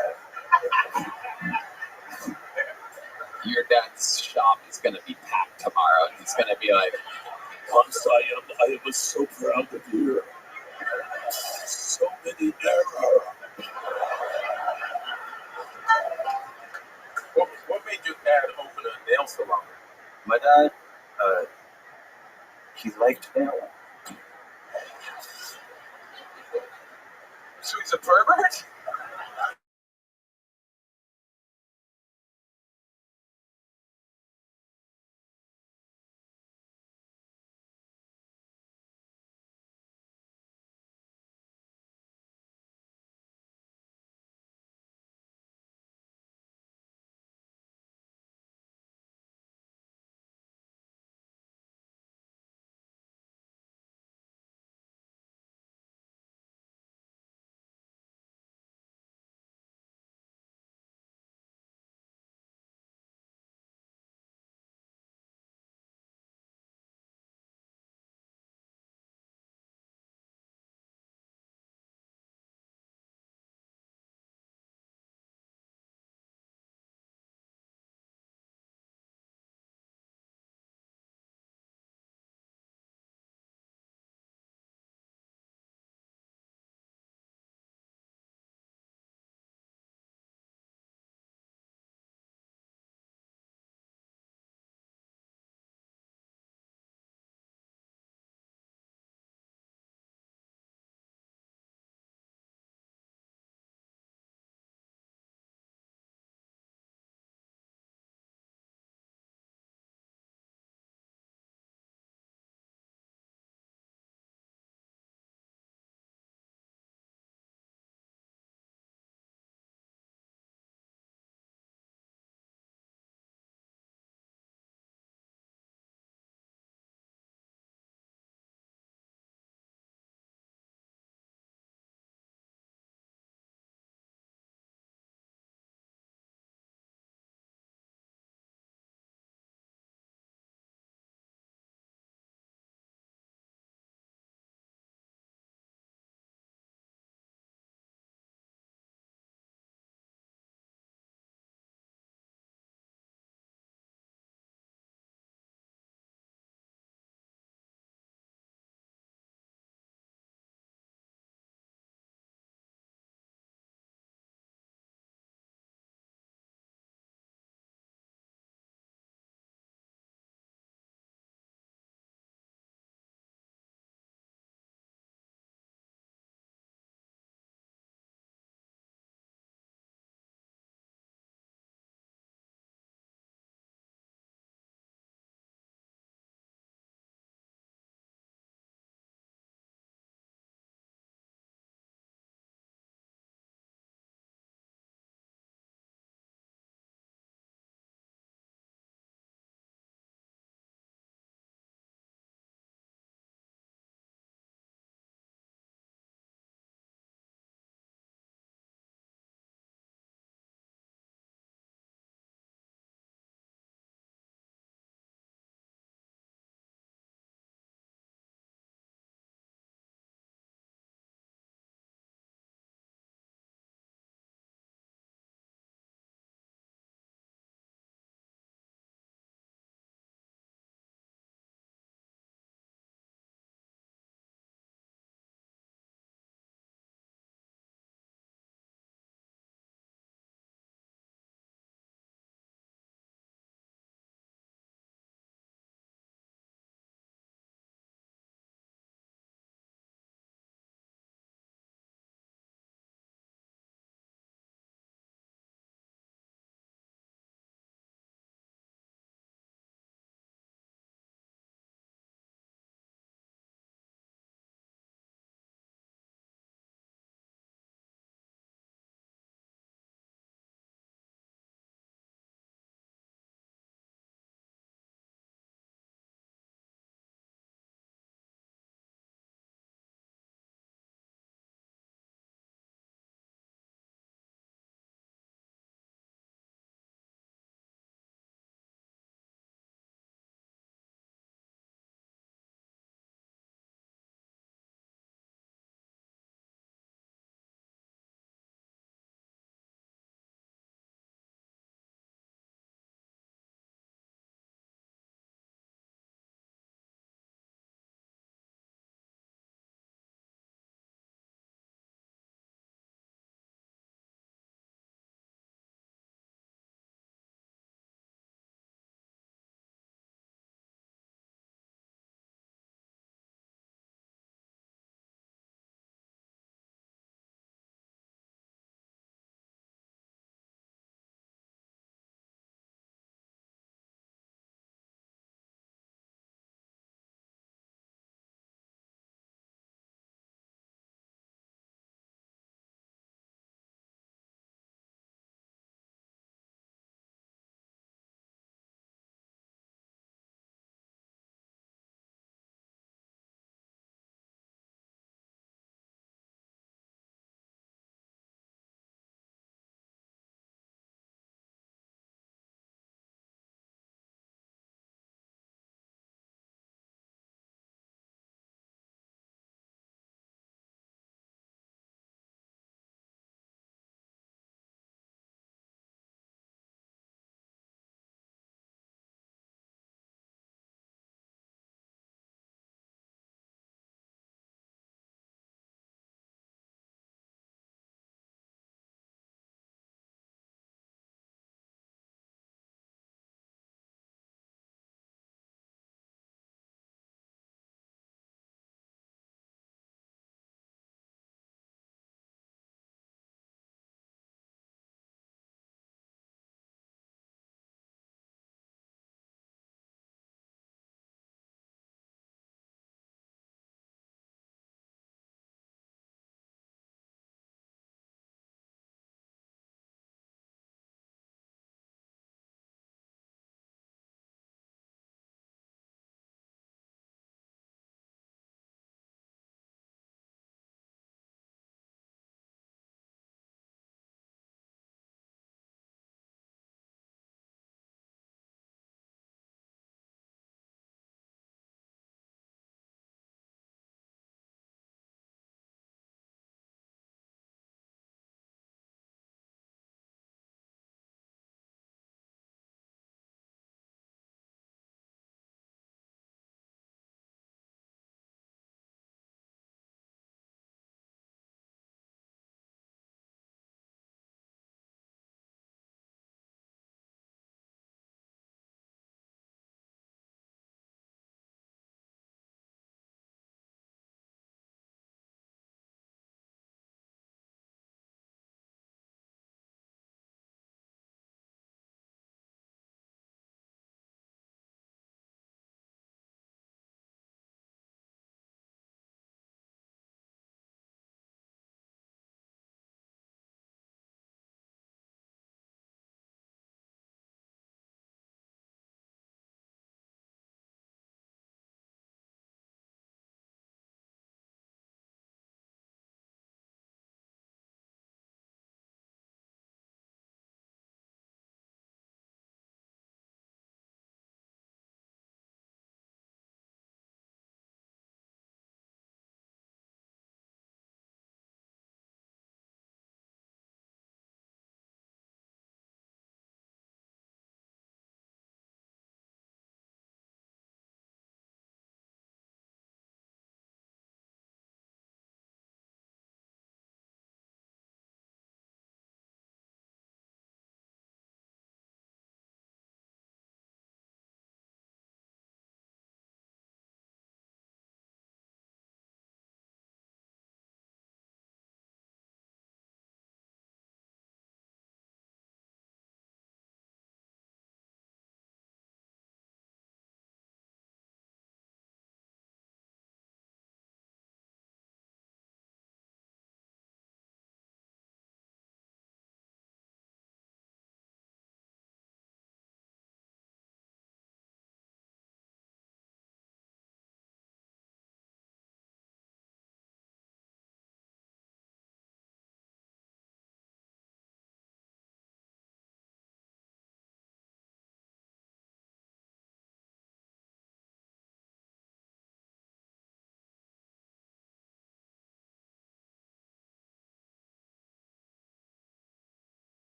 Your dad's shop is going to be packed tomorrow. He's going to be like, Once I was so proud of you. So many errors. What made your dad open a nail salon? My dad, he liked nail. So he's a pervert?